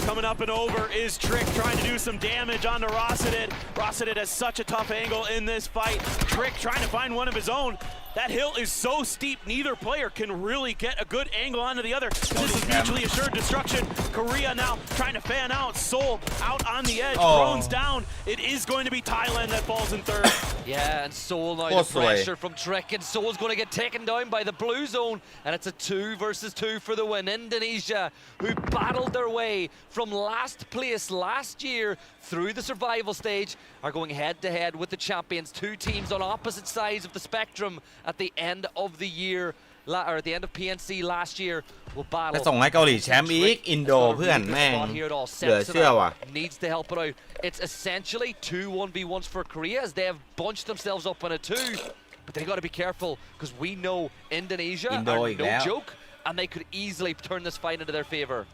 Coming up and over is Trick, trying to do some damage onto Rossiter. Rossiter has such a tough angle in this fight. Trick trying to find one of his own. That hill is so steep, neither player can really get a good angle onto the other. This is mutually assured destruction. Korea now trying to fan out. Seoul out on the edge, drones down. It is going to be Thailand that falls in third. Yeah, and Seoul now the pressure from Trick, and Seoul's going to get taken down by the blue zone, and it's a 2 versus 2 for the win. Indonesia, who battled their way from last place last year through the survival stage, are going head-to-head with the champions. 2 teams on opposite sides of the spectrum at the end of the year, or at the end of PNC last year, will battle. จะส่งให้เกาหลีแชมป์อีกอินโดเพื่อนแม่งเหลือเชื่อว่ะ needs to help it out. It's essentially 2 1v1s for Korea as they have bunched themselves up on a 2, but they got to be careful because we know Indonesia are no joke, and they could easily turn this fight into their favor.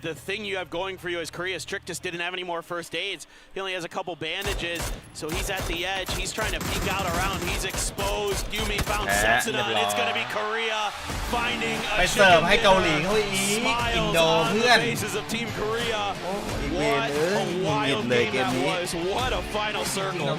The thing you have going for you is Korea's Trick just didn't have any more first aids. He only has a couple bandages, so he's at the edge. He's trying to peek out around. He's exposed. Yumi found Setsuna, and it's going to be Korea finding a chicken smiles on the faces of Team Korea. What a wild game that was. What a final circle.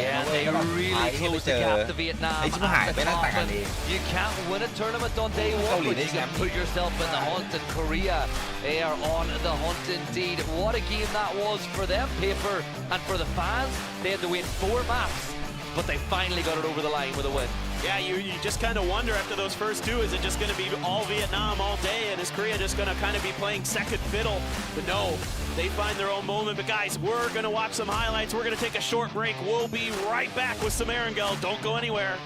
Yeah, they really closed the gap to Vietnam. You can't win a tournament on day 1, but you can put yourself in the hunt, and Korea, they are on the hunt indeed. What a game that was for them, Paper, and for the fans. They had to win 4 maps, but they finally got it over the line with a win. Yeah, you just kind of wonder after those first 2, is it just going to be all Vietnam all day, and is Korea just going to kind of be playing second fiddle? But no, they find their own moment. But guys, we're going to watch some highlights. We're going to take a short break. We'll be right back with some Erangel. Don't go anywhere.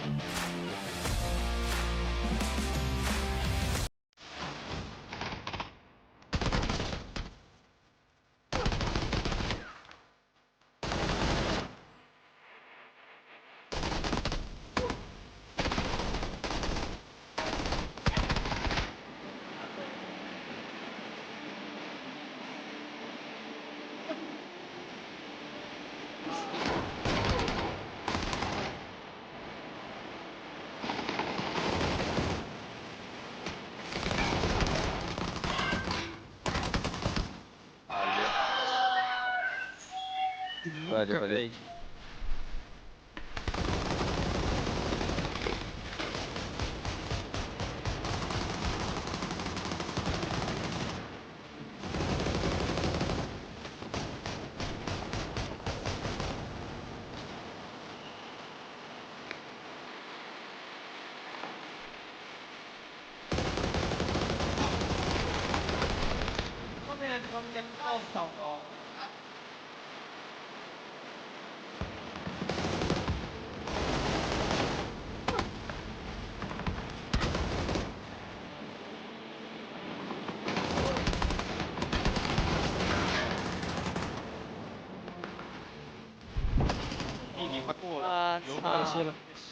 Ready.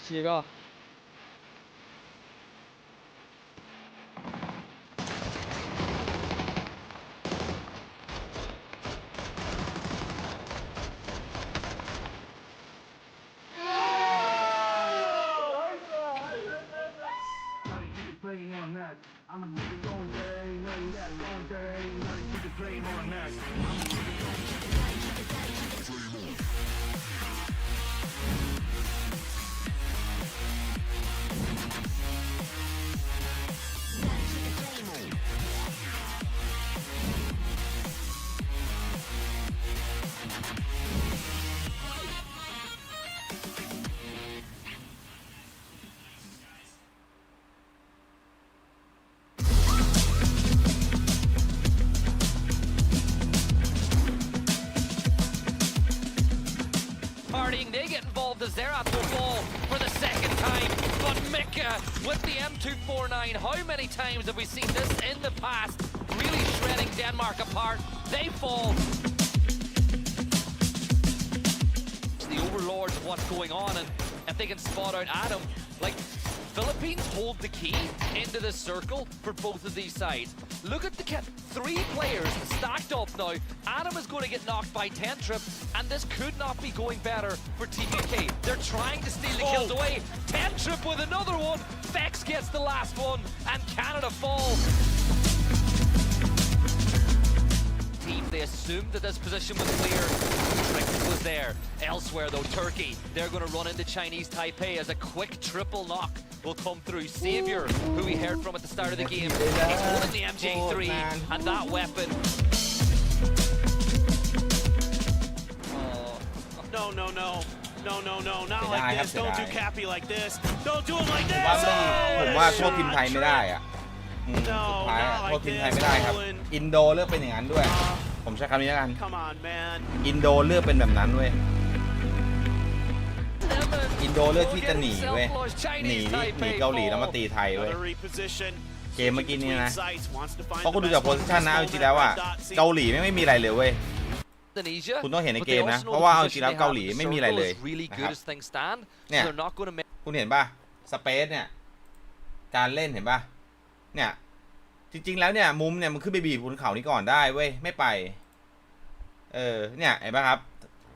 싫어. They get involved as they're at the wall for the second time. But Mika with the M249, how many times have we seen this in the past? Really shredding Denmark apart. They fall. The overlords of what's going on, and if they can spot out Adam, like Philippines hold the key into this circle for both of these sides. Look at the kit. 3 players stacked up now. Adam is going to get knocked by Tentrip, and this could not be going better for Team UK. They're trying to steal the kills away. Tentrip with another one. Vex gets the last one, and Canada fall. Team, they assumed that this position was clear. Trick was there. Elsewhere though, Turkey, they're going to run into Chinese Taipei as a quick triple knock will come through. Savior, who we heard from at the start of the game, he's holding the MJ3 and that weapon. No, not like this. Don't do Cappy like this. Don't do him like this. ผมว่าโทษทีมไทยไม่ได้อ่ะสุดท้ายโทษทีมไทยไม่ได้ครับอินโดเลือกเป็นอย่างนั้นด้วยผมใช้คำนี้แล้วกันอินโดเลือกเป็นแบบนั้นเว้ยอินโดเลือกที่จะหนีเว้ยหนีเกาหลีแล้วมาตีไทยเว้ยเกมเมื่อกี้นี้นะเพราะคุณดูจากโพสิชันนะจริงๆแล้วอ่ะเกาหลีไม่มีอะไรเลยเว้ยคุณต้องเห็นในเกมนะเพราะว่าจริงๆแล้วเกาหลีไม่มีอะไรเลยนะครับเนี่ยคุณเห็นป่ะสเปซเนี่ยการเล่นเห็นป่ะเนี่ยจริงๆแล้วเนี่ยมุมเนี่ยมันขึ้นไปบีบบนเขานี้ก่อนได้เว้ยไม่ไปเนี่ยเห็นป่ะครับ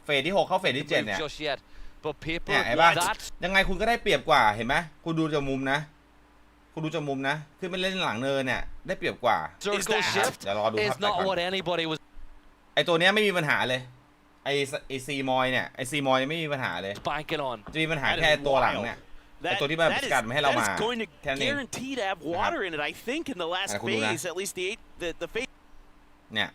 เฟสที่6เข้าเฟสที่7เนี่ยเนี่ยเห็นป่ะยังไงคุณก็ได้เปรียบกว่าเห็นไหมคุณดูจากมุมนะคุณดูจากมุมนะขึ้นไปเล่นหลังเนินเนี่ยได้เปรียบกว่าเดี๋ยวรอดูครับไอตัวเนี้ยไม่มีปัญหาเลยไอซีมอยเนี่ยไอซีมอยไม่มีปัญหาเลยจะมีปัญหาแค่ตัวหลังเนี่ยไอตัวที่มันกัดมาให้เรามาแค่นี้เนี่ย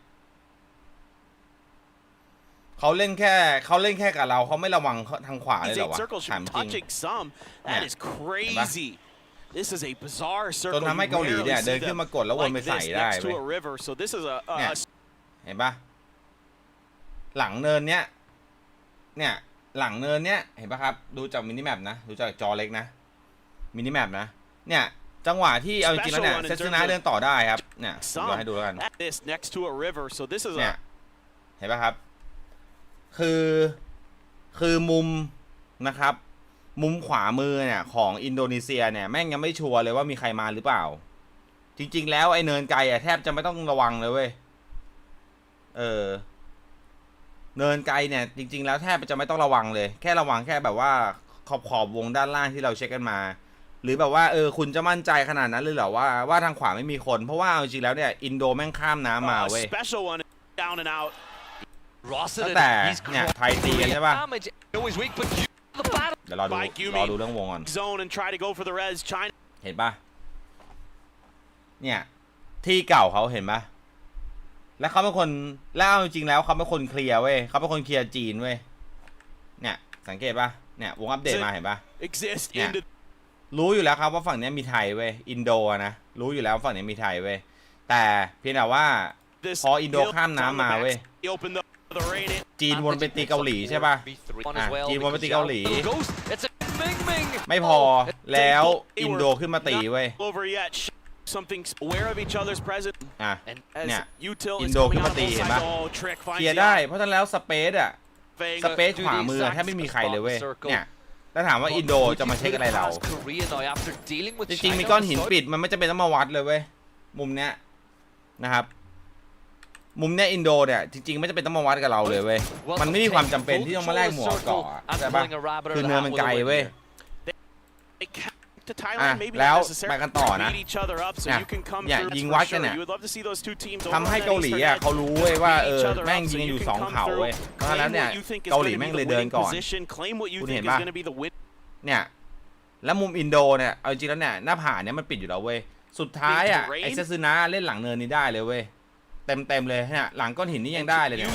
เขาเล่นแค่กับเราเขาไม่ระวังทางขวาเลยเหรอวะถามจริงจนทำให้เกาหลีเนี่ยเดินขึ้นมากดแล้ววนไปใส่ได้เว้ยเนี่ยเห็นปะหลังเนินเนี้ยหลังเนินเนี้ยเห็นปะครับดูจากมินิแมปนะดูจากจอเล็กนะมินิแมปนะเนี่ยจังหวะที่เอาจริงๆแล้วเนี่ยเซซึนะเดินต่อได้ครับเนี่ยผมจะให้ดูแล้วกันเนี่ยเห็นปะครับคือมุมนะครับมุมขวามือเนี่ยของอินโดนีเซียเนี่ยแม่งยังไม่ชัวร์เลยว่ามีใครมาหรือเปล่าจริงๆแล้วไอ้เนินไกลอะแทบจะไม่ต้องระวังเลยเว้ยเนินไกลเนี่ยจริงๆแล้วแทบจะไม่ต้องระวังเลยแค่ระวังแค่แบบว่าขอบวงด้านล่างที่เราเช็คกันมาหรือแบบว่าคุณจะมั่นใจขนาดนั้นเลยเหรอว่าทางขวาไม่มีคนเพราะว่าจริงๆแล้วเนี่ยอินโดแม่งข้ามน้ำมาเว้ย ตั้งแต่เนี่ยไทยตีกันใช่ป่ะเดี๋ยวรอดูเรื่องวงก่อนเห็นป่ะเนี่ยที่เก่าเขาเห็นป่ะแล้วเขาเป็นคนแล้วจริงๆแล้วเขาเป็นคนเคลียร์เว้ยเขาเป็นคนเคลียร์จีนเว้ยเนี่ยสังเกตป่ะเนี่ยวงอัปเดตมาเห็นป่ะเนี่ยรู้อยู่แล้วครับว่าฝั่งนี้มีไทยเว้ยอินโดนะรู้อยู่แล้วฝั่งนี้มีไทยเว้ยแต่เพียงแต่ว่าพออินโดข้ามน้ำมาเว้ยจีนวนไปตีเกาหลีใช่ป่ะจีนวนไปตีเกาหลีไม่พอแล้วอินโดขึ้นมาตีเว้ยเนี่ยอินโดขึ้นมาตีเห็นป่ะเคลียร์ได้เพราะฉะนั้นแล้วสเปซขวามือแทบไม่มีใครเลยเว้ยเนี่ยแล้วถามว่าอินโดจะมาเช็คอะไรเราจริงๆมีก้อนหินปิดมันไม่จำเป็นต้องมาวัดเลยเว้ยมุมเนี้ยนะครับมุมเนี้ยอินโดเนี่ยจริงๆไม่จำเป็นต้องมาวัดกับเราเลยเว้ยมันไม่มีความจำเป็นที่ต้องมาแลกหมวกเกาะใช่ปะคือเนินมันไกลเว้ยแล้วไปกันต่อนะเนี่ยยิงวัดกันเนี่ยทำให้เกาหลีอ่ะเขารู้เว้ยว่าแม่งยิงอยู่2เขาเว้ยเพราะฉะนั้นเนี่ยเกาหลีแม่งเลยเดินก่อนคุณเห็นป่ะเนี่ยแล้วมุมอินโดเนี่ยเอาจริงแล้วเนี่ยหน้าผาเนี่ยมันปิดอยู่แล้วเว้ยสุดท้ายอ่ะไอเซซึนะเล่นหลังเนินนี้ได้เลยเว้ยเต็มเลยเนี่ยหลังก้อนหินนี่ยังได้เลยเนี่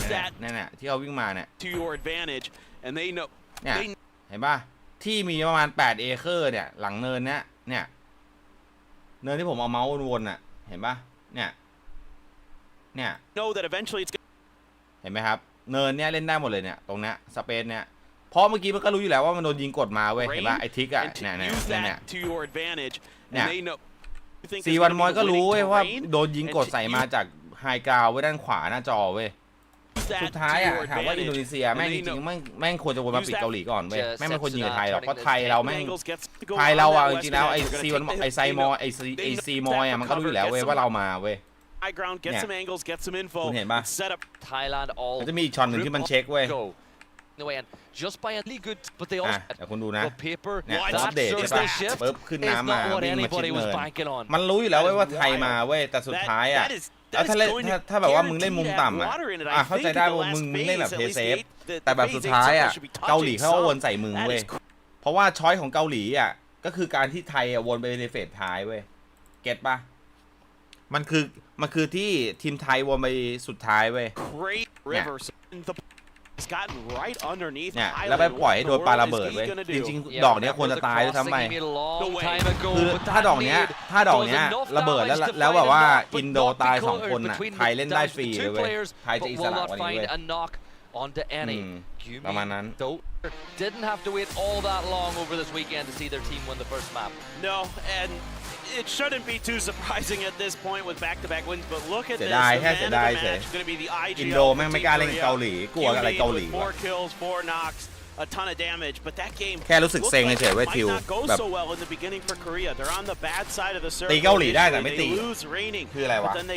ยที่เขาวิ่งมาเนี่ยเห็นป่ะที่มีประมาณ8 เอเคอร์เนี่ยหลังเนินเนี้ยเนี่ยเนินที่ผมเอาเมาส์วนๆน่ะเห็นป่ะเนี่ยเห็นไหมครับเนินเนี้ยเล่นได้หมดเลยเนี่ยตรงเนี้ยสเปซเนี้ยเพราะเมื่อกี้มันก็รู้อยู่แล้วว่ามันโดนยิงกดมาเว้ยเห็นป่ะไอทิกอะเนี่ย4 วันมอยก็รู้เว้ยว่าโดนยิงกดใส่มาจากไฮกราวไว้ด้านขวาหน้าจอเว้ยสุดท้ายอ่ะถามว่าอินโดนีเซียแม่งจริงๆแม่งควรจะวนมาปิดเกาหลีก่อนเว้ยแม่งไม่ควรยิงกับไทยหรอกเพราะไทยเราแม่งไทยเราอ่ะจริงๆแล้วไอไซมอไอซีมอยอ่ะมันก็รู้อยู่แล้วเว้ยว่าเรามาเว้ยเนี่ยคุณเห็นป่ะมันจะมีอีกช็อตหนึ่งที่มันเช็คเว้ยเดี๋ยวคุณดูนะเนี่ยอัปเดตใช่ป่ะปึ๊บขึ้นน้ำมาวิ่งมาชิดเนินมันรู้อยู่แล้วว่าไทยมาเว้ยแต่สุดท้ายอ่ะแล้วถ้าแบบว่ามึงเล่นมุมต่ำอ่ะเข้าใจได้ว่ามึงเล่นแบบเพย์เซฟแต่แบบสุดท้ายอ่ะเกาหลีเขาวนใส่มึงเว้ยเพราะว่าช้อยของเกาหลีอ่ะก็คือการที่ไทยอ่ะวนไปในเฟสท้ายเว้ยเก็ตป่ะมันคือที่ทีมไทยวนไปสุดท้ายเว้ยเนี่ยแล้วไปปล่อยให้โดนปาระเบิดเว้ยจริงๆดอกนี้ควรจะตายด้วยซ้ำไปคือถ้าดอกเนี้ยระเบิดแล้วแบบว่าอินโดตาย2 คนน่ะไทยเล่นได้ฟรีเลยเว้ยไทยจะอิสระวันนี้เว้ยประมาณนั้น Didn't have to wait all that long over this weekend to see their team win the first map. No, and it shouldn't be too surprising at this point with back-to-back wins. But look at this. The man of the match going to be the IGL. อินโดแม่งไม่กล้าเล่นเกาหลีกลัวอะไรเกาหลี 4 kills, 4 knocks, a ton of damage. But that game แค่รู้สึกเซ็งเฉยๆเว้ยทิวแบบ so well in the beginning for Korea. They're on the bad side of the circle. ตีเกาหลีได้แต่ไม่ตี They lose Raining. คืออะไรวะ But then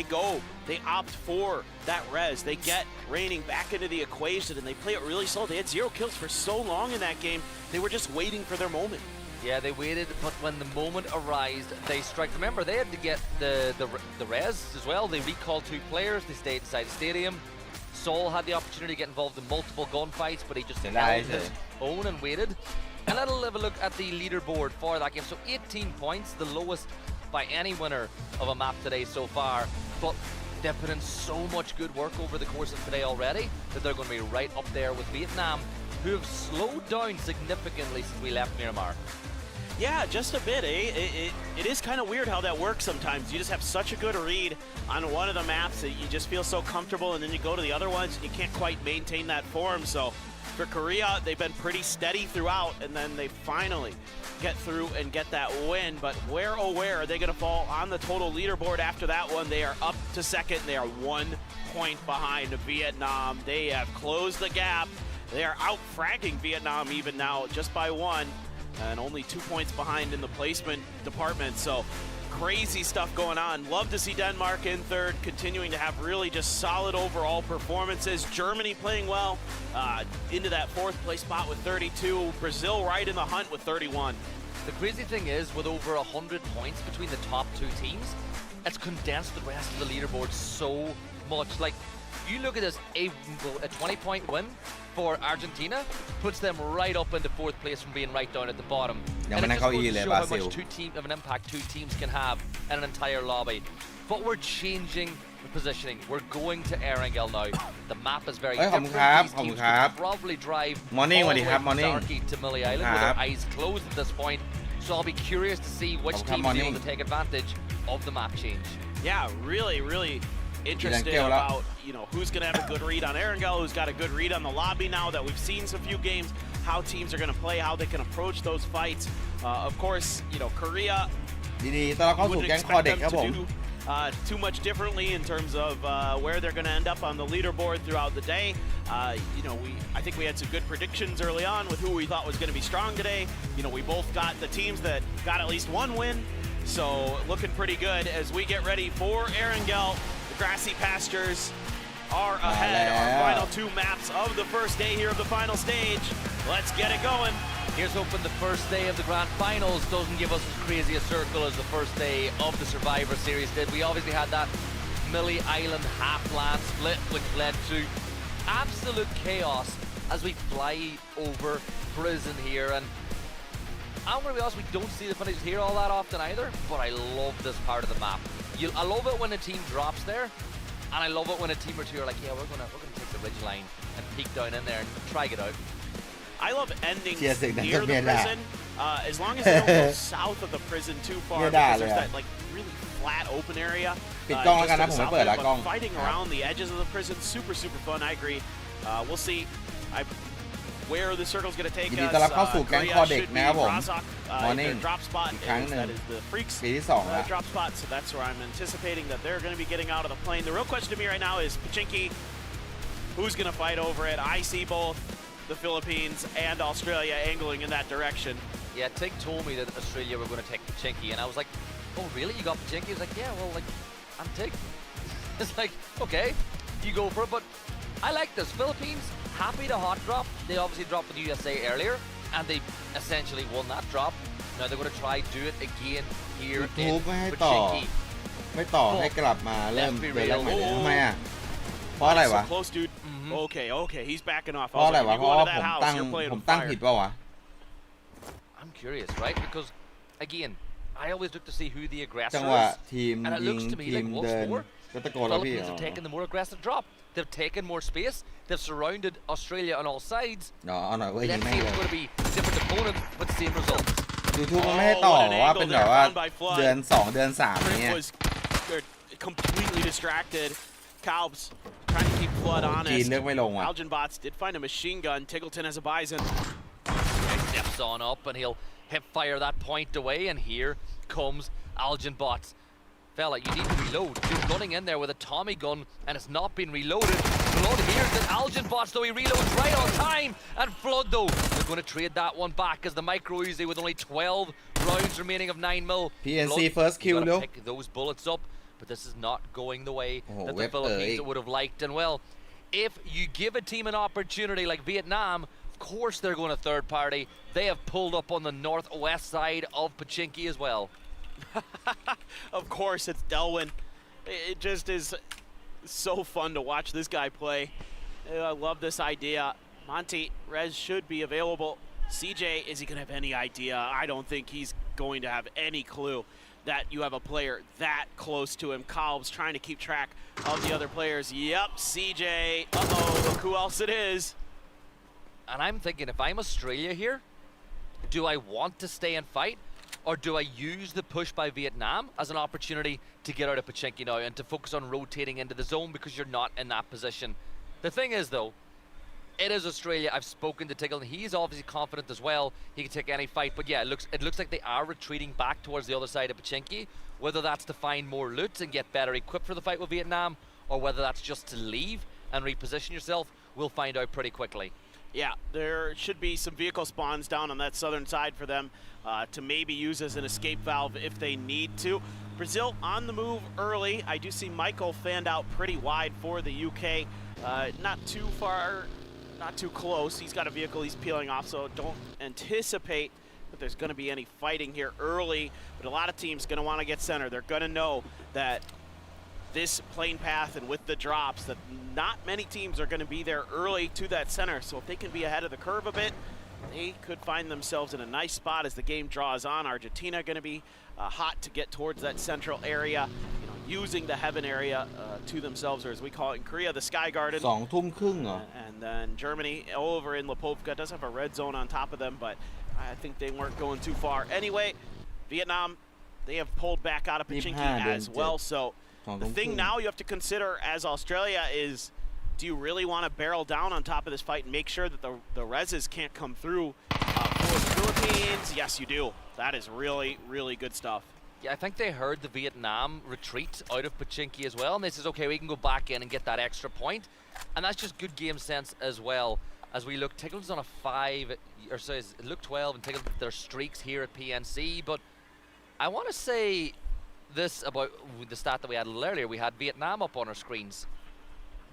they opt for that res. They get Raining back into the equation and they play it really slow. They had 0 kills for so long in that game. They were just waiting for their moment. Yeah, they waited, but when the moment arose, they struck. Remember, they had to get the res as well. They recalled 2 players. They stayed inside the stadium. Sol had the opportunity to get involved in multiple gunfights, but he just held his own and waited. And let's have a look at the leaderboard for that game. So 18 points, the lowest by any winner of a map today so far. But they've put in so much good work over the course of today already that they're going to be right up there with Vietnam, who have slowed down significantly since we left Myanmar. Yeah, just a bit, eh? It is kind of weird how that works sometimes. You just have such a good read on one of the maps that you just feel so comfortable, and then you go to the other ones and you can't quite maintain that form. So for Korea, they've been pretty steady throughout, and then they finally get through and get that win. But where, oh where, are they going to fall on the total leaderboard after that one? They are up to second. They are 1 point behind Vietnam. They have closed the gap. They are out-fragging Vietnam even now just by 1. And only 2 points behind in the placement department. So crazy stuff going on. Love to see Denmark in 3rd, continuing to have really just solid overall performances. Germany playing well into that 4th place spot with 32. Brazil right in the hunt with 31. The crazy thing is, with over 100 points between the top 2 teams, it's condensed the rest of the leaderboard so much. Like, You look at this, a 20-point win for Argentina puts them right up into 4th place from being right down at the bottom. And it just goes to show how much of an impact two teams can have in an entire lobby. But we're changing the positioning. We're going to Erangel now. The map is very different. These teams could probably drive all the way from Darky to Millie Island with their eyes closed at this point. So I'll be curious to see which team is able to take advantage of the map change. Yeah, really interested about, you know, who's going to have a good read on Erangel, who's got a good read on the lobby now that we've seen some few games, how teams are going to play, how they can approach those fights. Of course, you know, Korea, you wouldn't expect them to do too much differently in terms of where they're going to end up on the leaderboard throughout the day. You know, I think we had some good predictions early on with who we thought was going to be strong today. You know, we both got the teams that got at least one win, so looking pretty good as we get ready for Erangel. The grassy pastures are ahead. Our final 2 maps of the first day here of the final stage. Let's get it going. Here's hoping the first day of the grand finals doesn't give us as crazy a circle as the first day of the Survivor Series did. We obviously had that Millie Island half-land split, which led to absolute chaos as we fly over prison here. And I'm going to be honest, we don't see the finishes here all that often either, but I love this part of the map. I love it when a team drops there, and I love it when a team or two are like, yeah, we're gonna take the ridge line and peek down in there and try it out. I love endings near the prison, as long as they don't go south of the prison too far, because there's that like really flat open area. But fighting around the edges of the prison, super fun. I agree. We'll see where the circle's going to take us. Korea should be Razak, their drop spot. That is the Freaks drop spot, so that's where I'm anticipating that they're going to be getting out of the plane. The real question to me right now is Pachinki, who's going to fight over it? I see both the Philippines and Australia angling in that direction. Yeah, Tig told me that Australia were going to take Pachinki, and I was like, oh really, you got Pachinki? He was like, yeah, well, like, I'm Tig. It's like, okay, you go for it, but I like this. Philippines, happy to hot drop. They obviously dropped with USA earlier, and they essentially won that drop. Now they're going to try do it again here in Pachinki. ไม่ต่อให้กลับมาเริ่มเดินแรกใหม่เลยทำไมอ่ะเพราะอะไรวะ Close, dude. Okay, he's backing off. เพราะอะไรวะเพราะว่าผมตั้งผิดป่าววะ I'm curious, right? Because again, I always look to see who the aggressor จังหวะ is, ทีม and it ยิง looks to me ที like ม what's เดิน more, ก็ตะโกนแล้วพี่ Philippines have taken the more aggressive drop. They've taken more space. They've surrounded Australia on all sides. เอาหน่อยเว้ยยิง Let's แม่ see ง if เล it's ย going to be different opponents but same results. YouTube มันไม่ให้ต่อว่าเป็นแบบว่าเดือน2เดือน3อย่างเงี้ย They're completely distracted. Calbs trying to keep Flood honest. จีนเลือกไม่ลงว่ะ Algin Bots did find a machine gun. Tiggleton has a Bison. He steps on up and he'll hip fire that point away, and here comes Algin Bots. Fella, you need to reload. You're running in there with a Tommy gun and it's not been reloaded. Flood hears that Algin Bots, though, he reloads right on time. And Flood, though, they're going to trade that one back as the Micro Uzi with only 12 rounds remaining of 9mm. PNC Flood, first kill, you gotta though. pick those bullets up, but this is not going the way that the Philippines would have liked. And well, if you give a team an opportunity like Vietnam, of course they're going to third party. They have pulled up on the northwest side of Pachinki as well. Of course, it's Delwyn. It just is so fun to watch this guy play. I love this idea. Monty, Rez should be available. CJ, is he going to have any idea? I don't think he's going to have any clue that you have a player that close to him. Calb's trying to keep track of the other players. Yep, CJ. Uh-oh, look who else it is. And I'm thinking, if I'm Australia here, do I want to stay and fight? Or do I use the push by Vietnam as an opportunity to get out of Pachinki now and to focus on rotating into the zone because you're not in that position? The thing is, though, it is Australia. I've spoken to Tiggle, and he's obviously confident as well. He can take any fight. But yeah, it looks like they are retreating back towards the other side of Pachinki. Whether that's to find more loot and get better equipped for the fight with Vietnam, or whether that's just to leave and reposition yourself, we'll find out pretty quickly. Yeah, there should be some vehicle spawns down on that southern side for them to maybe use as an escape valve if they need to. Brazil on the move early. I do see Michael fanned out pretty wide for the UK. Not too far, not too close. He's got a vehicle he's peeling off, so don't anticipate that there's going to be any fighting here early. But a lot of teams going to want to get center. They're going to know that this plane path and with the drops that not many teams are going to be there early to that center. So if they can be ahead of the curve a bit, they could find themselves in a nice spot as the game draws on. Argentina going to be hot to get towards that central area, you know, using the heaven area to themselves, or as we call it in Korea, the Sky Garden. 2:30 เหรอ And then Germany over in Lipovka does have a red zone on top of them, but I think they weren't going too far. Anyway, Vietnam, they have pulled back out of Pachinki as well. So the thing now you have to consider as Australia is, do you really want to barrel down on top of this fight and make sure that the reses can't come through for the Philippines? Yes, you do. That is really, really good stuff. Yeah, I think they heard the Vietnam retreat out of Pachinki as well, and they says, okay, we can go back in and get that extra point. And that's just good game sense as well. As we look, Tickle's on a 5, or says, look 12, and Tickle, their streaks here at PNC, but I want to say this about the stat that we had a little earlier. We had Vietnam up on our screens.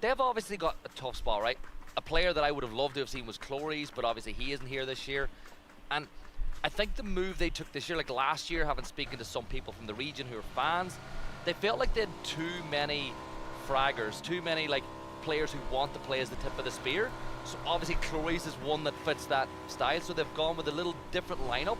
They've obviously got a tough spot, right? A player that I would have loved to have seen was Clories, but obviously he isn't here this year. And I think the move they took this year, like last year, having spoken to some people from the region who are fans, they felt like they had too many fraggers, too many like players who want to play as the tip of the spear. So obviously Clories is one that fits that style, so they've gone with a little different lineup.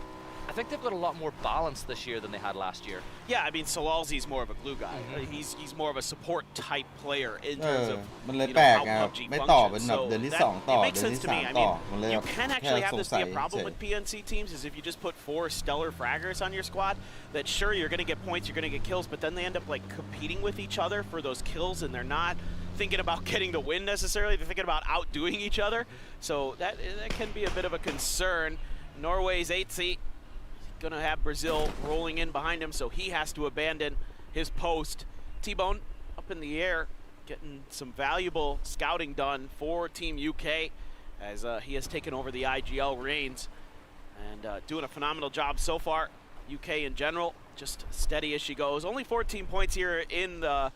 I think they've got a lot more balance this year than they had last year. Yeah, I mean, Salalzi's more of a glue guy. He's more of a support type player in terms of how PUBG functions. So it makes sense to me. I mean, you can actually have this be a problem with PNC teams is if you just put 4 stellar fraggers on your squad, that sure, you're going to get points, you're going to get kills, but then they end up like competing with each other for those kills, and they're not thinking about getting the win necessarily. They're thinking about outdoing each other. So that can be a bit of a concern. Norway's 8th seed. Gonna have Brazil rolling in behind him, so he has to abandon his post. T-Bone up in the air, getting some valuable scouting done for Team UK as he has taken over the IGL reins and doing a phenomenal job so far. UK in general, just steady as she goes. Only 14 points here in the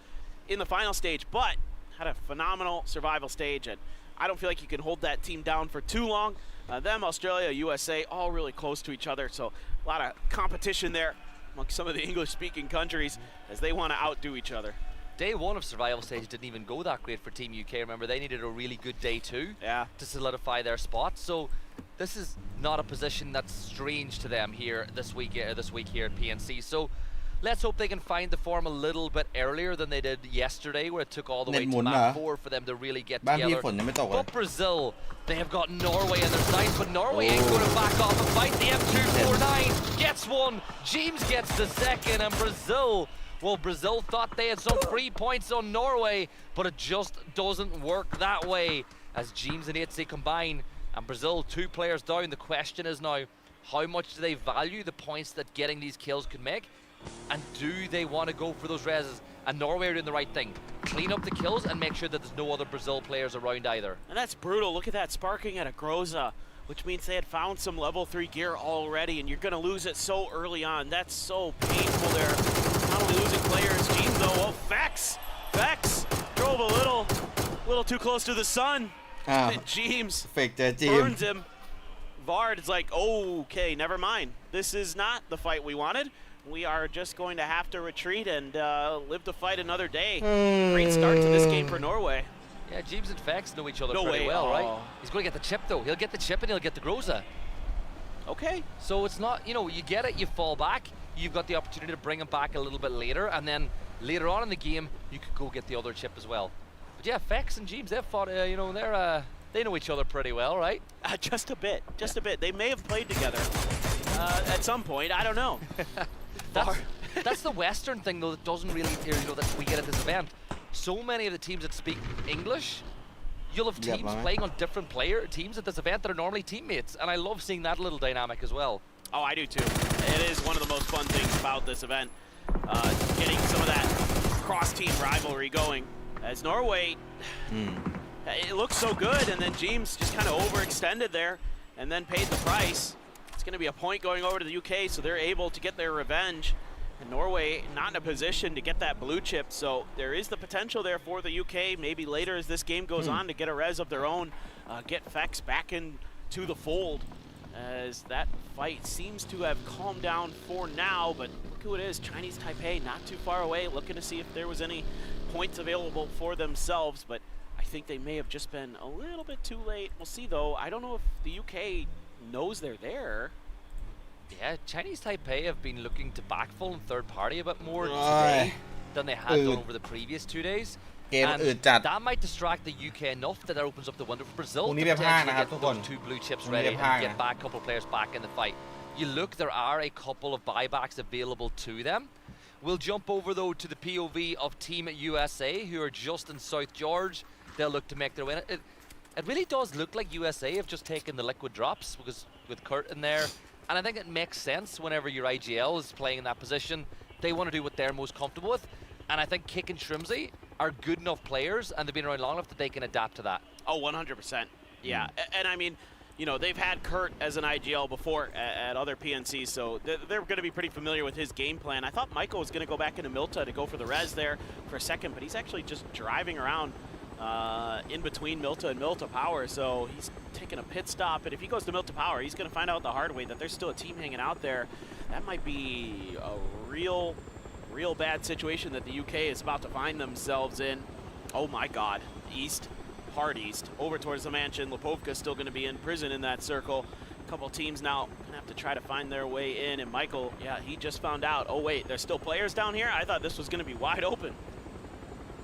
final stage, but had a phenomenal survival stage, and I don't feel like you can hold that team down for too long. Them, Australia, USA, all really close to each other, so a lot of competition there among some of the English-speaking countries as they want to outdo each other. Day 1 of survival stage didn't even go that great for Team UK. Remember, they needed a really good day 2 to solidify their spot. So this is not a position that's strange to them here this week here at PNC. So let's hope they can find the form a little bit earlier than they did yesterday, where it took all the way to map 4 for them to really get together. But Brazil, they have got Norway in their sights, but Norway ain't going to back off and fight. The M249 gets one, James gets the second, and Brazil, well, Brazil thought they had some 3 points on Norway, but it just doesn't work that way as James and Itzy combine, and Brazil 2 players down. The question is now, how much do they value the points that getting these kills could make? And do they want to go for those reses? And Norway are doing the right thing. Clean up the kills and make sure that there's no other Brazil players around either. And that's brutal. Look at that sparking at a Groza, which means they had found some level 3 gear already, and you're going to lose it so early on. That's so painful there. Not only losing players, Gene though, oh, Vex drove a little too close to the sun. And James burns him. Vard is like, okay, never mind. This is not the fight we wanted. We are just going to have to retreat and live to fight another day. Great start to this game for Norway. Yeah, James and Vex know each other pretty well, right? He's going to get the chip, though. He'll get the chip and he'll get the Groza. Okay. So it's not, you know, you get it, you fall back. You've got the opportunity to bring him back a little bit later, and then later on in the game, you could go get the other chip as well. But yeah, Vex and James, they've fought, you know, they know each other pretty well, right? Just a bit. They may have played together at some point. I don't know. That's the Western thing, though, that doesn't really, you know, that we get at this event. So many of the teams that speak English, you'll have teams playing on different teams at this event that are normally teammates, and I love seeing that little dynamic as well. Oh, I do too. It is one of the most fun things about this event, getting some of that cross-team rivalry going. As Norway, it looks so good, and then James just kind of overextended there, and then paid the price. It's going to be a point going over to the UK, so they're able to get their revenge. And Norway not in a position to get that blue chip, so there is the potential there for the UK, maybe later as this game goes on, to get a res of their own, get Vex back into the fold, as that fight seems to have calmed down for now, but look who it is, Chinese Taipei, not too far away, looking to see if there was any points available for themselves, but I think they may have just been a little bit too late. We'll see though. I don't know if the UK knows they're there. Yeah, Chinese Taipei have been looking to backfill in third party a bit more today than they had done over the previous 2 days. And that might distract the UK enough that it opens up the window for Brazil to potentially get those 2 blue chips ready and get back a couple of players back in the fight. You look, there are a couple of buybacks available to them. We'll jump over though to the POV of Team USA, who are just in South George. They'll look to make their win. It really does look like USA have just taken the liquid drops because with Kurt in there. And I think it makes sense whenever your IGL is playing in that position. They want to do what they're most comfortable with. And I think Kick and Shrimsy are good enough players and they've been around long enough that they can adapt to that. Oh, 100%. Yeah. And I mean, you know, they've had Kurt as an IGL before at other PNCs, so they're going to be pretty familiar with his game plan. I thought Michael was going to go back into Milta to go for the res there for a second, but he's actually just driving around in between Milta and Milta Power, so he's taking a pit stop. And if he goes to Milta Power, he's going to find out the hard way that there's still a team hanging out there. That might be a real bad situation that the UK is about to find themselves in. Oh my God, east. Hard east, over towards the mansion. Lipovka's still going to be in prison in that circle. A couple teams now going to have to try to find their way in. And Michael, yeah, he just found out, oh wait, there's still players down here? I thought this was going to be wide open.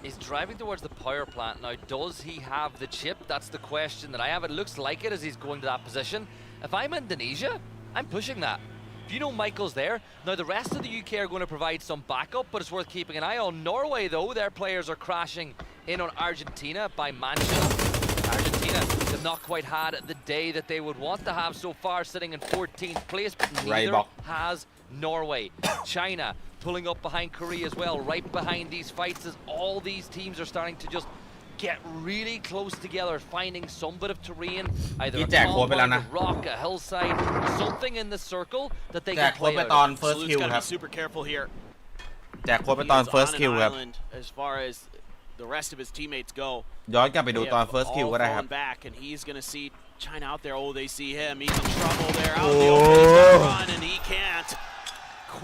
He's driving towards the power plant. Now, does he have the chip? That's the question that I have. It looks like it as he's going to that position. If I'm Indonesia, I'm pushing that. If you know Michael's there, now the rest of the UK are going to provide some backup, but it's worth keeping an eye on. Norway, though, their players are crashing in on Argentina by Mansion. Argentina have not quite had the day that they would want to have so far, sitting in 14th place, but neither has Norway. China pulling up behind Korea as well, right behind these fights as all these teams are starting to just get really close together, finding some bit of terrain, either a compound, a rock, a hillside, something in the circle that they can play out. Salute's got to be super careful here. แจกโค้ดไปตอน first kill ครับ As far as the rest of his teammates go. ย้อนกลับไปดูตอน first kill ก็ได้ครับ back and he's going to see China out there. Oh, they see him. He's in trouble there. Out the open, he's got to run and he can't.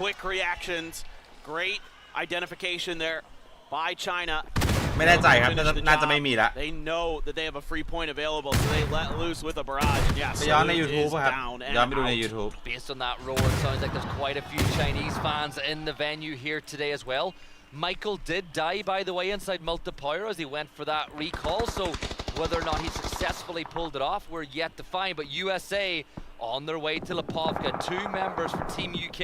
Quick reactions. Great identification there by China. ไม่แน่ใจครับน่าจะไม่มีละ They know that they have a free point available, so they let loose with a barrage. Yeah, ไปย้อนใน YouTube ครับย้อนไปดูใน YouTube. Based on that roar, it sounds like there's quite a few Chinese fans in the venue here today as well. Michael did die, by the way, inside Multipower as he went for that recall, so whether or not he successfully pulled it off, we're yet to find. But USA on their way to Lipovka, 2 members from Team UK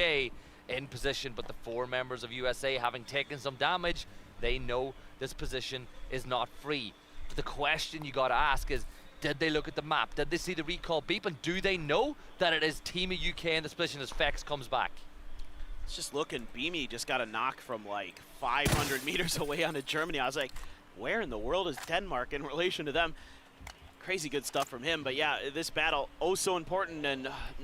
in position, but the 4 members of USA having taken some damage, they know this position is not free. But the question you got to ask is, did they look at the map? Did they see the recall beep? And do they know that it is Team of UK in this position as Fex comes back? It's just looking, Beamy just got a knock from like 500 meters away onto Germany. I was like, where in the world is Denmark in relation to them? Crazy good stuff from him. But yeah, this battle, oh so important, and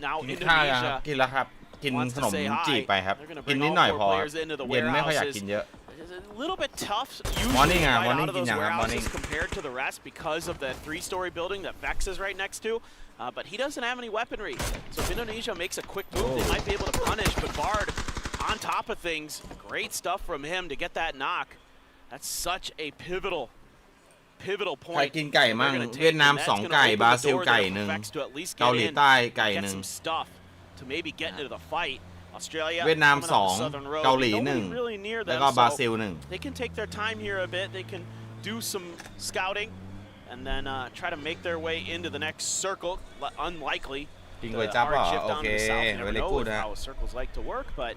now Indonesia กินแล้วครับกินขนมจีบไปครับกินนิดหน่อยพอเย็นไม่ค่อยอยากกินเยอะ A little bit tough usually right out of those warehouses compared to the rest because of the 3-story building that Vex is right next to. But he doesn't have any weaponry. So if Indonesia makes a quick move, they might be able to punish. But Bard on top of things, great stuff from him to get that knock. That's such a pivotal point. ใครกินไก่มั่งเวียดนาม2 ไก่บราซิลไก่1เกาหลีใต้ไก่1 to maybe get into the fight. Australia เวียดนาม2เกาหลี1แล้วก็บราซิล1 They can take their time here a bit. They can do some scouting and then try to make their way into the next circle. Unlikely. กินก๋วยจั๊บเหรอโอเค very good ฮะ how circles like to work, but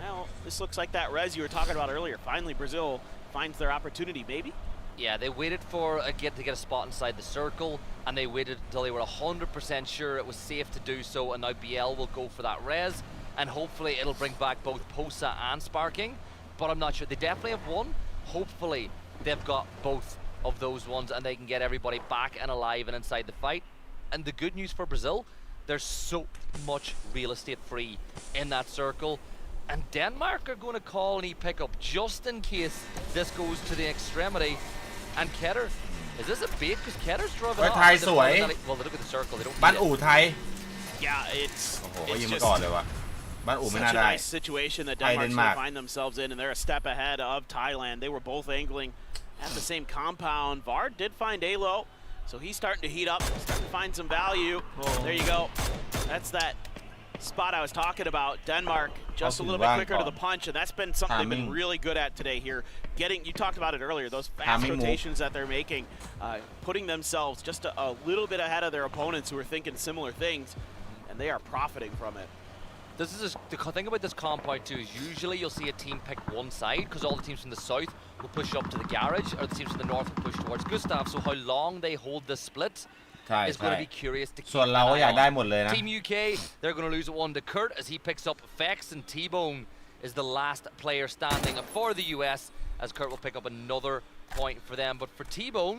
well, this looks like that res you were talking about earlier. Finally, Brazil finds their opportunity, maybe. Yeah, they waited for to get a spot inside the circle, and they waited until they were 100% sure it was safe to do so, and now BL will go for that res, and hopefully it'll bring back both Posa and Sparking, but I'm not sure. They definitely have one. Hopefully they've got both of those ones, and they can get everybody back and alive and inside the fight. And the good news for Brazil, there's so much real estate free in that circle, and Denmark are going to call an e-pickup just in case this goes to the extremity. And Ketter, is this a bait? Because Ketter's driving off. ไทยสวย Well, they look at the circle. They don't. บ้านอู่ไทย Yeah, it's โอ้โหยิงมาก่อนเลยวะ บ้านอู่ไม่น่า Such a ได้ nice situation that Denmark's going to find themselves in, and they're a step ahead of Thailand. They were both angling at the same compound. Vard did find Alo, so he's starting to heat up, starting to find some value. There you go. That's that spot I was talking about. Denmark just a little bit quicker to the punch, and that's been something they've been really good at today here. You talked about it earlier, those fast rotations that they're making, putting themselves just a little bit ahead of their opponents who are thinking similar things, and they are profiting from it. This is the thing about this compound too is usually you'll see a team pick one side because all the teams from the south will push up to the garage, or the teams from the north will push towards Gustav. So how long they hold this split is going to be curious to keep ส่วนเราอยากได้หมดเลยนะ Team UK, they're going to lose one to Kurt as he picks up Fex, and T-Bone is the last player standing for the US as Kurt will pick up another point for them. But for T-Bone,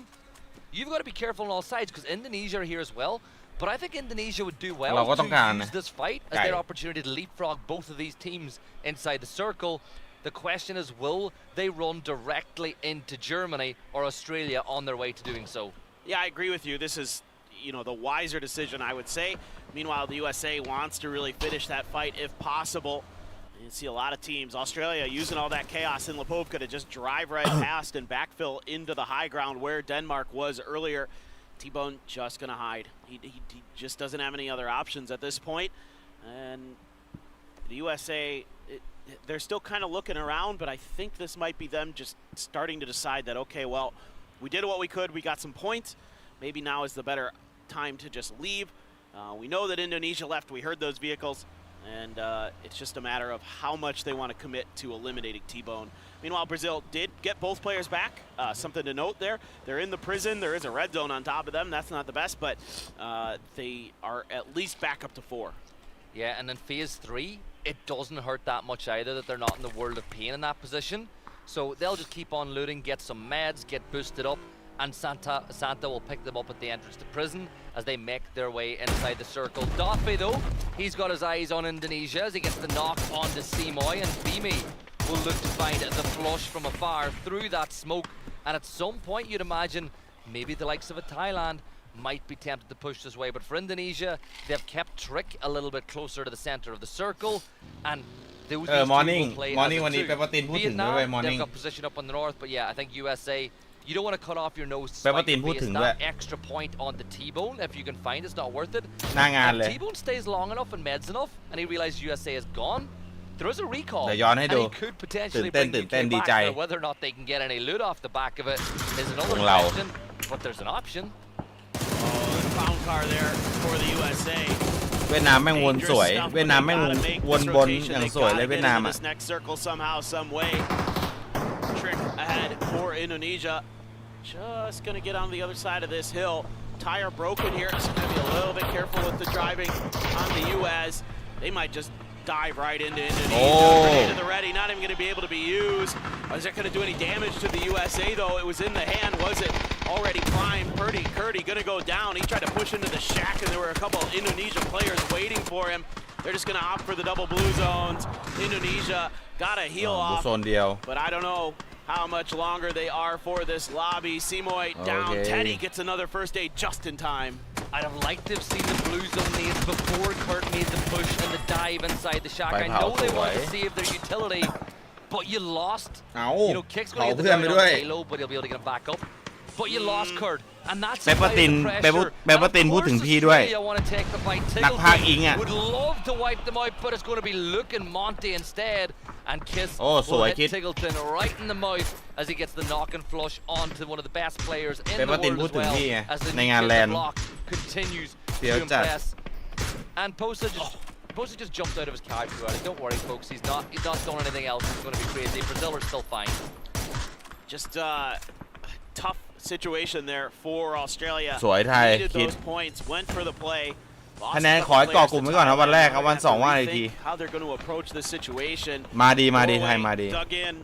you've got to be careful on all sides because Indonesia are here as well. But I think Indonesia would do well to use this fight as their opportunity to leapfrog both of these teams inside the circle. The question is, will they run directly into Germany or Australia on their way to doing so? Yeah, I agree with you. This is, the wiser decision, I would say. Meanwhile, the USA wants to really finish that fight if possible. You see a lot of teams. Australia using all that chaos in Lipovka to just drive right past and backfill into the high ground where Denmark was earlier. T-Bone just going to hide. He just doesn't have any other options at this point. And the USA, they're still kind of looking around, but I think this might be them just starting to decide that, okay, well, we did what we could. We got some points. Maybe now is the better time to just leave. We know that Indonesia left. We heard those vehicles. And it's just a matter of how much they want to commit to eliminating T-Bone. Meanwhile, Brazil did get both players back. Something to note there. They're in the prison. There is a red zone on top of them. That's not the best, but they are at least back up to 4. Yeah, and then phase 3, it doesn't hurt that much either that they're not in the world of pain in that position. So they'll just keep on looting, get some meds, get boosted up, and Santa will pick them up at the entrance to prison as they make their way inside the circle. Dafe, though, he's got his eyes on Indonesia as he gets the knock onto Simoy, and Bimi will look to find the flush from afar through that smoke. And at some point, you'd imagine maybe the likes of a Thailand might be tempted to push this way. But for Indonesia, they've kept Trick a little bit closer to the center of the circle. And those morning วันนี้ไปปตินพูดถึงด้วย morning they've got position up on the north, but yeah, I think USA, you don't want to cut off your nose. ไปปตินพูดถึงด้วย extra point on the T-Bone if you can find it's not worth it. หน้างานเลย T-Bone stays long enough and meds enough, and he realizes USA is gone. There is a recall, เดี๋ยวย้อนให้ดู and he could potentially ตื่ bring น the เต้น UK ดีใจ back. Now, whether or not they can get any loot off the back of it is another ของเรา question, but there's an option. The found car there for the USA. เวียดนามแม่งวนสวยเวียดนามแม่งวนบนอย่างสวยเลยเวียดนามอ่ะ This next circle somehow, some way. Trick ahead for Indonesia. Just gonna get on the other side of this hill. Tire broken here, so gonna be a little bit careful with the driving on the US. They might just dive right into Indonesia. Into the ready, not even gonna be able to be used. Is that gonna do any damage to the USA though? It was in the hand, was it? Already primed. Curdy gonna go down. He tried to push into the shack, and there were a couple of Indonesian players waiting for him. They're just gonna opt for the double blue zones. Indonesia gotta heal off. But I don't know how much longer they are for this lobby. Simoy down. Teddy gets another first aid just in time. I'd have liked to have seen the blue zone nades before Kurt made the push and the dive inside the shack. I know they want to save their utility, but you lost. Kick's going to get the down on Halo, but he'll be able to get him back up. But you lost Kurt, and that's the pressure. เปปตินพูดถึงพี่ด้วย นักพากย์อิงอ่ะ Would love to wipe them out, but it's going to be Luke and Monty instead. And Kiss โอ้สวย will hit Tiggleton right in the mouth as he gets the knock and flush onto one of the best players in the world as well. As the block continues to impress. And Posa just jumped out of his car too early. Don't worry, folks. He's not done anything else. It's going to be crazy. Brazil are still fine. Just tough situation there for Australia. สวยไทย Needed those points. Went for the play. คะแนนขอให้ก่อกลุ่มไว้ก่อนครับวันแรกครับวัน2ว่าอีกที How they're going to approach this situation. มาดีไทยมาดี Dug in.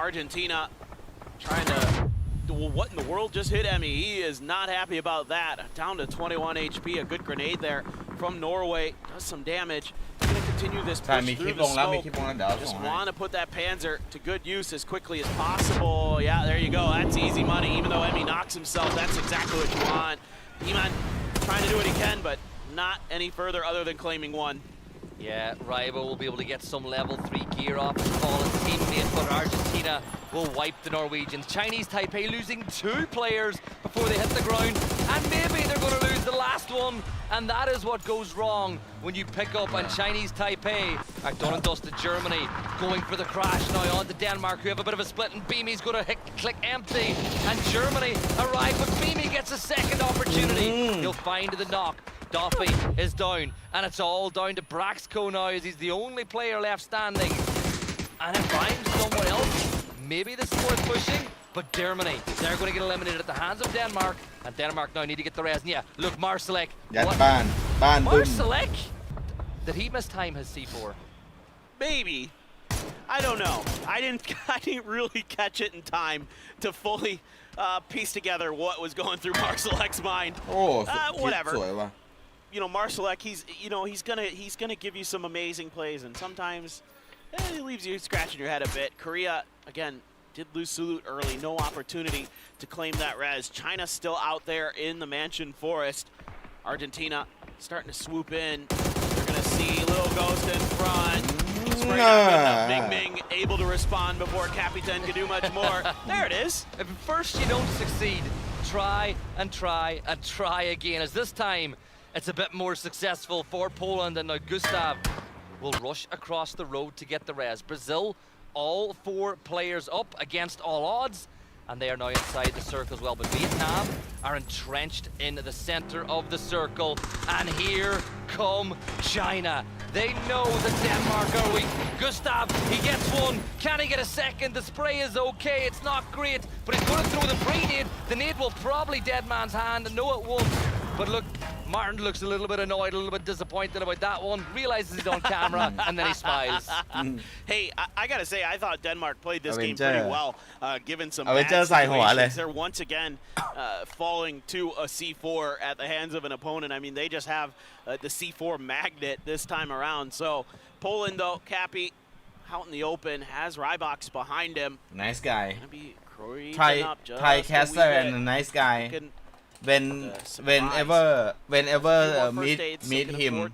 Argentina trying to. What in the world just hit Emmy? He is not happy about that. Down to 21 HP. A good grenade there from Norway. Does some damage. He's going to continue this push through the smoke. Just want to put that Panzer to good use as quickly as possible. Yeah, there you go. That's easy money. Even though Emmy knocks himself, that's exactly what you want. Iman trying to do what he can, but not any further other than claiming one. Yeah, Rival will be able to get some level 3 gear off his fallen teammate, but Argentina will wipe the Norwegians. Chinese Taipei losing 2 players before they hit the ground, and maybe they're going to lose the last one, and that is what goes wrong when you pick up on Chinese Taipei are done and dusted. Germany going for the crash now on to Denmark, who have a bit of a split, and Beamy's going to click empty, and Germany arrive, but Beamy gets a second opportunity. He'll find the knock. Duffy is down, and it's all down to Braxco now as he's the only player left standing. And if I'm someone else, maybe this is worth pushing, but Germany, they're going to get eliminated at the hands of Denmark, and Denmark now need to get the rest. And yeah, look, Marsalek. Marsalek? Did he miss time his C4? Maybe. I don't know. I didn't really catch it in time to fully piece together what was going through Marsalek's mind. Whatever. You know, Marsalek, he's gonna give you some amazing plays, and sometimes he leaves you scratching your head a bit. Korea, again, did lose Salute early, no opportunity to claim that res. China still out there in the Mansion Forest. Argentina starting to swoop in. They're gonna see Little Ghost in front. Ming Ming able to respond before Capitan could do much more. There it is. If at first you don't succeed, try and try and try again, as this time it's a bit more successful for Poland, and now Gustav will rush across the road to get the res. Brazil, all 4 players up against all odds, and they are now inside the circle as well. But Vietnam are entrenched in the center of the circle, and here come China. They know that Denmark are weak. Gustav, he gets one. Can he get a second? The spray is okay. It's not great, but he's going to throw the pre-nade. The nade will probably dead man's hand. No, it won't. But look, Martin looks a little bit annoyed, a little bit disappointed about that one. Realizes he's on camera, and then he smiles. Hey, I gotta say, I thought Denmark played this game pretty well, given some bad situations. They're once again falling to a C4 at the hands of an opponent. I mean, they just have the C4 magnet this time around. So Poland, though, Cappy out in the open, has Rybox behind him. Nice guy. Thai caster and a nice guy. Whenever meet him,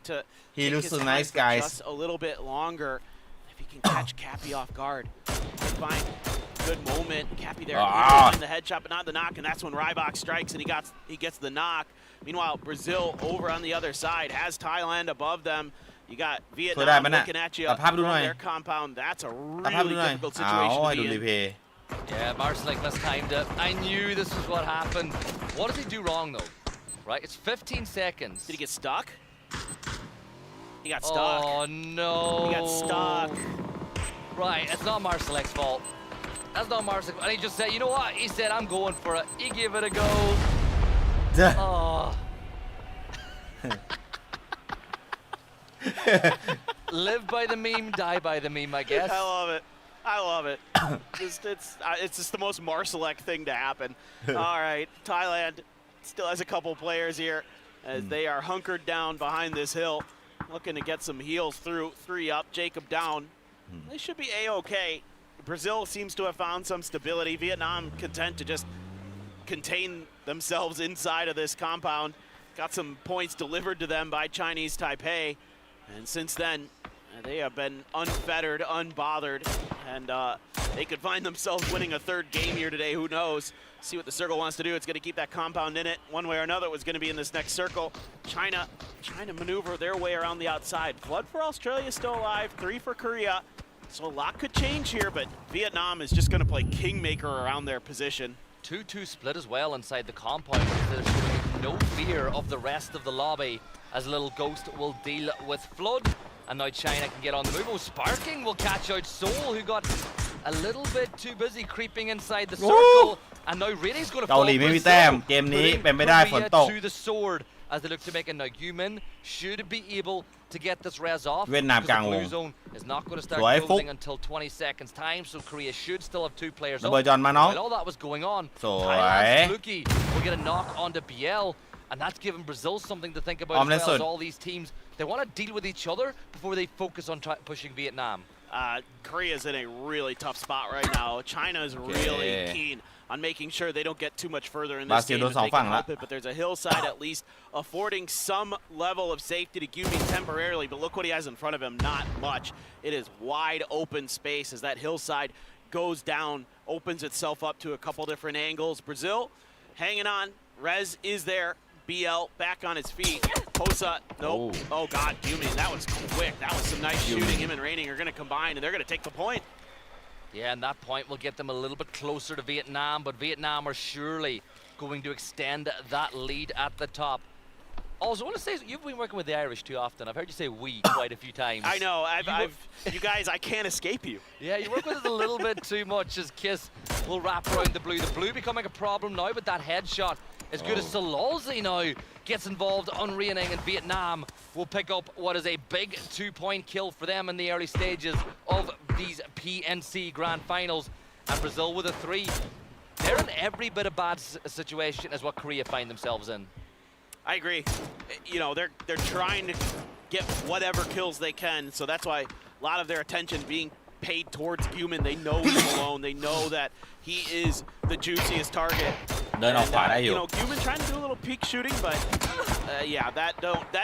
he looks a nice guy. Just a little bit longer, if he can catch Cappy off guard, find a good moment. Cappy there, the headshot, but not the knock, and that's when Rybox strikes and he gets the knock. Meanwhile, Brazil over on the other side has Thailand above them. You got Vietnam looking at you from their compound. That's a really difficult situation to be in. Yeah, Marsalek mistimed it. I knew this was what happened. What does he do wrong, though? Right, it's 15 seconds. Did he get stuck? He got stuck. Oh, no. He got stuck. Right, it's not Marsalek's fault. That's not Marsalek. And he just said, you know what? He said, I'm going for it. He gave it a go. Oh. Live by the meme, die by the meme, I guess. I love it. I love it. It's just the most Marsalek thing to happen. All right, Thailand still has a couple players here as they are hunkered down behind this hill, looking to get some heals through. 3 up, Jacob down. They should be A-okay. Brazil seems to have found some stability. Vietnam content to just contain themselves inside of this compound. Got some points delivered to them by Chinese Taipei, and since then, they have been unfettered, unbothered, and they could find themselves winning a 3rd game here today. Who knows? See what the circle wants to do. It's going to keep that compound in it. One way or another, it was going to be in this next circle. China trying to maneuver their way around the outside. Flood for Australia is still alive. 3 for Korea. So a lot could change here, but Vietnam is just going to play kingmaker around their position. 2-2 split as well inside the compound. There's showing no fear of the rest of the lobby as Little Ghost will deal with Flood. And now China can get on the move. Oh, Sparking will catch out Seoul, who got a little bit too busy creeping inside the circle. And now Rating's going to fall to the sword as they look to make a Nagumin. Should be able to get this res off. The blue zone is not going to start closing until 20 seconds time, so Korea should still have 2 players up. While all that was going on, Thailand's Luki will get a knock onto BL. And that's given Brazil something to think about as well as all these teams. They want to deal with each other before they focus on pushing Vietnam. Korea's in a really tough spot right now. China is really keen on making sure they don't get too much further in this game if they can help it. But there's a hillside at least affording some level of safety to Gyumin temporarily. But look what he has in front of him, not much. It is wide open space as that hillside goes down, opens itself up to a couple different angles. Brazil hanging on. Rez is there. BL back on his feet. Posa, nope. Oh God, Gyumin, that was quick. That was some nice shooting. Him and Reining are going to combine, and they're going to take the point. Yeah, and that point will get them a little bit closer to Vietnam, but Vietnam are surely going to extend that lead at the top. Also, I want to say, you've been working with the Irish too often. I've heard you say we quite a few times. I know. You guys, I can't escape you. Yeah, you work with us a little bit too much as Kiss will wrap around the blue. The blue becoming a problem now, but that headshot, as good as Salolzi now gets involved on Reining, and Vietnam will pick up what is a big 2-point kill for them in the early stages of these PNC Grand Finals. And Brazil with a 3. They're in every bit of bad situation as what Korea find themselves in. I agree. You know, they're trying to get whatever kills they can, so that's why a lot of their attention being paid towards Gyumin. They know he's alone. They know that he is the juiciest target. You know, Gyumin trying to do a little peek shooting, but yeah, that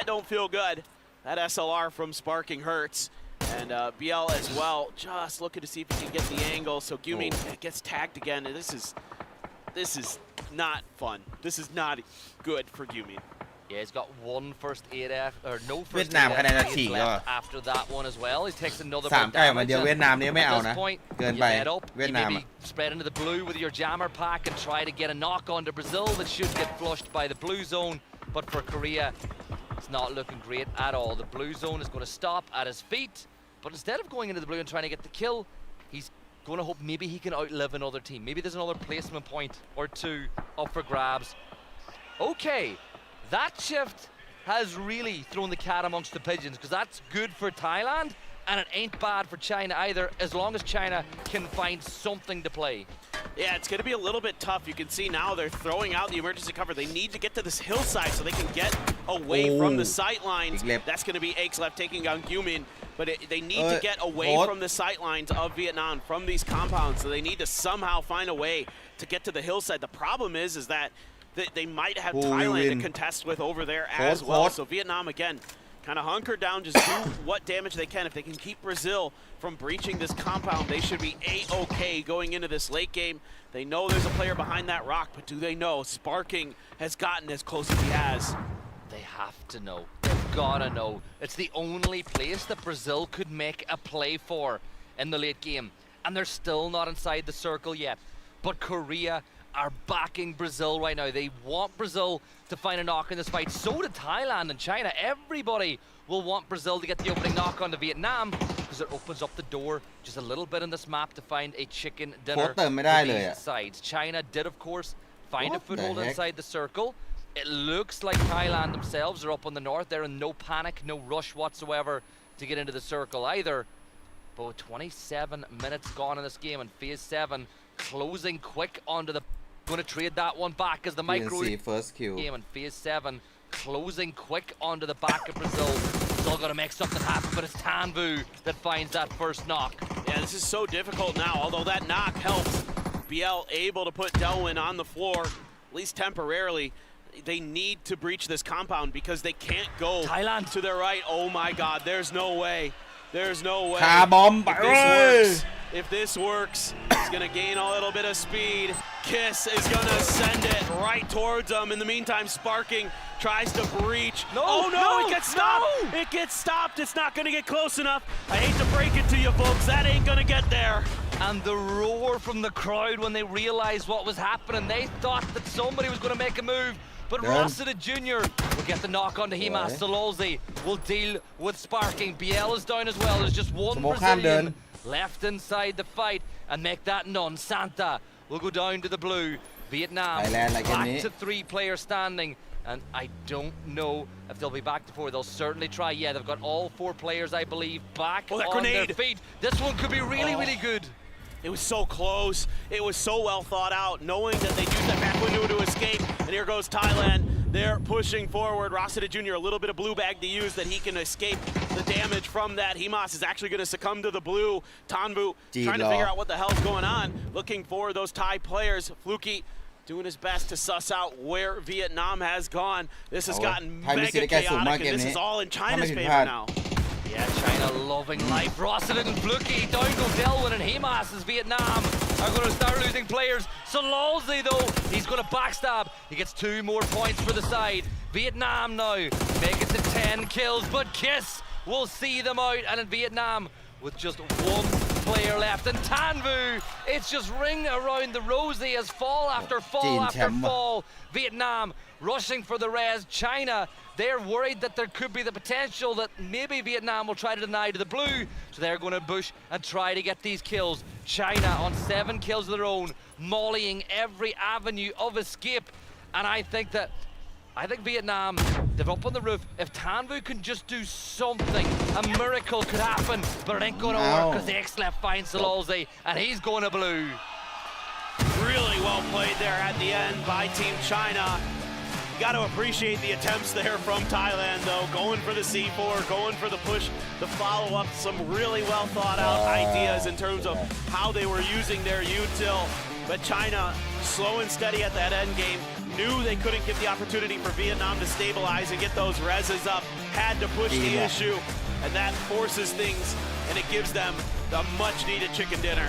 don't feel good. That SLR from Sparking hurts. And BL as well, just looking to see if he can get the angle. So Gyumin gets tagged again, and this is not fun. This is not good for Gyumin. Yeah, he's got one first aid or no first aid left after that one as well. He takes another point damage. At this point, you head up, you maybe spread into the blue with your jammer pack and try to get a knock onto Brazil that should get flushed by the blue zone. But for Korea, it's not looking great at all. The blue zone is going to stop at his feet. But instead of going into the blue and trying to get the kill, he's going to hope maybe he can outlive another team. Maybe there's another placement point or two up for grabs. Okay, that shift has really thrown the cat amongst the pigeons, because that's good for Thailand, and it ain't bad for China either, as long as China can find something to play. Yeah, it's going to be a little bit tough. You can see now they're throwing out the emergency cover. They need to get to this hillside so they can get away from the sight lines. That's going to be Aches left taking on Gyumin. But they need to get away from the sight lines of Vietnam, from these compounds. So they need to somehow find a way to get to the hillside. The problem is that they might have Thailand to contest with over there as well. So Vietnam, again, kind of hunker down, just do what damage they can. If they can keep Brazil from breaching this compound, they should be A-okay going into this late game. They know there's a player behind that rock, but do they know Sparking has gotten as close as he has? They have to know. They've got to know. It's the only place that Brazil could make a play for in the late game. And they're still not inside the circle yet. But Korea are backing Brazil right now. They want Brazil to find a knock in this fight. So do Thailand and China. Everybody will want Brazil to get the opening knock onto Vietnam, because it opens up the door just a little bit in this map to find a chicken dinner for these sides. China did, of course, find a foothold inside the circle. It looks like Thailand themselves are up on the north. They're in no panic, no rush whatsoever to get into the circle either. But with 27 minutes gone in this game in phase 7, closing quick onto the... Going to trade that one back as the micro game in phase 7, closing quick onto the back of Brazil. Still got to make something happen, but it's Tanvu that finds that first knock. Yeah, this is so difficult now, although that knock helps. BL able to put Delwyn on the floor, at least temporarily. They need to breach this compound because they can't go Thailand to their right. Oh my God, there's no way. There's no way. If this works, he's going to gain a little bit of speed. Kiss is going to send it right towards him. In the meantime, Sparking tries to breach. It gets stopped. No. It gets stopped. It's not going to get close enough. I hate to break it to you folks. That ain't going to get there. And the roar from the crowd when they realized what was happening. They thought that somebody was going to make a move. But Rossida Jr. will get the knock onto Hima. Salolzi will deal with Sparking. BL is down as well. There's just one Brazilian left inside the fight, and make that none. Santa will go down to the blue. Vietnam back to 3 players standing, and I don't know if they'll be back to 4. They'll certainly try. Yeah, they've got all 4 players, I believe, back on their feet. This one could be really, really good. It was so close. It was so well thought out, knowing that they used that back window to escape. And here goes Thailand. they're pushing forward. Rossiter Jr. a little bit of blue bag to use that he can escape the damage from that. Himas is actually going to succumb to the blue. Tanvu trying to figure out what the hell's going on, looking for those Thai players. Fluky doing his best to suss out where Vietnam has gone. This has gotten mega chaotic, and this is all in China's favor now. Yeah, China loving life. Rossiter and Fluky, down go Delwyn and Himas as Vietnam are going to start losing players. Salolzi though, he's going to backstab. He gets 2 more points for the side. Vietnam now make it to 10 kills, but Kiss will see them out. And in Vietnam, with just 1 player left, and Tanvu, it's just ring around the rosy as fall after fall after fall. Vietnam rushing for the res. China, they're worried that there could be the potential that maybe Vietnam will try to deny to the blue, so they're going to push and try to get these kills. China on 7 kills of their own, mollying every avenue of escape, and I think Vietnam, they're up on the roof. If Tanvu can just do something, a miracle could happen, but it ain't gonna work because the X-Left finds Salolzi, and he's going to blue. Really well played there at the end by Team China. You got to appreciate the attempts there from Thailand, though, going for the C4, going for the push, the follow-up, some really well thought out ideas in terms of how they were using their util. But China, slow and steady at that end game, knew they couldn't get the opportunity for Vietnam to stabilize and get those reses up, had to push the issue, and that forces things, and it gives them the much-needed chicken dinner.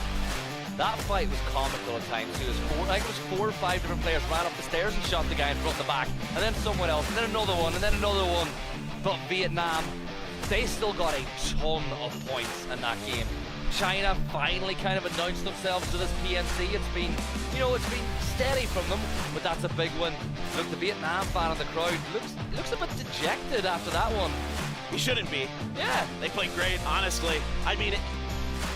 That fight was comical at times. It was 4 or 5 different players ran up the stairs and shot the guy in front and the back, and then someone else, and then another one, and then another one. But Vietnam, they still got a ton of points in that game. China finally kind of announced themselves to this PNC. It's been steady from them, but that's a big one. Look, the Vietnam fan in the crowd looks a bit dejected after that one. He shouldn't be. Yeah. They played great, honestly. I mean,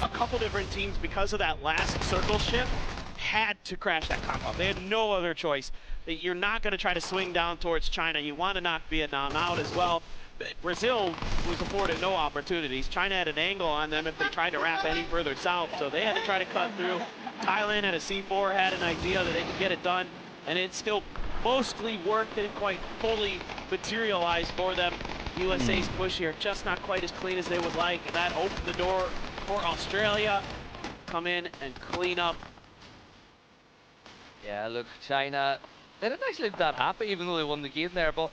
a couple different teams, because of that last circle shift, had to crash that combo. They had no other choice. You're not going to try to swing down towards China. You want to knock Vietnam out as well. Brazil was afforded no opportunities. China had an angle on them if they tried to wrap any further south, so they had to try to cut through. Thailand had a C4, had an idea that they could get it done, and it still mostly worked, didn't quite fully materialize for them. USA's push here just not quite as clean as they would like, and that opened the door for Australia. Come in and clean up. Yeah, look, China, they didn't actually look that happy even though they won the game there, but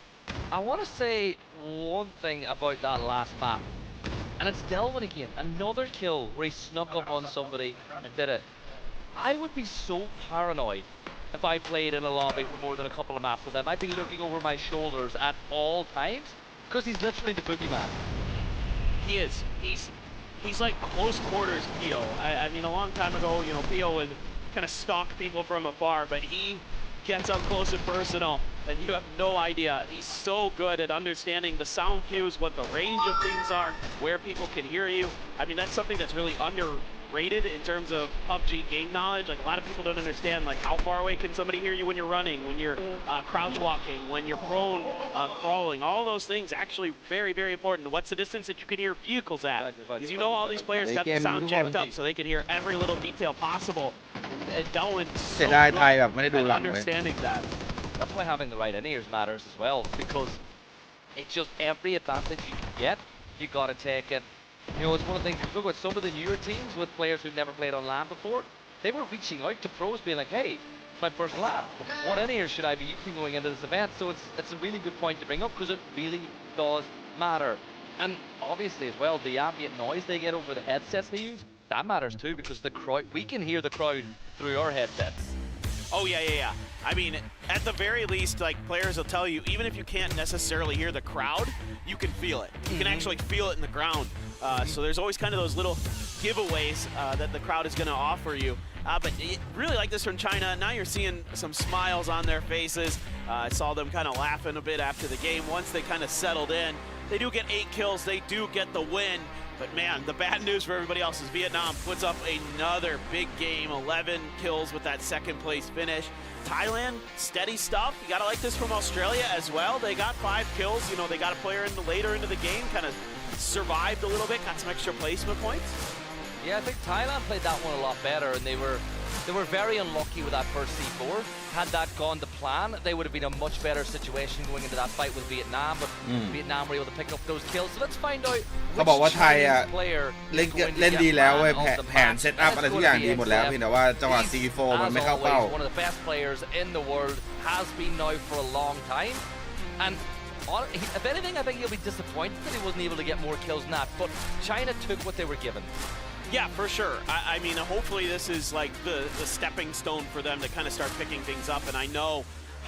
I want to say one thing about that last map, and it's Delwyn again, another kill where he snuck up on somebody and did it. I would be so paranoid if I played in a lobby for more than a couple of maps with him. I'd be looking over my shoulders at all times, because he's literally the boogeyman. He is. He's like close quarters Pio. I mean, a long time ago, Pio would kind of stalk people from afar, but he gets up close and personal, and you have no idea. He's so good at understanding the sound cues, what the range of things are, where people can hear you. I mean, that's something that's really underrated in terms of PUBG game knowledge. Like, a lot of people don't understand, like, how far away can somebody hear you when you're running, when you're crouch walking, when you're prone, crawling. All those things actually very, very important. What's the distance that you can hear vehicles at? Because all these players got the sound jacked up so they can hear every little detail possible. And Delwyn's so good at understanding that. That's why having the right in-ears matters as well, because it's just every advantage you can get, you got to take it. It's one of the things, look at some of the newer teams with players who've never played on LAN before, they were reaching out to pros being like, hey, it's my first LAN. What in-ears should I be using going into this event? So it's a really good point to bring up, because it really does matter. And obviously as well, the ambient noise they get over the headsets they use, that matters too, because the crowd, we can hear the crowd through our headsets. Oh, yeah. I mean, at the very least, like, players will tell you, even if you can't necessarily hear the crowd, you can feel it. You can actually feel it in the ground. So there's always kind of those little giveaways that the crowd is going to offer you. But really like this from China. Now you're seeing some smiles on their faces. I saw them kind of laughing a bit after the game. Once they kind of settled in, they do get 8 kills. They do get the win. But man, the bad news for everybody else is Vietnam puts up another big game, 11 kills with that second place finish. Thailand, steady stuff. You gotta like this from Australia as well. They got 5 kills. They got a player later into the game, kind of survived a little bit, got some extra placement points. Yeah, I think Thailand played that one a lot better, and they were They were very unlucky with that first C4. Had that gone to plan, they would have been in a much better situation going into that fight with Vietnam, but Vietnam were able to pick up those kills. So let's find out เขาบอกว่าไทย which player เล่น is going to เล่น get ดีแล้วเว้ย man of the แผน match. เซตอัพ And อะไร it's ทุก going อย่าง to ดี be หมดแล้ว XF. เพียงแต่ว่าจังหวะ C4 มัน As ไม่เข้าเป้า always, one of the best players in the world, has been now for a long time, and if anything, I think he'll be disappointed that he wasn't able to get more kills than that. But China took what they were given. Yeah, for sure. I mean, hopefully this is like the stepping stone for them to kind of start picking things up. And I know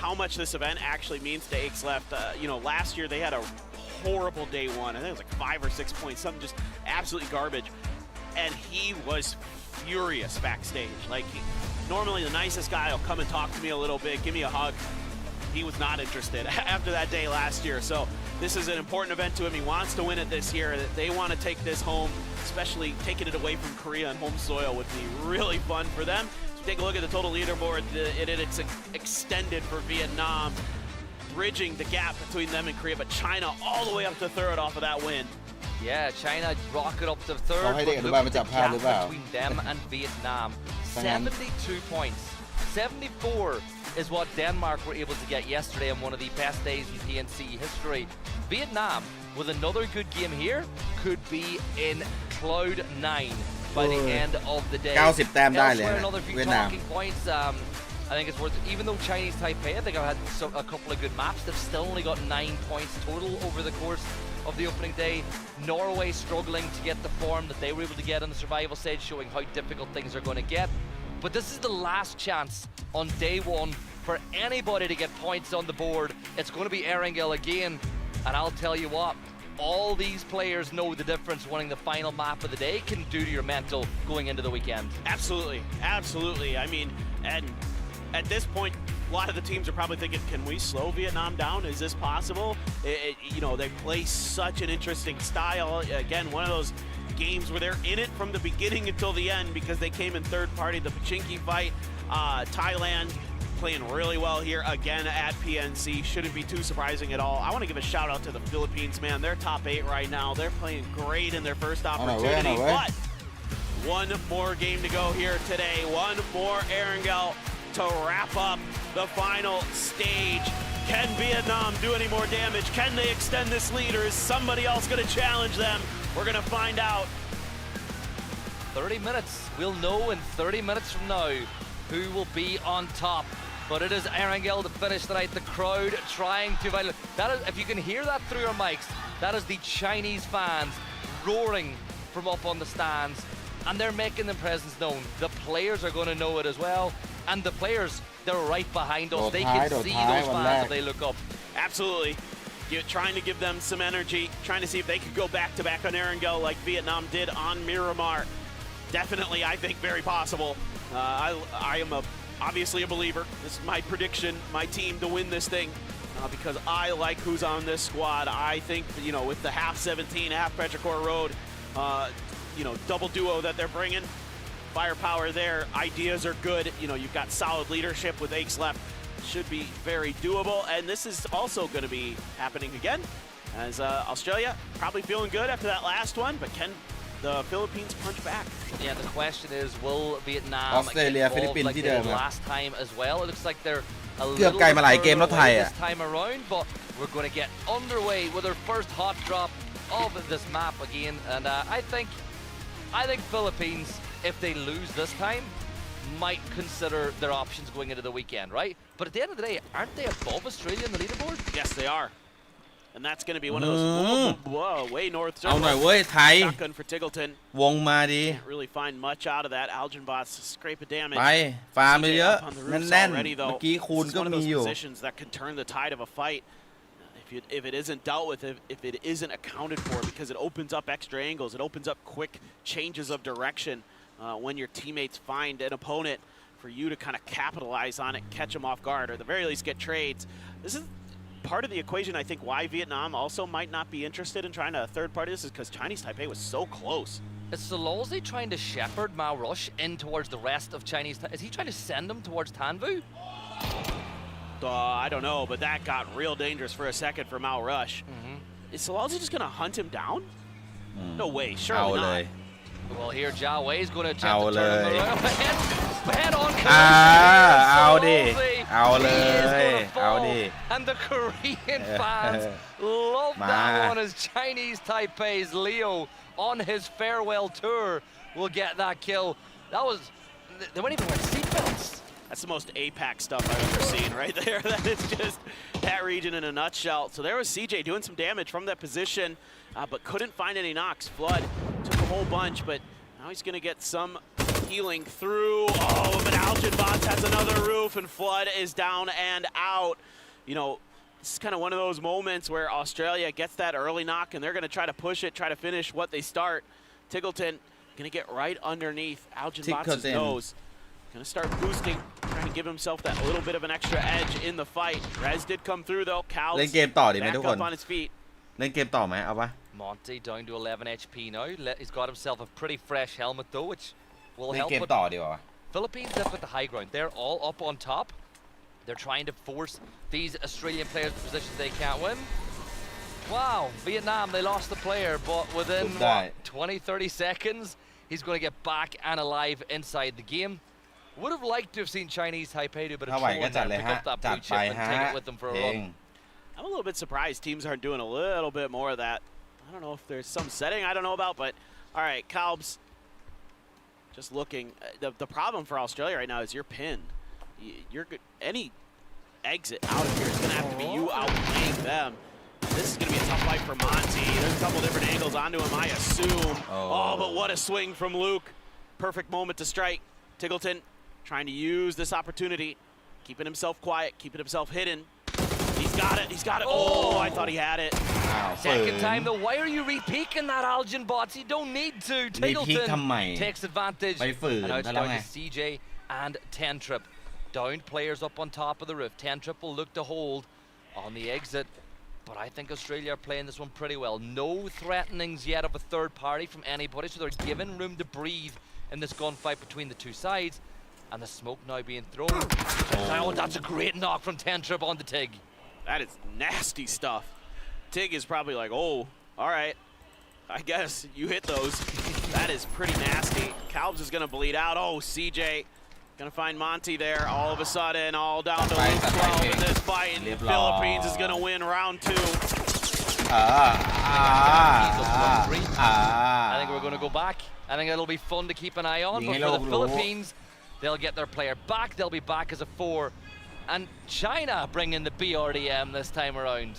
how much this event actually means to Aches Left. You know, last year they had a horrible day one. I think it was like 5 or 6 points, something just absolutely garbage. And he was furious backstage. Like, normally the nicest guy will come and talk to me a little bit, give me a hug. He was not interested after that day last year. So this is an important event to him. He wants to win it this year. They want to take this home, especially taking it away from Korea on home soil would be really fun for them. So take a look at the total leaderboard. It's extended for Vietnam, bridging the gap between them and Korea, but China all the way up to third off of that win. Yeah, China rocket up to third, Don't but hate look it, at the about gap Japan, between them and Vietnam. 72 points. 74 is what Denmark were able to get yesterday on one of the best days in PNC history. Vietnam, with another good game here, could be in cloud 9 by the end of the day. 90 แต้มได้เลย Elsewhere, นะ another few เวียดนาม talking points. I think it's worth it. Even though Chinese Taipei, I think I've had a couple of good maps, they've still only got 9 points total over the course of the opening day. Norway struggling to get the form that they were able to get on the survival stage, showing how difficult things are going to get. But this is the last chance on day one for anybody to get points on the board. It's going to be Erangel again, and I'll tell you what, all these players know the difference winning the final map of the day can do to your mental going into the weekend. Absolutely, absolutely. I mean, and at this point, a lot of the teams are probably thinking, can we slow Vietnam down? Is this possible? You know, they play such an interesting style. Again, one of those games where they're in it from the beginning until the end because they came in third party. The Pachinki fight, Thailand playing really well here again at PNC. Shouldn't be too surprising at all. I want to give a shout out to the Philippines, man. They're top 8 right now. They're playing great in their first opportunity. But one more game to go here today. One more Erangel to wrap up the final stage. Can Vietnam do any more damage? Can they extend this lead, or is somebody else going to challenge them? We're going to find out. 30 minutes. We'll know in 30 minutes from now who will be on top. But it is Erangel to finish tonight. The crowd trying to... That is, if you can hear that through your mics, that is the Chinese fans roaring from up on the stands. And they're making their presence known. The players are going to know it as well. And the players, they're right behind us. They can see those fans if they look up. Absolutely. You're trying to give them some energy, trying to see if they could go back-to-back on Erangel like Vietnam did on Miramar. Definitely, I think, very possible. I am obviously a believer. This is my prediction, my team to win this thing, because I like who's on this squad. I think, you know, with the half 17, half Petrichor Road, you know, double duo that they're bringing, firepower there, ideas are good. You know, you've got solid leadership with Aches Left. Should be very doable, and this is also going to be happening again, as Australia probably feeling good after that last one, but can the Philippines punch back? Yeah, the question is, will Vietnam Australia, get involved like they did last time as well? It looks like they're a little bit further away this time around, but we're going to get underway with our first hot drop of this map again, and I think Philippines, if they lose this time, might consider their options going into the weekend, right? But at the end of the day, aren't they above Australia in the leaderboard? Yes, they are. And that's going to be one of those way north. เอาหน่อยเว้ยไทย Shotgun for Tiggleton. วงมาดี Can't really find much out of that. Algenbots scrape a damage. ไปฟาร์มไปเยอะแน่นๆเมื่อกี้คูณก็มีอยู่ positions that can turn the tide of a fight. If it isn't dealt with, if it isn't accounted for, because it opens up extra angles, it opens up quick changes of direction when your teammates find an opponent for you to kind of capitalize on it, catch them off guard, or at the very least get trades. This is part of the equation, I think, why Vietnam also might not be interested in trying to third party this is because Chinese Taipei was so close. Is Sololzy trying to shepherd Mao Rush in towards the rest of Chinese? Is he trying to send them towards Tanvu? I don't know, but that got real dangerous for a second for Mao Rush. Is Sololzy just going to hunt him down? No way, surely not. Well, here Jia Wei's going to attempt to turn him around. head-on เอาดิ เอาเลย เอาดิ And the Korean fans love that one as Chinese Taipei's Leo on his farewell tour will get that kill. That was, they weren't even wearing seatbelts. That's the most APAC stuff I've ever seen right there. That is just that region in a nutshell. So there was CJ doing some damage from that position, but couldn't find any knocks. Flood took a whole bunch, but now he's going to get some healing through. Oh, but Algenbots has another roof, and Flood is down and out. You know, this is kind of one of those moments where Australia gets that early knock, and they're going to try to push it, try to finish what they start. Tiggleton going to get right underneath Algenbots' nose. Going to start boosting, trying to give himself that little bit of an extra edge in the fight. Rez did come through, though. Cal's เล่นเกมต่อดีไหม back ทุกคน up on his feet. เล่นเกมต่อไหมเอาปะ Monty down to 11 HP now. He's got himself a pretty fresh helmet, though, which will เล่น help. เกมต่อดีกว่า Philippines have got the high ground. They're all up on top. They're trying to force these Australian players to positions they can't win. Wow, Vietnam, they lost the player, but within 20-30 seconds, he's going to get back and alive inside the game. Would have liked to have seen Chinese Taipei do a bit of trolling there, pick up that blue chip and take it with them for a run. I'm a little bit surprised teams aren't doing a little bit more of that. I don't know if there's some setting I don't know about, but all right, Calbs, just looking. The problem for Australia right now is you're pinned. You're good. Any exit out of here is going to have to be you outplaying them. This is going to be a tough fight for Monty. There's a couple different angles onto him, I assume. Oh, but what a swing from Luke. Perfect moment to strike. Tiggleton trying to use this opportunity, keeping himself quiet, keeping himself hidden. He's got it. He's got it. Oh, I thought he had it. Second time, though. Why are you re-peeking that Algenbots? You don't need to. Tiggleton takes advantage. And now it's down to CJ and Tentrip. Downed players up on top of the roof. Tentrip will look to hold on the exit. But I think Australia are playing this one pretty well. No threatenings yet of a third party from anybody, so they're given room to breathe in this gunfight between the two sides. And the smoke now being thrown. Oh, that's a great knock from Tentrip on the Tig. That is nasty stuff. Tig is probably like, oh, all right. I guess you hit those. That is pretty nasty. Calbs is going to bleed out. Oh, CJ going to find Monty there. All of a sudden, all down to Luke 12 in this fight. And Philippines is going to win round 2. I think we're going to go back. I think it'll be fun to keep an eye on. But for the Philippines, they'll get their player back. They'll be back as a 4. And China bringing the BRDM this time around.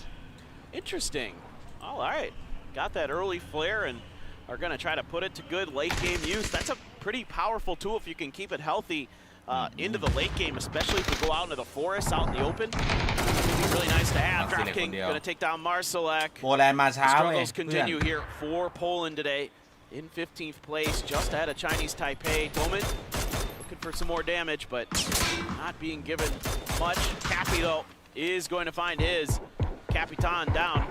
Interesting. All right. Got that early flare and are going to try to put it to good late game use. That's a pretty powerful tool if you can keep it healthy into the late game, especially if we go out into the forest, out in the open. It'd be really nice to have. DraftKings going to take down Marsalek. Struggles continue here for Poland today. In 15th place, just ahead of Chinese Taipei. Doman looking for some more damage, but not being given much. Cappy, though, is going to find his Capitan down.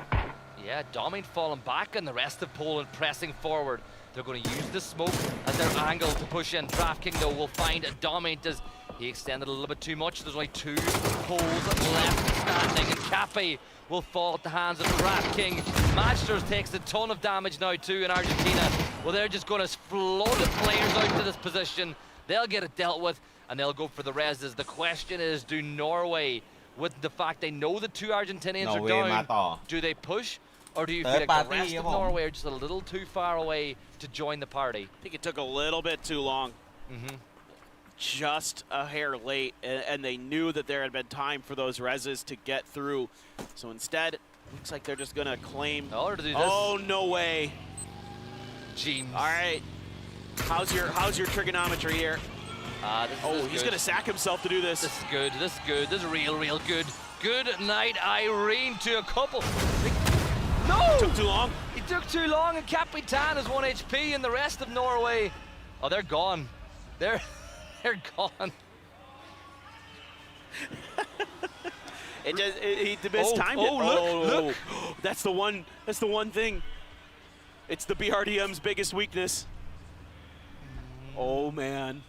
Yeah, Domin falling back and the rest of Poland pressing forward. They're going to use the smoke as their angle to push in. DraftKings, though, will find Domin as he extended a little bit too much. There's only 2 poles left standing, and Cappy will fall at the hands of DraftKings. Matchsters takes a ton of damage now too in Argentina. Well, they're just going to flood the players out to this position. They'll get it dealt with, and they'll go for the reses. The question is, do Norway, with the fact they know the 2 Argentinians are down, do they push? Or do you feel like the rest of Norway are just a little too far away to join the party? I think it took a little bit too long. Just a hair late, and they knew that there had been time for those reses to get through. So instead, looks like they're just going to claim. Oh, no way. Jeez. All right. How's your trigonometry here? He's going to sack himself to do this. This is good. This is good. This is real good. Good night, Irene, to a couple. No! Took too long. He took too long, and Capitan is 1 HP, and the rest of Norway, oh, they're gone. They're gone. He mistimed it. Look. That's the one thing. It's the BRDM's biggest weakness. Oh man.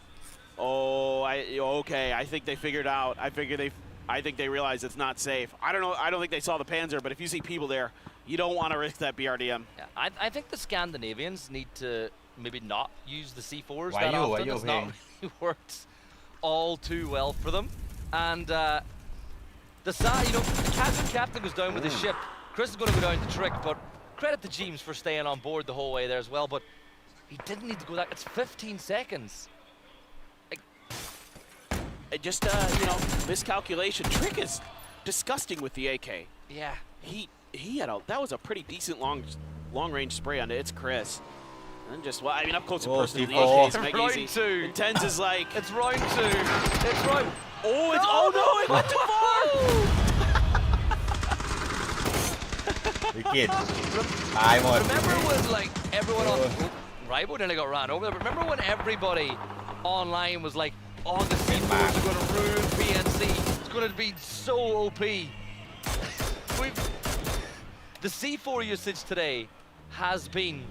Okay. I think they figured out. I think they realized it's not safe. I don't know. I don't think they saw the Panzer, but if you see people there, you don't want to risk that BRDM. Yeah, I think the Scandinavians need to maybe not use the C4s that often. It's not really worked all too well for them. And the captain goes down with his ship. Chris is going to go down the trick, but credit to James for staying on board the whole way there as well. But he didn't need to go that. It's 15 seconds. Just miscalculation. Trick is disgusting with the AK. Yeah. He had that was a pretty decent long range spray on it. It's Chris. And just up close and personal. The AKs make round easy. 2. Intense is like it's round 2. It's round. Oh no! It went too far. Remember when everyone on Rybo nearly got ran over? Remember when everybody online was like, "Oh, the C4s are going to ruin PNC. It's going to be so OP." The C4 usage today has been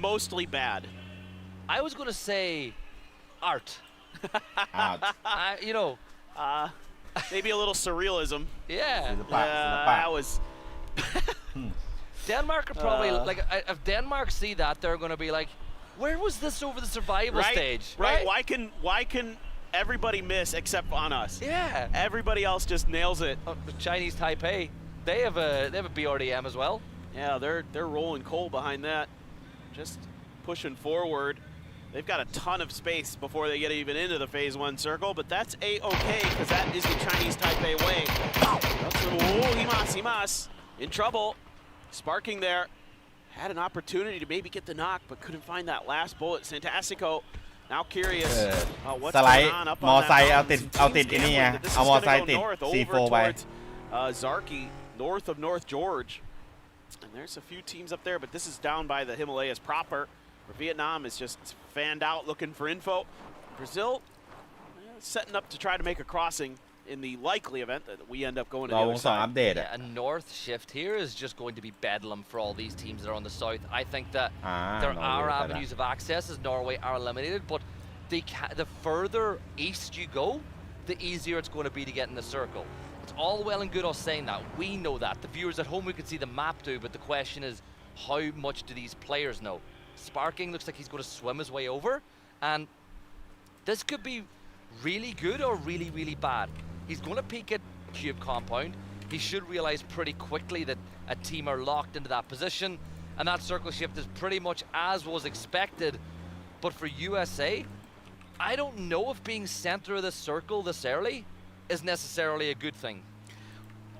mostly bad. I was going to say art. Maybe a little surrealism. Yeah. That was. Denmark are probably if Denmark see that, they're going to be like, where was this over the survival stage? Right. Why can everybody miss except on us? Yeah. Everybody else just nails it. Chinese Taipei, they have a BRDM as well. Yeah, they're rolling coal behind that, just pushing forward. They've got a ton of space before they get even into the phase 1 circle, but that's A-okay because that is the Chinese Taipei way. Himas in trouble. Sparking there. Had an opportunity to maybe get the knock, but couldn't find that last bullet. Santastico now curious what's going on up on that mountain. Over towards Zarki, north of North George. And there's a few teams up there, but this is down by the Himalayas proper. Vietnam is just fanned out looking for info. Brazil setting up to try to make a crossing in the likely event that we end up going to the other side. A north shift here is just going to be bedlam for all these teams that are on the south. I think that there are avenues of access as Norway are eliminated, but the further east you go, the easier it's going to be to get in the circle. It's all well and good us saying that. We know that. The viewers at home, we can see the map do, but the question is, how much do these players know? Sparking looks like he's going to swim his way over, and this could be really good or really, really bad. He's going to peek at Cube Compound. He should realize pretty quickly that a team are locked into that position, and that circle shift is pretty much as was expected. But for USA, I don't know if being center of the circle this early is necessarily a good thing.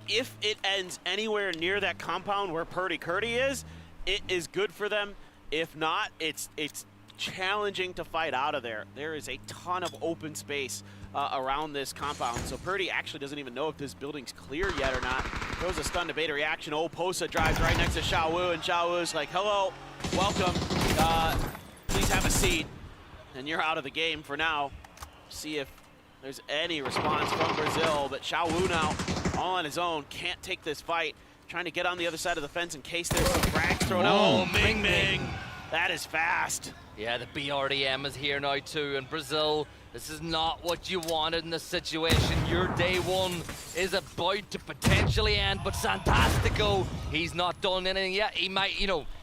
If it ends anywhere near that compound where Purdy Curdy is, it is good for them. If not, it's challenging to fight out of there. There is a ton of open space around this compound. So Purdy actually doesn't even know if this building's clear yet or not. Throws a stun to beta reaction. Posa drives right next to Xiao Wu, and Xiao Wu's like, hello, welcome, please have a seat. And you're out of the game for now. See if there's any response from Brazil, but Xiao Wu now all on his own, can't take this fight. Trying to get on the other side of the fence in case there's some frags thrown out. Oh, Ming Ming! That is fast. Yeah, the BRDM is here now too, and Brazil, this is not what you wanted in this situation. Your day one is about to potentially end, but Santastico, he's not done anything yet. He might,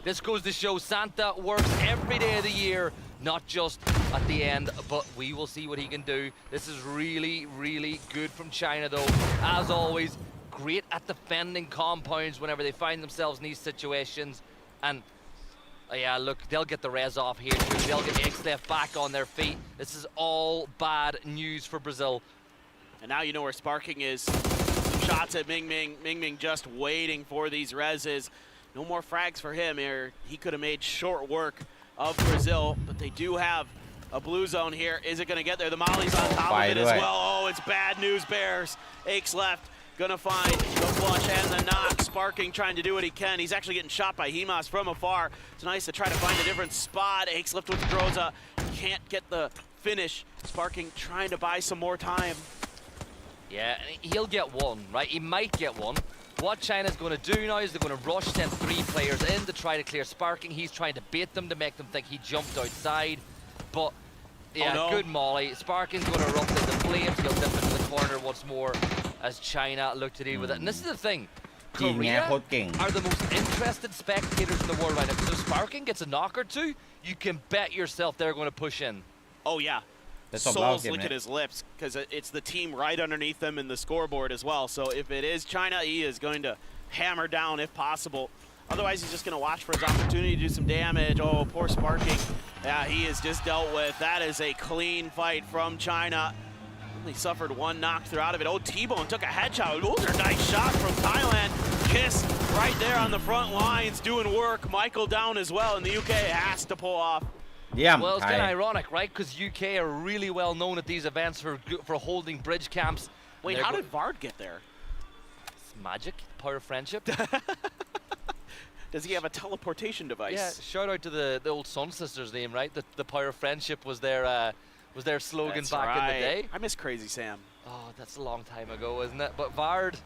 this goes to show Santa works every day of the year, not just at the end, but we will see what he can do. This is really, really good from China though. As always, great at defending compounds whenever they find themselves in these situations. And yeah, look, they'll get the res off here too. They'll get X-Left back on their feet. This is all bad news for Brazil. And now you know where Sparking is. Some shots at Ming Ming. Ming Ming just waiting for these reses. No more frags for him here. He could have made short work of Brazil, but they do have a blue zone here. Is it going to get there? The Molly's on top of it as well. Oh, it's bad news, Bears. X-Left gonna find the flush and the knock. Sparking trying to do what he can. He's actually getting shot by Himas from afar. It's nice to try to find a different spot. X-Left with Groza. Can't get the finish. Sparking trying to buy some more time. Yeah, he'll get one, right? He might get one. What China's going to do now is they're going to rush, send 3 players in to try to clear Sparking. He's trying to bait them to make them think he jumped outside. But yeah, good molly. Sparking's going to erupt into flames. He'll dip into the corner once more as China look to deal with it. And this is the thing. Korea are the most interested spectators in the world right now. So Sparking gets a knock or two, you can bet yourself they're going to push in. Oh yeah. Soul's licking his lips because it's the team right underneath them in the scoreboard as well. So if it is China, he is going to hammer down if possible. Otherwise, he's just going to watch for his opportunity to do some damage. Oh, poor sparking. Yeah, he is just dealt with. That is a clean fight from China. Only suffered one knock through out of it. Oh, T-Bone took a headshot. Those are nice shots from Thailand. Kiss right there on the front lines doing work. Michael down as well, and the UK has to pull off. Yeah, well, it's kind of ironic, right? Because UK are really well known at these events for holding bridge camps. Wait, how did Vard get there? It's magic, power of friendship. Does he have a teleportation device? Yeah, shout out to the old Sun Sisters name, right? The power of friendship was their slogan That's back in the day. I miss Crazy Sam. Oh, that's a long time ago, isn't it? But Vard,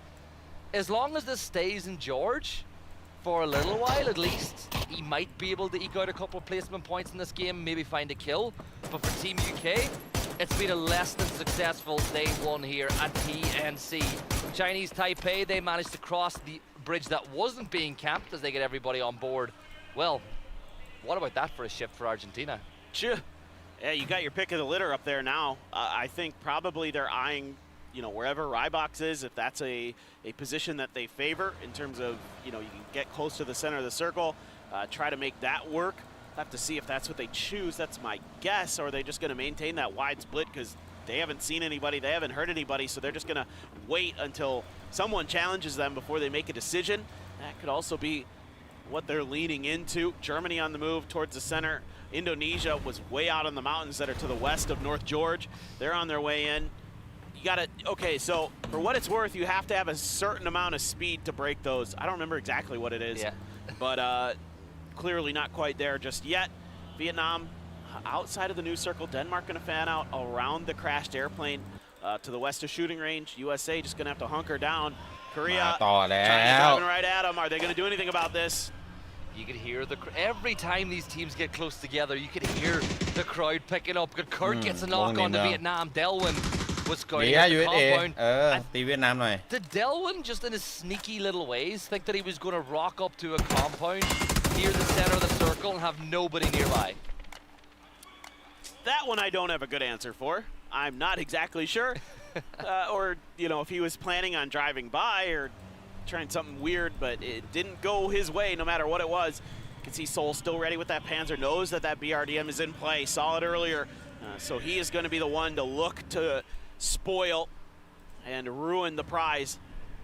as long as this stays in George for a little while at least, he might be able to eke out a couple of placement points in this game, maybe find a kill. But for Team UK, it's been a less than successful day one here at PNC. Chinese Taipei, they managed to cross the bridge that wasn't being camped as they get everybody on board. Well, what about that for a shift for Argentina? Sure. Yeah, you got your pick of the litter up there now. I think probably they're eyeing, wherever Rybox is, if that's a position that they favor in terms of, you can get close to the center of the circle, try to make that work. Have to see if that's what they choose. That's my guess. Or are they just going to maintain that wide split because they haven't seen anybody, they haven't heard anybody, so they're just going to wait until someone challenges them before they make a decision. That could also be what they're leaning into. Germany on the move towards the center. Indonesia was way out on the mountains that are to the west of North George. They're on their way in. You got to, okay, so for what it's worth, you have to have a certain amount of speed to break those. I don't remember exactly what it is, yeah. But clearly not quite there just yet. Vietnam outside of the new circle. Denmark going to fan out around the crashed airplane to the west of shooting range. USA just going to have to hunker down. Korea driving right at them. Are they going to do anything about this? You could hear every time these teams get close together, you could hear the crowd picking up. Kurt gets a knock on the Vietnam. Delwyn was going at the compound. Did Delwyn, just in his sneaky little ways, think that he was going to rock up to a compound near the center of the circle and have nobody nearby? That one I don't have a good answer for. I'm not exactly sure. Or, if he was planning on driving by or trying something weird, but it didn't go his way no matter what it was. You can see Soul still ready with that Panzer, knows that BRDM is in play, saw it earlier. So he is going to be the one to look to spoil and ruin the prize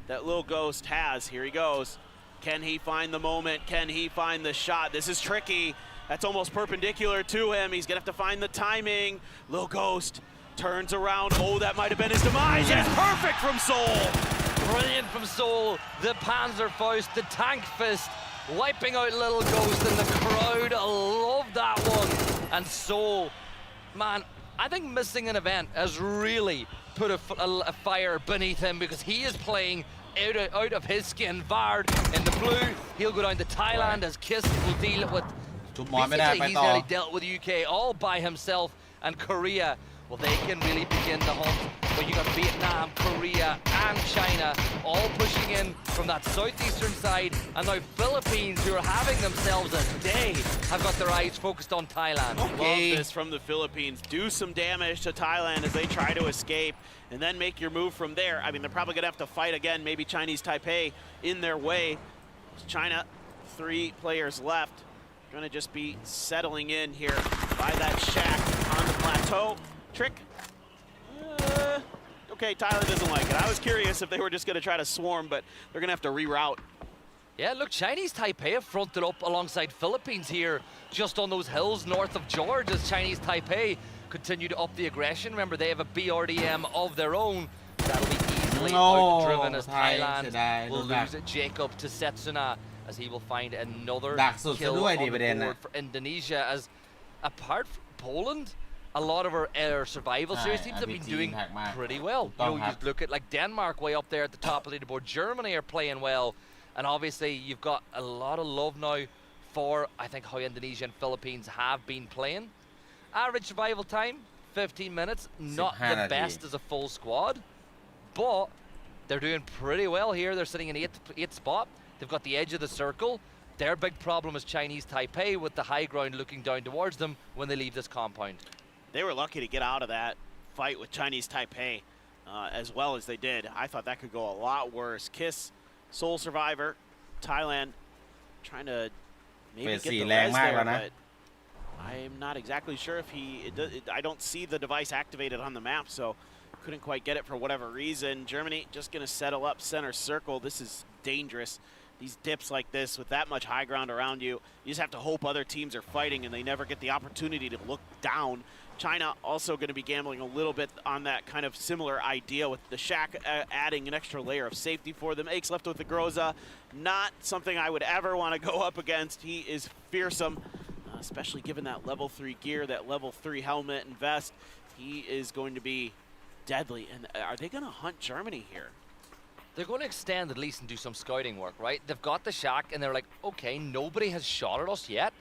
that Lil Ghost has. Here he goes. Can he find the moment? Can he find the shot? This is tricky. That's almost perpendicular to him. He's going to have to find the timing. Lil Ghost turns around. Oh, that might have been his demise. Yeah. It's perfect from Soul. Brilliant from Soul. The Panzerfaust, the Tank Fist, wiping out Lil Ghost, and the crowd loved that one. And Soul, man, I think missing an event has really put a fire beneath him because he is playing out of his skin. Vard in the blue. He'll go down to Thailand as Kiss will deal with. Basically, he's nearly dealt with the UK all by himself, and Korea, well, they can really begin the hunt. But you got Vietnam, Korea, and China all pushing in from that southeastern side, and now Philippines, who are having themselves a day, have got their eyes focused on Thailand. Okay. Love this from the Philippines. Do some damage to Thailand as they try to escape, and then make your move from there. I mean, they're probably gonna have to fight again, maybe Chinese Taipei in their way. China, 3 players left. Gonna just be settling in here by that shack on the plateau. Trick. Okay, Thailand doesn't like it. I was curious if they were just gonna try to swarm, but they're gonna have to reroute. Yeah, look, Chinese Taipei have fronted up alongside Philippines here, just on those hills north of George, as Chinese Taipei continue to up the aggression. Remember, they have a BRDM of their own. That'll be easily outdriven as Thailand will lose Jacob to Setsuna, as he will find another kill on the board for Indonesia. As apart from Poland, a lot of our survival series teams have been doing pretty well. You look at like Denmark way up there at the top of the leaderboard. Germany are playing well, and obviously you've got a lot of love now for, I think, how Indonesia and Philippines have been playing. Average survival time, 15 minutes. Not the best as a full squad, but they're doing pretty well here. They're sitting in 8th spot. They've got the edge of the circle. Their big problem is Chinese Taipei with the high ground looking down towards them when they leave this compound. they were lucky to get out of that fight with Chinese Taipei as well as they did. I thought that could go a lot worse. Kiss, Seoul Survivor, Thailand trying to maybe get the res there, but I'm not exactly sure if I don't see the device activated on the map, so couldn't quite get it for whatever reason. Germany just going to settle up center circle. This is dangerous. These dips like this with that much high ground around you, you just have to hope other teams are fighting and they never get the opportunity to look down. China also going to be gambling a little bit on that kind of similar idea with the Shack adding an extra layer of safety for them. Aches left with the Groza. Not something I would ever want to go up against. He is fearsome, especially given that level 3 gear, that level 3 helmet and vest. He is going to be deadly. And are they going to hunt Germany here? They're going to extend at least and do some scouting work, right? They've got the Shack and they're like, okay, nobody has shot at us yet,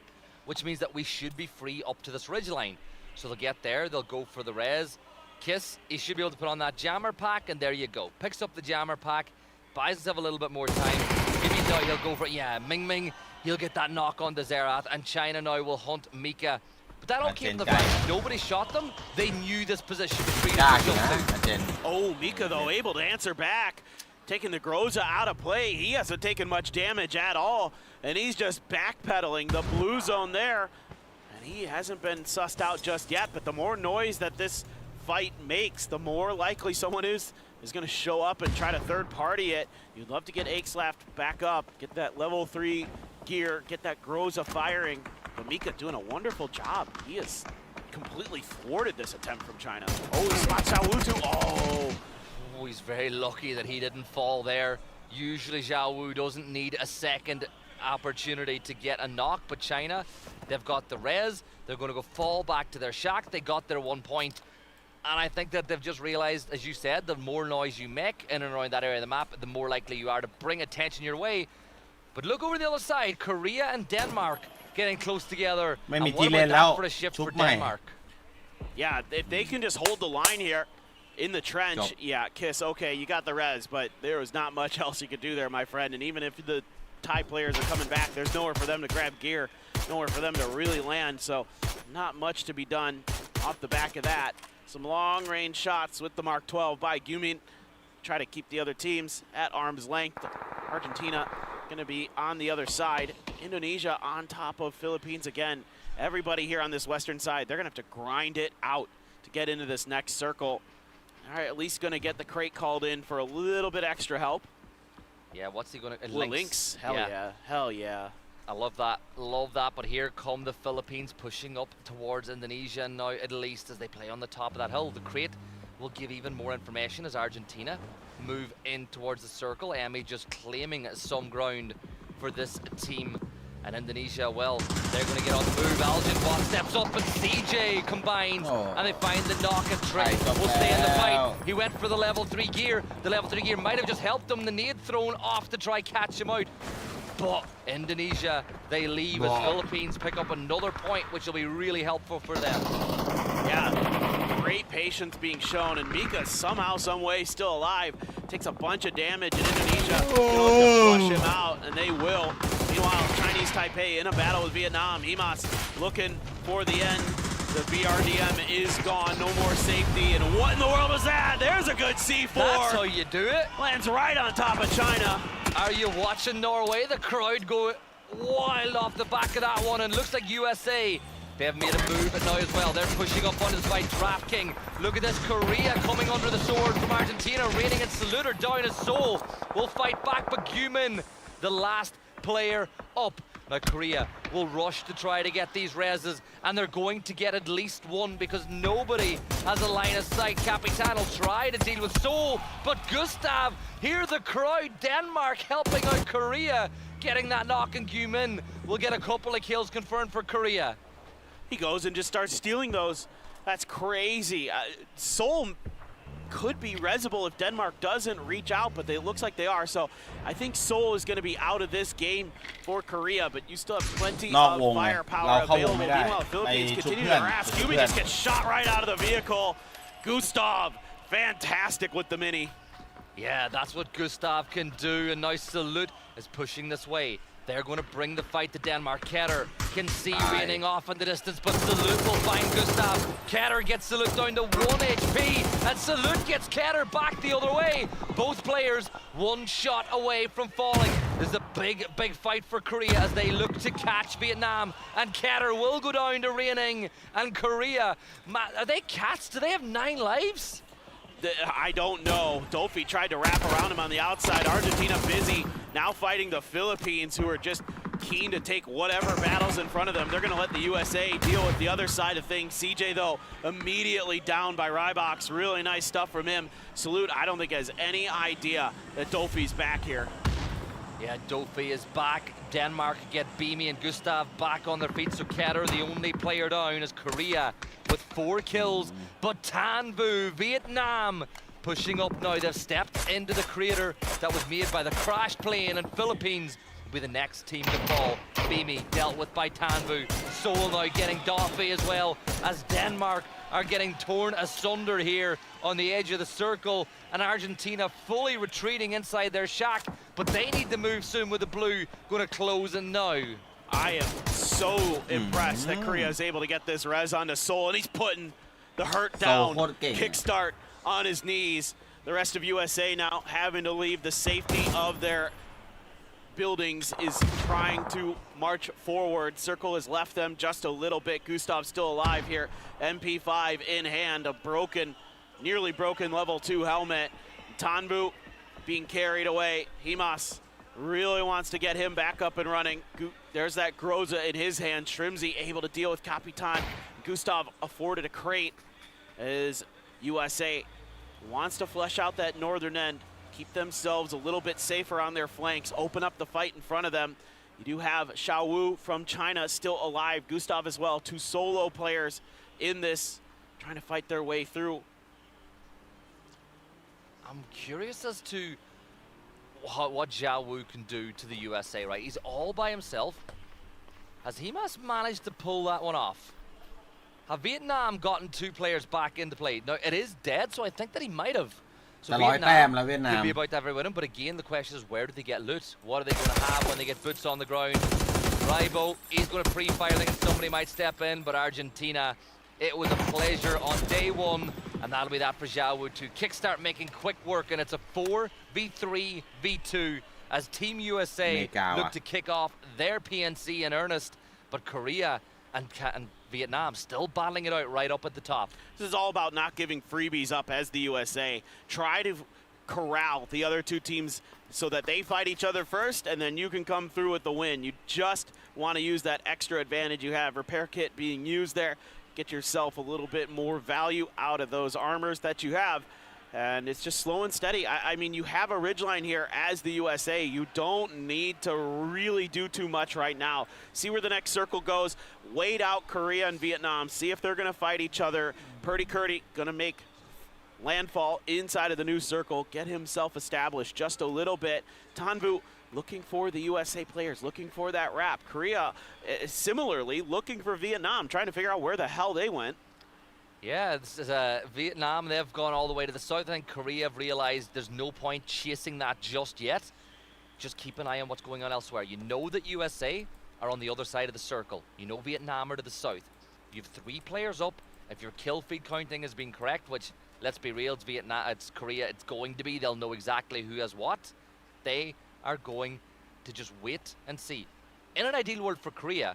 which means that we should be free up to this ridgeline. So they'll get there, they'll go for the res. Kiss, he should be able to put on that jammer pack, and there you go. Picks up the jammer pack, buys himself a little bit more time. Maybe now he'll go for it. Yeah, Ming Ming, he'll get that knock on the Zerath, and China now will hunt Mika. But that all came from the fact nobody shot them. They knew this position was free to jump to. Oh, Mika though able to answer back. Taking the Groza out of play. He hasn't taken much damage at all, and he's just backpedaling the blue zone there. He hasn't been sussed out just yet, but the more noise that this fight makes, the more likely someone is going to show up and try to third party it. You'd love to get Akeslaft back up, get that level 3 gear, get that Groza firing. But Mika doing a wonderful job. He has completely thwarted this attempt from China. Oh, he spots Zhao Wu too. Oh, he's very lucky that he didn't fall there. Usually Zhao Wu doesn't need a second opportunity to get a knock, but China, they've got the res, they're going to go fall back to their Shack. They got their 1 point, and I think that they've just realized, as you said, the more noise you make in and around that area of the map, the more likely you are to bring attention your way. But look over the other side, Korea and Denmark getting close together. And what about that for a shift for Denmark? Yeah, if they can just hold the line here in the trench, yeah, Kiss, okay, you got the res, but there was not much else you could do there, my friend. And even if the Thai players are coming back, there's nowhere for them to grab gear, nowhere for them to really land, so not much to be done off the back of that. Some long-range shots with the Mark 12 by Gumin. Try to keep the other teams at arm's length. Argentina going to be on the other side. Indonesia on top of Philippines again. Everybody here on this western side, they're going to have to grind it out to get into this next circle. All right, at least going to get the crate called in for a little bit extra help. Yeah, what's he going to... Lynx. Hell yeah. Hell yeah. I love that, but here come the Philippines pushing up towards Indonesia now, at least as they play on the top of that hill. The crate will give even more information as Argentina move in towards the circle. Emi just claiming some ground for this team. And Indonesia, well, they're going to get on the move. Aljin steps up and CJ combined, and they find the knock and Trick will stay in the fight. He went for the level 3 gear. The level 3 gear might have just helped him. The nade thrown off to try catch him out. But Indonesia, they leave as Philippines pick up another point, which will be really helpful for them. Yeah, great patience being shown, and Mika somehow, some way, still alive. Takes a bunch of damage, and Indonesia can flush him out, and they will. Meanwhile, Chinese Taipei in a battle with Vietnam. Himas looking for the end. The BRDM is gone, no more safety, and what in the world was that? There's a good C4. That's how you do it. Lands right on top of China. Are you watching Norway? The crowd go wild off the back of that one, and looks like USA. They have made a move now as well. They're pushing up on this by DraftKing. Look at this, Korea coming under the sword from Argentina, raining and salute her down as Seoul will fight back, but Gumin, the last player up. Now Korea will rush to try to get these reses, and they're going to get at least one because nobody has a line of sight. Capitan will try to deal with Seoul, but Gustav, hear the crowd, Denmark helping out Korea, getting that knock, and Gumin will get a couple of kills confirmed for Korea. He goes and just starts stealing those. That's crazy. Seoul could be resible if Denmark doesn't reach out, but it looks like they are. So I think Seoul is going to be out of this game for Korea, but you still have plenty of firepower available. Meanwhile, Philippines continue to harass. Yumi just gets shot right out of the vehicle. Gustav, fantastic with the mini. Yeah, that's what Gustav can do, and now Salute is pushing this way. They're going to bring the fight to Denmark. Ketter can see raining off in the distance, but Salute will find Gustav. Ketter gets Salute down to 1 HP, and Salute gets Ketter back the other way. Both players 1 shot away from falling. This is a big fight for Korea as they look to catch Vietnam, and Ketter will go down to raining, and Korea, are they cats? Do they have 9 lives? I don't know. Dolphy tried to wrap around him on the outside. Argentina busy now fighting the Philippines, who are just keen to take whatever battles in front of them. They're going to let the USA deal with the other side of things. CJ, though, immediately down by Rybox. Really nice stuff from him. Salute, I don't think has any idea that Dolphy's back here. Yeah, Dolphy is back. Denmark get Beamy and Gustav back on their feet. So Ketter, the only player down, is Korea with 4 kills. But Tan Vu, Vietnam, pushing up now. They've stepped into the crater that was made by the crashed plane, and Philippines will be the next team to fall. Beamy dealt with by Tan Vu. Seoul now getting Dolphy as well, as Denmark are getting torn asunder here on the edge of the circle, and Argentina fully retreating inside their shack, but they need to move soon with the blue going to close in now. I am so impressed that Korea is able to get this res onto Seoul, and he's putting the hurt down. Kickstart on his knees. The rest of USA now having to leave the safety of their buildings, is trying to march forward. Circle has left them just a little bit. Gustav's still alive here. MP5 in hand, a nearly broken level 2 helmet. Tanbu being carried away. Himas really wants to get him back up and running. There's that Groza in his hand. Shrimsy able to deal with Capitan. Gustav afforded a crate as USA wants to flesh out that northern end, keep themselves a little bit safer on their flanks, open up the fight in front of them. You do have Xiao Wu from China still alive, Gustav as well, 2 solo players in this, trying to fight their way through. I'm curious as to what Xiao Wu can do to the USA, right? He's all by himself. Has Himas managed to pull that one off? Have Vietnam gotten 2 players back into play? Now, it is dead, so I think that he might have. So Vietnam could be about to have everyone, but again, the question is, where do they get loot? What are they going to have when they get boots on the ground? Rybo, he's going to pre-fire, thinking somebody might step in, but Argentina, it was a pleasure on day 1, and that'll be that for Xiao Wu to kickstart making quick work, and it's a 4v3v2 as Team USA look to kick off their PNC in earnest, but Korea and Vietnam still battling it out right up at the top. This is all about not giving freebies up as the USA. Try to corral the other 2 teams so that they fight each other first, and then you can come through with the win. You just want to use that extra advantage you have. Repair kit being used there. Get yourself a little bit more value out of those armors that you have. And it's just slow and steady. I mean, you have a ridgeline here as the USA. You don't need to really do too much right now. See where the next circle goes. Wait out Korea and Vietnam. See if they're going to fight each other. Purdy Curdy going to make landfall inside of the new circle. Get himself established just a little bit. Tanvu looking for the USA players, looking for that wrap. Korea, similarly, looking for Vietnam, trying to figure out where the hell they went. Yeah, this is Vietnam. They've gone all the way to the south. I think Korea have realized there's no point chasing that just yet. Just keep an eye on what's going on elsewhere. You know that USA are on the other side of the circle. You know Vietnam are to the south. You have 3 players up. If your kill feed counting has been correct, which, let's be real, it's Vietnam, it's Korea, it's going to be. They'll know exactly who has what. They are going to just wait and see. In an ideal world for Korea,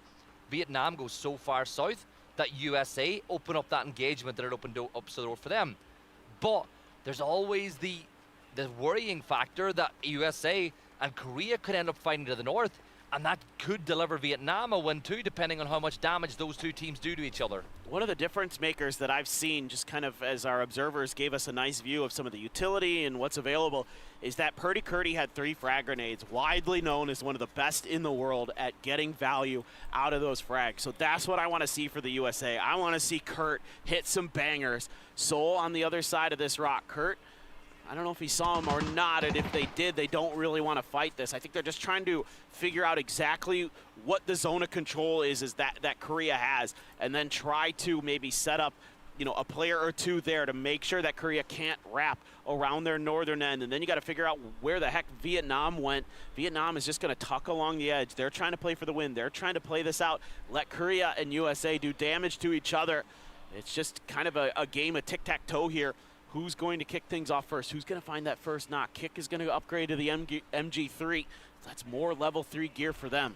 Vietnam goes so far south that USA open up that engagement that it opened up the door for them. But there's always the worrying factor that USA and Korea could end up fighting to the north, and that could deliver Vietnam a win too, depending on how much damage those 2 teams do to each other. One of the difference makers that I've seen, just kind of as our observers gave us a nice view of some of the utility and what's available, is that Purdy Curdy had 3 frag grenades, widely known as one of the best in the world at getting value out of those frags. So that's what I want to see for the USA. I want to see Kurt hit some bangers. Seoul on the other side of this rock. Kurt, I don't know if he saw him or not, and if they did, they don't really want to fight this. I think they're just trying to figure out exactly what the zone of control is that Korea has, and then try to maybe set up a player or two there to make sure that Korea can't wrap around their northern end. And then you got to figure out where the heck Vietnam went. Vietnam is just going to tuck along the edge. They're trying to play for the win. They're trying to play this out. Let Korea and USA do damage to each other. It's just kind of a game of tic-tac-toe here. Who's going to kick things off first? Who's going to find that first knock? Kick is going to upgrade to the MG3. That's more level 3 gear for them.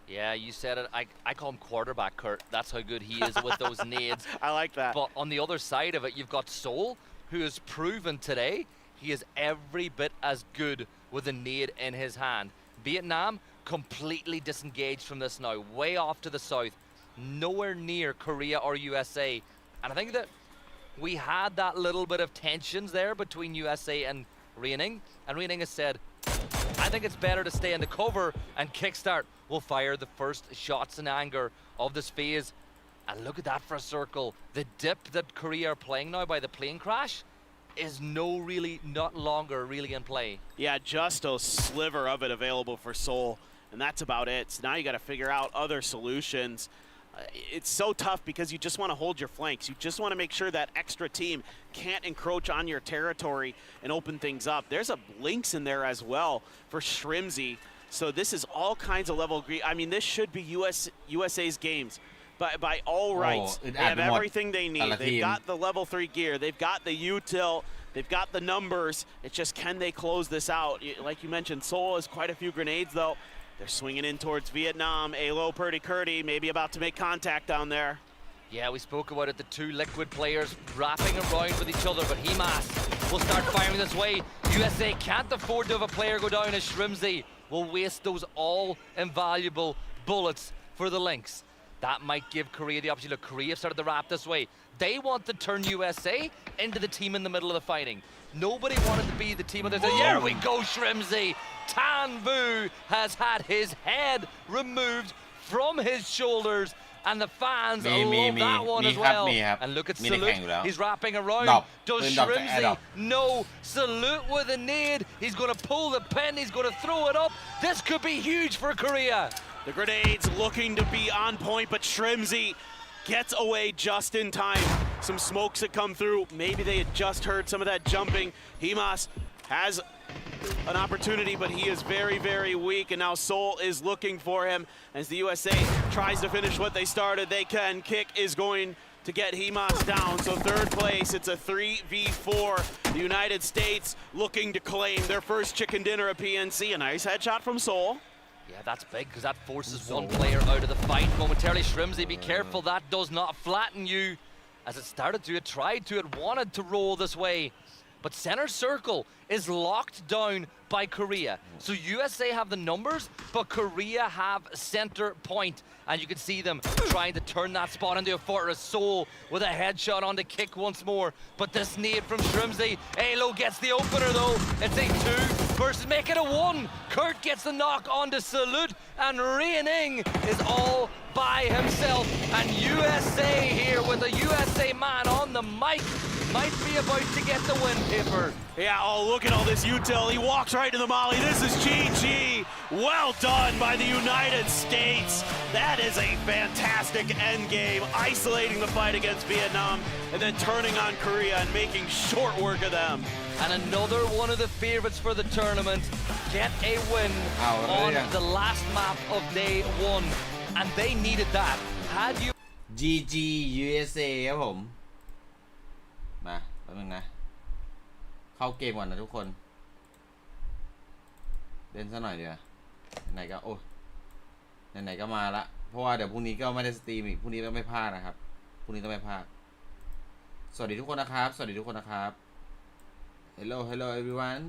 Yeah, you said it. I call him quarterback, Kurt. That's how good he is with those nades. I like that. But on the other side of it, you've got Seoul, who has proven today he is every bit as good with a nade in his hand. Vietnam, completely disengaged from this now, way off to the south, nowhere near Korea or USA. And I think that we had that little bit of tensions there between USA and Reining. And Reining has said, I think it's better to stay in the cover, and Kickstart will fire the first shots in anger of this phase. And look at that for a circle. The dip that Korea are playing now by the plane crash is not longer really in play. Yeah, just a sliver of it available for Seoul, and that's about it. So now you got to figure out other solutions. It's so tough because you just want to hold your flanks. You just want to make sure that extra team can't encroach on your territory and open things up. There's a Lynx in there as well for Shrimzy. So this is all kinds of level. I mean, this should be USA's games. By all rights, they have everything they need. They've got the level 3 gear. They've got the util. They've got the numbers. It's just, can they close this out? Like you mentioned, Seoul has quite a few grenades, though. They're swinging in towards Vietnam. Alo Purdy maybe about to make contact down there. Yeah, we spoke about it. The two liquid players wrapping around with each other, but Himas will start firing this way. USA can't afford to have a player go down as Shrimzy will waste those all invaluable bullets for the Lynx. That might give Korea the opportunity. Look, Korea started to wrap this way. They want to turn USA into the team in the middle of the fighting. Nobody wanted to be the team of the... Here we go, Shrimzy. Tan Vu has had his head removed from his shoulders, and the fans love that one as well. And look at Salute. He's wrapping around. Does Shrimzy? No. Salute with a nade. He's going to pull the pin. He's going to throw it up. This could be huge for Korea. The grenades looking to be on point, but Shrimzy gets away just in time. Some smokes that come through. Maybe they had just heard some of that jumping. Himas has an opportunity, but he is very, very weak, and now Seoul is looking for him as the USA tries to finish what they started. They can. Kick is going to get Himas down, so third place. It's a 3v4. The United States looking to claim their first chicken dinner at PNC. A nice headshot from Seoul. Yeah, that's big because that forces one player out of the fight momentarily. Shrimzy, be careful, that does not flatten you. As it started to, it tried to, it wanted to roll this way. But center circle is locked down by Korea. So USA have the numbers, but Korea have center point. And you can see them trying to turn that spot into a fortress. Seoul with a headshot on the Kick once more. But this nade from Shrimzy. Alo gets the opener though. It's a 2 versus, make it a 1. Kurt gets the knock onto Salute, and Reining is all by himself. And USA here with a USA man on the mic might be about to get the win paper. Yeah, oh, look at all this util. He walks right to the molly. This is GG. Well done by the United States. That is a fantastic end game, isolating the fight against Vietnam and then turning on Korea and making short work of them. And another one of the favorites for the tournament get a win on the last map of day 1. And they needed that. Had you... GG USA ครับผมมาแป๊บนึงนะเข้าเกมก่อนนะทุกคนเล่นซะหน่อยเดี๋ยวไหนก็โอ้ไหนก็มาละเพราะว่าเดี๋ยวพรุ่งนี้ก็ไม่ได้สตรีมอีกพรุ่งนี้ต้องไม่พลาดนะครับพรุ่งนี้ต้องไม่พลาดสวัสดีทุกคนนะครับสวัสดีทุกคนนะครับ Hello everyone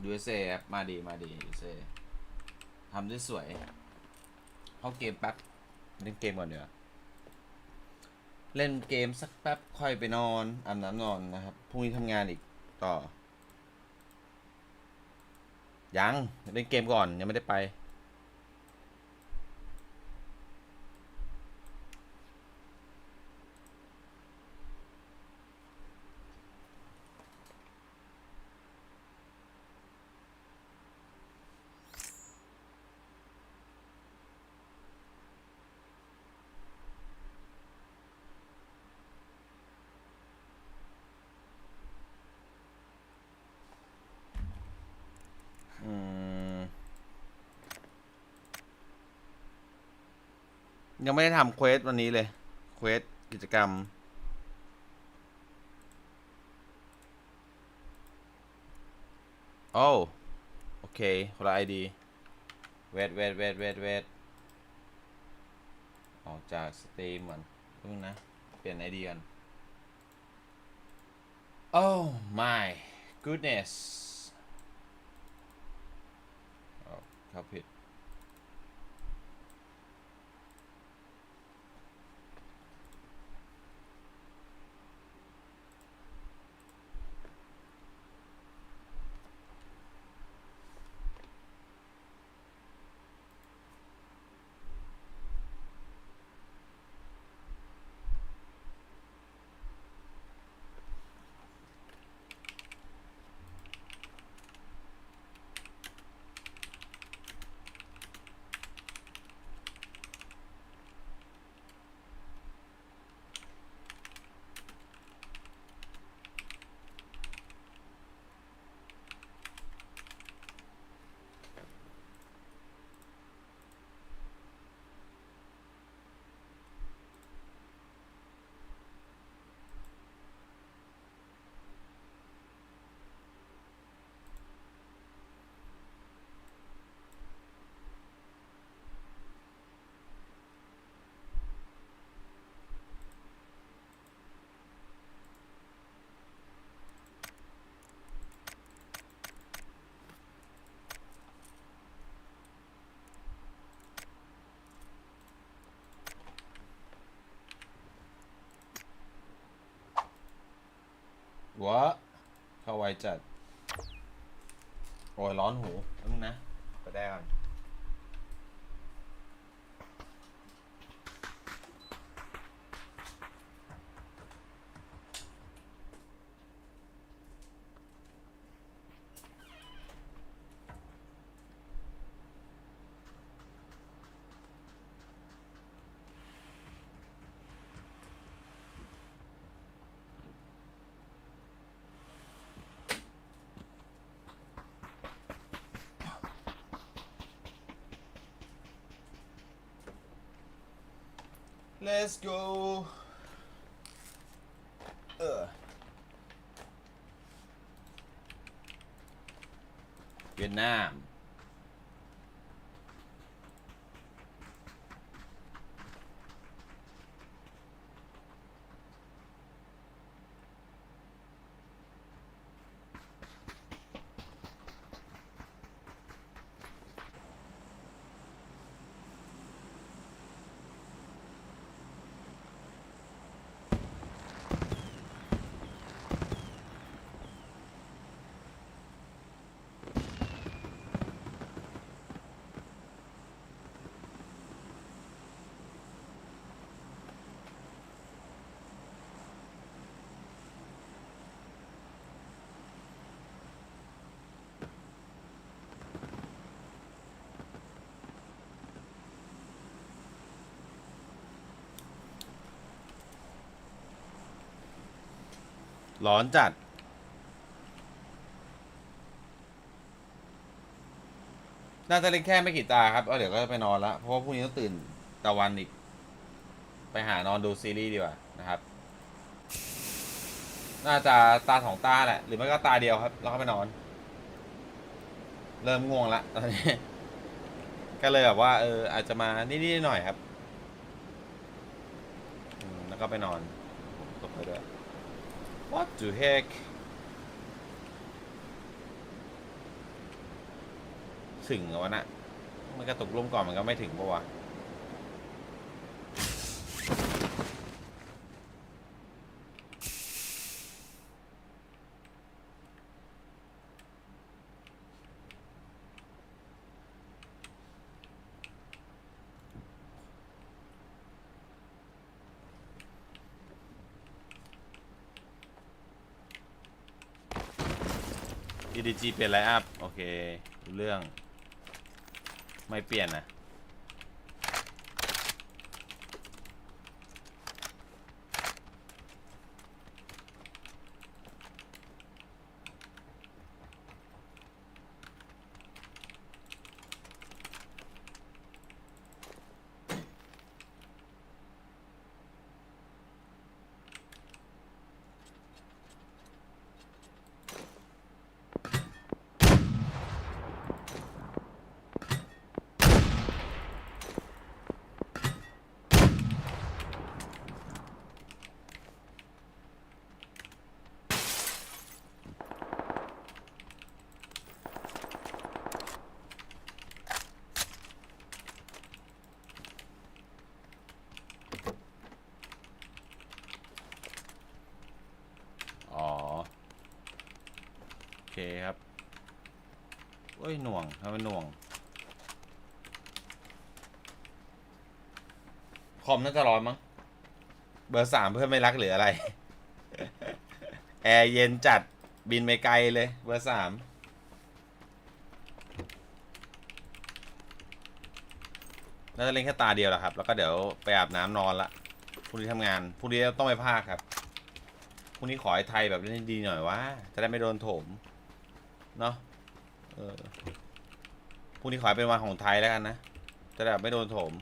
USA ครับมาดี USA ทำได้สวยเข้าเกมแป๊บเล่นเกมก่อนเดี๋ยวเล่นเกมสักแป๊บค่อยไปนอนอาบน้ำนอนนะครับพรุ่งนี้ทำงานอีกต่อยังเล่นเกมก่อนยังไม่ได้ไป ยังไม่ได้ทำเควสวันนี้เลยเควสกิจกรรมโอ้โอเคคนละ ID เวทออกจากสตรีมก่อนเพิ่งนะเปลี่ยน ID กัน Oh my goodness เข้าผิดวะเข้าไวจัดโอ้ยร้อนหูแล้วมึงนะไปได้ก่อน Let's go เวียดนามร้อนจัดน่าจะเล่นแค่ไม่กี่ตาครับเดี๋ยวก็จะไปนอนละเพราะว่าพรุ่งนี้ต้องตื่นตะวันอีกไปหานอนดูซีรีส์ดีกว่านะครับน่าจะตาสองตาแหละหรือไม่ก็ตาเดียวครับแล้วก็ไปนอนเริ่มง่วงละตอนนี้ก็เลยแบบว่าอาจจะมานิดๆหน่อยครับแล้วก็ไปนอนตกไปด้วยWhat the heck ถึงเหรอวะน่ะมันกระตุกลมก่อนมันก็ไม่ถึงปะวะEDG เปลี่ยนไลน์อัพโอเครู้เรื่องไม่เปลี่ยนนะ ครับโอ้ยหน่วงทำไมหน่วงคอมน่าจะร้อนมั้งเบอร์ 3เพื่อนไม่รักหรืออะไร แอร์เย็นจัดบินไปไกลเลยเบอร์ 3น่าจะเล่นแค่ตาเดียวแหละครับแล้วก็เดี๋ยวไปอาบน้ำนอนละพรุ่งนี้ทำงานพรุ่งนี้ต้องไปภาคครับพรุ่งนี้ขอให้ไทยแบบเล่นดีหน่อยว่าจะได้ไม่โดนโถมเนาะพรุ่งนี้ขอให้เป็นวันของไทยแล้วกันนะจะได้แบบไม่โดนโถม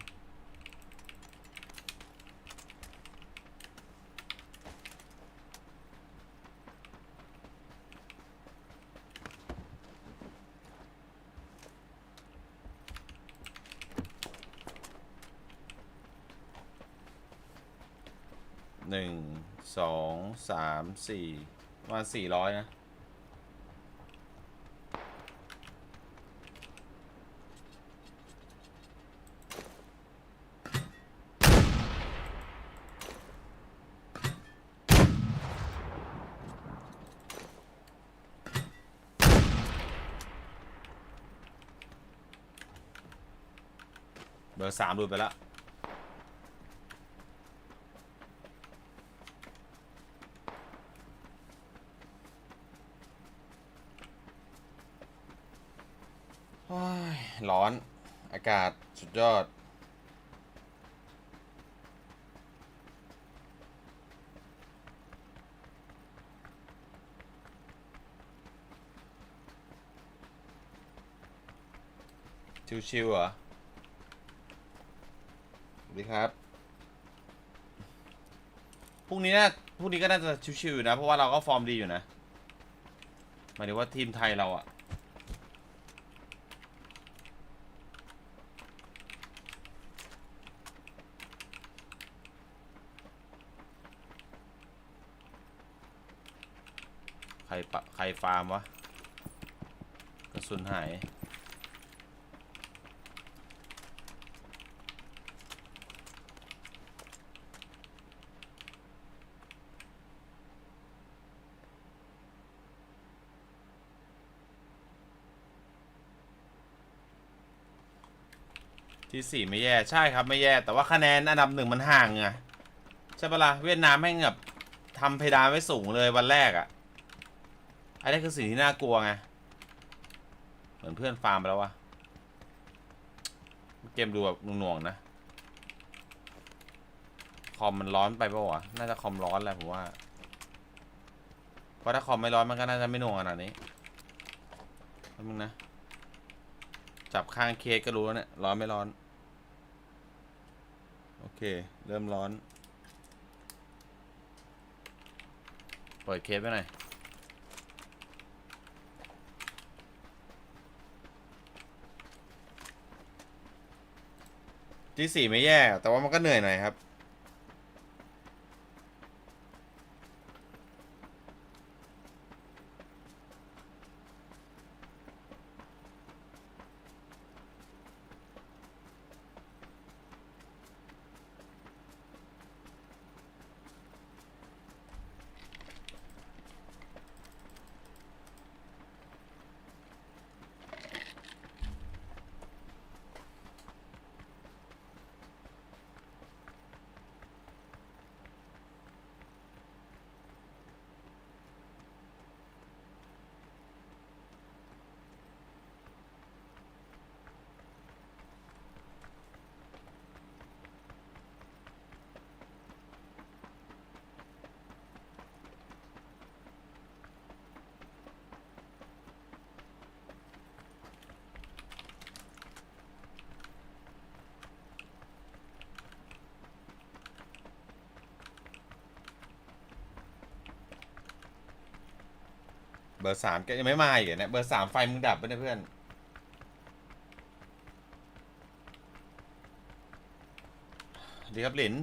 1 2 3 4ประมาณ400นะเบอร์ 3หลุดไปแล้วร้อนอากาศสุดยอดชิวๆเหรอสวัสดีครับพรุ่งนี้ก็น่าจะชิวๆอยู่นะเพราะว่าเราก็ฟอร์มดีอยู่นะหมายถึงว่าทีมไทยเราอะใครฟาร์มวะกระสุนหายที่4ไม่แย่ใช่ครับไม่แย่แต่ว่าคะแนนอันดับ1มันห่างไงใช่ปะล่ะเวียดนามแม่งแบบทำเพดานไว้สูงเลยวันแรกอะอันนี้คือสิ่งที่น่ากลัวไงเหมือนเพื่อนฟาร์มไปแล้ววะเกมดูแบบหน่วงๆนะคอมมันร้อนไปปะวะน่าจะคอมร้อนแหละผมว่าเพราะถ้าคอมไม่ร้อนมันก็น่าจะไม่หน่วงขนาดนี้แป๊บนึงนะจับข้างเคสก็รู้แล้วเนี่ยร้อนไม่ร้อนโอเคเริ่มร้อนเปิดเคสไปหน่อยที่4ไม่แย่แต่ว่ามันก็เหนื่อยหน่อยครับเบอร์ 3แกยังไม่มาอีกเนี่ยเบอร์ 3ไฟมึงดับไปนะเพื่อนดีครับหลิน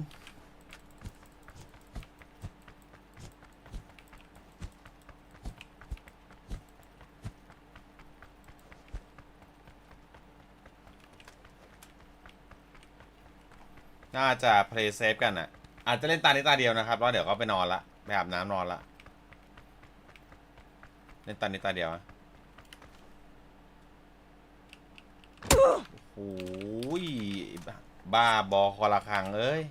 น่าจะ play safe กันอ่ะอาจจะเล่นตานี้ตาเดียวนะครับแล้วเดี๋ยวก็ไปนอนละไปอาบน้ำนอนละเล่นตานี้ตาเดียว โอ้ยบ้าบอคอละครังเอ้ย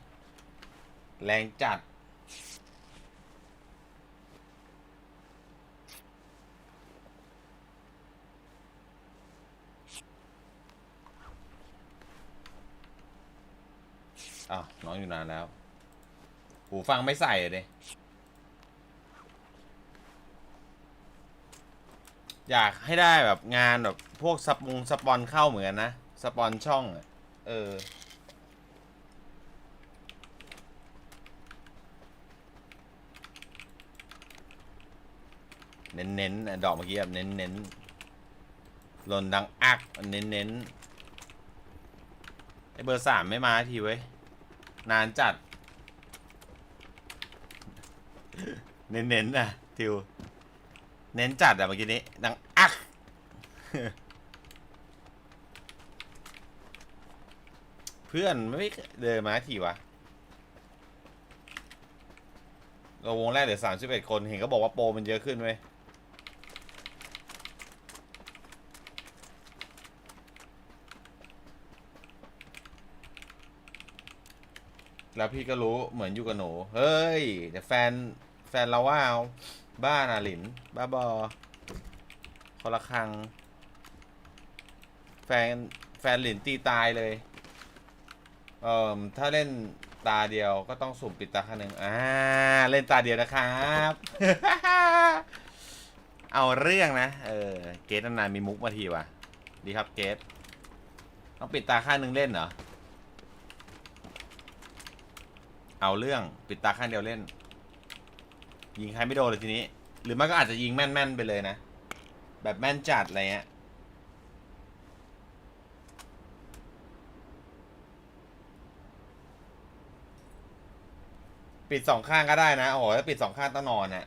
แรงจัดอ้าวน้องอยู่นานแล้วหูฟังไม่ใส่เลยอยากให้ได้แบบงานแบบพวกสปอนเข้าเหมือนกันนะสปอนช่องเน้นดอกเมื่อกี้แบบเน้นหล่นดังอักเน้นไอเบอร์3ไม่มาทีเว้ยนานจัดเน้นนะทิวเน้นจัดอะเมื่อกี้นี้ดังอักเพื่อนไม่เดินมาทีวะเราวงแรกเหลือ31 คนเห็นก็บอกว่าโปรมันเยอะขึ้นเว้ยแล้วพี่ก็รู้เหมือนอยู่กับหนูเฮ้ยแต่แฟนเราว่าเอาบ้าน่ะหลินบ้าบอคนละครังแฟนหลินตีตายเลยถ้าเล่นตาเดียวก็ต้องสุ่มปิดตาข้างหนึ่งเล่นตาเดียวนะครับ เอาเรื่องนะเกตนานๆมีมุกมาทีว่ะดีครับเกตต้องปิดตาข้างหนึ่งเล่นเหรอเอาเรื่องปิดตาข้างเดียวเล่นยิงใครไม่โดนเลยทีนี้หรือมันก็อาจจะยิงแม่นๆไปเลยนะแบบแม่นจัดอะไรเงี้ยปิด2 ข้างก็ได้นะโอ้โหถ้าปิด2 ข้างต้องนอนเนี่ย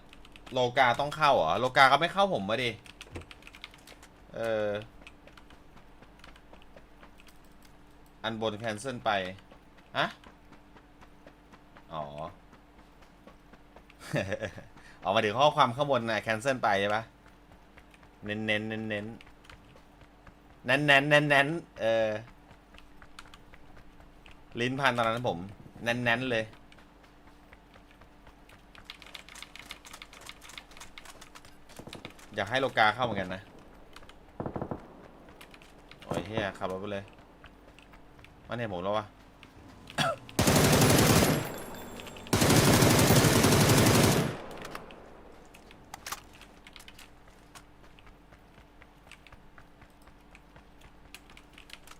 โลกาต้องเข้าเหรอโลกาก็ไม่เข้าผมมาดิอันบนแคนเซิลไปฮะอ๋อ ออกมาถึงข้อความข้างบนนะแคนเซิลไปใช่ปะเน้นลิ้นพันตอนนั้นผมเน้นเลยอยากให้โลกาเข้าเหมือนกันนะโอ้ยเฮียขับรถไปเลยมันเห็นผมแล้ววะ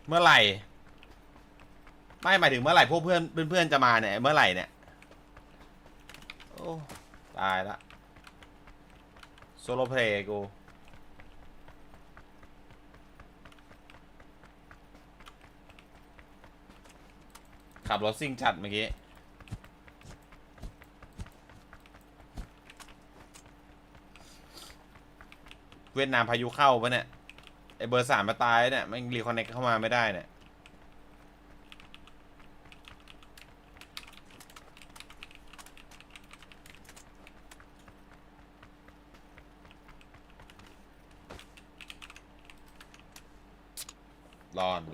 เมื่อไหร่ไม่หมายถึงเมื่อไหร่พวกเพื่อนจะมาเนี่ยเมื่อไหร่เนี่ยโอ้ตายละโซโลเพลย์กูขับรถซิ่งจัดเมื่อกี้เวียดนามพายุเข้าปะเนี่ยไอเบอร์3มาตายเนี่ยมันรีคอนเนคเข้ามาไม่ได้เนี่ย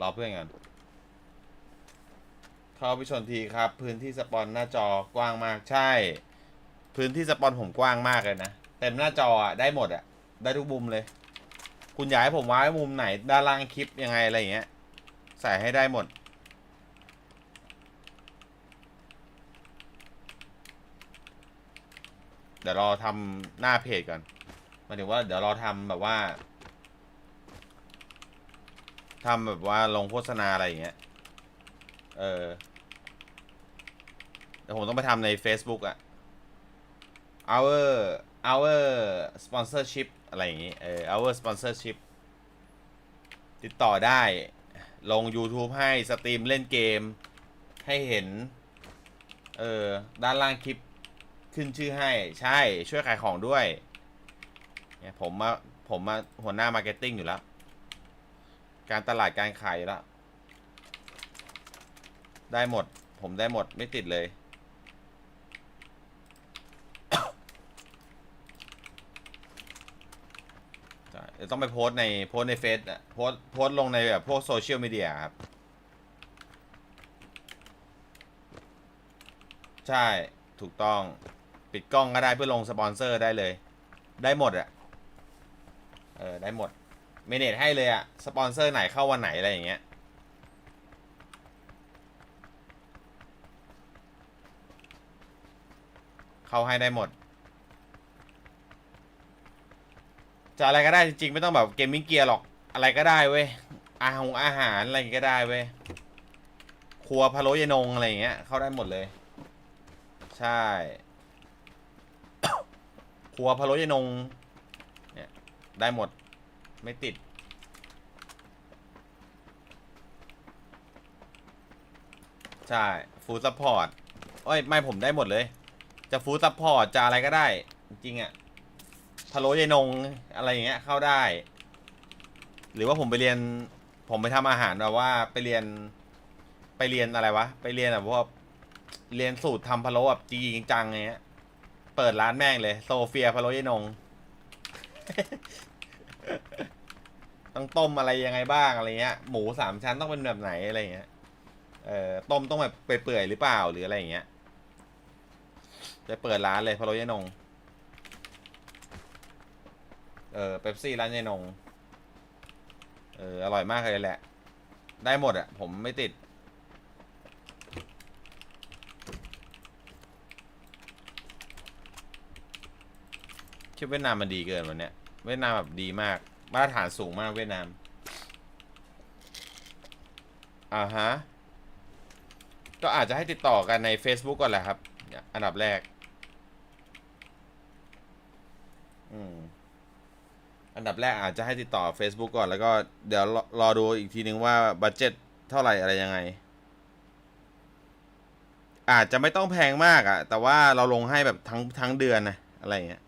รอเพื่อนกันเข้าไปชนทีครับพื้นที่สปอนหน้าจอกว้างมากใช่พื้นที่สปอนผมกว้างมากเลยนะเต็มหน้าจอได้หมดได้ทุกมุมเลยคุณอยากให้ผมวางไว้มุมไหนด้านล่างคลิปยังไงอะไรอย่างเงี้ยใส่ให้ได้หมดเดี๋ยวรอทำหน้าเพจก่อนหมายถึงว่าเดี๋ยวรอทำแบบว่าลงโฆษณาอะไรอย่างเงี้ยเดี๋ยวผมต้องไปทำใน Facebook our sponsorship อะไรอย่างงี้ our sponsorship ติดต่อได้ลง YouTube ให้สตรีมเล่นเกมให้เห็นด้านล่างคลิปขึ้นชื่อให้ใช่ช่วยขายของด้วยเนี่ยผมมาหัวหน้ามาร์เก็ตติ้งอยู่แล้วการตลาดการขายอยู่แล้วได้หมดผมได้หมดไม่ติดเลย ต้องไปโพสในเฟซโพสลงในแบบพวกโซเชียลมีเดียครับใช่ถูกต้องปิดกล้องก็ได้เพื่อลงสปอนเซอร์ได้เลยได้หมดอะได้หมดเมเนจให้เลยอะสปอนเซอร์ไหนเข้าวันไหนอะไรอย่างเงี้ยเข้าให้ได้หมดจะอะไรก็ได้จริงๆไม่ต้องแบบเกมมิ่งเกียร์หรอกอะไรก็ได้เว้ยอาหารอะไรก็ได้เว้ยครัวพะโล้ยนงอะไรอย่างเงี้ยเข้าได้หมดเลยใช่ ครัวพะโล้ยนงเนี่ยได้หมดไม่ติดใช่ฟู้ดซัพพอร์ตไม่ผมได้หมดเลยจะฟู้ดซัพพอร์ตจะอะไรก็ได้จริงๆอะพะโล้ยนงอะไรอย่างเงี้ยเข้าได้หรือว่าผมไปทำอาหารแบบว่าไปเรียนอะไรวะไปเรียนแบบพวกเรียนสูตรทำพะโล้แบบจริงจังๆเงี้ยเปิดร้านแม่งเลยโซเฟียพะโล้ยนง ต้องต้มอะไรยังไงบ้างอะไรเงี้ยหมู3 ชั้นต้องเป็นแบบไหนอะไรเงี้ยต้มต้องแบบเปื่อยหรือเปล่าหรืออะไรอย่างเงี้ยจะเปิดร้านเลยพะโล้ยนงเป๊ปซี่ร้านยายนงอร่อยมากเลยแหละได้หมดอะผมไม่ติดคิดเวียดนามมันดีเกินวันเนี้ยเวียดนามแบบดีมากมาตรฐานสูงมากเวียดนามฮะก็อาจจะให้ติดต่อกันใน Facebook ก่อนแหละครับอันดับแรกอันดับแรกอาจจะให้ติดต่อ Facebook ก่อนแล้วก็เดี๋ยวรอดูอีกทีนึงว่าบัดเจ็ตเท่าไหร่อะไรยังไงอาจจะไม่ต้องแพงมากอะแต่ว่าเราลงให้แบบทั้งเดือนนะอะไรอย่างเงี้ย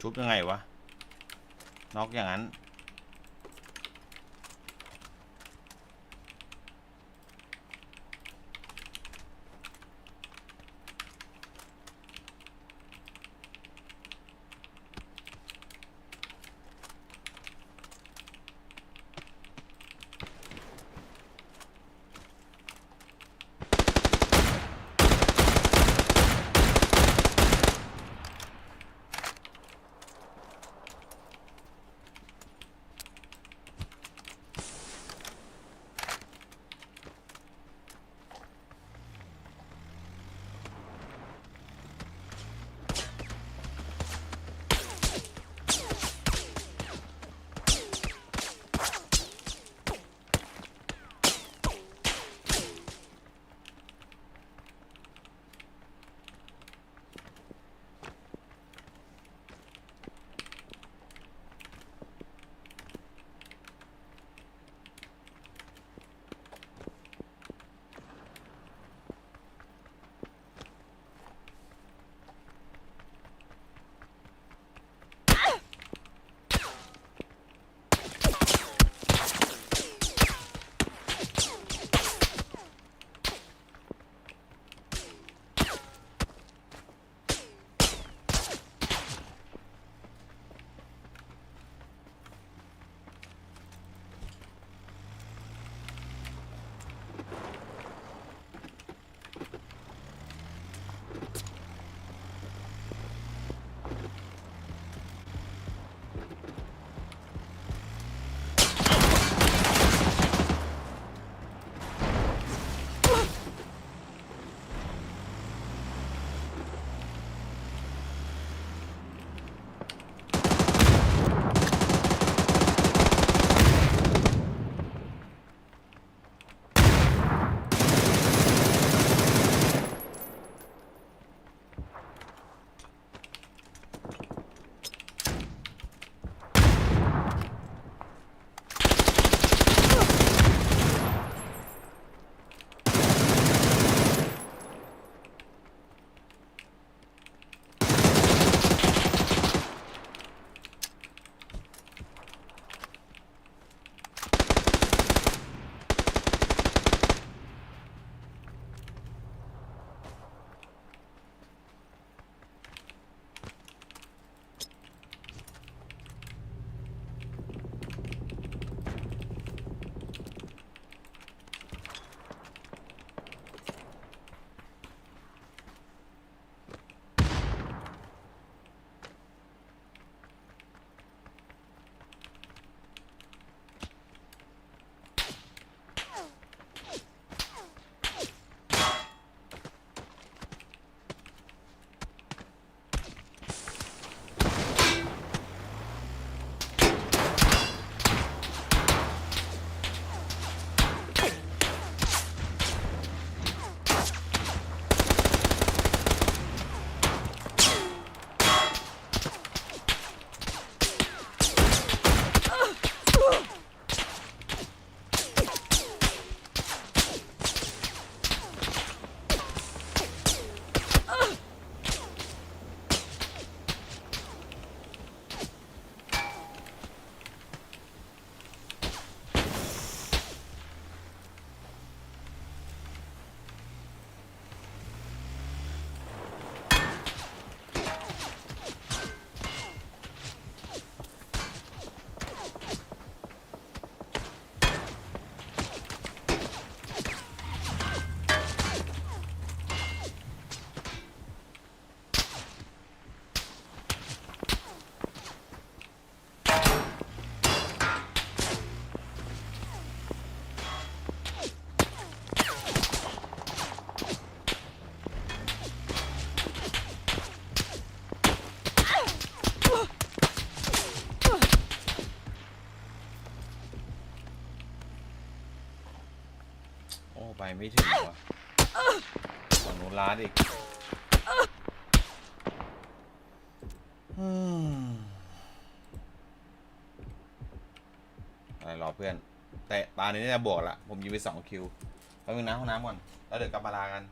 ชุบยังไงวะน็อกอย่างนั้น ไม่ถึงวะฝั่งนู้นล้าอีกอะไรรอเพื่อนแต่ตานี้จะบวกละผมยิงไป2 คิวแป๊บนึงนะห้องน้ำก่อนแล้วเดี๋ยวกลับมาลากัน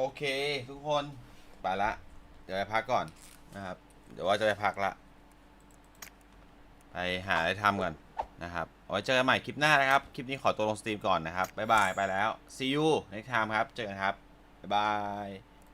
โอเคทุกคนไปละเดี๋ยวไปพักก่อนนะครับเดี๋ยวว่าจะไปพักละไปหาอะไรทำก่อนนะครับเอาไว้เจอกันใหม่คลิปหน้านะครับคลิปนี้ขอตัวลงสตรีมก่อนนะครับบ๊ายบายไปแล้ว see you next time ครับเจอกันครับบ๊ายบาย